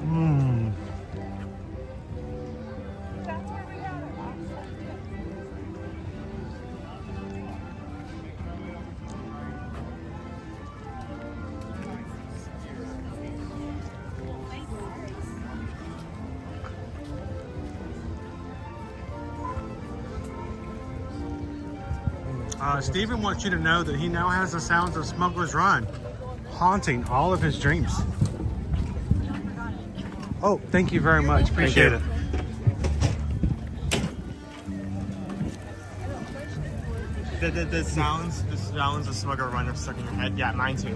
Mmm. Stephen wants you to know that he now has the sounds of Smuggler's Run haunting all of his dreams. Oh, thank you very much. Appreciate it. The sounds of Smuggler Run are stuck in your head. Yeah, mine too.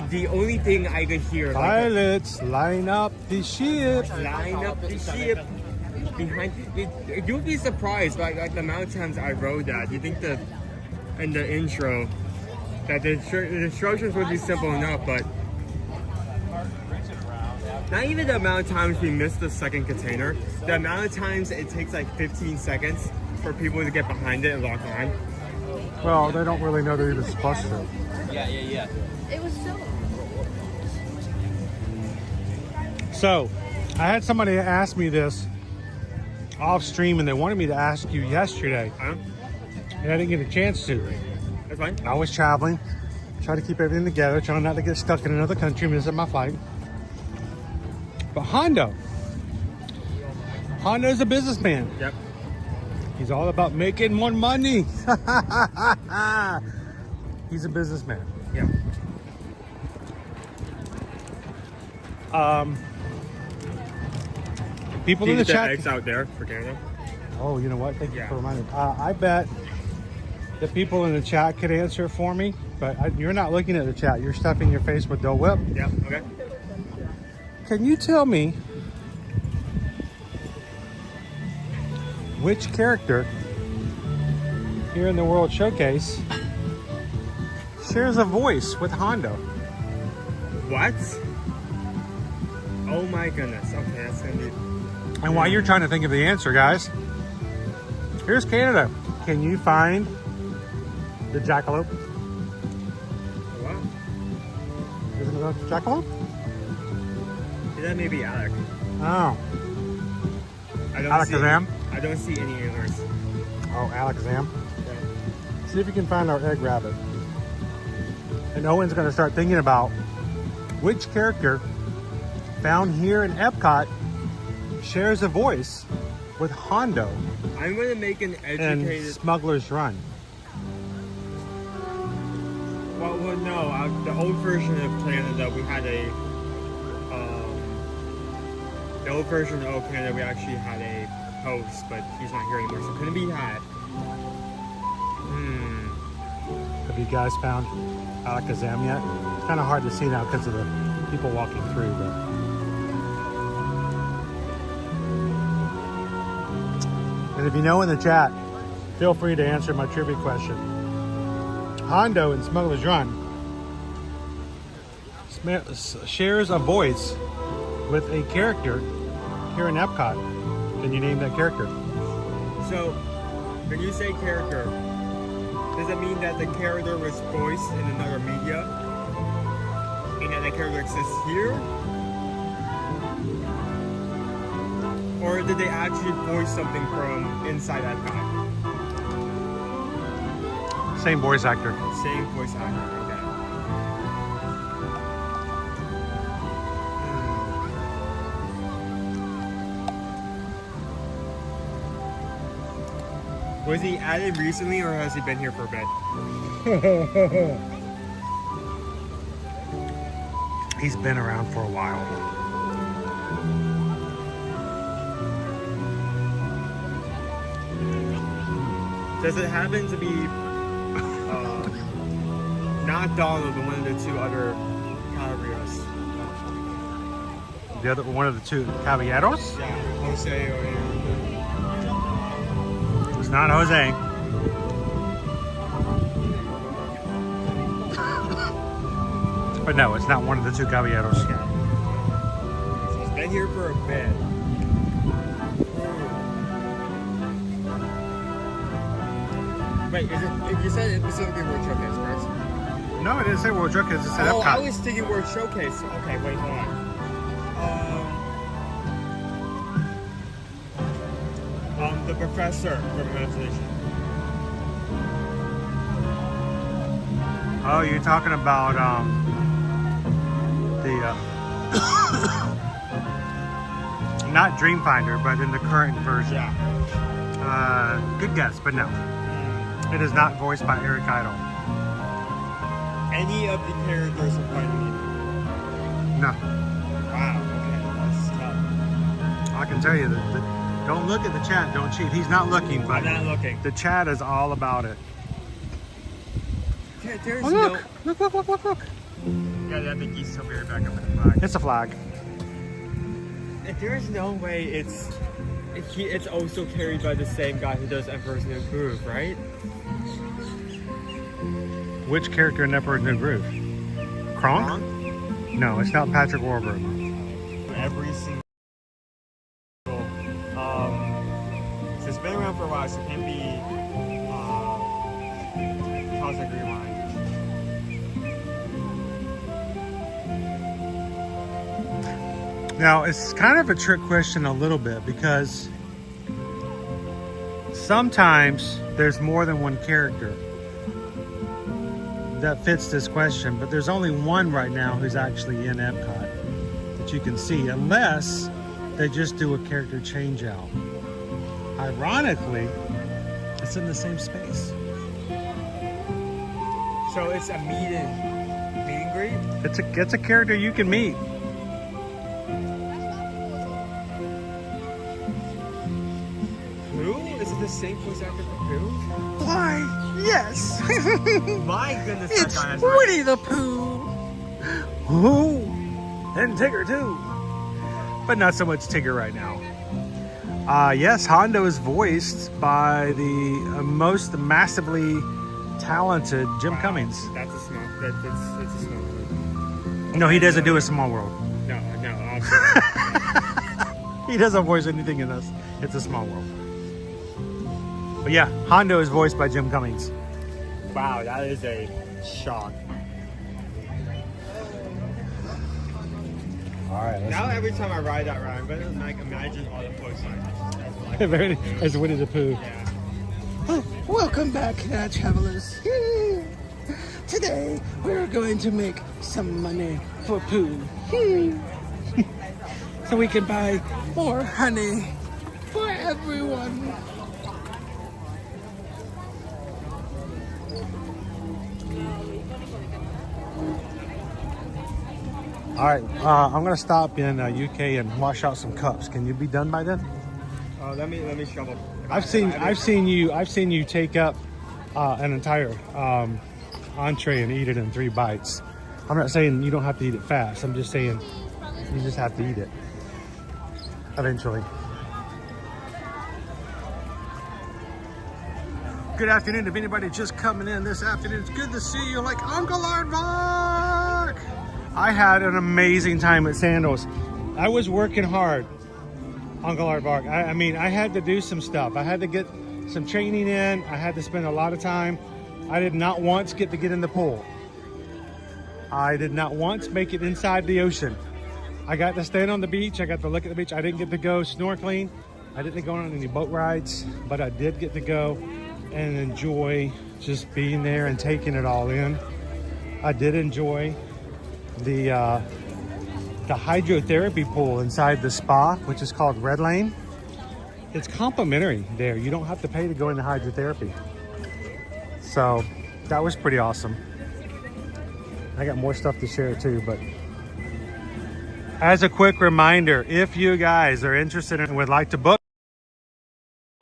The only thing I could hear. Pilots, line up the ship. Line up the ship. Behind you'll be surprised by like the amount of times I wrote that. You think in the intro that the instructions would be simple enough, but not even the amount of times we missed the second container. The amount of times it takes like 15 seconds for people to get behind it and lock on. Well, they don't really know they're even supposed to. Yeah. It was so. So, I had somebody ask me this off stream and they wanted me to ask you yesterday. Huh? And I didn't get a chance to. That's fine. I was traveling, trying to keep everything together, trying not to get stuck in another country and miss my flight. But Hondo's a businessman. Yep. He's all about making more money. He's a businessman. Yeah. People Do in you the get chat. eggs out there for Canada? Oh, you know what? Thank you Yeah. for reminding me. I bet the people in the chat could answer it for me, but you're not looking at the chat. You're stuffing your face with Dole Whip. Yeah. Okay. Can you tell me which character here in the World Showcase shares a voice with Hondo? What? Oh my goodness. Okay, that's gonna be. And while you're trying to think of the answer, guys, here's Canada. Can you find the jackalope? What? Isn't it a jackalope? That may be Alec. Oh. I don't Alakazam? I don't see any antlers. Oh, Alakazam. See if you can find our egg rabbit. And Owen's going to start thinking about which character found here in Epcot shares a voice with Hondo I'm going to make an and educated. Smuggler's Run. Well, no. The old version of Canada, we had a. The old version of Old Canada, we actually had a host, but he's not here anymore, so couldn't be had. Have you guys found Alakazam yet? It's kind of hard to see now because of the people walking through, but. And if you know in the chat, feel free to answer my trivia question. Hondo in Smuggler's Run shares a voice with a character here in Epcot. Can you name that character? So, when you say character, does it mean that the character was voiced in another media? And that the character exists here? Or did they actually voice something from inside Epcot? Same voice actor. Same voice actor, okay. Was he added recently or has he been here for a bit? He's been around for a while. Does it happen to be not Donald, but one of the two other caballeros? The other one of the two caballeros? Yeah, Jose or It's not Jose. But no, it's not one of the two caballeros. Okay. So he's been here for a bit. Wait, you said it specifically World Showcase, correct? No, it didn't say World Showcase. It said Oh, Epcot. I was thinking World Showcase. Okay, wait, hold on. The professor from Imagination. Oh, you're talking about not Dreamfinder, but in the current version. Yeah. Good guess, but no. It is not voiced by Eric Idle. Any of the characters are Finding Nemo? No. Wow, okay, that's tough. I can tell you that. Don't look at the chat. Don't cheat. He's not looking, but I'm not looking. the chat is all about it. There's Oh, look! Look! Yeah, that big geese will be right back up in the flag. It's a flag. There is no way it's also carried by the same guy who does Emperor's New Groove, right? Which character in Emperor's New Groove? Kronk? No, it's not Patrick Warburton. Every single. So it's been around for a while, so it can't be Cosmic Rewind. Now, it's kind of a trick question a little bit because sometimes there's more than one character that fits this question, but there's only one right now who's actually in Epcot that you can see, unless they just do a character change out. Ironically, it's in the same space. So it's a meet and greet? It's a character you can meet. Pooh? Is it the same voice actor for Pooh? Why, yes. My goodness, It's that guy is Winnie the Pooh. Ooh, and Tigger too. But not so much Tigger right now. Yes, Hondo is voiced by the most massively talented Jim Cummings. That's a small. It's a small world. No, he doesn't do a Small World. No, He doesn't voice anything in this. It's a Small World. But yeah, Hondo is voiced by Jim Cummings. Wow, that is a shock. All right. Now every time I ride that ride, I'm gonna like imagine all the voice actors. As Winnie the Pooh. Yeah. Oh, welcome back, travelers. Today, we're going to make some money for Pooh. So we can buy more honey for everyone. All right, I'm gonna stop in UK and wash out some cups. Can you be done by then? Let me shovel. I've seen you take up an entire entree and eat it in 3 bites. I'm not saying you don't have to eat it fast. I'm just saying you just have to eat it eventually. Good afternoon. If anybody just coming in this afternoon, it's good to see you. Like Uncle Aardvark. I had an amazing time at Sandals. I was working hard, Uncle Aardvark. I mean, I had to do some stuff. I had to get some training in. I had to spend a lot of time. I did not once get to get in the pool. I did not once make it inside the ocean. I got to stand on the beach. I got to look at the beach. I didn't get to go snorkeling. I didn't go on any boat rides, but I did get to go and enjoy just being there and taking it all in. I did enjoy the hydrotherapy pool inside the spa, which is called Red Lane. It's complimentary there. You don't have to pay to go into hydrotherapy. So that was pretty awesome. I got more stuff to share too, but as a quick reminder, if you guys are interested and would like to book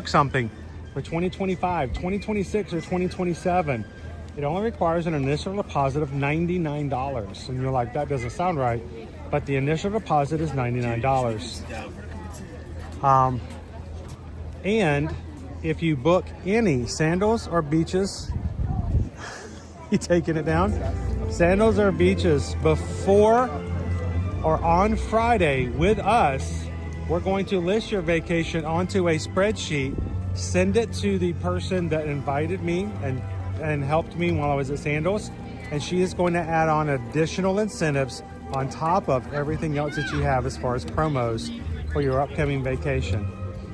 something for 2025, 2026, or 2027, it only requires an initial deposit of $99. And you're like, that doesn't sound right. But the initial deposit is $99. And if you book any Sandals or beaches, you taking it down? Sandals or beaches before or on Friday with us, we're going to list your vacation onto a spreadsheet, send it to the person that invited me and helped me while I was at Sandals, and she is going to add on additional incentives on top of everything else that you have as far as promos for your upcoming vacation.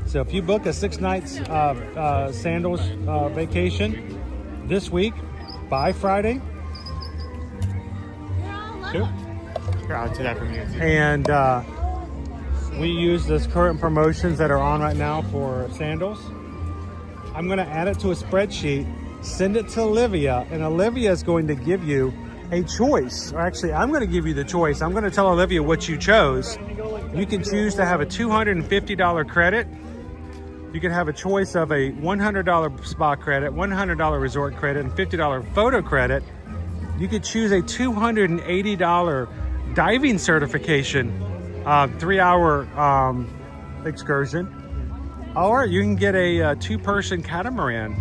So if you book a 6 nights Sandals vacation this week by Friday, Sure, I'll do that from you. and we use this current promotions that are on right now for Sandals, I'm going to add it to a spreadsheet, send it to Olivia, and Olivia is going to give you a choice. Or actually, I'm going to give you the choice. I'm going to tell Olivia what you chose. You can choose to have a $250 credit. You can have a choice of a $100 spa credit, $100 resort credit, and $50 photo credit. You could choose a $280 diving certification, 3-hour excursion. Or you can get a 2-person catamaran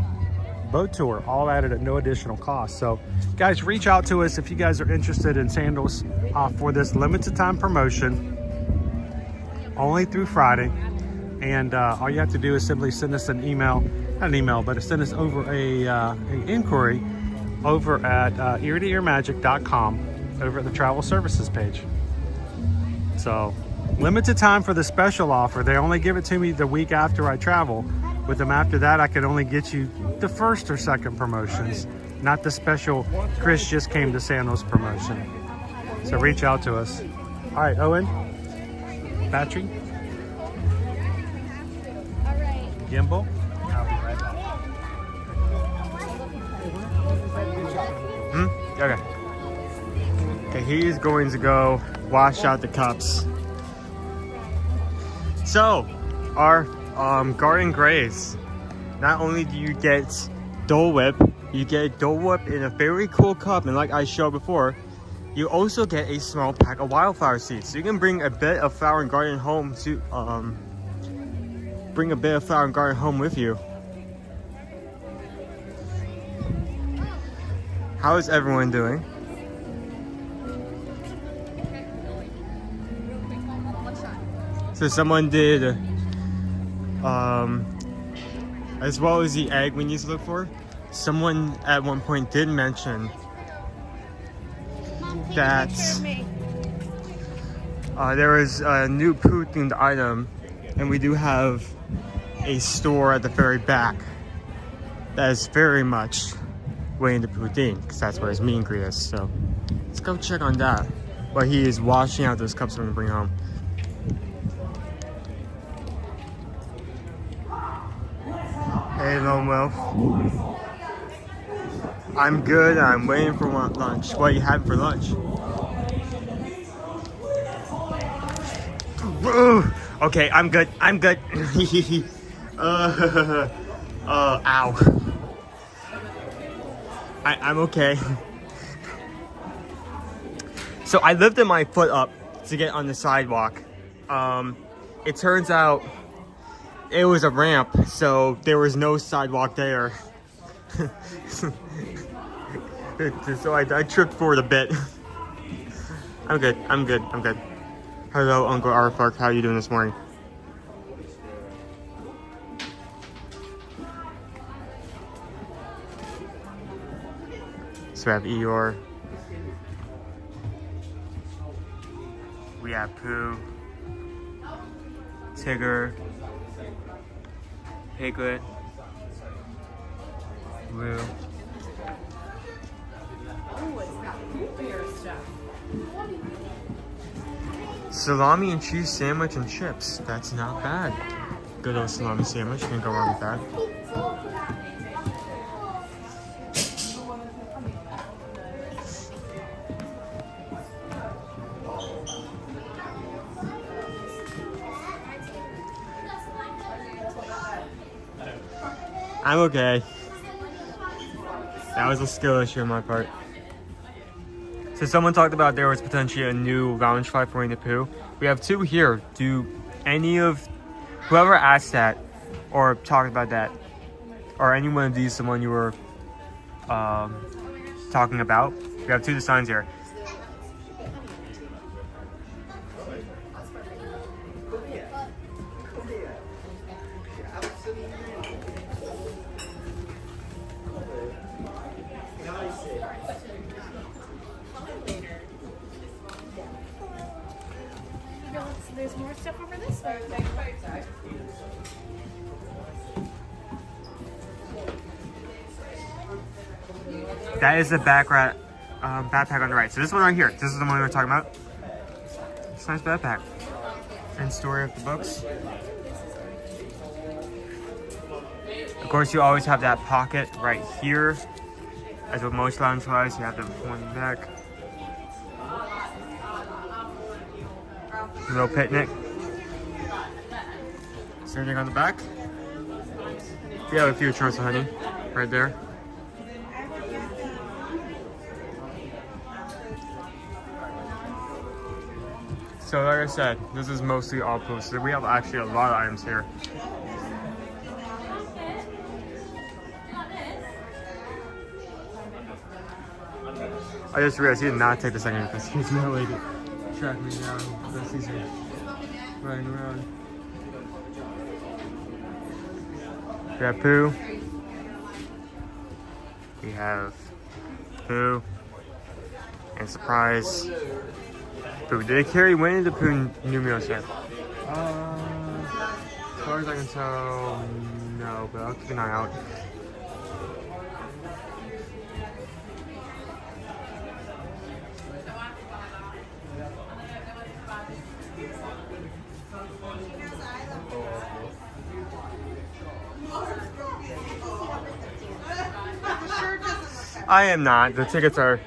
boat tour, all added at no additional cost. So guys, reach out to us if you guys are interested in Sandals for this limited time promotion, only through Friday. And all you have to do is simply send us an email, not an email, but send us over an inquiry over at eartoearmagic.com over at the travel services page. So limited time for the special offer. They only give it to me the week after I travel, With them after that, I could only get you the first or second promotions, not the special Chris just came to Santos promotion. So reach out to us. All right, Owen, battery, gimbal. I'll be right back. Okay. Okay, he's going to go wash out the cups. So, our garden graze. Not only do you get Dole Whip, you get Dole Whip in a very cool cup, and like I showed before, you also get a small pack of wildflower seeds. So you can bring a bit of flower and garden home to with you. How is everyone doing? So someone did, as well as the egg we need to look for, someone at one point did mention that there is a new poo themed item, and we do have a store at the very back that is very much Winnie the Pooh theme, because that's where his meet and greet is. So let's go check on that while he is washing out those cups we're gonna bring home. Hey, Lone Wolf. I'm good. I'm waiting for lunch. What are you having for lunch? Okay, I'm good. I'm good. Ow. I'm okay. So I lifted my foot up to get on the sidewalk. It turns out it was a ramp, so there was no sidewalk there. So I tripped forward a bit. I'm good. I'm good. I'm good. Hello, Uncle Arfark. How are you doing this morning? So we have Eeyore. We have Pooh. Tigger. Piglet. Blue. Salami and cheese sandwich and chips. That's not bad. Good old salami sandwich. Can't go wrong with that. I'm okay. That was a skill issue on my part. So someone talked about there was potentially a new lounge fight for Winnie the Pooh. We have two here. Do any of whoever asked that or talked about that, or any one of these someone you were talking about? We have two designs here. There's more stuff over this way. That is the backpack on the right. So this one right here, this is the one we were talking about. It's a nice backpack. And story of the books. Of course, you always have that pocket right here. As with most lounge flies, you have the one back. Little picnic. Is there anything on the back? We have a few chunks of honey right there. So like I said, this is mostly all posted. We have actually a lot of items here. I just realized he did not take the second because he's no way to track me down. That's easy. Running around. We have Pooh. We have Pooh. And surprise, Pooh. Did they carry Winnie the Pooh new meals yet? As far as I can tell, no. No, but I'll keep an eye out. I am not. The tickets are,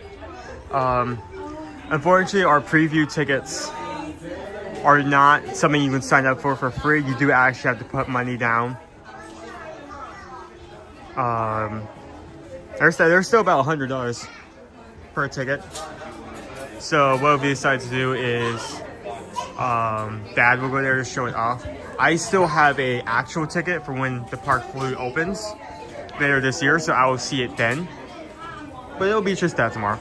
unfortunately, our preview tickets are not something you can sign up for free. You do actually have to put money down. They're still about $100 per ticket. So what we decided to do is, Dad will go there to show it off. I still have a actual ticket for when the park fully opens later this year, so I will see it then. But it'll be just that tomorrow.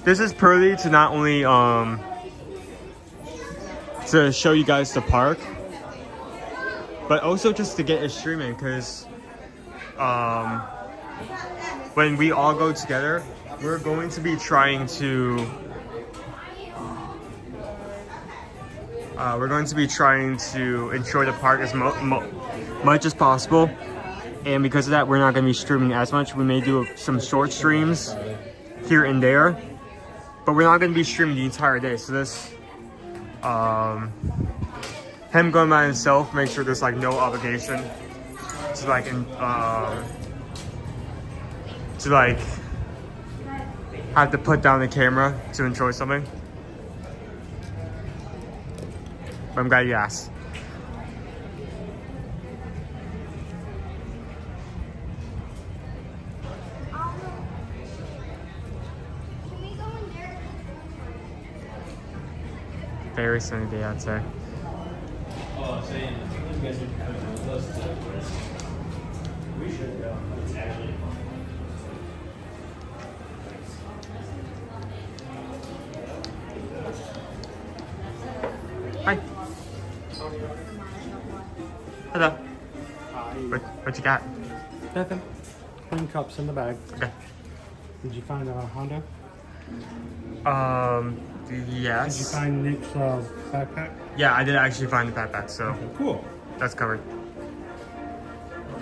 This is purely to not only to show you guys the park, but also just to get it streaming, because when we all go together, we're going to be trying to enjoy the park as much as possible. And because of that, we're not going to be streaming as much. We may do some short streams here and there, but we're not going to be streaming the entire day. So this, him going by himself, make sure there's like no obligation to like have to put down the camera to enjoy something. But I'm glad you asked. Very sunny day outside. Oh, I'm saying, you guys are having a close to we should go. It's actually Hi. Hello. What you got? Nothing. Clean cups in the bag. Okay. Did you find a Honda? Yes. Did you find Nick's backpack? Yeah, I did actually find the backpack, so okay, cool. That's covered.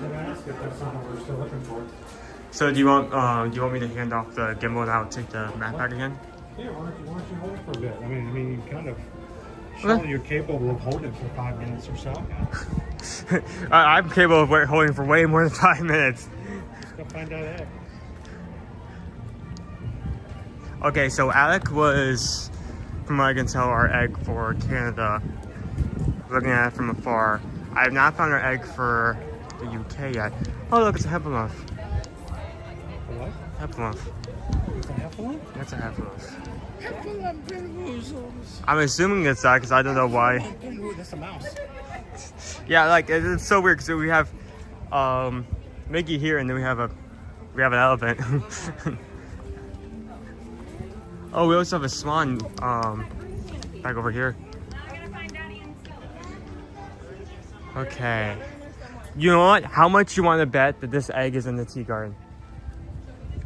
Did I ask if that's not what we're still looking for? So do you want me to hand off the gimbal and I'll take the backpack again? Yeah, why don't you hold it for a bit? I mean, you kind of show that you're capable of holding it for 5 minutes or so. I'm capable of holding for way more than 5 minutes. Let's go find out egg. Okay, so Alec was, from what I can tell, our egg for Canada. Looking at it from afar. I have not found our egg for the UK yet. Oh look, it's a heffalump. What? Heffalump. It's a heffalump? That's a heffalump. Heffalump. I'm assuming it's that because I don't know why. That's a mouse. Yeah, like it's so weird because we have Mickey here and then we have an elephant. Oh, we also have a swan back over here. Okay. You know what? How much you want to bet that this egg is in the tea garden?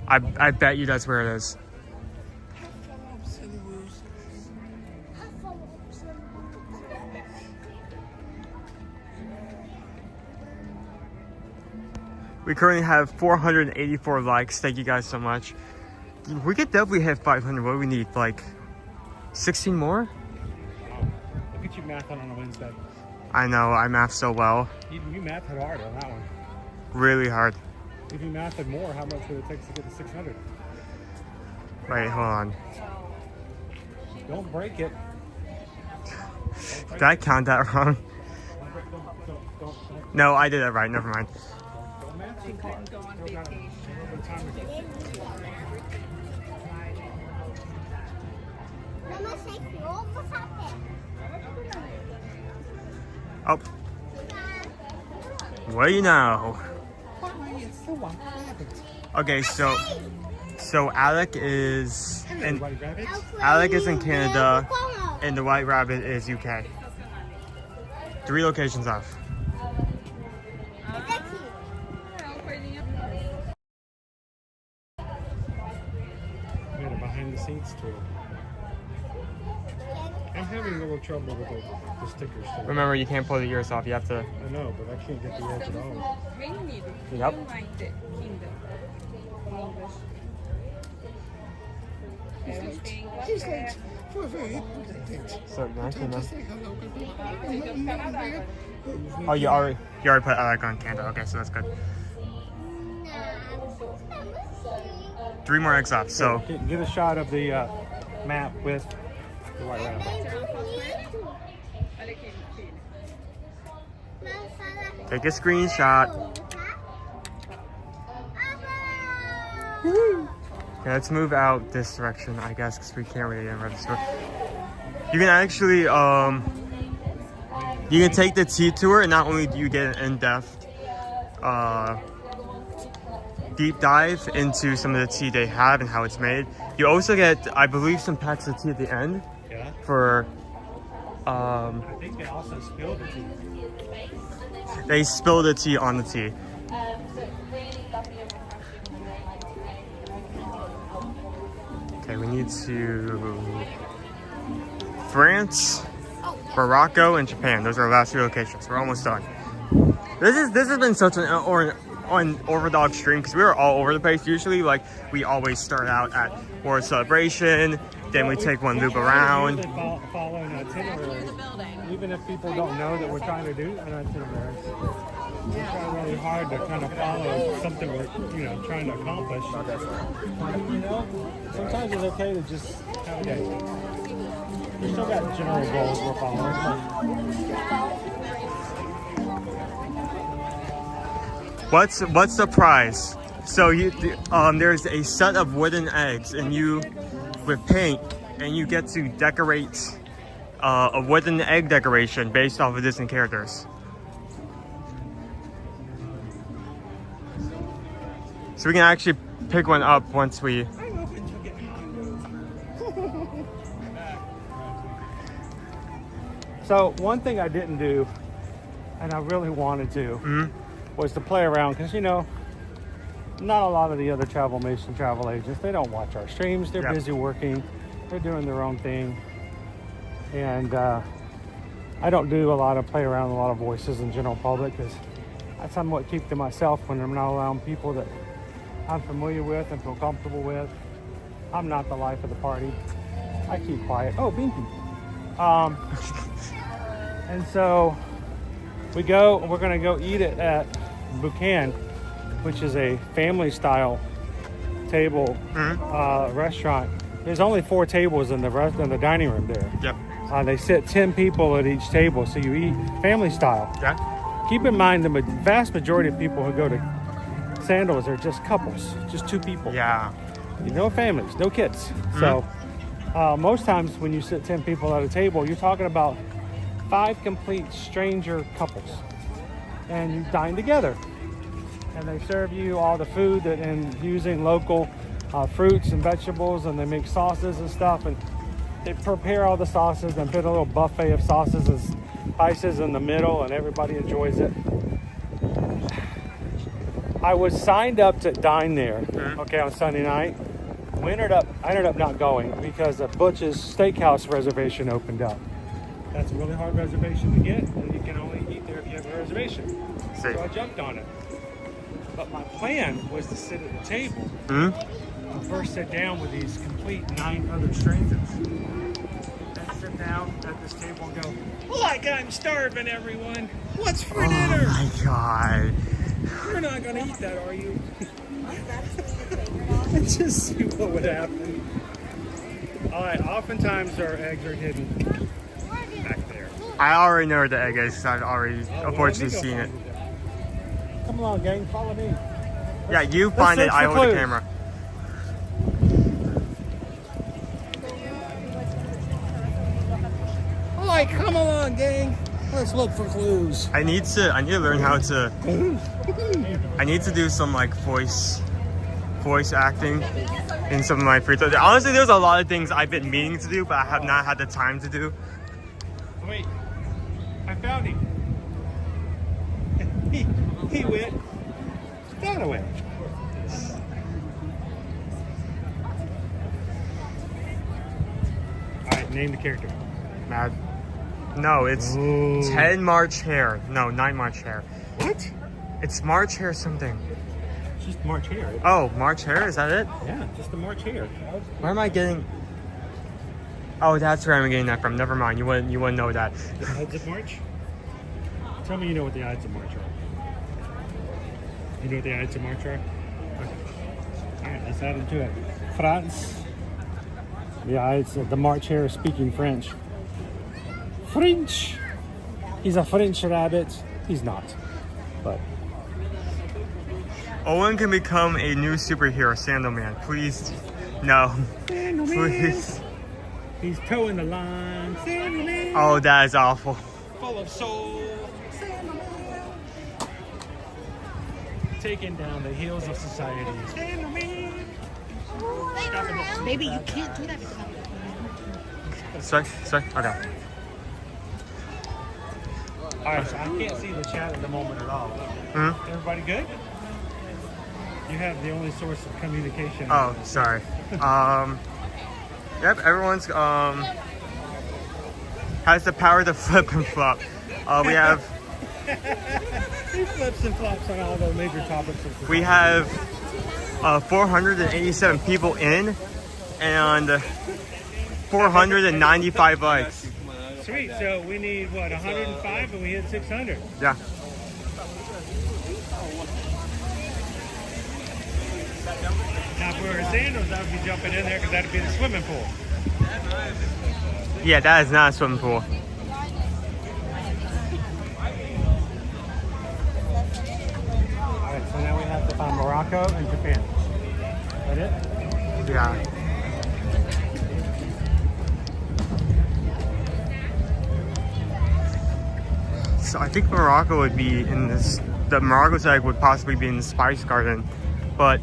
I bet you that's where it is. We currently have 484 likes. Thank you guys so much. We could definitely hit 500. What do we need? Like 16 more? Wow. Look at you math on a Wednesday. I know, I math so well. You mathed hard on that one. Really hard. If you mathed more, how much would it take to get to 600? Wait, hold on. Don't break it. Did I count that wrong? No, I did it right. Never mind. Oh. What do you know? Okay, so Alec is in Canada and the White Rabbit is UK. 3 locations off. We had a behind the scenes tour. trouble with the stickers. Too. Remember, you can't pull the ears off. You have to. I know, but I can't get the edge at all. Yep. He's late for a very important date. So nice, Time to say hello. Oh, you already put on Canada. Okay, so that's good. 3 more eggs left. So Get a shot of the map with the white rabbit. take a screenshot. Okay, let's move out this direction, I guess, because we can't really enter the store. You can actually, you can take the tea tour, and not only do you get an in-depth, deep dive into some of the tea they have and how it's made. You also get, I believe, some packs of tea at the end. Yeah. For, I think they also spill the tea. They spill the tea on the tea. Okay, we need to France, Morocco, and Japan. Those are our last 3 locations. We're almost done. This has been such an overdog stream because we were all over the place. Usually, like, we always start out at World Celebration, then we take one loop around. Follow an itinerary. Even if people don't know that we're trying to do an itinerary, we try really hard to kind of follow something we're, trying to accomplish. Sometimes it's okay to just have a day. We still got general goals we're following. What's the prize? So there's a set of wooden eggs, and with paint, and you get to decorate a wooden egg decoration based off of Disney characters. So we can actually pick one up once we. So one thing I didn't do, and I really wanted to, was to play around, because not a lot of the other travel agents, they don't watch our streams. They're busy working, they're doing their own thing, and I don't do a lot of play around, a lot of voices in general public, because I somewhat keep to myself when I'm not around people that I'm familiar with and feel comfortable with. I'm not the life of the party. I keep quiet. Oh, Binky. And so we're gonna go eat it at Buchan, which is a family style table restaurant. There's only 4 tables in the dining room there. Yep. They sit 10 people at each table, so you eat family style. Yeah. Keep in mind, the vast majority of people who go to Sandals are just couples, just 2 people. Yeah. No families, no kids. So most times when you sit 10 people at a table, you're talking about 5 complete stranger couples, and you dine together. And they serve you all the food and using local fruits and vegetables, and they make sauces and stuff, and they prepare all the sauces and put a little buffet of sauces and spices in the middle, and everybody enjoys it. I was signed up to dine there, on Sunday night. I ended up not going because the Butch's Steakhouse reservation opened up. That's a really hard reservation to get, and you can only eat there if you have a reservation. So I jumped on it. But my plan was to sit at the table and first sit down with these complete 9 other strangers. Then sit down at this table and go, like I'm starving, everyone. What's for dinner? Oh my God. You're not going to eat that, are you? And just see what would happen. All right, oftentimes our eggs are hidden back there. I already know where the egg is because I've already unfortunately seen it. Come along, gang, follow me. Yeah, you find it, I hold the camera. All right, come along, gang. Let's look for clues. I need to learn how to. I need to do some like voice acting in some of my free time. Honestly, there's a lot of things I've been meaning to do, but I have not had the time to do. Wait, I found him. He went that way. All right, name the character. Mad. No, it's 10 March Hare. No, 9 March Hare. What? It's March Hare something. It's just March Hare. Oh, March Hare? Is that it? Yeah, just the March Hare. Where am I getting? Oh, that's where I'm getting that from. Never mind. You wouldn't know that. The Ides of March? Tell me you know what the Ides of March are. You know what the Ides of March are? Okay. All right, let's add them to it. France. The Ides of the March Hare is speaking French. French. He's a French rabbit. He's not, but. Owen can become a new superhero, Sandalman. Please, no. Sandalman. Please. He's towing the line. Sandalman. Oh, that is awful. Full of soul. Sandalman. Taking down the heels of society. Sandalman. Baby, you can't do that. Sorry. Okay. All right, so I can't see the chat at the moment at all. Mm-hmm. Everybody good? You have the only source of communication. Oh, sorry. Yep, everyone's has the power to flip and flop. We have. He flips and flops on all the major topics. We have 487 people in and 495 likes. Sweet. So we need what 105, and we hit 600. Yeah. Now, if we were Sandals, I would be jumping in there because that'd be the swimming pool. Yeah, that is not a swimming pool. All right, so now we have to find Morocco and Japan. Is that it? Yeah. So I think Morocco would be in this. The Morocco's egg would possibly be in the Spice Garden, but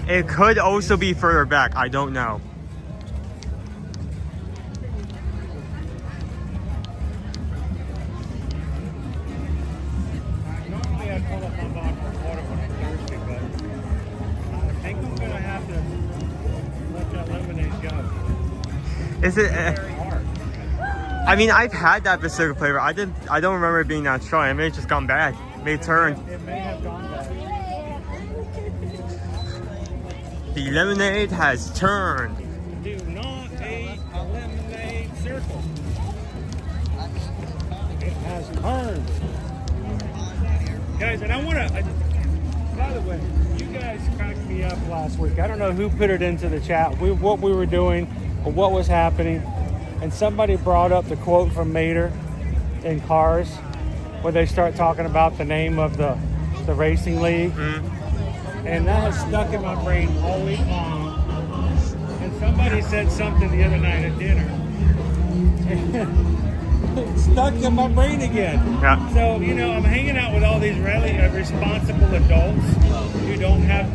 it could also be further back. I don't know. Normally I'd pull up my bottle of water when I'm thirsty, but I think I'm gonna have to let that lemonade go. Is it? I mean, I've had that specific flavor. I don't remember it being that strong. It may have just gone bad. It may turn. It may have gone bad. The lemonade has turned. Do not eat a lemonade circle. It has turned. Guys, and I want to, by the way, you guys cracked me up last week. I don't know who put it into the chat, what we were doing or what was happening. And somebody brought up the quote from Mater in Cars where they start talking about the name of the racing league. And that has stuck in my brain all week long. And somebody said something the other night at dinner. It stuck in my brain again. Yeah. So, you know, I'm hanging out with all these really responsible adults who don't have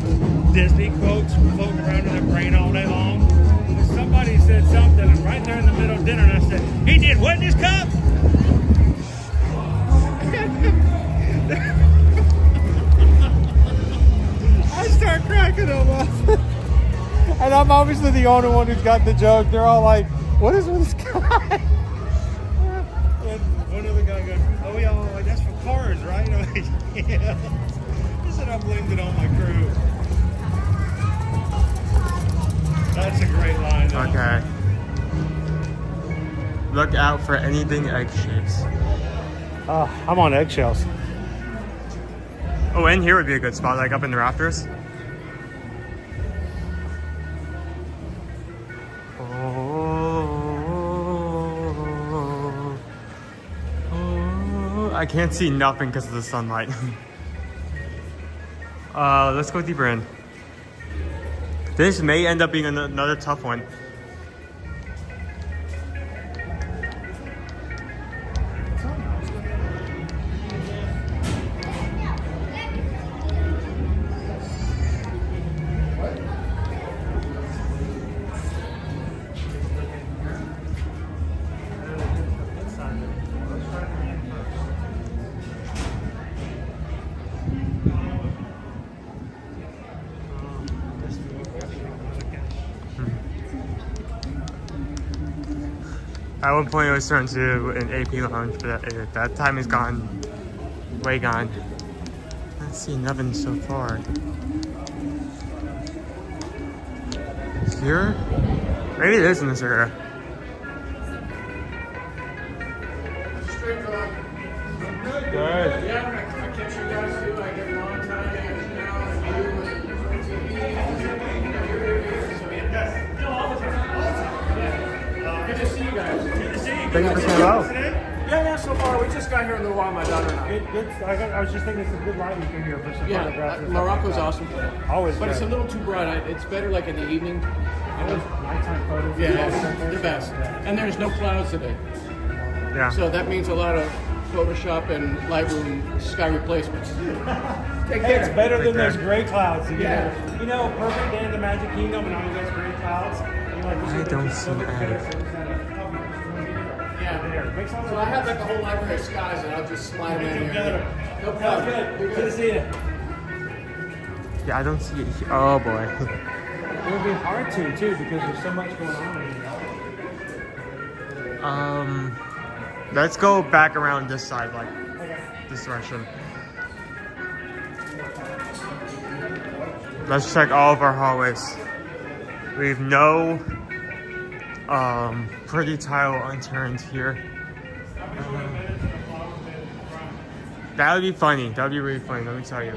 Disney quotes floating around in their brain all day long. And somebody said something, and right there in the middle of dinner, and I said, he did what in his cup? I start cracking them up. And I'm obviously the only one who's got the joke. They're all like, what is with this guy? And one other guy goes, oh yeah, that's for Cars, right? I'm like, yeah. He said I blamed it on my crew. That's a great line, though. Okay. Look out for anything egg shapes. I'm on eggshells. Oh, and here would be a good spot, like up in the rafters. I can't see nothing because of the sunlight. Let's go deeper in. This may end up being another tough one. At one point it was turned to an AP lounge, but that time is gone. Way gone. Let's see, nothing so far. Here? Maybe it is in this area. Good. Yeah, I catch you guys too. I get a long time. Good to see you guys. Good to see you. Thank you for saying hello. Yeah, so far. We just got here a little while, my daughter and I. Good. I was just thinking it's a good lighting for here for some photographs. Morocco's awesome. Always But good. it's a little too bright. It's better like in the evening. Nighttime photos. Yeah, it's the best. And there's no clouds today. Yeah. So that means a lot of Photoshop and Lightroom sky replacements. Take care. It's better than those gray clouds. You know, perfect day in the Magic Kingdom and all those gray clouds. I don't see Yeah. So I have like a whole library of skies and I'll just slide them in here. No problem. Good to see you. Yeah, I don't see it here. Oh boy. It would be hard to too because there's so much going on in here. Let's go back around this side, like this direction. Let's check all of our hallways. We have no pretty tile unturned here. That would be funny. That would be really funny, let me tell you.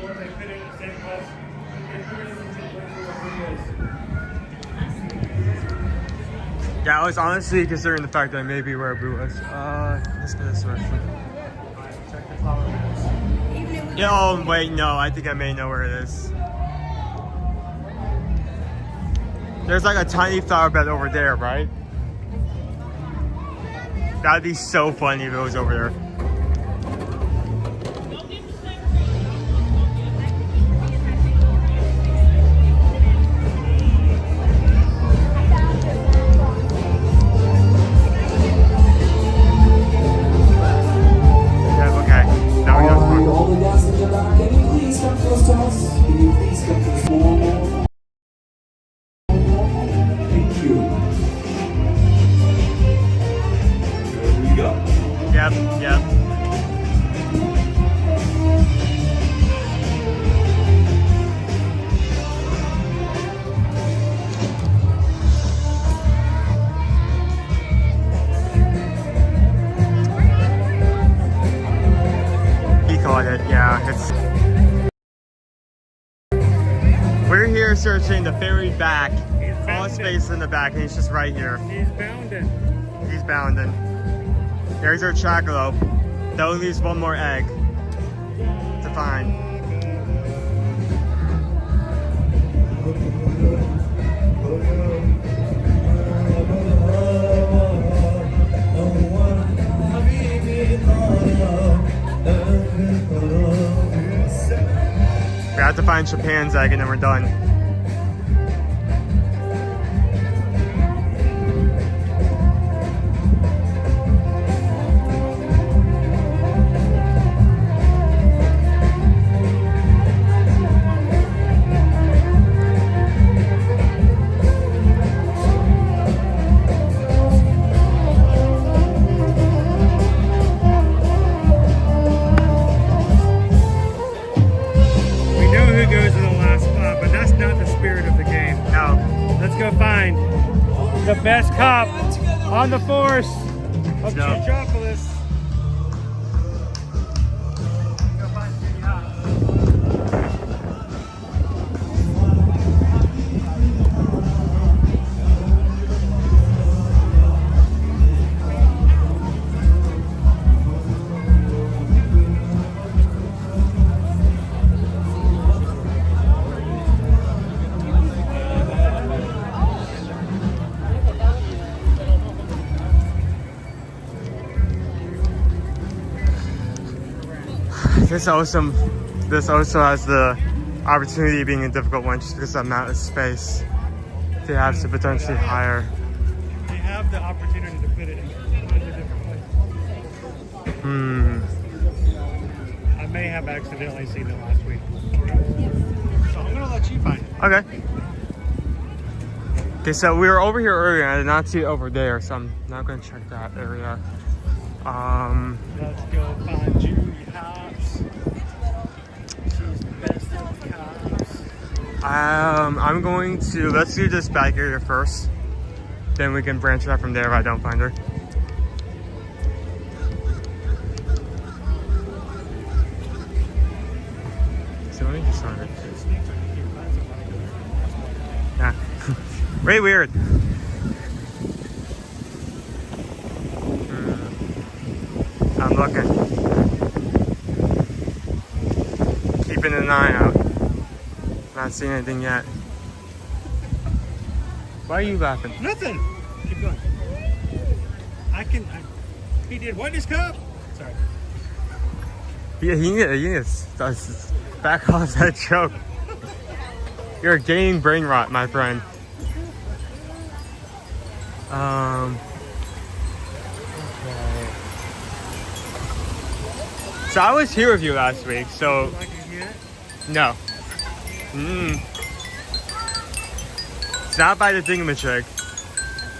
Yeah, I was honestly considering the fact that I may be where Boo was. Let's go this direction. Check the flower beds. Yeah, oh, wait, no, I think I may know where it is. There's like a tiny flower bed over there, right? That'd be so funny if it was over there. All the guests in the back, can you please come close to us? Can you please come to us more? Thank you. There we go. Yep. Yeah, it's. We're here searching the ferry back. All space in the back, and he's just right here. He's bounding. He's bounding. There's our chocolate. That only leaves one more egg to find. We have to find Japan's egg and then we're done. The best cop on the force of Metropolis. This also has the opportunity of being a difficult one just because of the amount of space they have to potentially hire. They have the opportunity to put it in a different place. I may have accidentally seen it last week. So I'm gonna let you find it. Okay. Okay, so we were over here earlier. I did not see it over there, so I'm not gonna check that area. Let's go find Judy Hops. She's the best of the cops. I'm going to, let's do this back area first. Then we can branch out from there if I don't find her. Sorry. Yeah. Very weird. I'm looking. Keeping an eye out. Not seeing anything yet. Why are you laughing? Nothing. Keep going. He did what in his cup? Sorry. Yeah, he need to back off that joke. You're gaining brain rot, my friend. Okay. So I was here with you last week, so no. It's not by the thingamajig,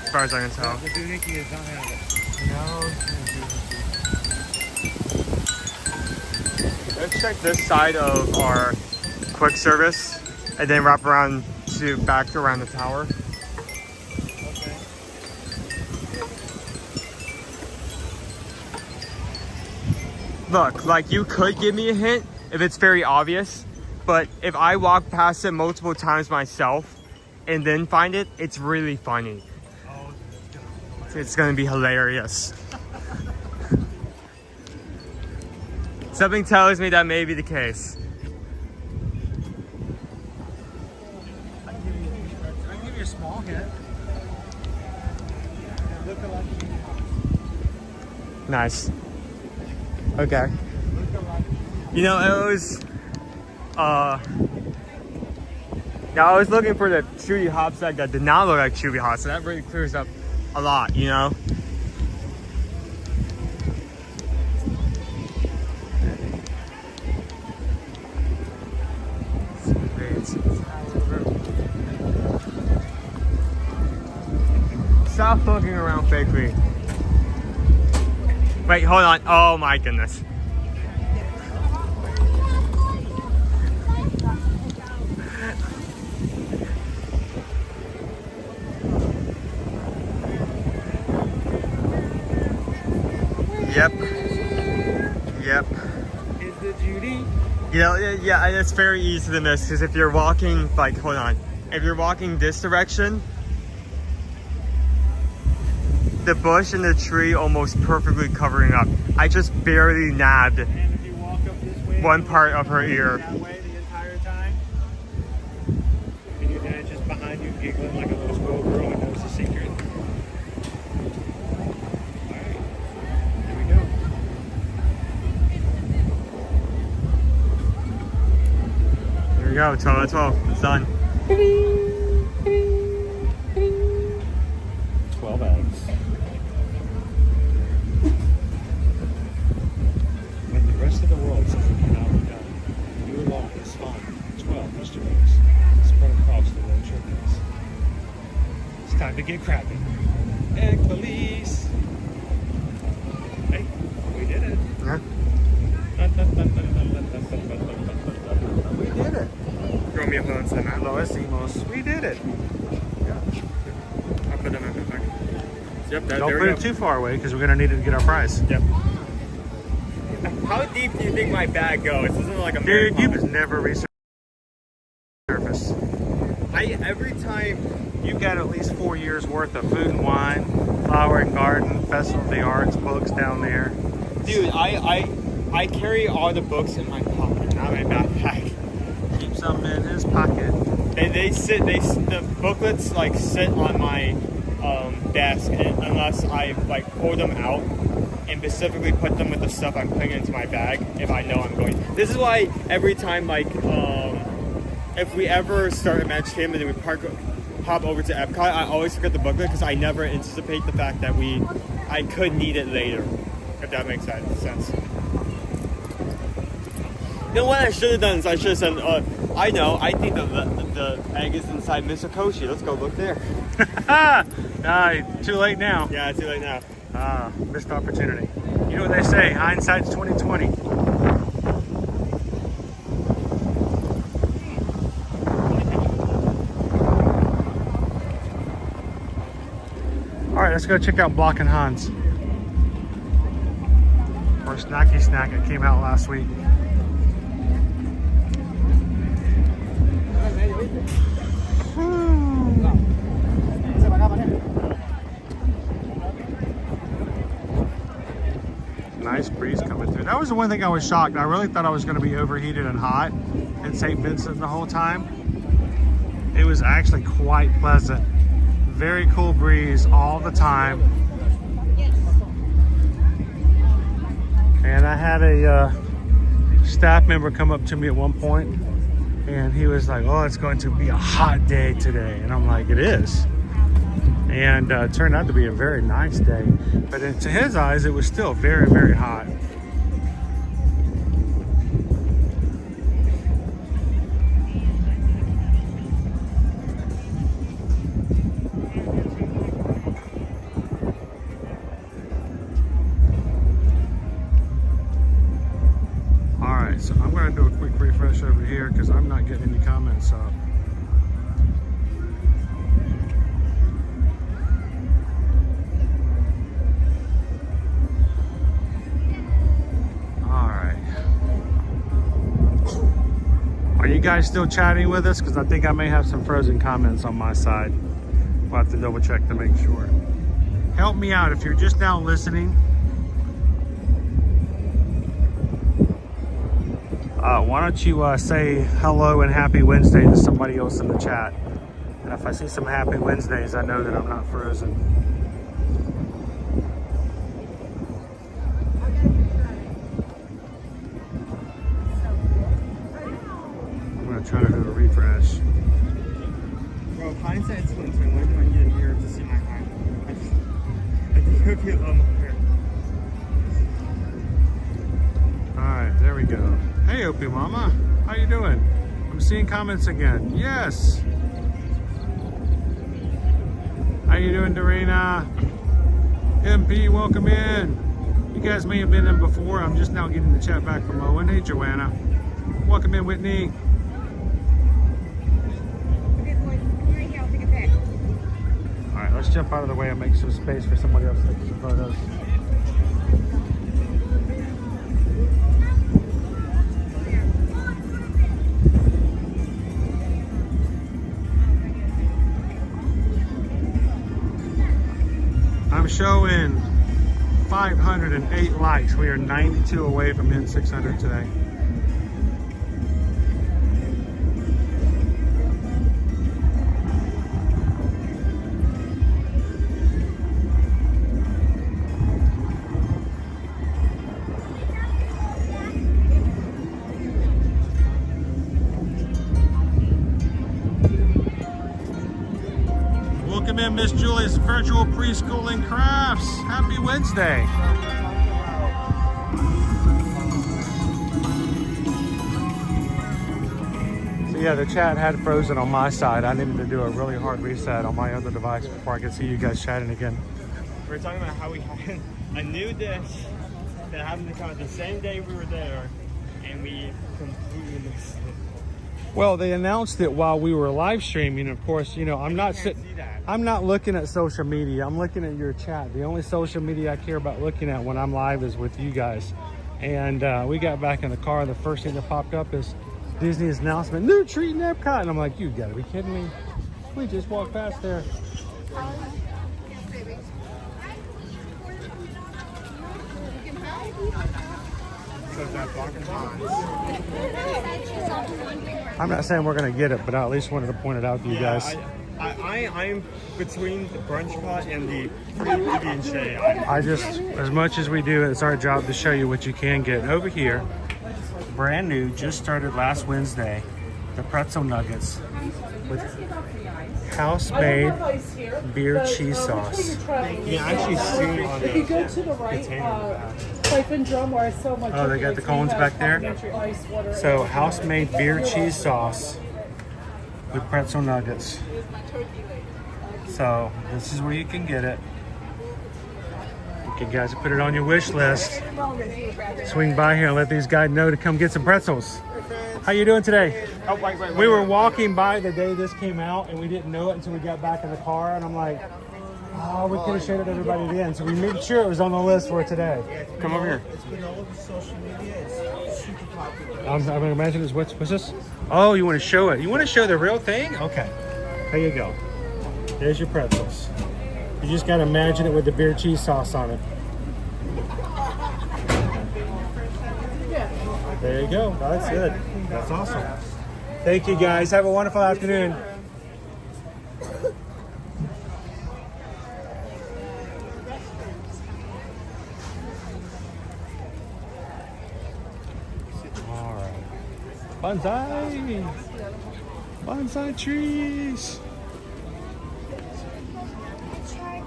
as far as I can tell. The doohickey does not have it. No. Let's check this side of our quick service and then wrap around to back around the tower. Okay. Look, like you could give me a hint if it's very obvious, but if I walk past it multiple times myself and then find it, it's really funny. It's gonna be hilarious. Something tells me that may be the case. I can give you a small hint. Nice. Okay. You know, it was now I was looking for the Chewy Hops that did not look like Chewy Hops, so that really clears up a lot, you know? Stop looking around fakely. Wait, hold on. Oh my goodness. Yep. Is the Judy? You know, yeah, it's very easy to miss because if you're walking, like, hold on. If you're walking this direction, the bush and the tree almost perfectly covering up. I just barely nabbed one part of her ear. That way the entire time. And your dad just behind you giggling like a little schoolgirl and knows the secret. Alright, here we go. There we go, 12 out of 12. It's done. 12 eggs. When the rest of the world says it cannot be done, you alone can spawn 12 Easter eggs spread across the world showcase. It's time to get cracking. Egg police! Hey, we did it. Yeah. We did it. Romeo Jones and Matt Lo hicimos. We did it. I'll put them in my pocket. Yep, Don't put it too far away because we're going to need it to get our prize. Yep. How deep do you think my bag goes? This isn't like a Dude, you've never researched surface. every time. You've got at least 4 years worth of food and wine, flower and garden, festival of the arts, books down there. Dude, I carry all the books in my pocket, not my backpack. Keep some in his pocket. The booklets like sit on my desk unless I like pull them out and specifically put them with the stuff I'm putting into my bag if I know I'm going. This is why every time like if we ever start a Magic Kingdom and then we hop over to Epcot, I always forget the booklet because I never anticipate the fact that I could need it later, if that makes sense. know what I should have done is I should have said, I know, I think the egg is inside Mr. Koshi. Let's go look there. Too late now. Yeah, too late now. Missed opportunity. You know what they say, hindsight's 2020. All right, let's go check out Block and Hans. Or Snacky Snack that came out last week. Nice breeze coming through. That was the one thing I was shocked. I really thought I was going to be overheated and hot in St. Vincent the whole time. It was actually quite pleasant. Very cool breeze all the time. And I had a staff member come up to me at one point and he was like, oh, it's going to be a hot day today. And I'm like, it is. And it turned out to be a very nice day. But to his eyes, it was still very, very hot. All right, so I'm going to do a quick refresh over here because I'm not getting any comments up. Are you guys still chatting with us? Because I think I may have some frozen comments on my side. We'll have to double check to make sure. Help me out if you're just now listening. Why don't you say hello and happy Wednesday to somebody else in the chat. And if I see some happy Wednesdays, I know that I'm not frozen. Try to do a refresh. Bro, hindsight's 2020. When do I get here to see my hand? I think it would be a lot more fair. Alright, there we go. Hey Opie Mama, how you doing? I'm seeing comments again. Yes. How you doing, Dorena? MP, welcome in. You guys may have been in before. I'm just now getting the chat back from Owen. Hey Joanna. Welcome in, Whitney. Alright, let's jump out of the way and make some space for somebody else to take some photos. I'm showing 508 likes. We are 92 away from hitting 600 today. Welcome in, Miss Julie's virtual preschool and crafts. Happy Wednesday. So yeah, the chat had frozen on my side. I needed to do a really hard reset on my other device before I could see you guys chatting again. We're talking about how we had a new dish that happened to come out the same day we were there, and we completely missed it. Well, they announced it while we were live streaming. Of course, you know, I'm not looking at social media. I'm looking at your chat. The only social media I care about looking at when I'm live is with you guys. And we got back in the car, and the first thing that popped up is Disney's announcement, new treat in Epcot. And I'm like, you gotta be kidding me. We just walked past there. I'm not saying we're gonna get it, but I at least wanted to point it out to you guys. I'm between the brunch pot and the PB and J. I just, as much as we do, it's our job to show you what you can get over here. Brand new, just started last Wednesday. the pretzel nuggets with house-made beer cheese sauce. You can actually see on the go to the right, container type in drum where I so much. Oh, they got the cones back there? So house-made beer cheese sauce with pretzel nuggets. So this is where you can get it. You guys put it on your wish list. Swing by here and let these guys know to come get some pretzels. How you doing today? Oh, wait. We were walking by the day this came out and we didn't know it until we got back in the car, and I'm like, oh, we could have shared it with everybody then. So we made sure it was on the list for today. Come over here. It's been all over social media. It's super popular. I'm gonna imagine it's what's this? Oh, you want to show it? You want to show the real thing? Okay. There you go. There's your pretzels. You just gotta imagine it with the beer cheese sauce on it. There you go. That's good. That's awesome. Thank you guys. Have a wonderful afternoon. All right. Bonsai. Bonsai trees.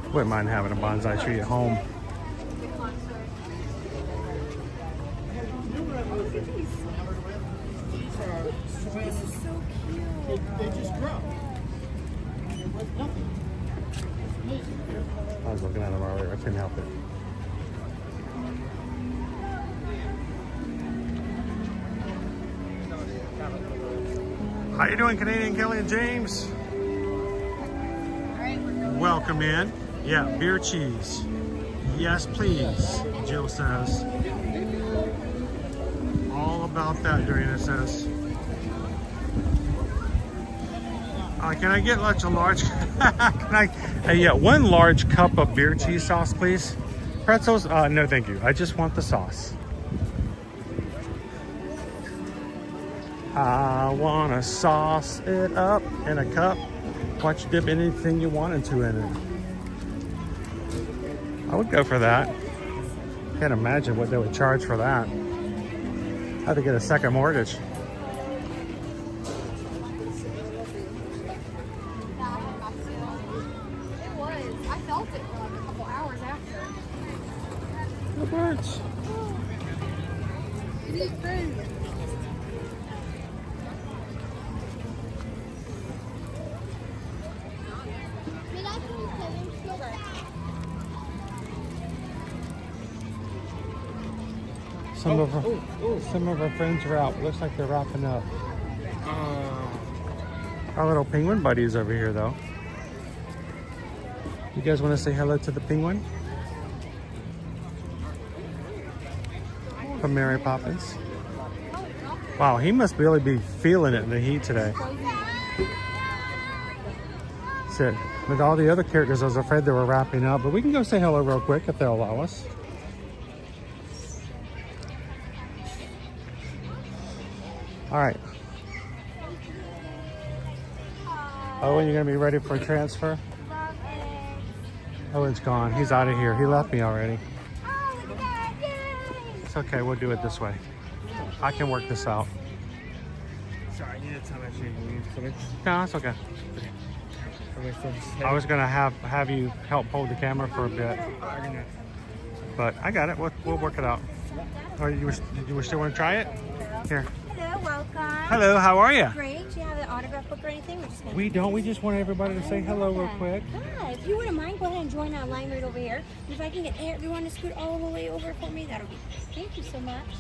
Wouldn't mind having a bonsai tree at home. This is so cute. They just grow. I was looking at them earlier. I couldn't help it. How you doing, Canadian Kelly and James? Welcome in. Yeah, beer cheese. Yes, please, Jill says. All about that, Dorina says. Can I get a large, one large cup of beer cheese sauce, please? Pretzels? No, thank you. I just want the sauce. I want to sauce it up in a cup. Watch you dip anything you want into in it. I would go for that. Can't imagine what they would charge for that. I had to get a second mortgage. The birds. Some of our friends are out. Looks like they're wrapping up. Our little penguin buddy is over here, though. You guys want to say hello to the penguin? From Mary Poppins. Wow, he must really be feeling it in the heat today. Sit. With all the other characters, I was afraid they were wrapping up, but we can go say hello real quick if they'll allow us. All right. Owen, you're gonna be ready for a transfer? Owen's gone. He's out of here. He left me already. It's okay. We'll do it this way. I can work this out. Sorry, I need to tell my shit. No, it's okay. I was gonna have you help hold the camera for a bit, but I got it. We'll work it out. Or you still want to try it? Here. Hello, welcome. Hello, how are you? Great. Do you have an autograph book or anything? We don't. We just want everybody to say hello real quick. Hi. If you wouldn't mind, go ahead and join that line right over here. If I can get everyone to scoot all the way over for me, that'll be great. Thank you so much.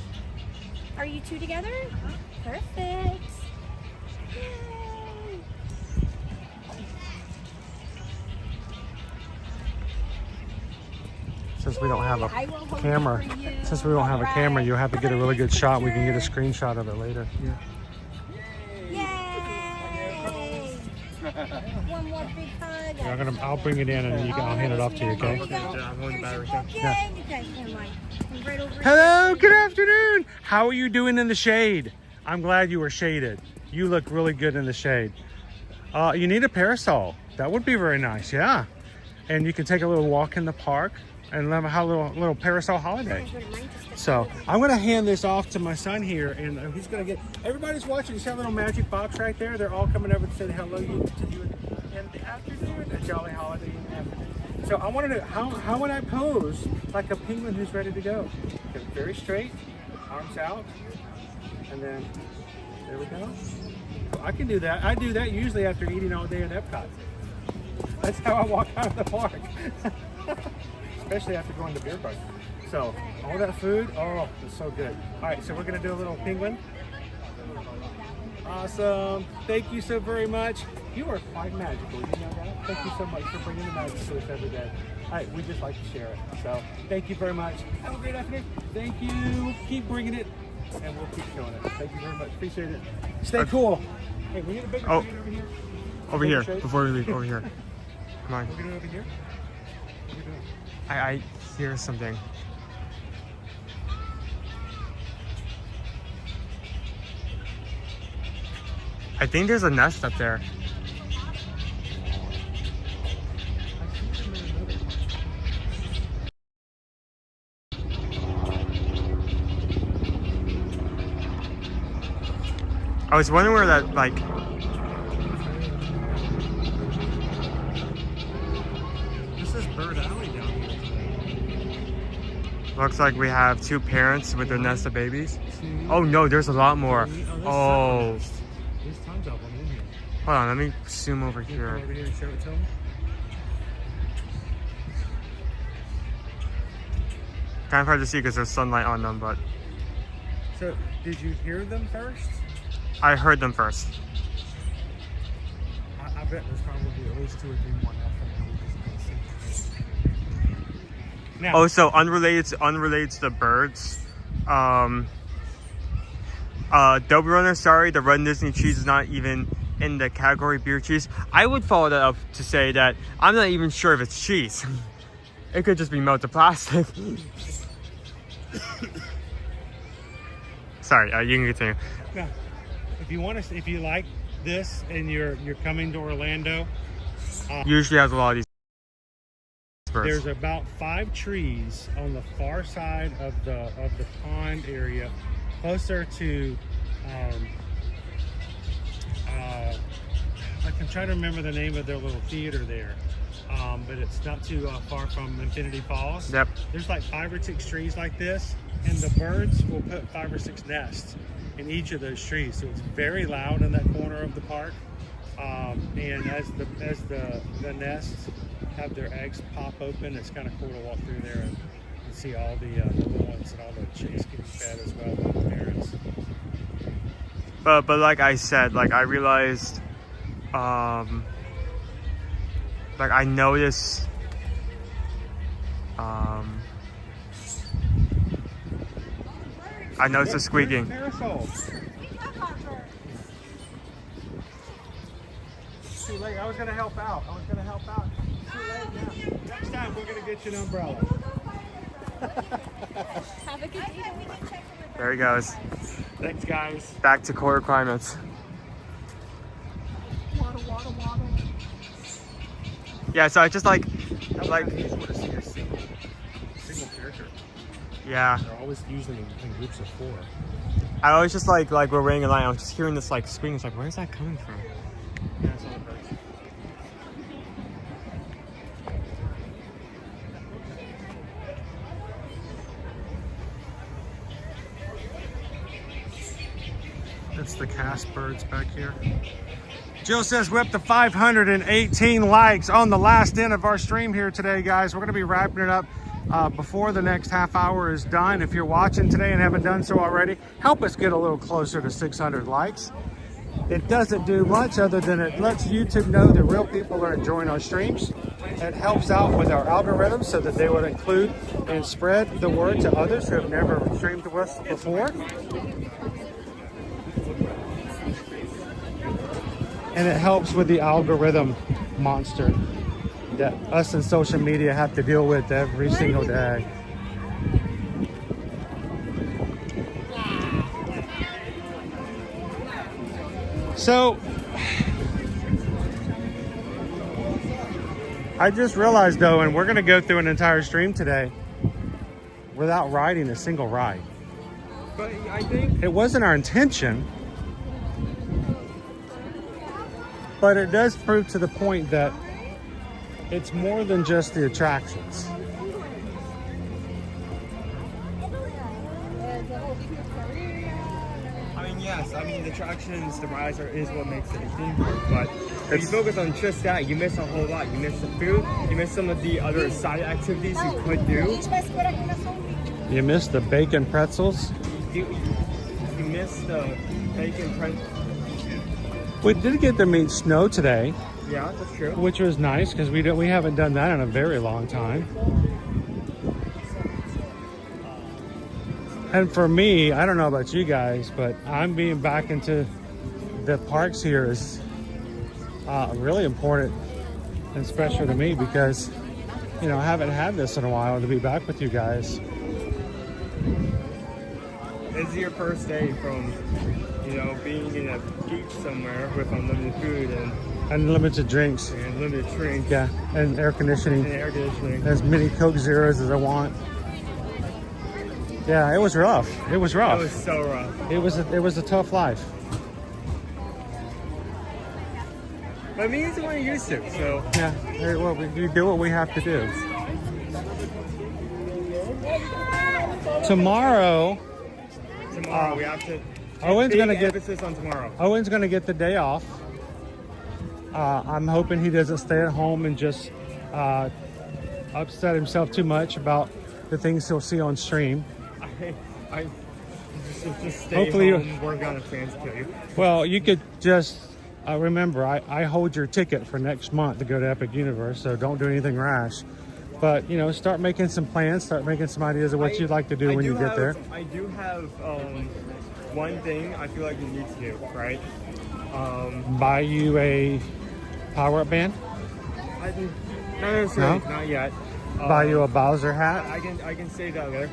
Are you two together? Perfect. Yay. Since we don't have a camera, you'll have to get a really good shot. We can get a screenshot of it later. Yay! One more big hug. Yeah, I'll bring it in and I'll hand it off to you, okay? Yeah. You guys can like right over. Hello, good afternoon. How are you doing in the shade? I'm glad you were shaded. You look really good in the shade. You need a parasol. That would be very nice, yeah. And you can take a little walk in the park. and have a little parasol holiday. So I'm gonna hand this off to my son here, and he's gonna get. Everybody's watching. You see that little magic box right there? They're all coming over to say hello to you in the afternoon. A jolly holiday in the afternoon. So I wanted to. How would I pose like a penguin who's ready to go? Get very straight, arms out, and then there we go. I can do that. I do that usually after eating all day at Epcot. That's how I walk out of the park. Especially after going to beer garden. So, all that food, oh, it's so good. All right, so we're gonna do a little penguin. Awesome. Thank you so very much. You are quite magical, you know that? Thank you so much for bringing the magic to us every day. All right, we just like to share it. So, thank you very much. Have a great afternoon. Thank you. Keep bringing it, and we'll keep showing it. Thank you very much. Appreciate it. Stay cool. Hey, we need a bigger shade over here. Over here, before we leave, over here. Come on. We're gonna do it over here. What are we doing? I hear something. I think there's a nest up there. I was wondering where that, like... This is Bird Alley down here. Looks like we have two parents with their nest of babies. Oh no, there's a lot more. Oh. There's tons of them in here. Hold on, let me zoom over Go here. over here and show it to them. Kind of hard to see because there's sunlight on them, but So, did you hear them first? I heard them first. I bet there's probably at least 2 or 3 more now. Oh, so unrelated to the birds. Double Runner, sorry, the Run Disney cheese is not even in the category beer cheese. I would follow that up to say that I'm not even sure if it's cheese. It could just be melted plastic. Sorry, you can continue. Now, if you like this and you're coming to Orlando, usually has a lot of these birds. There's about 5 trees on the far side of the pond area, closer to I can try to remember the name of their little theater there, but it's not too far from Infinity Falls. Yep. There's like 5 or 6 trees like this, and the birds will put 5 or 6 nests in each of those trees. So it's very loud in that corner of the park. And as the nests have their eggs pop open, it's kind of cool to walk through there and see all the little ones and all the chicks getting fed as well by the parents. But like I said, like I realized, like I noticed, I noticed the squeaking. Too late. I was gonna help out. Too late now. Next time we're gonna get you an umbrella. Have a good day. There he goes. Thanks, guys. Back to core requirements. Waddle, waddle, waddle. Yeah, so I just like. See a single character. Yeah. They're always usually in groups of 4. I always just like we're waiting in line. I was just hearing this like scream. It's like, where's that coming from? Yeah, it's all the birds. That's the cast birds back here. Jill says we're up to 518 likes on the last end of our stream here today, guys. We're going to be wrapping it up before the next half hour is done. If you're watching today and haven't done so already, help us get a little closer to 600 likes. It doesn't do much other than it lets YouTube know that real people are enjoying our streams. It helps out with our algorithm so that they would include and spread the word to others who have never streamed with us before. And it helps with the algorithm monster that us in social media have to deal with every single day. So I just realized though, and we're gonna go through an entire stream today without riding a single ride. But I think it wasn't our intention, but it does prove to the point that it's more than just the attractions. I mean, yes. I mean, the attractions, the rides is what makes it a theme park. But if you focus on just that, you miss a whole lot. You miss the food. You miss some of the other side activities you could do. You missed the bacon pretzels. You missed the bacon pretzels. We did get to meet Snow today. Yeah, that's true. Which was nice because we haven't done that in a very long time. And for me, I don't know about you guys, but I'm being back into the parks here is really important and special to me because, you know, I haven't had this in a while to be back with you guys. This is your first day from, you know, being in a beach somewhere with unlimited food and unlimited drinks. And limited drinks. Yeah, and air conditioning. And air conditioning. As many Coke Zeros as I want. Yeah, it was rough. It was rough. It was so rough. It was a tough life. But me, it's what you're used to, so. Yeah, well, we do what we have to do. Tomorrow we have to. Owen's gonna get emphasis on tomorrow. Owen's gonna get the day off. I'm hoping he doesn't stay at home and just upset himself too much about the things he'll see on stream. I just stay Hopefully home, work on a chance to kill you. Well, you could just remember, I hold your ticket for next month to go to Epic Universe, so don't do anything rash. But, you know, start making some plans, start making some ideas of what you'd like to do when you get there. I do have one thing I feel like you need to do, right? Buy you a power-up band? Not necessarily, No? not yet. Buy you a Bowser hat? I can say that later.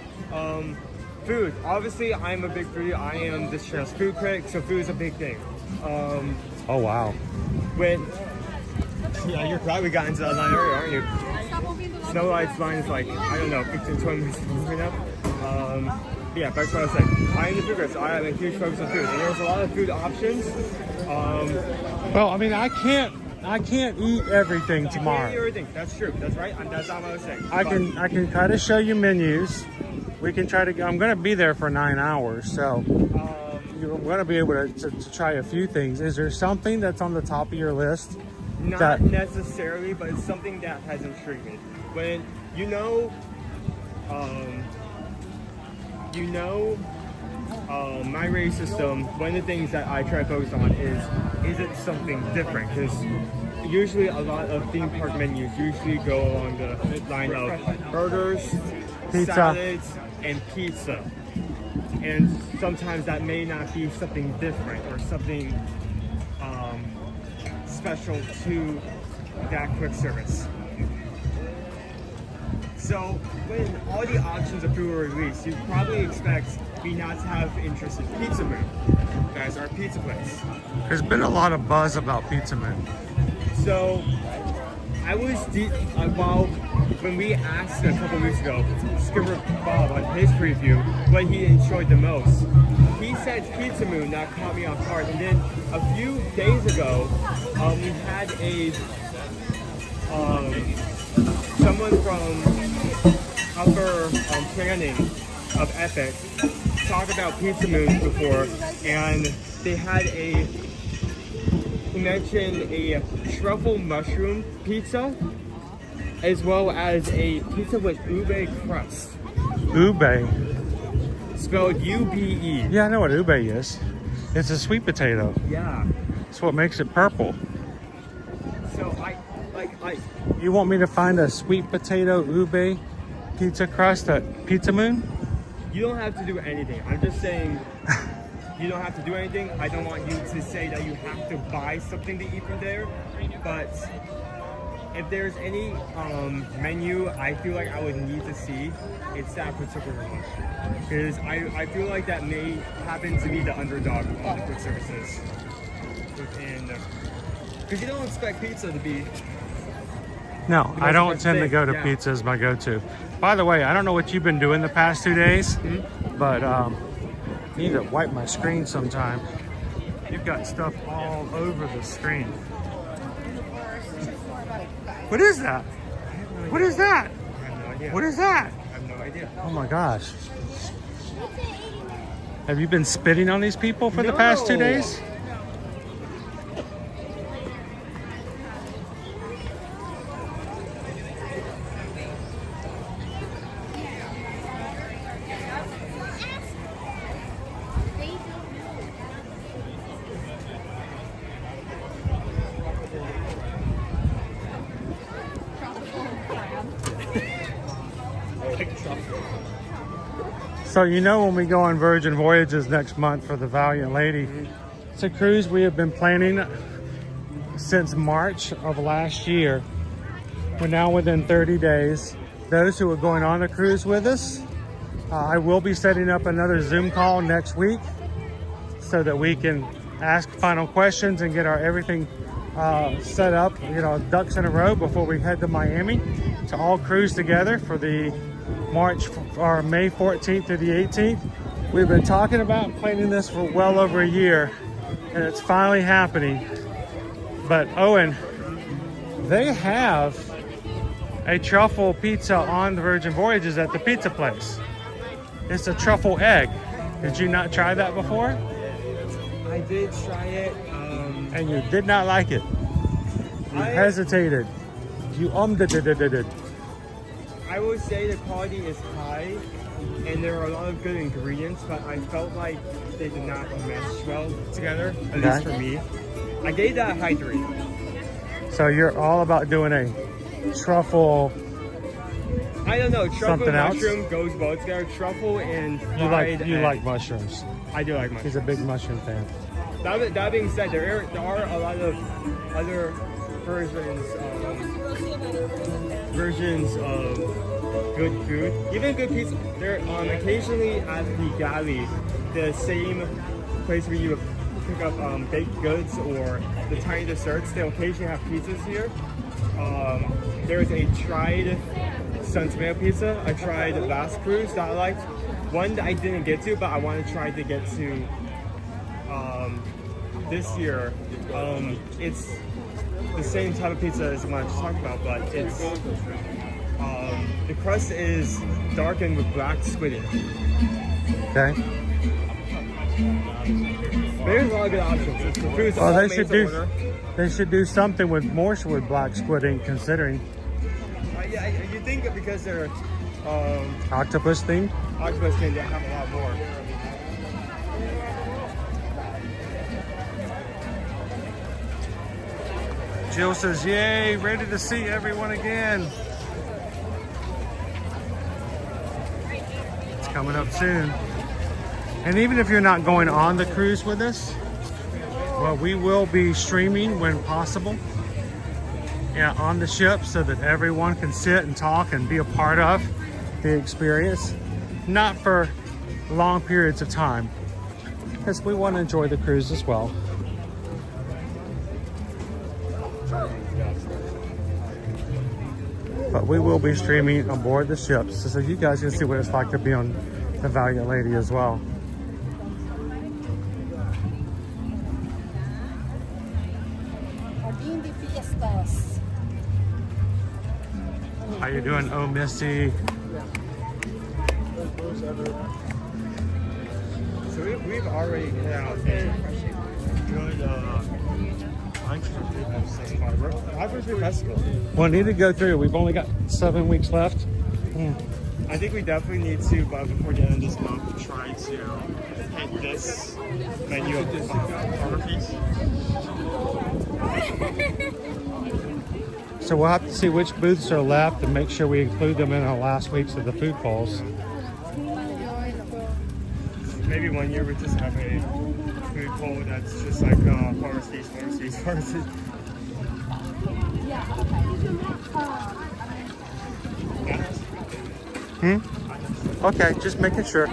Food. Obviously, I'm a big foodie. I am this channel's food critic, so food is a big thing. Oh, wow. Yeah, you're probably got into that line earlier, aren't you? Snow White's line is like, I don't know, 15, 20 minutes right now. Yeah, that's what I was saying. I am the food critic, so I have a huge focus on food. And there's a lot of food options. Well, I mean, I can't eat everything tomorrow. You can't eat everything. That's true. That's right. That's not what I was saying. I can try to show you menus. We can try to. I'm going to be there for 9 hours, so I'm going to be able to try a few things. Is there something that's on the top of your list? Not necessarily, but it's something that has intrigued me. When my race system, one of the things that I try to focus on is it something different? Because usually a lot of theme park menus usually go along the line of burgers, pizza, salads, and pizza. And sometimes that may not be something different or something special to that quick service. So when all the options of food are released, you probably expect me not to have interest in Pizza Moon. Guys, our pizza place. There's been a lot of buzz about Pizza Moon. So I was when we asked a couple weeks ago, Skipper Bob on his preview what he enjoyed the most, he said Pizza Moon. That caught me off guard. And then a few days ago, we had someone from upper planning of Epic talk about Pizza Moon before, and they had he mentioned a truffle mushroom pizza, as well as a pizza with ube crust. Ube? Spelled U-B-E. Yeah, I know what ube is. It's a sweet potato. Yeah. That's what makes it purple. So You want me to find a sweet potato ube pizza crust at Pizza Moon? You don't have to do anything. I'm just saying you don't have to do anything. I don't want you to say that you have to buy something to eat from there. But if there's any menu I feel like I would need to see, it's that particular one. Because I feel like that may happen to be the underdog on the quick services. Because you don't expect pizza to be No, I don't it's tend to big, go to yeah. pizza as my go-to. By the way, I don't know what you've been doing the past 2 days, but need to wipe my screen sometime. You've got stuff all over the screen. What is that? What is that? I have no idea. What is that? I have no idea. Oh my gosh. Have you been spitting on these people for the past 2 days? So you know when we go on Virgin Voyages next month for the Valiant Lady, it's a cruise we have been planning since March of last year. We're now within 30 days. Those who are going on the cruise with us, I will be setting up another Zoom call next week so that we can ask final questions and get our everything set up, you know, ducks in a row before we head to Miami to all cruise together for the March or May 14th to the 18th. We've been talking about planning this for well over a year, and it's finally happening. But Owen, they have a truffle pizza on the Virgin Voyages at the pizza place. It's a truffle egg. Did you not try that before? I did try it. And you did not like it. You hesitated. You did. I would say the quality is high, and there are a lot of good ingredients, but I felt like they did not mesh well together, at least for me. I gave that a high 3. So you're all about doing a truffle. I don't know, truffle Something and else? mushroom goes well together. Truffle and fried You egg. like mushrooms. I do like mushrooms. He's a big mushroom fan. That being said, there are a lot of other versions of good food, even good pizza. There occasionally at the galley, the same place where you pick up baked goods or the tiny desserts, they occasionally have pizzas here. There's a tried Sun Tomato pizza. I tried last cruise that I liked. One that I didn't get to, but I want to try to get to this year. It's the same type of pizza as the one I just talked about, but it's the crust is darkened with black squid ink. Okay. There's a lot of good options. The food's Well, all they made should to do. order. They should do something with more with black squid ink, considering Yeah, you think that because they're octopus themed. octopus can have a lot more. Jill says, "Yay! Ready to see everyone again." It's coming up soon. And even if you're not going on the cruise with us, well, we will be streaming when possible. Yeah, on the ship so that everyone can sit and talk and be a part of the experience. Not for long periods of time, because we want to enjoy the cruise as well. But we will be streaming aboard the ship so you guys can see what it's like to be on the Valiant Lady as well. How you doing, oh Misty? So we've already hit out a good Ambersweet Festival. We'll need to go through. We've only got 7 weeks left. I think we definitely need to, but before the end of this month, try to hit this menu of photographies. So we'll have to see which booths are left and make sure we include them in our last weeks of the food polls. Maybe one year we just have a food poll that's just like pharmacies. Okay, just making sure.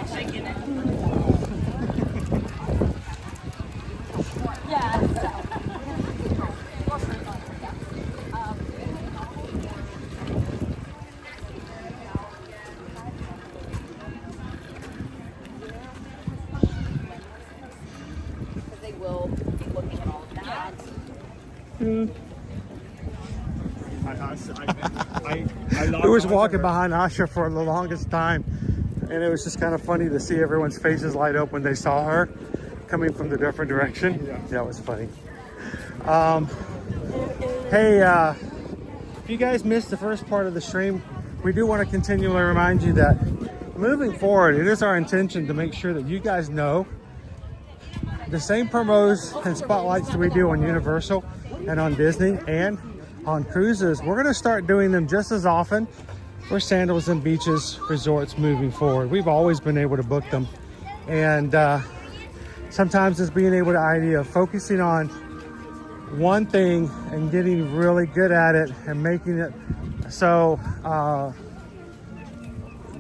will be looking at all of that. We was walking behind Asha for the longest time, and it was just kind of funny to see everyone's faces light up when they saw her coming from the different direction. Yeah, it was funny. Hey, if you guys missed the first part of the stream, we do want to continually remind you that moving forward, it is our intention to make sure that you guys know the same promos and spotlights that we do on Universal and on Disney and on cruises. We're going to start doing them just as often for Sandals and Beaches resorts moving forward. We've always been able to book them, and sometimes it's being able to idea of focusing on one thing and getting really good at it and making it so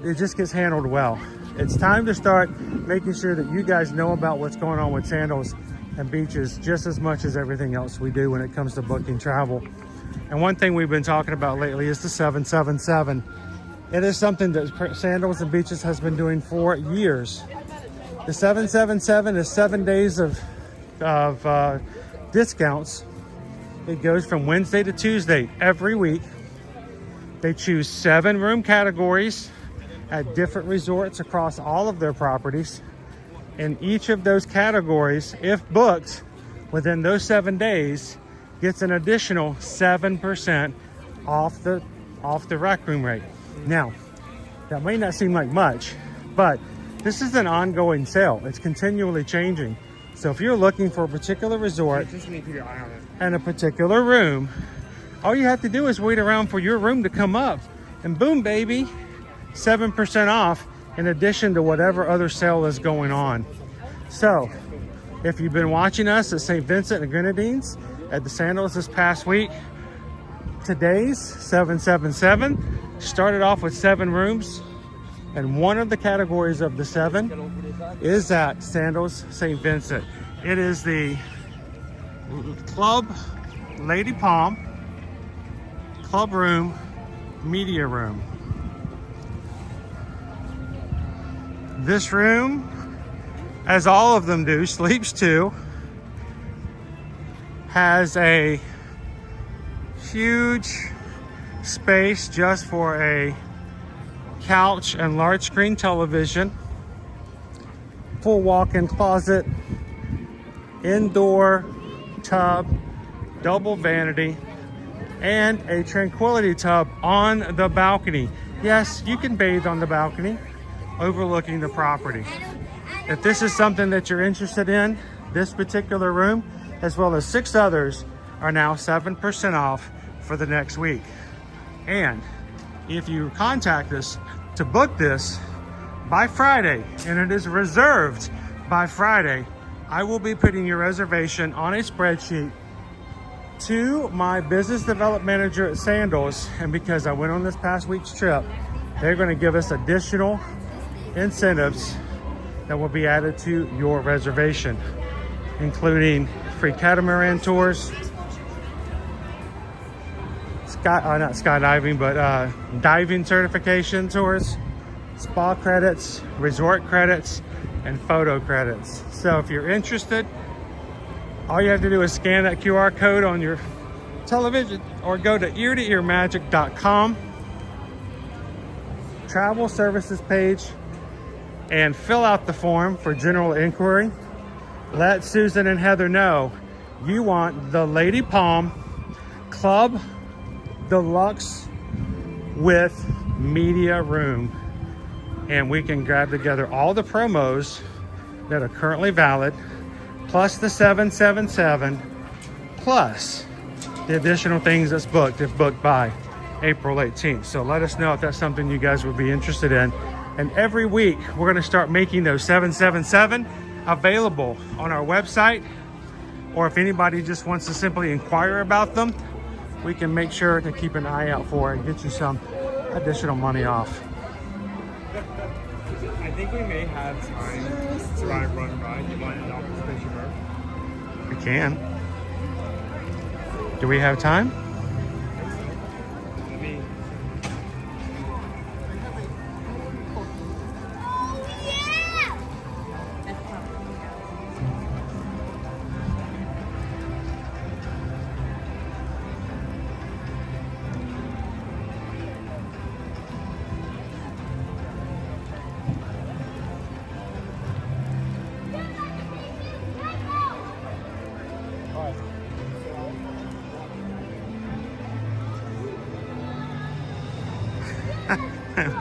it just gets handled well. It's time to start making sure that you guys know about what's going on with Sandals and Beaches just as much as everything else we do when it comes to booking travel. And one thing we've been talking about lately is the 777. It is something that Sandals and Beaches has been doing for years. The 777 is 7 days of discounts. It goes from Wednesday to Tuesday every week. They choose 7 room categories at different resorts across all of their properties. And each of those categories, if booked within those 7 days, gets an additional 7% off the rack room rate. Now, that may not seem like much, but this is an ongoing sale. It's continually changing. So if you're looking for a particular resort and a particular room, all you have to do is wait around for your room to come up, and boom, baby, 7% off in addition to whatever other sale is going on. So if you've been watching us at St. Vincent and Grenadines at the Sandals this past week, today's 777 started off with 7 rooms, and one of the categories of the 7 is at Sandals St. Vincent. It is the Club Lady Palm Club Room Media Room. This room, as all of them do, Sleeps 2, has a huge space just for a couch and large screen television, full walk-in closet, indoor tub, double vanity, and a tranquility tub on the balcony. Yes, you can bathe on the balcony overlooking the property. If this is something that you're interested in, this particular room, as well as 6 others, are now 7% off for the next week. And if you contact us to book this by Friday, and it is reserved by Friday, I will be putting your reservation on a spreadsheet to my business development manager at Sandals. And because I went on this past week's trip, they're going to give us additional incentives that will be added to your reservation, including free catamaran tours, not skydiving, but diving certification tours, spa credits, resort credits, and photo credits. So if you're interested, all you have to do is scan that QR code on your television or go to ear-to-earmagic.com, travel services page, and fill out the form for general inquiry. Let Susan and Heather know you want the Lady Palm Club Deluxe with media room, and we can grab together all the promos that are currently valid, plus the 777, plus the additional things that's booked if booked by April 18th. So let us know if that's something you guys would be interested in. And every week we're going to start making those 777 available on our website, or if anybody just wants to simply inquire about them, we can make sure to keep an eye out for it and get you some additional money off. I think we may have time to run by. You want an office space reserved? We can. Do we have time?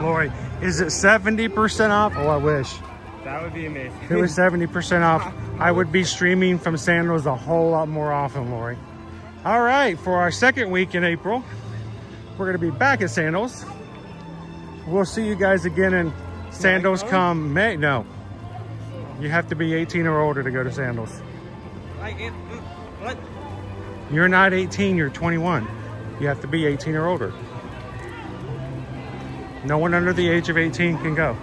Lori, is it 70% off? Oh, I wish. That would be amazing. If it was 70% off, I would be streaming from Sandals a whole lot more often, Lori. All right, for our second week in April, we're going to be back at Sandals. We'll see you guys again in Sandals come May. No, you have to be 18 or older to go to Sandals. What? You're not 18, you're 21. You have to be 18 or older. No one under the age of 18 can go.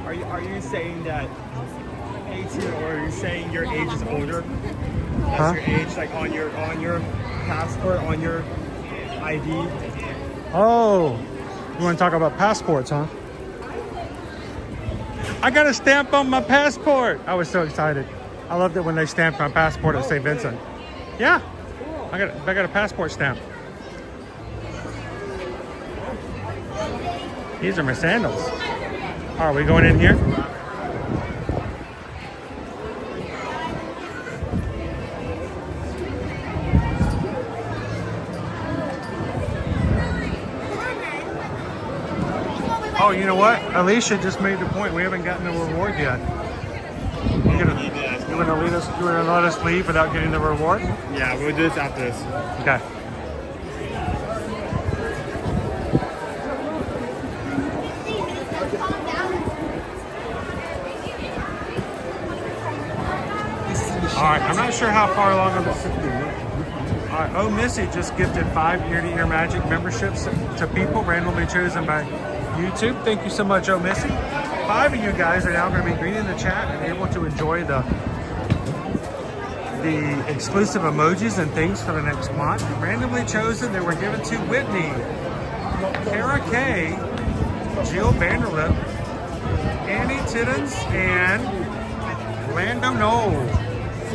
Are you saying that 18, or are you saying your age is older? That's Huh? your age, like on your passport, on your ID. Oh, you want to talk about passports, huh? I got a stamp on my passport. I was so excited. I loved it when they stamped my passport at St. Vincent. Yeah, I got a passport stamp. These are my sandals. Are we going in here? Oh, you know what? Alicia just made the point. We haven't gotten the reward yet. You gonna let us leave without getting the reward? Yeah, we'll do this after this. Okay. All right, I'm not sure how far along I'm going to be. All right, Oh Missy just gifted 5 year-to-year Magic memberships to people randomly chosen by YouTube. Thank you so much, Oh Missy. 5 of you guys are now going to be greeting the chat and able to enjoy the exclusive emojis and things for the next month. Randomly chosen, they were given to Whitney, Kara K, Jill Vanderlip, Annie Tiddens, and Lando Knoll.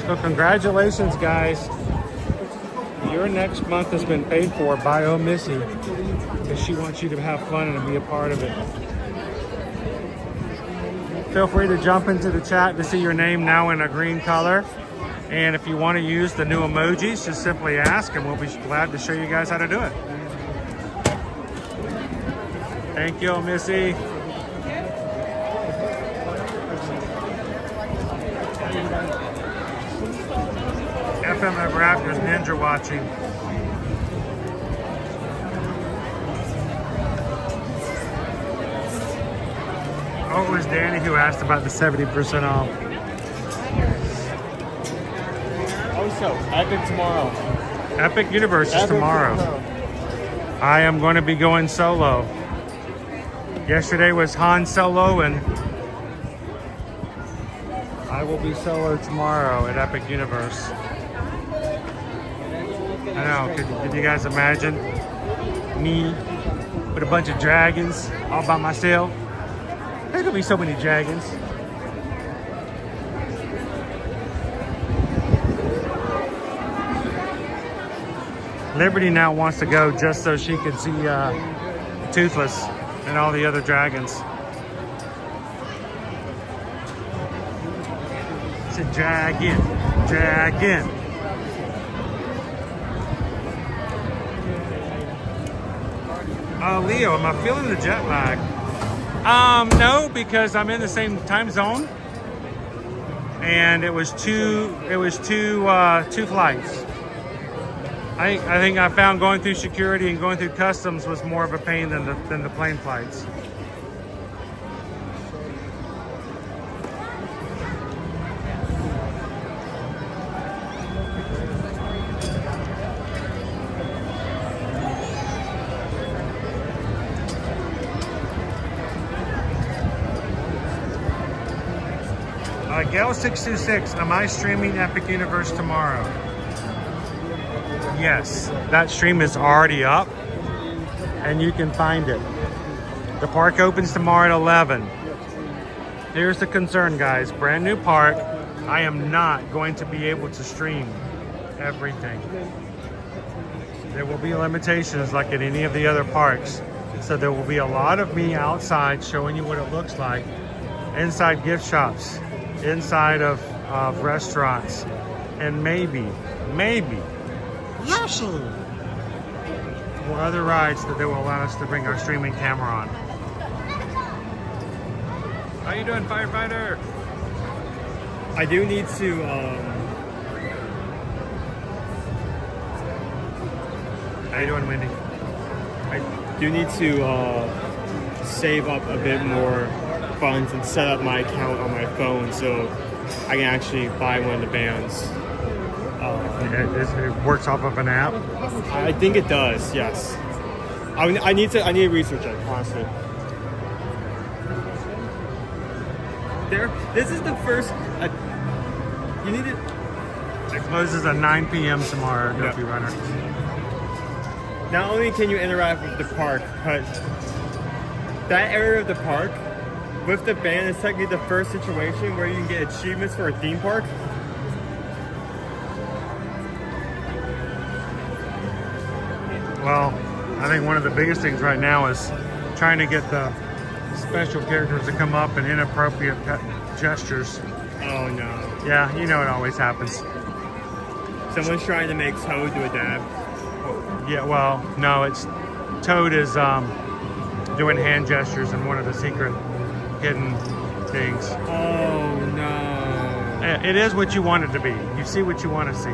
So congratulations, guys. Your next month has been paid for by Oh Missy, because she wants you to have fun and to be a part of it. Feel free to jump into the chat to see your name now in a green color. And if you want to use the new emojis, just simply ask and we'll be glad to show you guys how to do it. Thank you, Missy. FM Ever After's Ninja watching. Oh, it was Danny who asked about the 70% off. Also, Epic tomorrow. Epic Universe is tomorrow. I am going to be going solo. Yesterday was Han Solo, and I will be solo tomorrow at Epic Universe. I know, could you guys imagine me with a bunch of dragons all by myself? There's gonna be so many dragons. Liberty now wants to go just so she can see Toothless and all the other dragons. It's a dragon, dragon. Leo, am I feeling the jet lag? No, because I'm in the same time zone, and it was two flights. I think I found going through security and going through customs was more of a pain than the plane flights. Gail626, am I streaming Epic Universe tomorrow? Yes, that stream is already up and you can find it. The park opens tomorrow at 11. Here's the concern, guys. Brand new park. I am not going to be able to stream everything. There will be limitations like at any of the other parks. So there will be a lot of me outside showing you what it looks like. Inside gift shops, inside of restaurants, and maybe, Yoshi, or other rides that they will allow us to bring our streaming camera on. How you doing, firefighter? I do need to How you doing, Wendy? I do need to save up a bit more funds and set up my account on my phone so I can actually buy one of the bands. It works off of an app? I think it does, yes. I need to research it, honestly. This is the first. You need it. It closes at 9 p.m. tomorrow, Dopey Runner. Not only can you interact with the park, but that area of the park with the band is technically the first situation where you can get achievements for a theme park. Well, I think one of the biggest things right now is trying to get the special characters to come up in inappropriate gestures. Oh no. Yeah, you know it always happens. Someone's trying to make Toad do a dab. Yeah, well, no, it's Toad is doing hand gestures in one of the secret hidden things. Oh no. It is what you want it to be. You see what you want to see.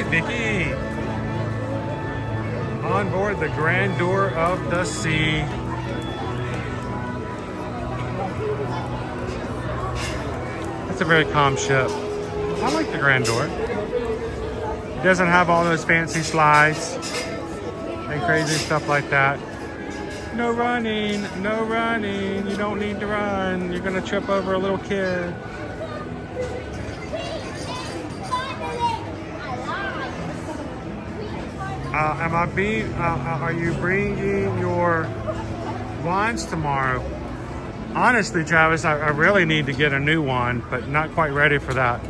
Vicky, on board the Grandeur of the Sea. That's a very calm ship. I like the Grandeur. It doesn't have all those fancy slides and crazy stuff like that. No running, no running. You don't need to run. You're gonna trip over a little kid. Are you bringing your wands tomorrow? Honestly, Travis, I really need to get a new one, but not quite ready for that.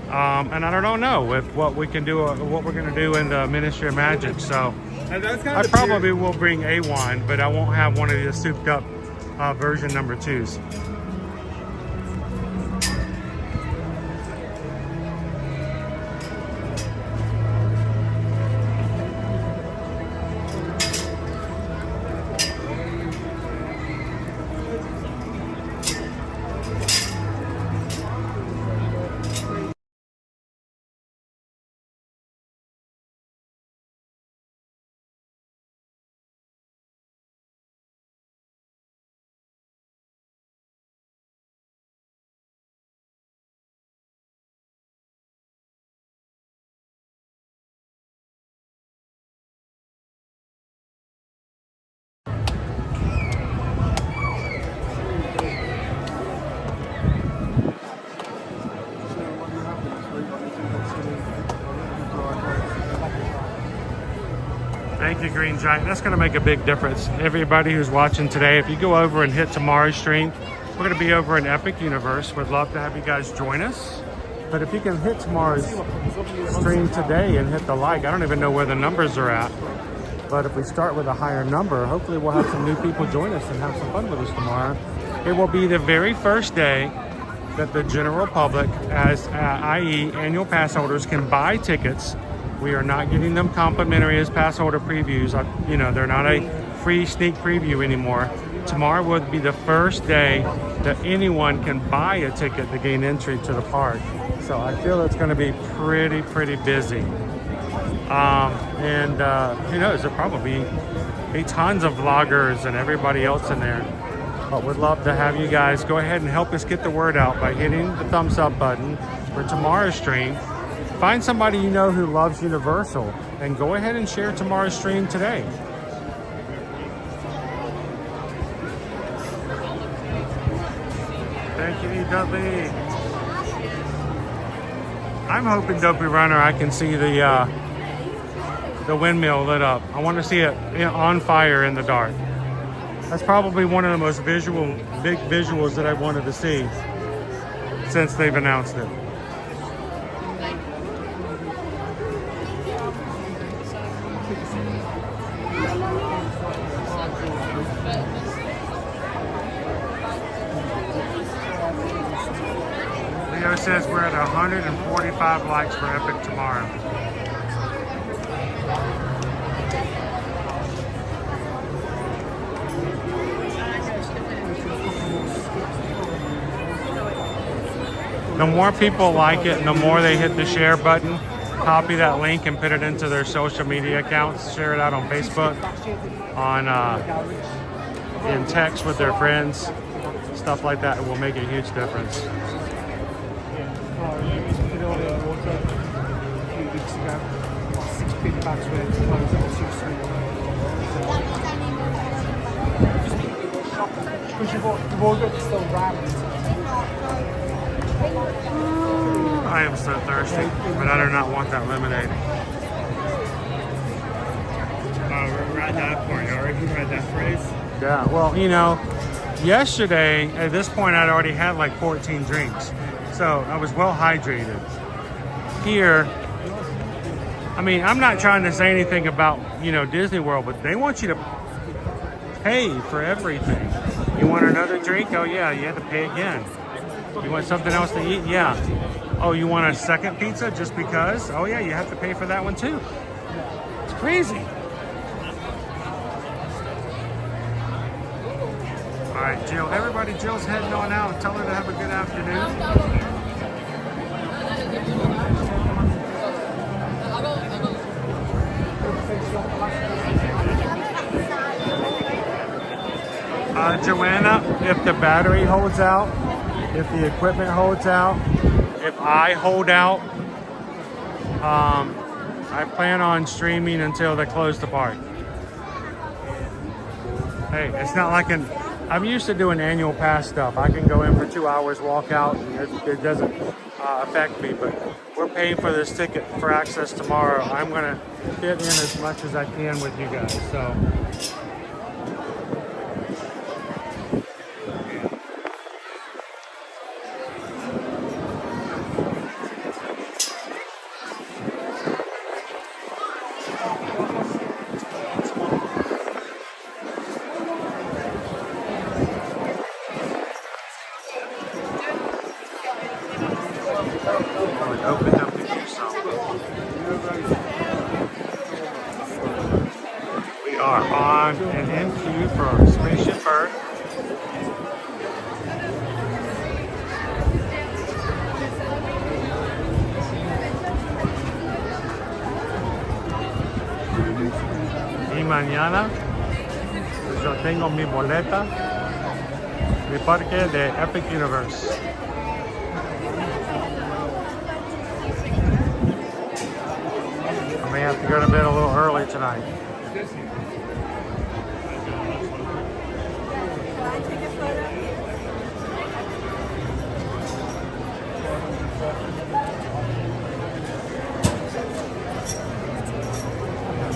And I don't know if what we can do, what we're going to do in the Ministry of Magic. So I probably will bring a wand, but I won't have one of the souped up version number 2s. Thank you, Green Giant. That's going to make a big difference. Everybody who's watching today, if you go over and hit tomorrow's stream, we're going to be over in Epic Universe. We'd love to have you guys join us. But if you can hit tomorrow's stream today and hit the like, I don't even know where the numbers are at. But if we start with a higher number, hopefully we'll have some new people join us and have some fun with us tomorrow. It will be the very first day that the general public, as i.e. annual pass holders, can buy tickets. We are not getting them complimentary as pass holder previews. They're not a free sneak preview anymore. Tomorrow will be the first day that anyone can buy a ticket to gain entry to the park. So I feel it's going to be pretty busy. Who knows, there'll probably be tons of vloggers and everybody else in there. But we'd love to have you guys go ahead and help us get the word out by hitting the thumbs up button for tomorrow's stream. Find somebody you know who loves Universal and go ahead and share tomorrow's stream today. Thank you, Dopey. I'm hoping, Dopey Runner, I can see the windmill lit up. I want to see it on fire in the dark. That's probably one of the most big visuals that I wanted to see since they've announced it. says we're at 145 likes for Epic tomorrow. The more people like it, and the more they hit the share button, copy that link and put it into their social media accounts, share it out on Facebook, on in text with their friends, stuff like that. It will make a huge difference. I am so thirsty, but I do not want that lemonade. We're at that point. You already read that phrase? Yeah, well, you know, yesterday, at this point, I'd already had like 14 drinks. So I was well hydrated. Here, I mean, I'm not trying to say anything about, you know, Disney World, but they want you to pay for everything. You want another drink? Oh yeah, you have to pay again. You want something else to eat? Yeah. Oh, you want a second pizza just because? Oh yeah, you have to pay for that one too. It's crazy. All right, Jill. Everybody, Jill's heading on out. Tell her to have a good afternoon. Joanna, if the battery holds out, if the equipment holds out, if I hold out, I plan on streaming until they close the park. Hey, it's not like I'm used to doing annual pass stuff. I can go in for 2 hours, walk out, and it doesn't affect me, but we're paying for this ticket for access tomorrow. I'm gonna fit in as much as I can with you guys, so. We are on and in queue for Spaceship Earth. Y mañana yo tengo mi boleta, mi parque de Epic Universe. I may have to go to bed a little early tonight.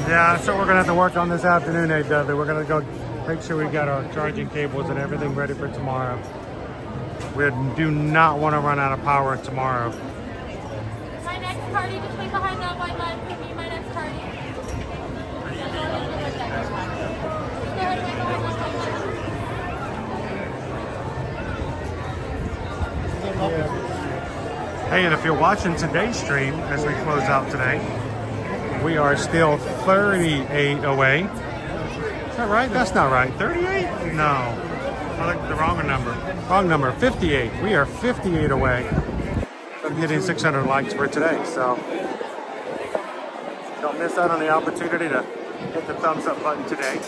Yeah, that's what we're gonna have to work on this afternoon, Dudley. We're gonna go make sure we got our charging cables and everything ready for tomorrow. We do not want to run out of power tomorrow. My next party, just wait behind that white line for me, my next party. Hey, and if you're watching today's stream as we close out today, we are still 38 away. Is that right? That's not right. 38? No. I looked at the wrong number. Wrong number. 58. We are 58 away from hitting 600 likes for today. So don't miss out on the opportunity to hit the thumbs up button today.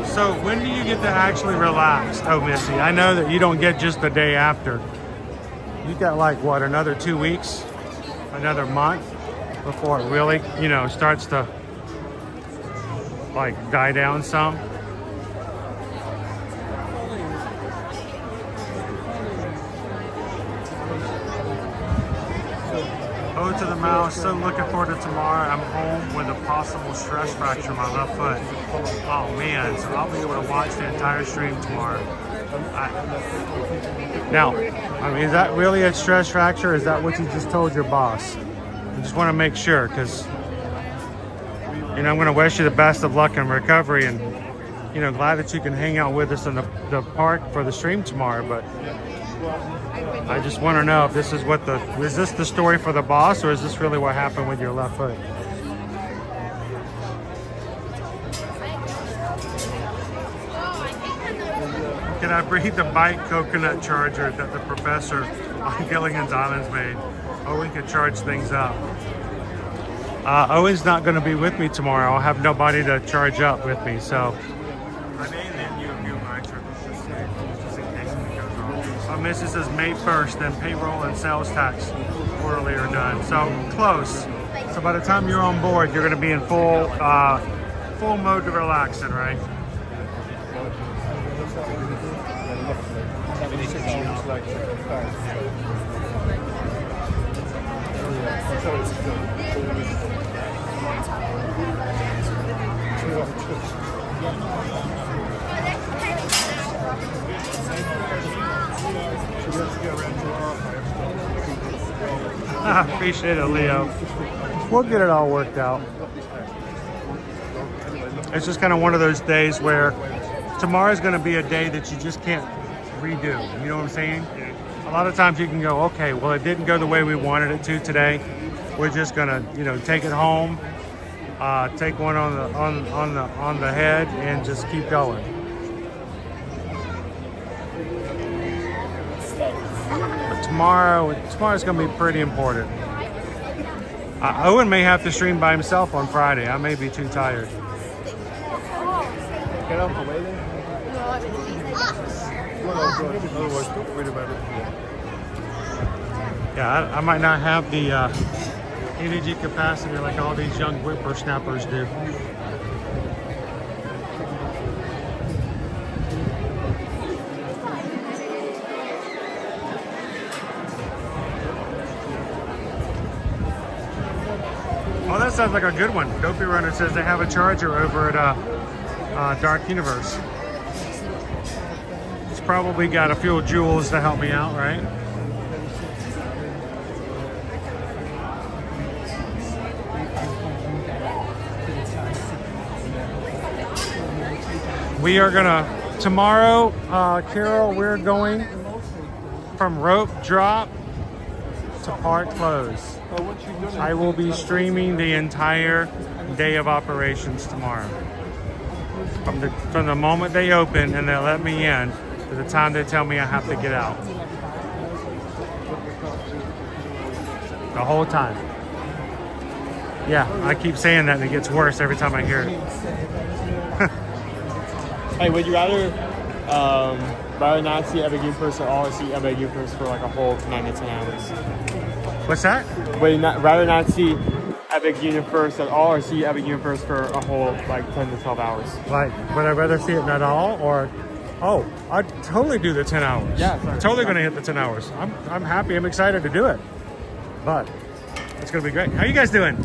So when do you get to actually relax? Oh, Missy, I know that you don't get just the day after. you got like what, another 2 weeks, another month before it really, you know, starts to like die down some. Oh, to the mouse. So looking forward to tomorrow. I'm home with a possible stress fracture in my left foot. Oh man, so I'll be able to watch the entire stream tomorrow. Now, I mean, is that really a stress fracture? Is that what you just told your boss? I just want to make sure, because, you know, I'm going to wish you the best of luck and recovery, and, you know, glad that you can hang out with us in the park for the stream tomorrow. But I just want to know if this is is this the story for the boss, or is this really what happened with your left foot? Can I breathe the bike coconut charger that the professor on Gilligan's Island's made? Owen can charge things up. Owen's not going to be with me tomorrow. I'll have nobody to charge up with me, so. I may lend you a few of my chargers just in case it goes wrong. Mrs. says May 1st, then payroll and sales tax quarterly are done. So close. So by the time you're on board, you're going to be in full mode to relaxing, right? I appreciate it, Leo. We'll get it all worked out. It's just kind of one of those days where tomorrow's going to be a day that you just can't redo. You know what I'm saying? A lot of times you can go, okay, well, it didn't go the way we wanted it to today. We're just going to, you know, take it home, take one on the head, and just keep going. But tomorrow's going to be pretty important. Owen may have to stream by himself on Friday. I may be too tired. Get out of the way then? Yeah, I might not have the energy capacity like all these young whippersnappers do. Oh, that sounds like a good one. Dopey Runner says they have a charger over at Dark Universe. It's probably got a few joules to help me out, right? We are gonna, tomorrow, Carol, we're going from rope drop to park close. I will be streaming the entire day of operations tomorrow. From the moment they open and they let me in to the time they tell me I have to get out. The whole time. Yeah, I keep saying that and it gets worse every time I hear it. Hey, would you rather not see Epic Universe at all, or see Epic Universe for like a whole 9 to 10 hours? What's that? Would you rather not see Epic Universe at all, or see Epic Universe for a whole like 10 to 12 hours? Like, would I rather see it not all, or I'd totally do the 10 hours. Yeah, sorry. Totally gonna hit the 10 hours. I'm happy, I'm excited to do it. But it's gonna be great. How you guys doing?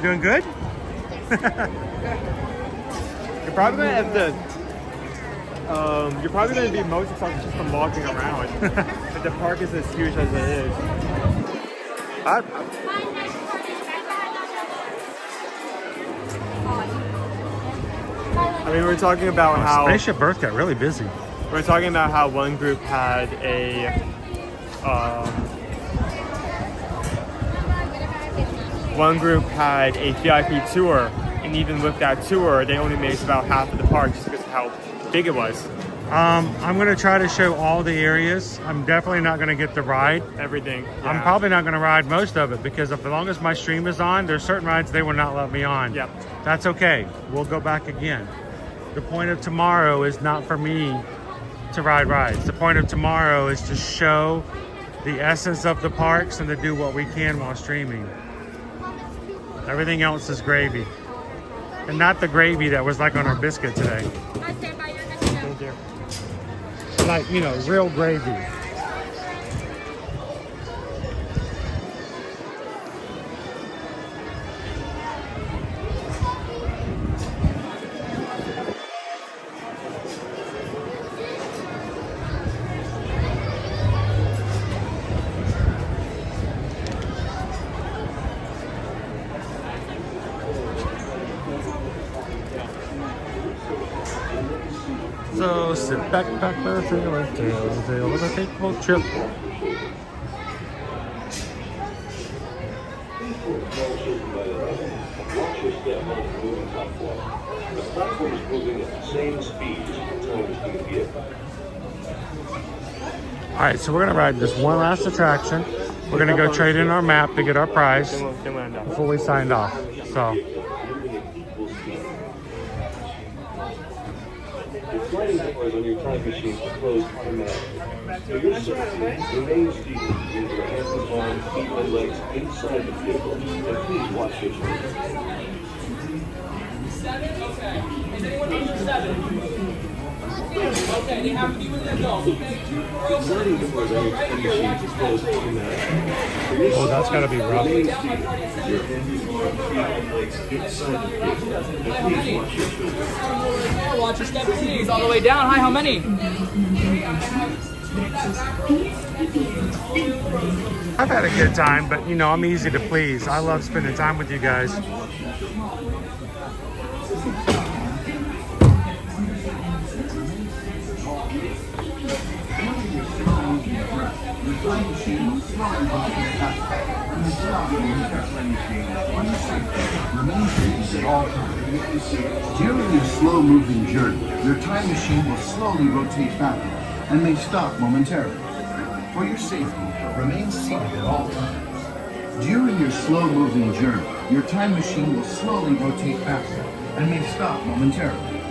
Doing good? You're probably gonna have to. You're probably gonna be most excited just from walking around. But the park is as huge as it is. I mean, we're talking about how Spaceship Earth got really busy. We're talking about how one group had a VIP tour, and even with that tour, they only made about half of the park just because of how big it was. I'm going to try to show all the areas. I'm definitely not going to get to ride everything. Yeah. I'm probably not going to ride most of it because as long as my stream is on, there's certain rides they will not let me on. Yep. That's okay. We'll go back again. The point of tomorrow is not for me to ride rides. The point of tomorrow is to show the essence of the parks and to do what we can while streaming. Everything else is gravy. And not the gravy that was like on our biscuit today. Thank you. Like, you know, real gravy. So sit back, feel and tail of a fateful trip. All right, so we're gonna ride this one last attraction. We're gonna go trade in our map to get our prize before we signed off. So. Sliding doors on your time machine will close automatically. For your safety, remain seated with your hands and arms, feet and legs inside the vehicle, and please watch your shoulder. 7? Okay. Is anyone pushing 7? Okay, they have to be within adults, okay? Sliding doors on your time machine will close automatically. Oh, that's gotta be rough. Remain seated, your hands and arms, feet and legs inside the vehicle, and please watch your shoulder. Watch your step, please. All the way down. Hi, how many? I've had a good time, but you know, I'm easy to please. I love spending time with you guys. During your slow-moving journey, your time machine will slowly rotate backward and may stop momentarily. For your safety, remain seated at all times. During your slow-moving journey, your time machine will slowly rotate backward and may stop momentarily.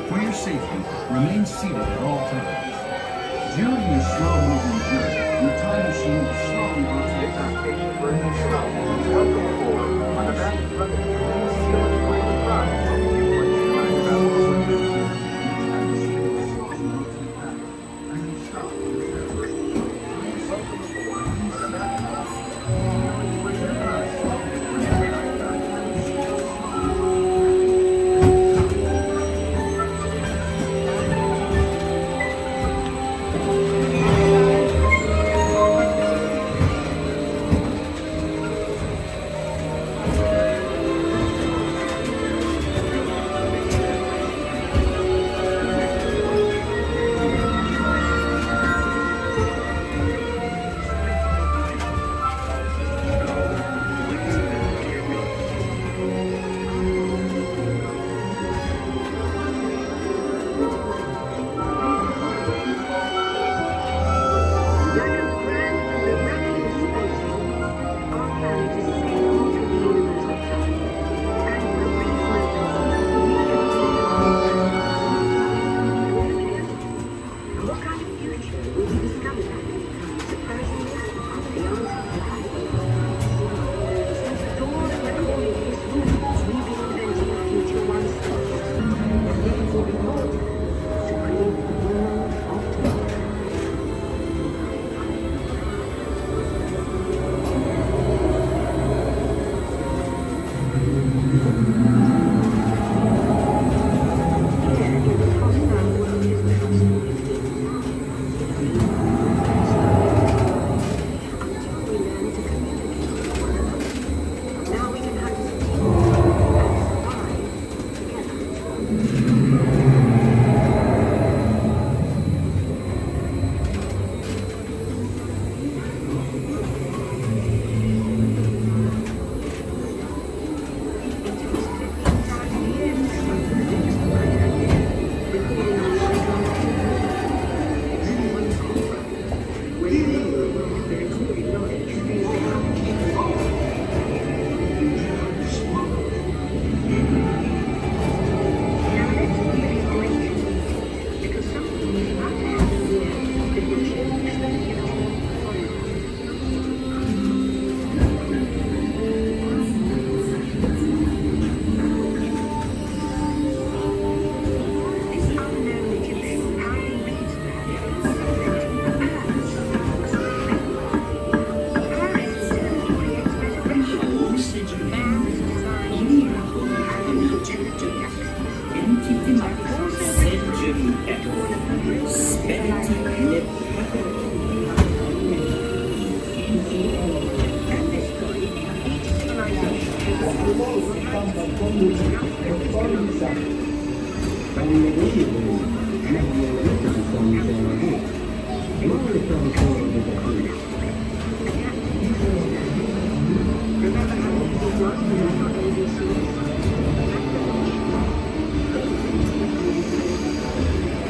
For your safety, remain seated at all times. During your slow-moving journey, your time machine will slowly rotate backward and may stop momentarily. On the back of the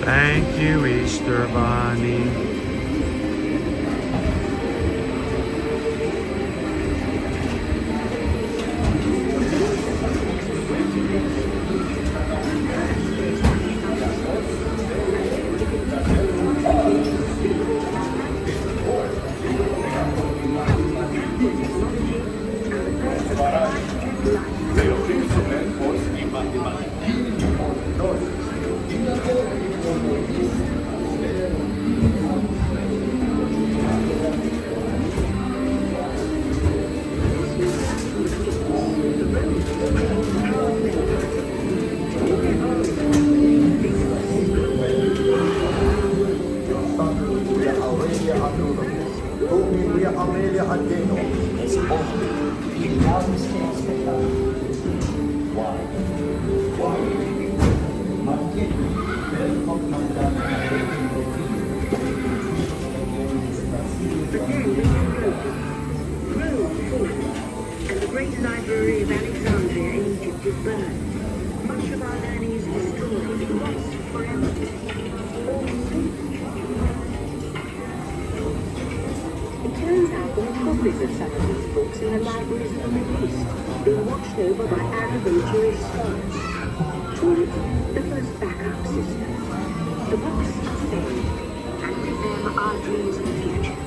Thank you, Easter Bunny. The great library of Alexandria in Egypt is burned. Much of our learning is destroyed, lost forever. It turns out there are copies of some of these books in the libraries of the Middle East, being watched over by Arab and Jewish scholars. Call it the first backup system. The books stay, and with them our dreams of the future.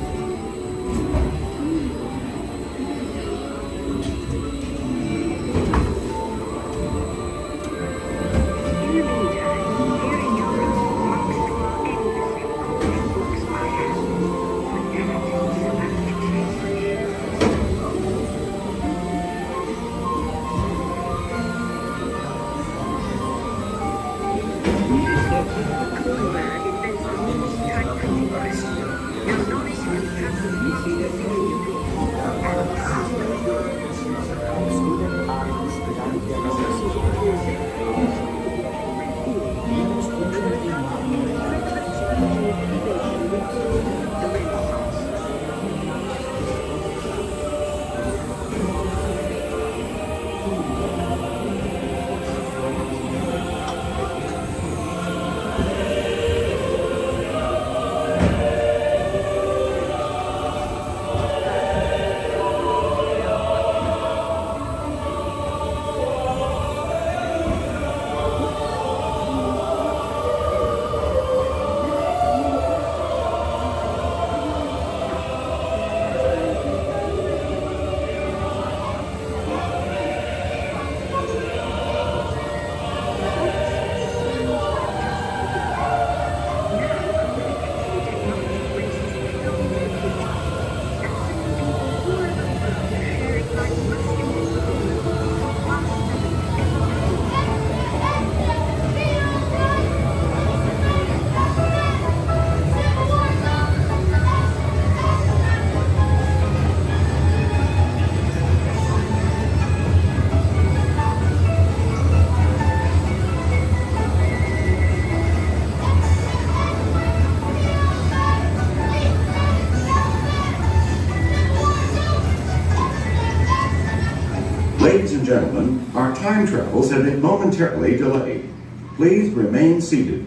Ladies and gentlemen, our time travels have been momentarily delayed. Please remain seated.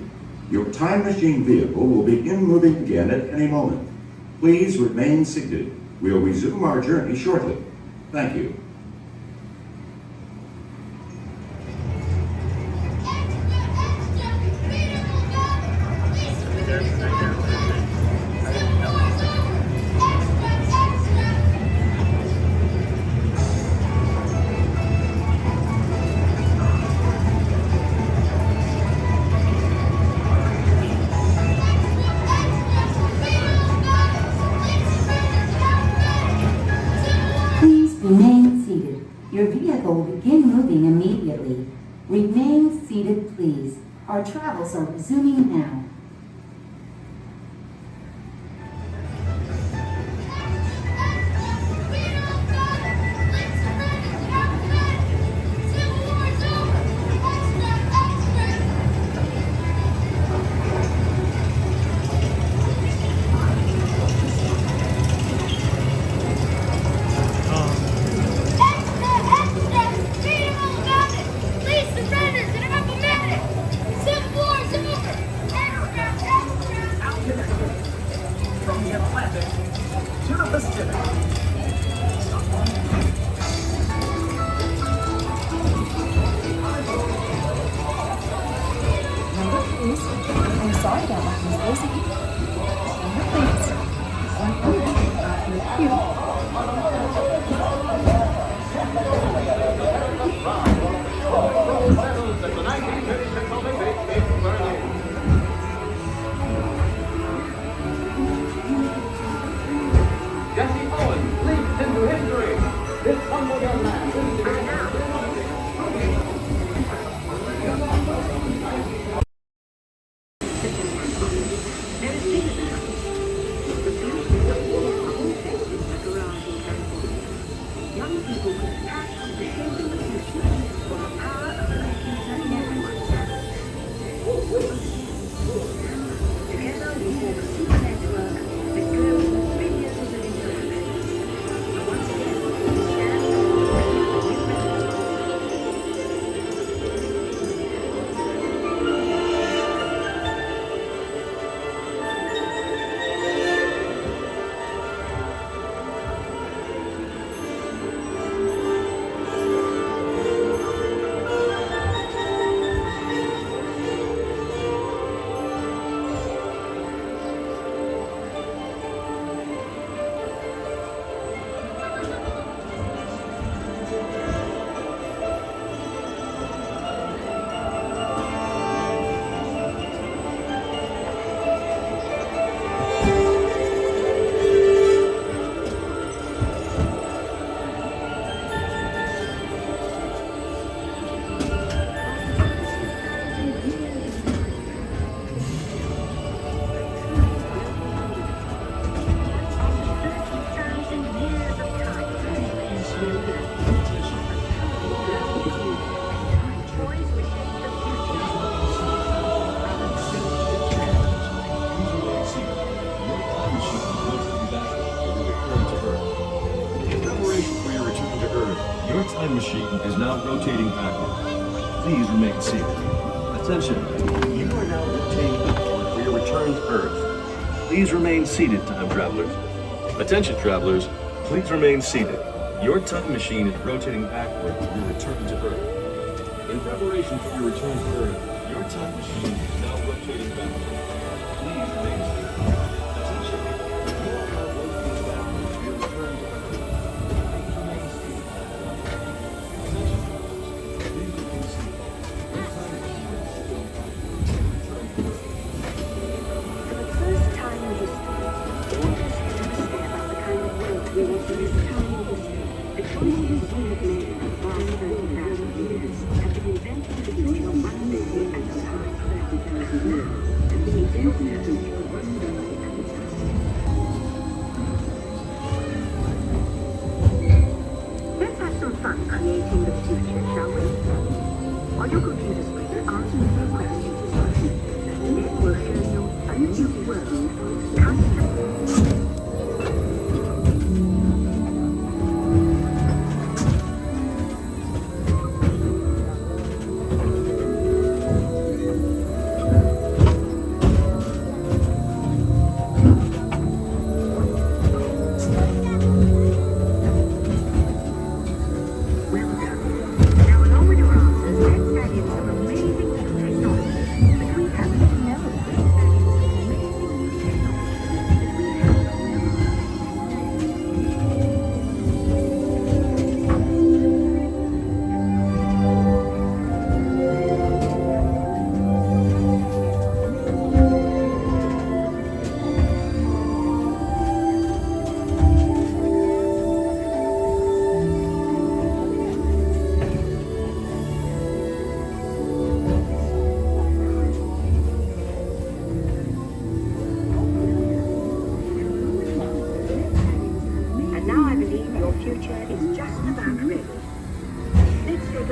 Your time machine vehicle will begin moving again at any moment. Please remain seated. We'll resume our journey shortly. Thank you. Remain seated. Your vehicle will begin moving immediately. Remain seated, please. Our travels are resuming now. From the Atlantic to the Pacific. Number please. I'm sorry that line was busy. Number please. 100. Thank you. Jesse Owen leaps into history. This humble young man leads Young people could catch the shape of the future for the power of the computer network. Together we form a super network that grows with billions of interactions. And once again, we stand for the new Your time machine is now rotating backward. Please remain seated. Attention, you are now rotating backward for your return to Earth. Please remain seated, time travelers. Attention, travelers, please remain seated. Your time machine is rotating backward for your return to Earth. In preparation for your return to Earth, your time machine is now rotating backward. Please remain seated. Attention, you are now rotating backward for your return to Earth. The choices we have made in the past 30,000 years have been invented to suit your one day and the past 30,000 years. And we intend to suit your one day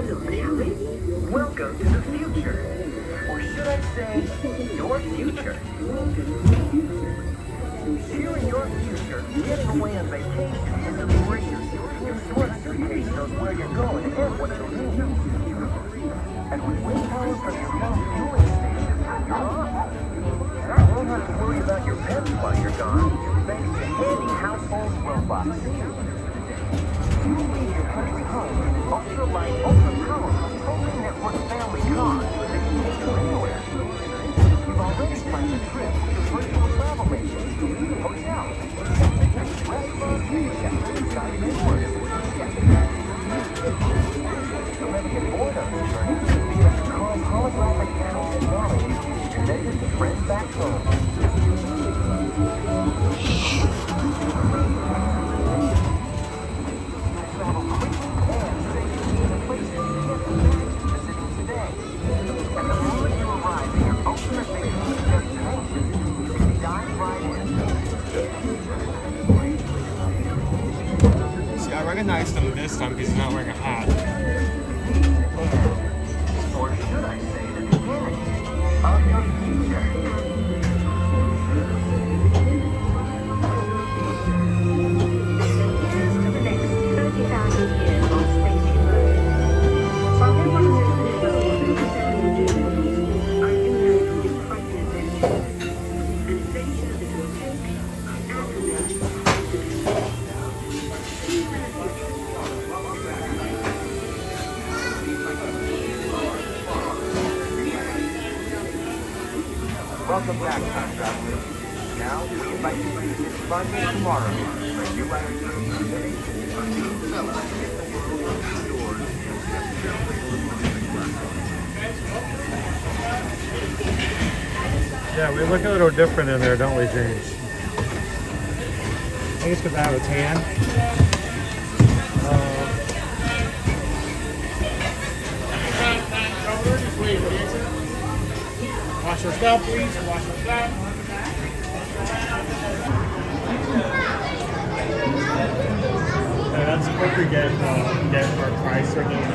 look, shall we? Welcome to the future. Or should I say, your future. Here in your future, getting away on vacation is a breeze. Your smart suitcase knows where you're going and what you'll need. And with wind power from your phone's fueling station, you're off. You won't have to worry about your pets while you're gone, thanks to handy household robots. You leave your country home, ultra-light, ultra-powerful, totally network family car that can take you anywhere. You've already planned a trip with your virtual travel agent, hotels, restaurants, guided tours. You'll never get bored on this journey because the car's holographic panel technology is connected to friends back home. See, I recognized him this time because he's not wearing a hat. Or should I say the beginning of your future? To the next 30,000 years on Station Road. While everyone knows the show of 57 journeys, I do know it will be quite an adventure. An adventure that will take and make Welcome back, time travelers. Now, we invite you to visit fun day tomorrow, where you might return to living a new fella in the world of stores. Yeah, we look a little different in there, don't we, James? I think it's because I have a tan. Wash your stuff, please. Wash your stuff. That's what we get our price for doing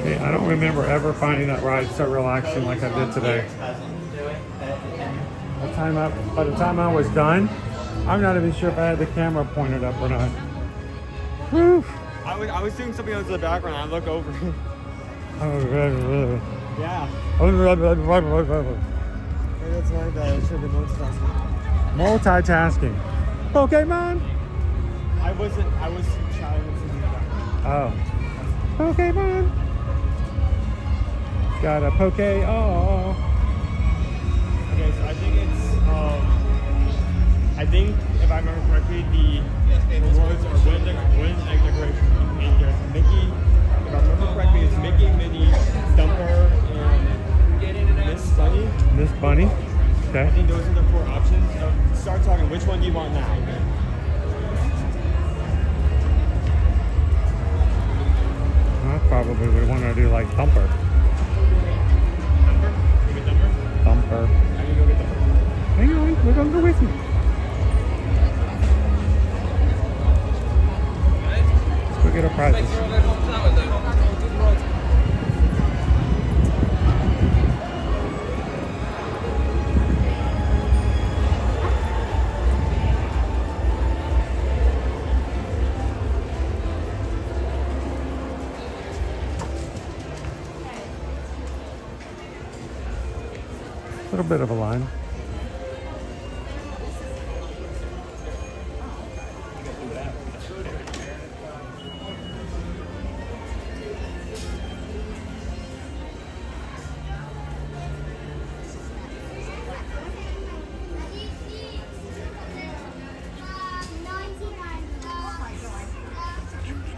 Okay, I don't remember ever finding that ride so relaxing like I did today. By the time I was done, I'm not even sure if I had the camera pointed up or not. Whew. I was doing something else in the background. I look over. Yeah. That's my bad. I should have been multitasking. Multitasking. Pokemon? I was shouting to the background. Oh. Pokemon. Got a poke. Oh. Okay, so I think if I remember correctly, the rewards are win egg decoration. And there's Mickey. If I remember correctly, it's Mickey, Minnie, Stumper, and Miss Bunny. Miss Bunny. Okay. I think those are the 4 options. Start talking. Which one do you want now? Probably we want to do like Thumper. Thumper? You get Thumper? Thumper. I can go get Thumper. Hang on, we're going to go with you. Let's go get our prizes. A little bit of a line.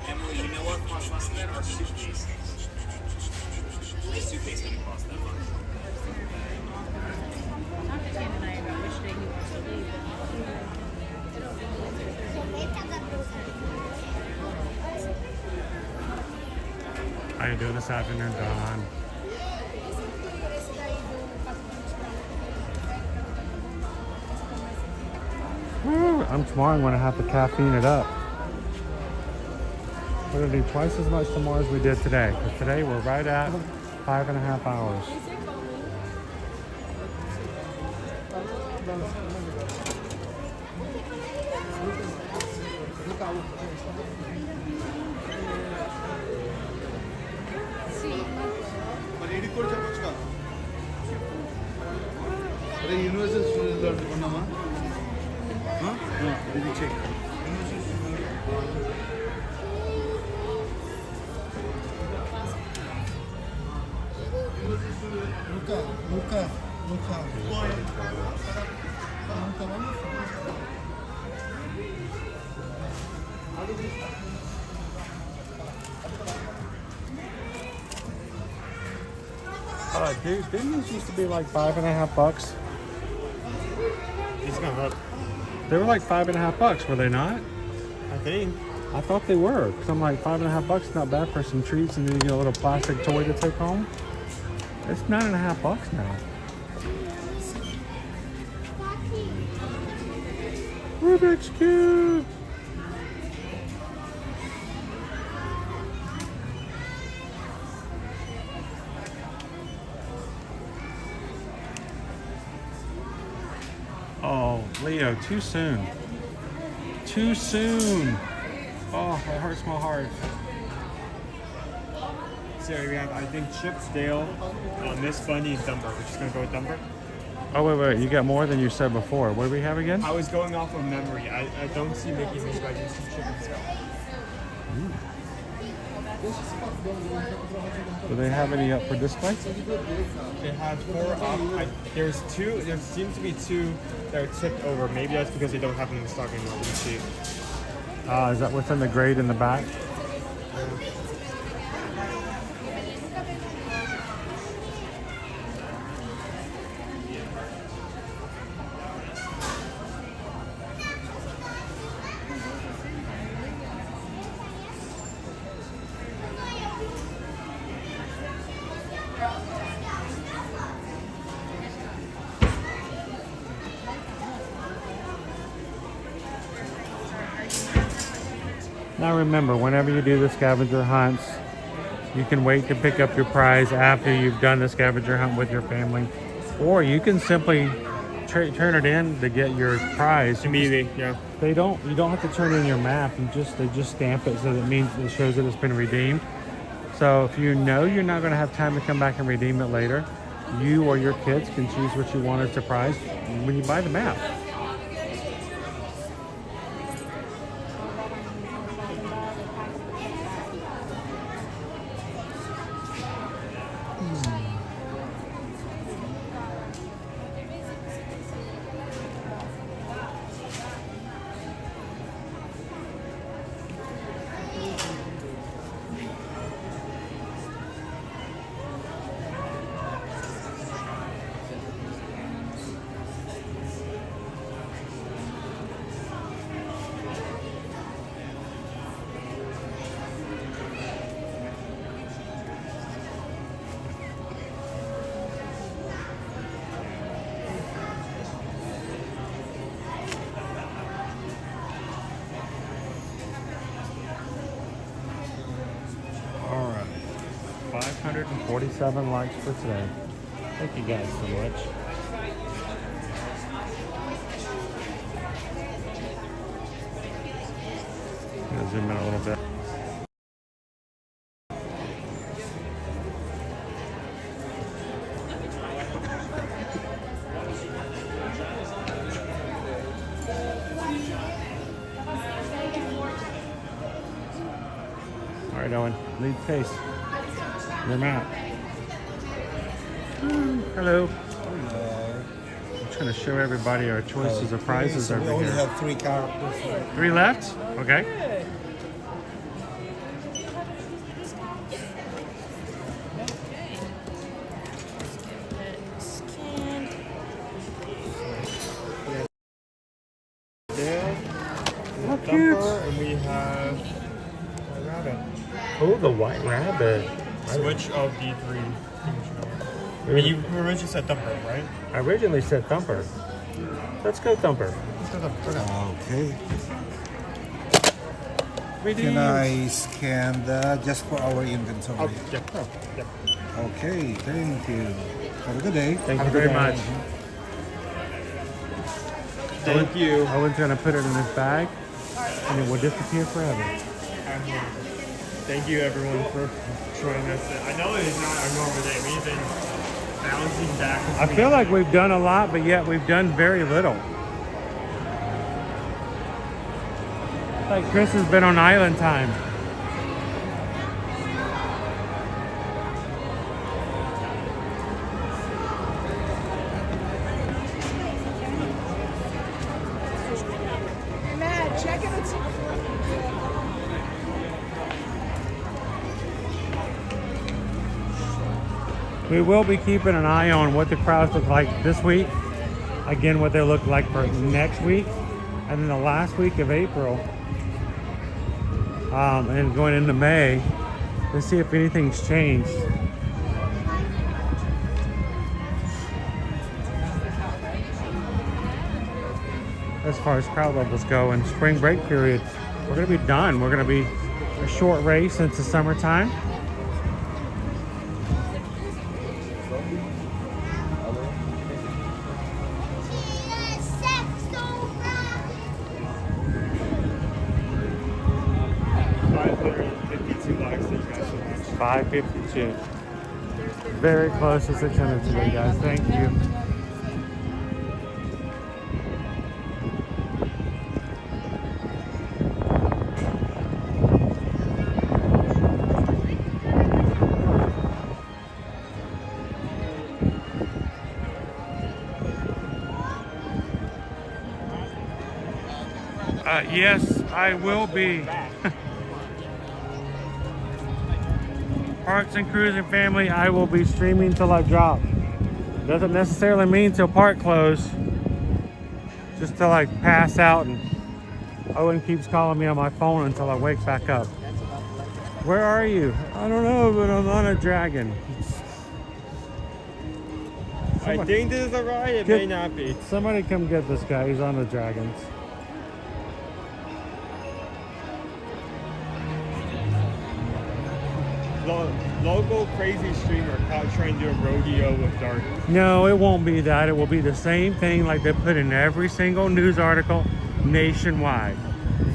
Emily, you know what costs less than our suitcase? The suitcase didn't cost that much. How you doing this afternoon, Don? Woo, tomorrow I'm gonna have to caffeine it up. We're gonna do twice as much tomorrow as we did today. Because today we're right at 5.5 hours. Dude, didn't these used to be like $5.50? He's gonna look. They were like $5.50, were they not? I think. I thought they were. Cause I'm like $5.50, not bad for some treats, and then you get a little plastic toy to take home. It's $9.50 now. Rubik's Cube. Oh, Leo, too soon. Too soon. Oh, it hurts my heart. So we have, I think, Chips, Dale, Miss Bunny, and Dumper. We're just gonna go with Dumper. Oh, wait. You got more than you said before. What do we have again? I was going off of memory. I don't see Mickey Mouse, but I do see Chip and Dale. Do they have any up for display? They have 4 up. There's 2. There seems to be 2 that are tipped over. Maybe that's because they don't have them in the stock anymore. Let me see. Is that what's in the grade in the back? Now remember, whenever you do the scavenger hunts, you can wait to pick up your prize after you've done the scavenger hunt with your family, or you can simply turn it in to get your prize immediately. Yeah. You don't have to turn in your map. They just stamp it so that it means it shows that it's been redeemed. So if you know you're not going to have time to come back and redeem it later, you or your kids can choose what you want as a prize when you buy the map. All right, 547 likes for today. Thank you guys so much. I'm gonna zoom in a little bit. All right, Owen, lead pace. Your map. Hello. I'm trying to show everybody our choices of prizes over We only here. have 3 characters. 3 left? Okay. Dumper, and we have a rabbit. Oh, the white rabbit. Which of the three things you know? You originally said Thumper, right? I originally said Thumper. Let's go Thumper. Let's go Thumper. Okay. Can I scan the just for our inventory? Oh, yep. Okay, thank you. Have a good day. Thank you very much. Thank you. Owen's gonna put it in his bag, and it will disappear forever. Thank you, everyone, for joining us. I know it is not a normal day. We've been bouncing back. I feel like we've done a lot, but yet we've done very little. Like Chris has been on island time. Hey, Matt, check it. We will be keeping an eye on what the crowds look like this week. Again, what they look like for next week. And then the last week of April. And going into May to see if anything's changed. As far as crowd levels go, and spring break period, we're going to be done. We're going to be a short race into summertime. $552. Very close to 600 today, guys. Thank you. Yes, I will be. Parks and Cruising family, I will be streaming till I drop. Doesn't necessarily mean till park close. Just till I pass out, and Owen keeps calling me on my phone until I wake back up. Where are you? I don't know, but I'm on a dragon. I think this is a ride, it may not be. Somebody come get this guy, he's on the dragons. Local crazy streamer caught trying to do a rodeo with dark. No, it won't be that. It will be the same thing like they put in every single news article nationwide.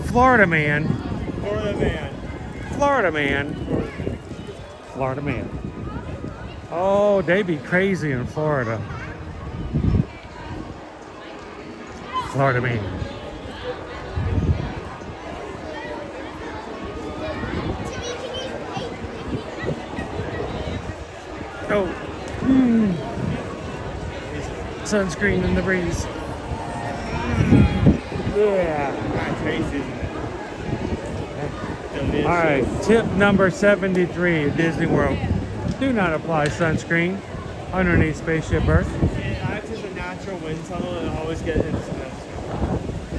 Florida man. Florida man. Florida man. Florida man. Oh, they be crazy in Florida. Florida man. Oh, sunscreen in the breeze. Yeah. All right, tip number 73 at Disney World. Do not apply sunscreen underneath Spaceship Earth. It acts as a natural wind tunnel and always get into the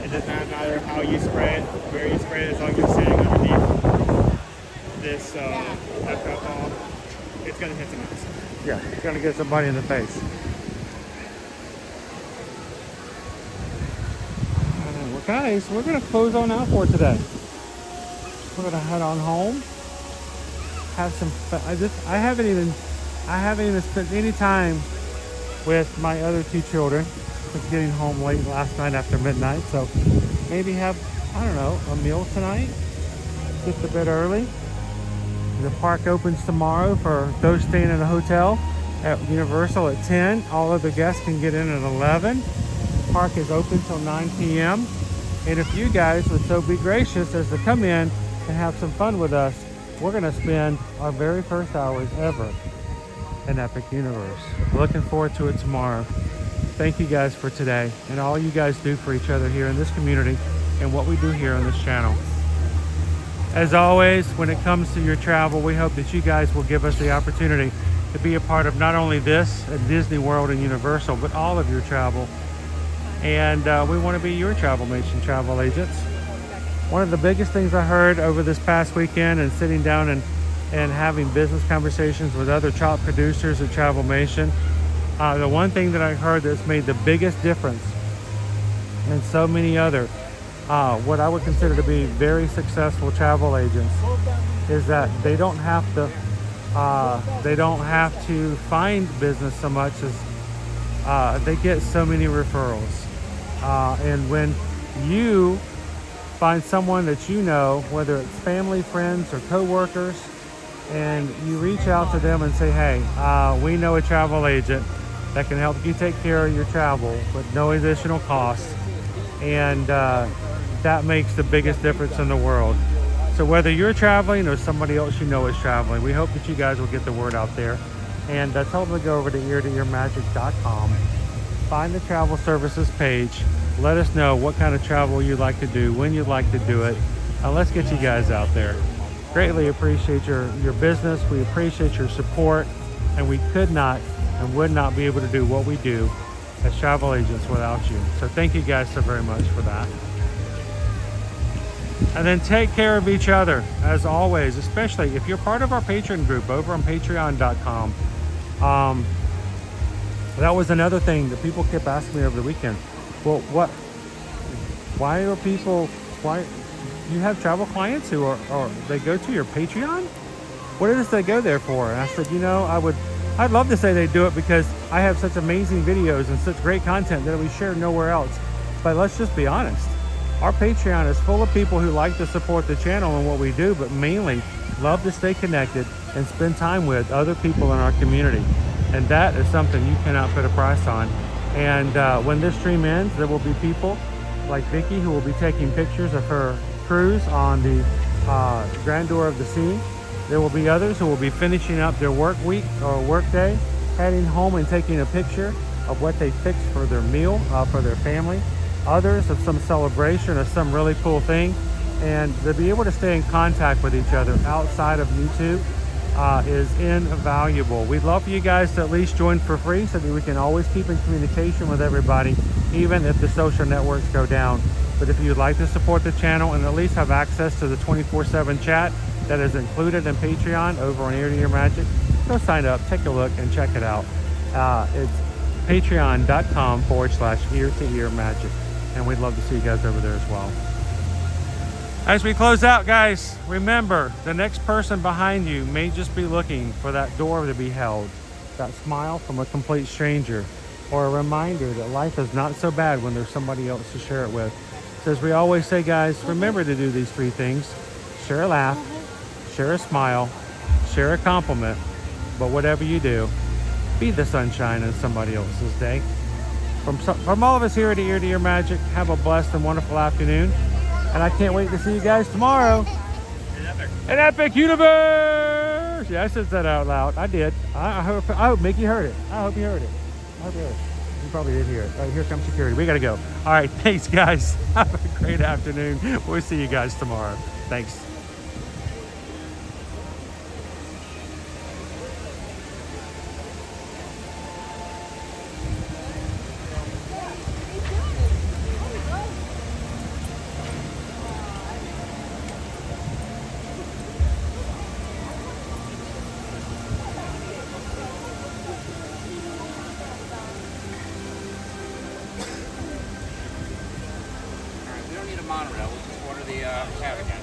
It does not matter how you spray it, where you spray it, as long as you're sitting underneath this Epcot ball, it's going to hit the mask. Yeah, it's gonna get somebody in the face. Well, guys, we're gonna close on out for today. We're gonna head on home. Have some fun. I haven't even spent any time with my other two children. Just getting home late last night after midnight, so maybe have, I don't know, a meal tonight. Just a bit early. The park opens tomorrow for those staying in a hotel at Universal at 10. All other guests can get in at 11. Park is open till 9 p.m. And if you guys would so be gracious as to come in and have some fun with us, we're going to spend our very first hours ever in Epic Universe. Looking forward to it tomorrow. Thank you guys for today and all you guys do for each other here in this community and what we do here on this channel. As always, when it comes to your travel, we hope that you guys will give us the opportunity to be a part of not only this at Disney World and Universal, but all of your travel. And we want to be your travel mates and travel agents. One of the biggest things I heard over this past weekend and sitting down and and having business conversations with other top producers at Travelmation, the one thing that I heard that's made the biggest difference in so many other what I would consider to be very successful travel agents is that they don't have to find business so much as they get so many referrals. And when you find someone that you know, whether it's family, friends, or co-workers, and you reach out to them and say, hey, we know a travel agent that can help you take care of your travel with no additional cost. And that makes the biggest difference in the world. So whether you're traveling or somebody else you know is traveling, we hope that you guys will get the word out there. And tell them to go over to eartoearmagic.com, find the travel services page, let us know what kind of travel you'd like to do, when you'd like to do it, and let's get you guys out there. Greatly appreciate your business. We appreciate your support, and we could not and would not be able to do what we do as travel agents without you. So thank you guys so very much for that. And then take care of each other, as always, especially if you're part of our Patreon group over on patreon.com. That was another thing that people kept asking me over the weekend. Well, why you have travel clients who are they go to your Patreon? What is they go there for? And I said, you know, I'd love to say they do it because I have such amazing videos and such great content that we share nowhere else. But let's just be honest. Our Patreon is full of people who like to support the channel and what we do, but mainly love to stay connected and spend time with other people in our community. And that is something you cannot put a price on. And when this stream ends, there will be people like Vicky who will be taking pictures of her cruise on the Grandeur of the Sea. There will be others who will be finishing up their work week or work day, heading home and taking a picture of what they fixed for their meal, for their family. Others of some celebration or some really cool thing. And to be able to stay in contact with each other outside of YouTube is invaluable. We'd love for you guys to at least join for free so that we can always keep in communication with everybody, even if the social networks go down. But if you'd like to support the channel and at least have access to the 24/7 chat that is included in Patreon over on Ear to Ear Magic, go sign up, take a look, and check it out. It's patreon.com/ear-to-ear-magic. And we'd love to see you guys over there as well. As we close out, guys, remember, the next person behind you may just be looking for that door to be held, that smile from a complete stranger, or a reminder that life is not so bad when there's somebody else to share it with. So as we always say, guys, remember to do these three things. Share a laugh, share a smile, share a compliment, but whatever you do, be the sunshine in somebody else's day. From all of us here at Ear to Ear Magic, have a blessed and wonderful afternoon. And I can't wait to see you guys tomorrow. An epic universe! Yeah, I said that out loud. I did. I hope Mickey heard it. I hope you heard it. You probably did hear it. All right, here comes security. We got to go. All right, thanks, guys. Have a great afternoon. We'll see you guys tomorrow. Thanks. Monorail, we'll just order the cab again.